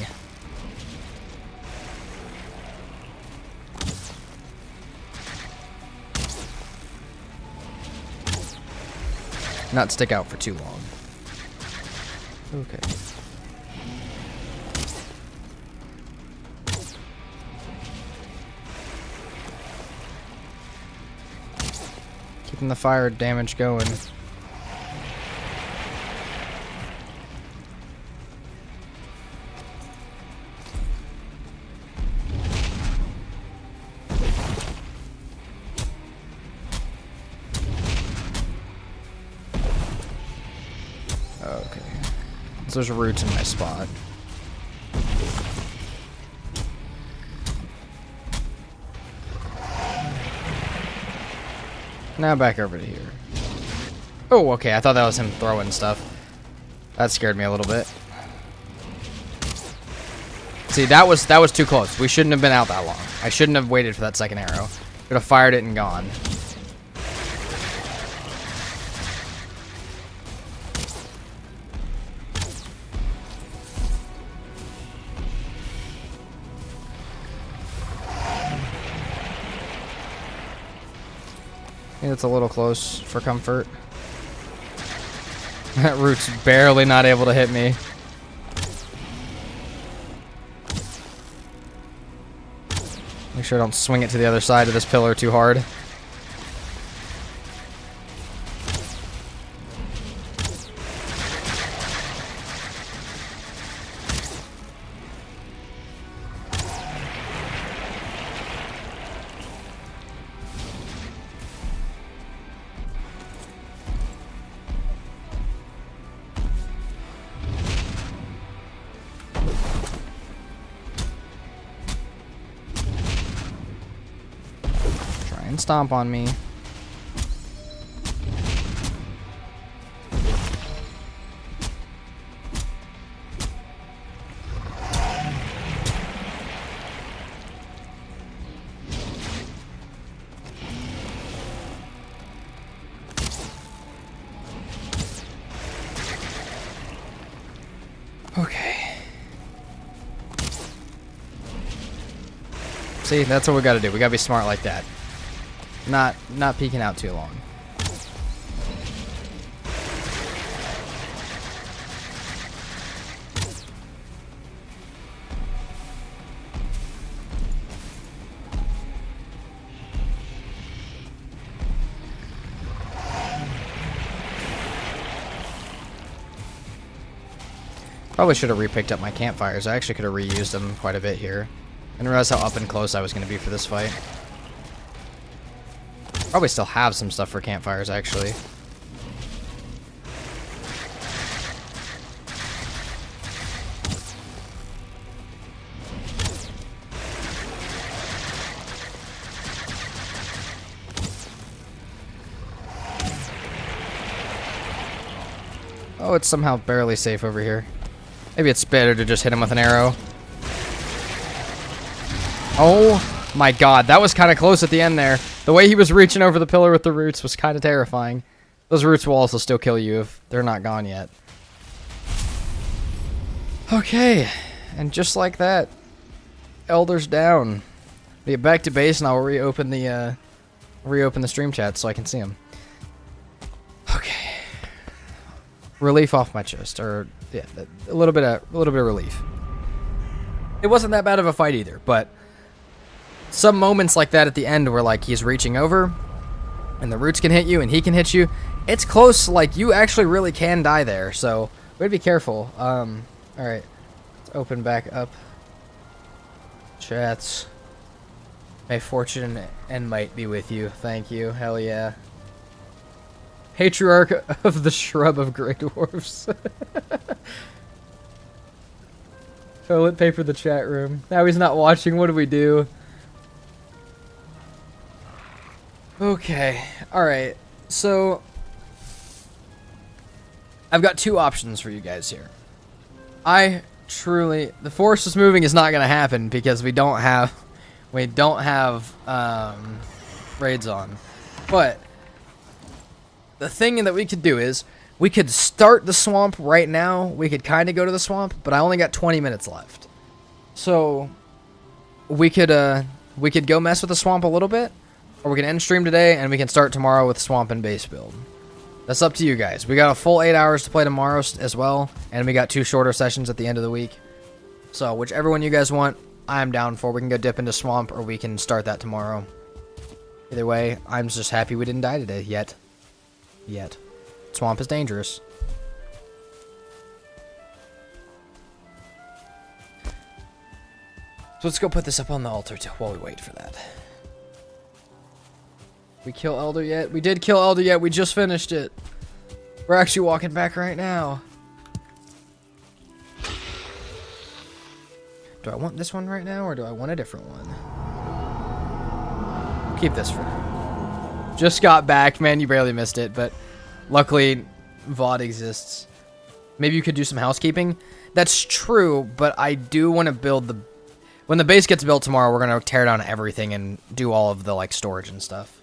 Not stick out for too long. Okay. Keeping the fire damage going. Okay. So there's roots in my spot. Now back over to here. Oh, okay. I thought that was him throwing stuff. That scared me a little bit. See, that was too close. We shouldn't have been out that long. I shouldn't have waited for that second arrow. Could have fired it and gone. I think it's a little close for comfort. That root's barely not able to hit me. Make sure I don't swing it to the other side of this pillar too hard. And stomp on me. Okay. See, that's what we gotta do. We gotta be smart like that. Not peeking out too long. Probably should have repicked up my campfires. I actually could have reused them quite a bit here. I didn't realize how up and close I was going to be for this fight. Probably still have some stuff for campfires, actually. Oh, it's somehow barely safe over here. Maybe it's better to just hit him with an arrow. Oh my god, that was kind of close at the end there. The way he was reaching over the pillar with the roots was kind of terrifying. Those roots will also still kill you if they're not gone yet. Okay, and just like that, Elder's down. We get back to base and I'll reopen the stream chat so I can see him. Okay. Relief off my chest, or yeah, a little bit of relief. It wasn't that bad of a fight either, but some moments like that at the end where like he's reaching over and the roots can hit you and he can hit you. It's close, like you actually really can die there, so we gotta be careful. Alright, let's open back up chats. May fortune and might be with you. Thank you. Hell yeah. Patriarch of the Shrub of Grey Dwarfs. Toilet paper the chat room. Now he's not watching. What do we do? Okay. Alright. So, I've got two options for you guys here. The forest is moving is not going to happen because we don't have raids on. But the thing that we could do is we could start the swamp right now. We could kind of go to the swamp, but I only got 20 minutes left. So we could go mess with the swamp a little bit, or we can end stream today and we can start tomorrow with swamp and base build. That's up to you guys. We got a full 8 hours to play tomorrow as well, and we got 2 shorter sessions at the end of the week. So whichever one you guys want, I'm down for. We can go dip into swamp, or we can start that tomorrow. Either way, I'm just happy we didn't die today yet. Swamp is dangerous. So let's go put this up on the altar while we wait for that. We kill Elder yet? We did kill Elder yet. We just finished it. We're actually walking back right now. Do I want this one right now, or do I want a different one? I'll keep this for now. Just got back, man. You barely missed it, but luckily VOD exists. Maybe you could do some housekeeping. That's true, but I do want to build the... When the base gets built tomorrow, we're going to tear down everything and do all of the like storage and stuff.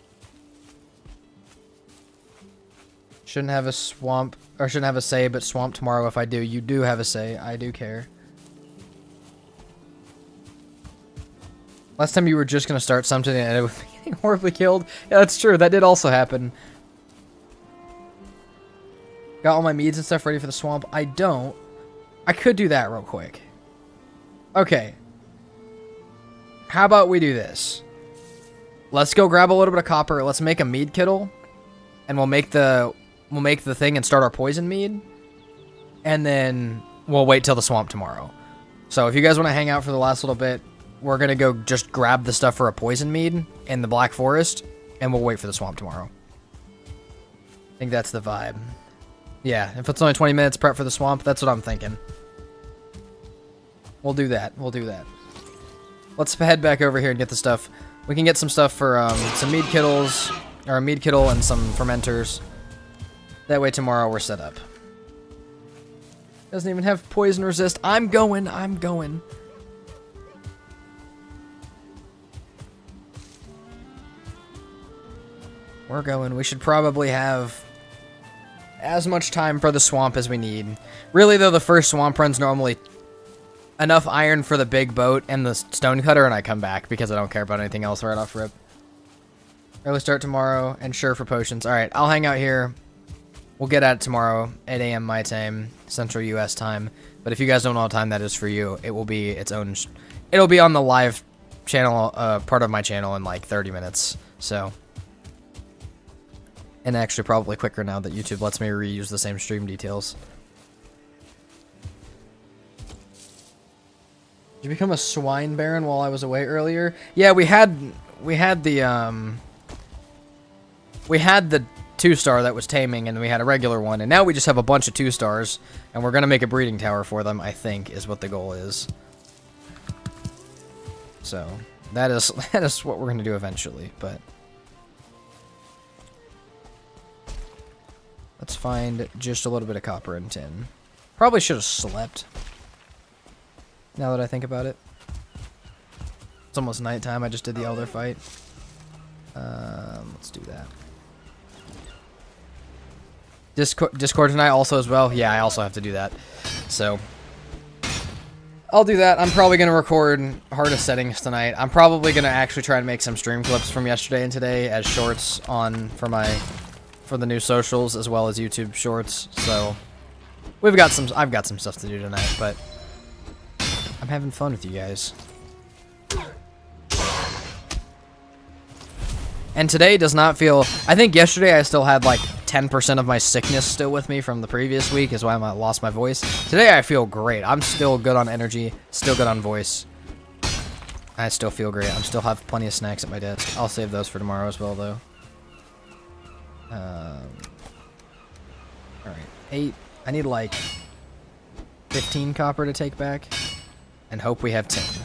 Shouldn't have a swamp, or shouldn't have a say, but swamp tomorrow if I do. You do have a say. I do care. Last time you were just going to start something and it was getting horribly killed. Yeah, that's true. That did also happen. Got all my meads and stuff ready for the swamp. I don't. I could do that real quick. Okay. How about we do this? Let's go grab a little bit of copper. Let's make a mead kittle. And we'll make the thing and start our poison mead. And then we'll wait till the swamp tomorrow. So if you guys want to hang out for the last little bit, we're going to go just grab the stuff for a poison mead in the Black Forest, and we'll wait for the swamp tomorrow. I think that's the vibe. Yeah, if it's only 20 minutes prep for the swamp, that's what I'm thinking. We'll do that. We'll do that. Let's head back over here and get the stuff. We can get some stuff for some mead kittles, or a mead kittle and some fermenters. That way tomorrow we're set up. Doesn't even have poison resist. I'm going. We're going. We should probably have as much time for the swamp as we need. Really, though, the first swamp run's normally enough iron for the big boat and the stone cutter, and I come back because I don't care about anything else right off rip. Early start tomorrow, and sure for potions. Alright, I'll hang out here. We'll get at it tomorrow, 8 a.m. my time, Central U.S. time. But if you guys don't know what time that is for you, it will be its own... It'll be on the live channel, part of my channel in like 30 minutes, so... And actually probably quicker now that YouTube lets me reuse the same stream details. Did you become a swine baron while I was away earlier? Yeah, we had the 2-star that was taming, and we had a regular one, and now we just have a bunch of 2-stars, and we're gonna make a breeding tower for them, I think, is what the goal is. So, that is what we're gonna do eventually, but... Let's find just a little bit of copper and tin. Probably should have slept. Now that I think about it. It's almost nighttime. I just did the elder fight. Let's do that. Discord tonight also as well. Yeah, I also have to do that. So, I'll do that. I'm probably going to record hardest settings tonight. I'm probably going to actually try and make some stream clips from yesterday and today as shorts for the new socials as well as YouTube shorts. So I've got some stuff to do tonight, but I'm having fun with you guys. And today does not feel... I think yesterday I still had like 10% of my sickness still with me from the previous week, is why I lost my voice. Today I feel great. I'm still good on energy, still good on voice. I still feel great. I still have plenty of snacks at my desk. I'll save those for tomorrow as well, though. Alright, 8. I need like 15 copper to take back, and hope we have 10.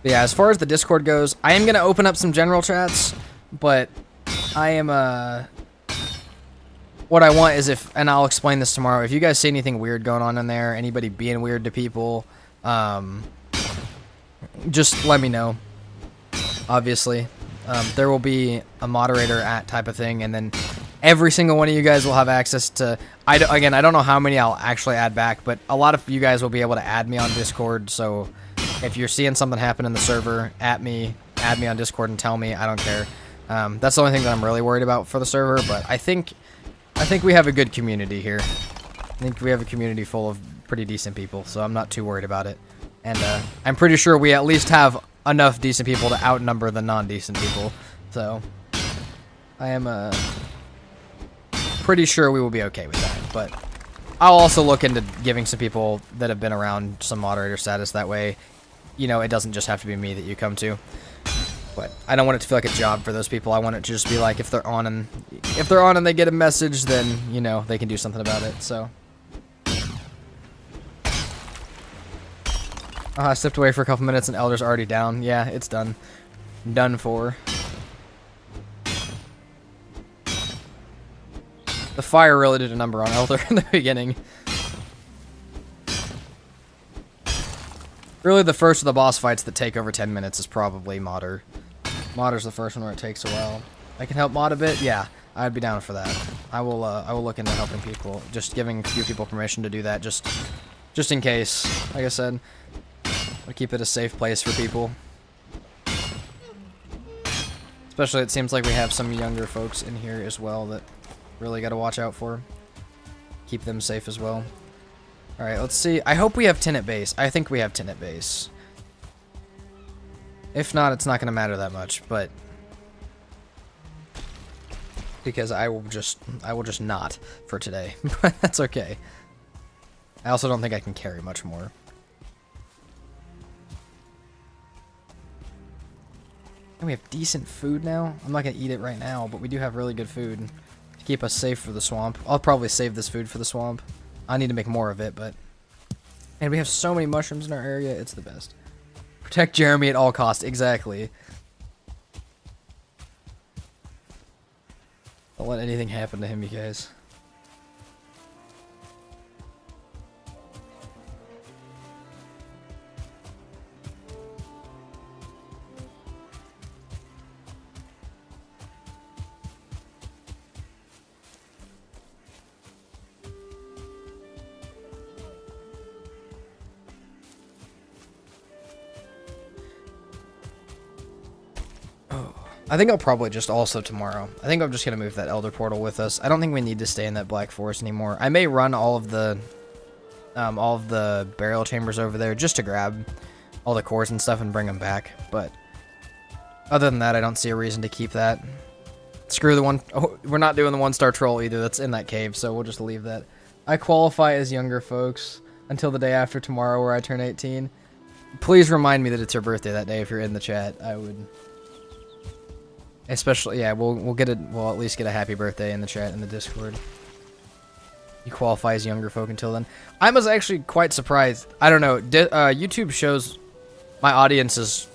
But yeah, as far as the Discord goes, I am going to open up some general chats, but I am, what I want is and I'll explain this tomorrow, if you guys see anything weird going on in there, anybody being weird to people, just let me know, obviously. There will be a moderator type of thing, and then every single one of you guys will have access to... Again, I don't know how many I'll actually add back, but a lot of you guys will be able to add me on Discord, so if you're seeing something happen in the server, add me on Discord and tell me. I don't care. That's the only thing that I'm really worried about for the server, but I think we have a good community here. I think we have a community full of pretty decent people, so I'm not too worried about it. And I'm pretty sure we at least have enough decent people to outnumber the non-decent people. So I am pretty sure we will be okay with that. But I'll also look into giving some people that have been around some moderator status. That way, you know, it doesn't just have to be me that you come to. But I don't want it to feel like a job for those people. I want it to just be like, if they're on and they get a message, then, you know, they can do something about it. So I stepped away for a couple minutes and Elder's already down. Yeah, it's done. Done for. The fire really did a number on Elder in the beginning. Really, the first of the boss fights that take over 10 minutes is probably Modder. Modder's the first one where it takes a while. I can help Mod a bit? Yeah, I'd be down for that. I will look into helping people. Just giving a few people permission to do that, just in case. Like I said, I'll keep it a safe place for people. Especially, it seems like we have some younger folks in here as well that really got to watch out for. Keep them safe as well. Alright, let's see. I hope we have tin at base. I think we have tin at base. If not, it's not going to matter that much, but... because I will just not for today. But that's okay. I also don't think I can carry much more. And we have decent food now. I'm not going to eat it right now, but we do have really good food to keep us safe for the swamp. I'll probably save this food for the swamp. I need to make more of it, but... and we have so many mushrooms in our area, it's the best. Protect Jeremy at all costs, exactly. Don't let anything happen to him, you guys. I think I'll probably just also tomorrow. I think I'm just going to move that Elder Portal with us. I don't think we need to stay in that Black Forest anymore. I may run all of the burial chambers over there just to grab all the cores and stuff and bring them back. But other than that, I don't see a reason to keep that. Screw the one. Oh, we're not doing the 1-star troll either. That's in that cave, so we'll just leave that. I qualify as younger folks until the day after tomorrow where I turn 18. Please remind me that it's your birthday that day if you're in the chat. I would... Especially, yeah, we'll at least get a happy birthday in the chat in the Discord. You qualify as younger folk until then. I was actually quite surprised. I don't know. YouTube shows my audience is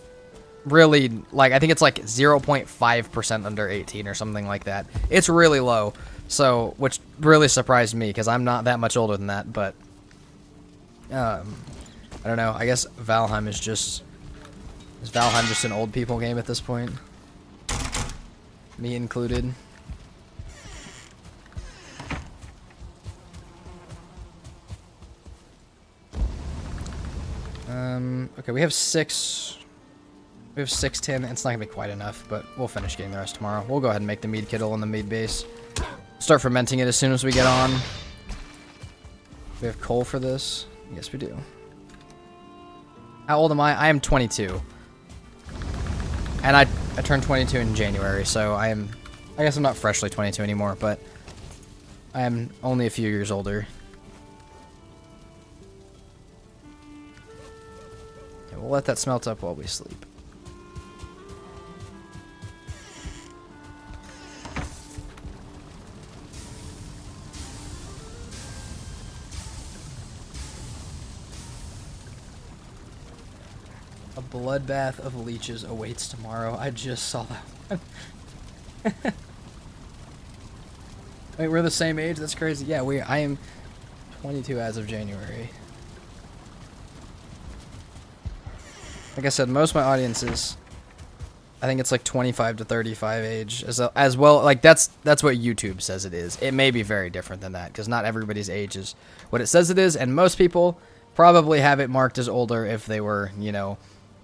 really, like, I think it's like 0.5% under 18 or something like that. It's really low. So, which really surprised me because I'm not that much older than that. But, I don't know. I guess Valheim is just... Is Valheim just an old people game at this point? Me included. Okay, we have 6. We have 6 tin. It's not gonna be quite enough, but we'll finish getting the rest tomorrow. We'll go ahead and make the mead kittle in the mead base. Start fermenting it as soon as we get on. We have coal for this. Yes, we do. How old am I? I am 22. And I turned 22 in January, so I guess I'm not freshly 22 anymore, but I am only a few years older. Okay, we'll let that smelt up while we sleep. A bloodbath of leeches awaits tomorrow. I just saw that one. Wait, we're the same age? That's crazy. Yeah, I am 22 as of January. Like I said, most of my audience is, I think it's like 25 to 35 age as well. Like that's what YouTube says it is. It may be very different than that because not everybody's age is what it says it is, and most people probably have it marked as older if they were, you know,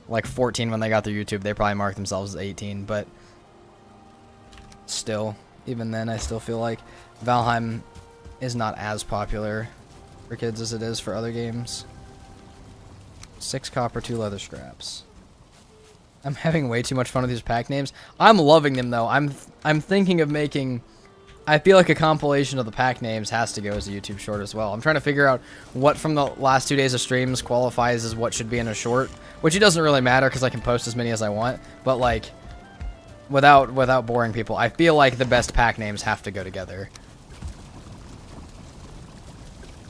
like 14 when they got their YouTube. They probably marked themselves as 18, but still, even then, I still feel like Valheim is not as popular for kids as it is for other games. 6 copper, 2 leather scraps. I'm having way too much fun with these pack names. I'm loving them though. I'm thinking of making, I feel like a compilation of the pack names has to go as a YouTube short as well. I'm trying to figure out what from the last 2 days of streams qualifies as what should be in a short, which it doesn't really matter because I can post as many as I want, but like without boring people, I feel like the best pack names have to go together.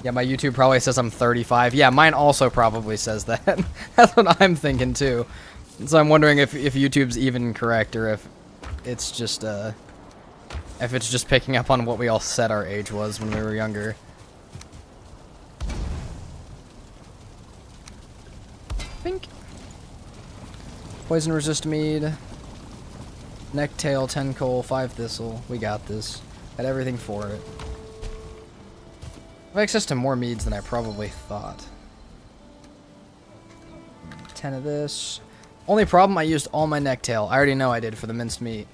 Yeah, my YouTube probably says I'm 35. Yeah, mine also probably says that. That's what I'm thinking too. So I'm wondering if YouTube's even correct or if it's just picking up on what we all said our age was when we were younger. Pink. Poison resist mead. Necktail, 10 coal, 5 thistle. We got this. Had everything for it. I have access to more meads than I probably thought. 10 of this. Only problem, I used all my necktail. I already know I did for the minced meat.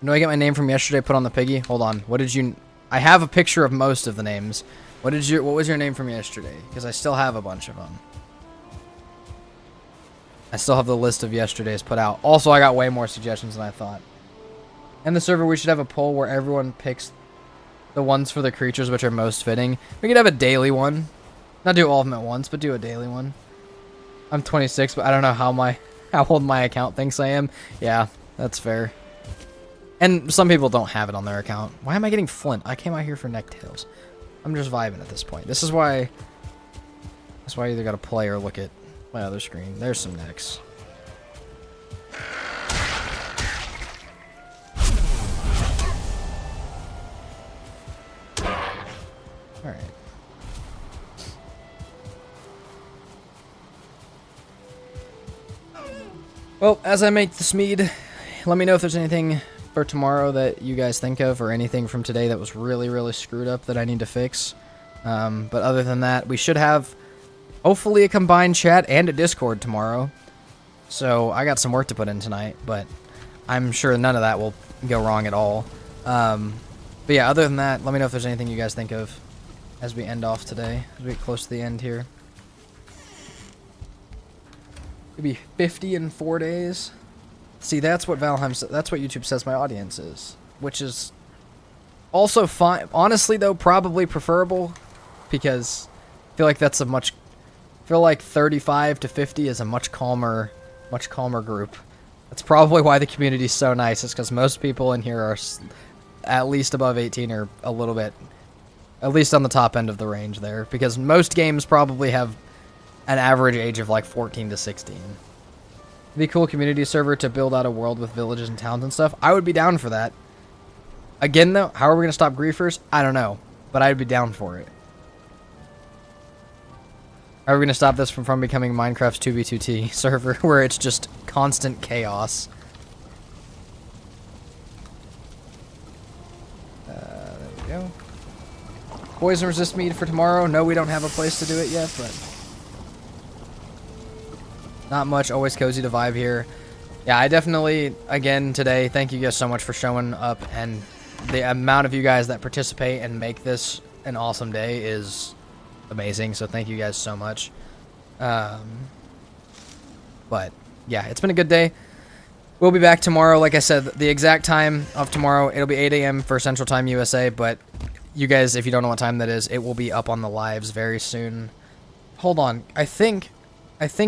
Do I get my name from yesterday put on the piggy? Hold on. What did you... I have a picture of most of the names. What was your name from yesterday? Because I still have a bunch of them. I still have the list of yesterday's put out. Also, I got way more suggestions than I thought. In the server, we should have a poll where everyone picks the ones for the creatures which are most fitting. We could have a daily one. Not do all of them at once, but do a daily one. I'm 26, but I don't know how old my account thinks I am. Yeah, that's fair. And some people don't have it on their account. Why am I getting flint? I came out here for necktails. I'm just vibing at this point. This is why... That's why I either gotta play or look at my other screen. There's some necks. Alright. Well, as I make this mead, let me know if there's anything for tomorrow that you guys think of, or anything from today that was really, really screwed up that I need to fix. But other than that, we should have hopefully a combined chat and a Discord tomorrow. So I got some work to put in tonight, but I'm sure none of that will go wrong at all. But yeah, other than that, let me know if there's anything you guys think of as we end off today, as we get close to the end here. It'll be 50 in 4 days. See, that's what Valheim, that's what YouTube says my audience is, which is also fine. Honestly, though, probably preferable, because I feel like that's a much, I feel like 35 to 50 is a much calmer group. That's probably why the community's so nice. It's because most people in here are at least above 18 or a little bit, at least on the top end of the range there, because most games probably have an average age of like 14 to 16. It'd be a cool community server to build out a world with villages and towns and stuff. I would be down for that. Again, though, how are we going to stop griefers? I don't know, but I'd be down for it. How are we going to stop this from becoming Minecraft's 2v2t server, where it's just constant chaos? There we go. Poison resist mead for tomorrow. No, we don't have a place to do it yet, but not much. Always cozy to vibe here. Yeah, I definitely, again, today, thank you guys so much for showing up, and the amount of you guys that participate and make this an awesome day is amazing, so thank you guys so much. But yeah, it's been a good day. We'll be back tomorrow. Like I said, the exact time of tomorrow, it'll be 8 a.m. for Central Time USA, but you guys, if you don't know what time that is, it will be up on the lives very soon. Hold on. I think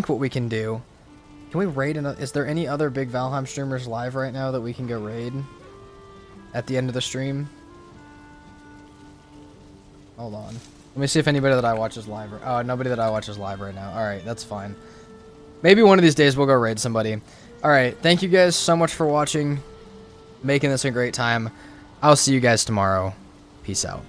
what we can do, can we raid is there any other big Valheim streamers live right now that we can go raid at the end of the stream? Hold on. Let me see if anybody that I watch is live. Oh, nobody that I watch is live right now. Alright, that's fine. Maybe one of these days we'll go raid somebody. Alright, thank you guys so much for watching, making this a great time. I'll see you guys tomorrow. Peace out.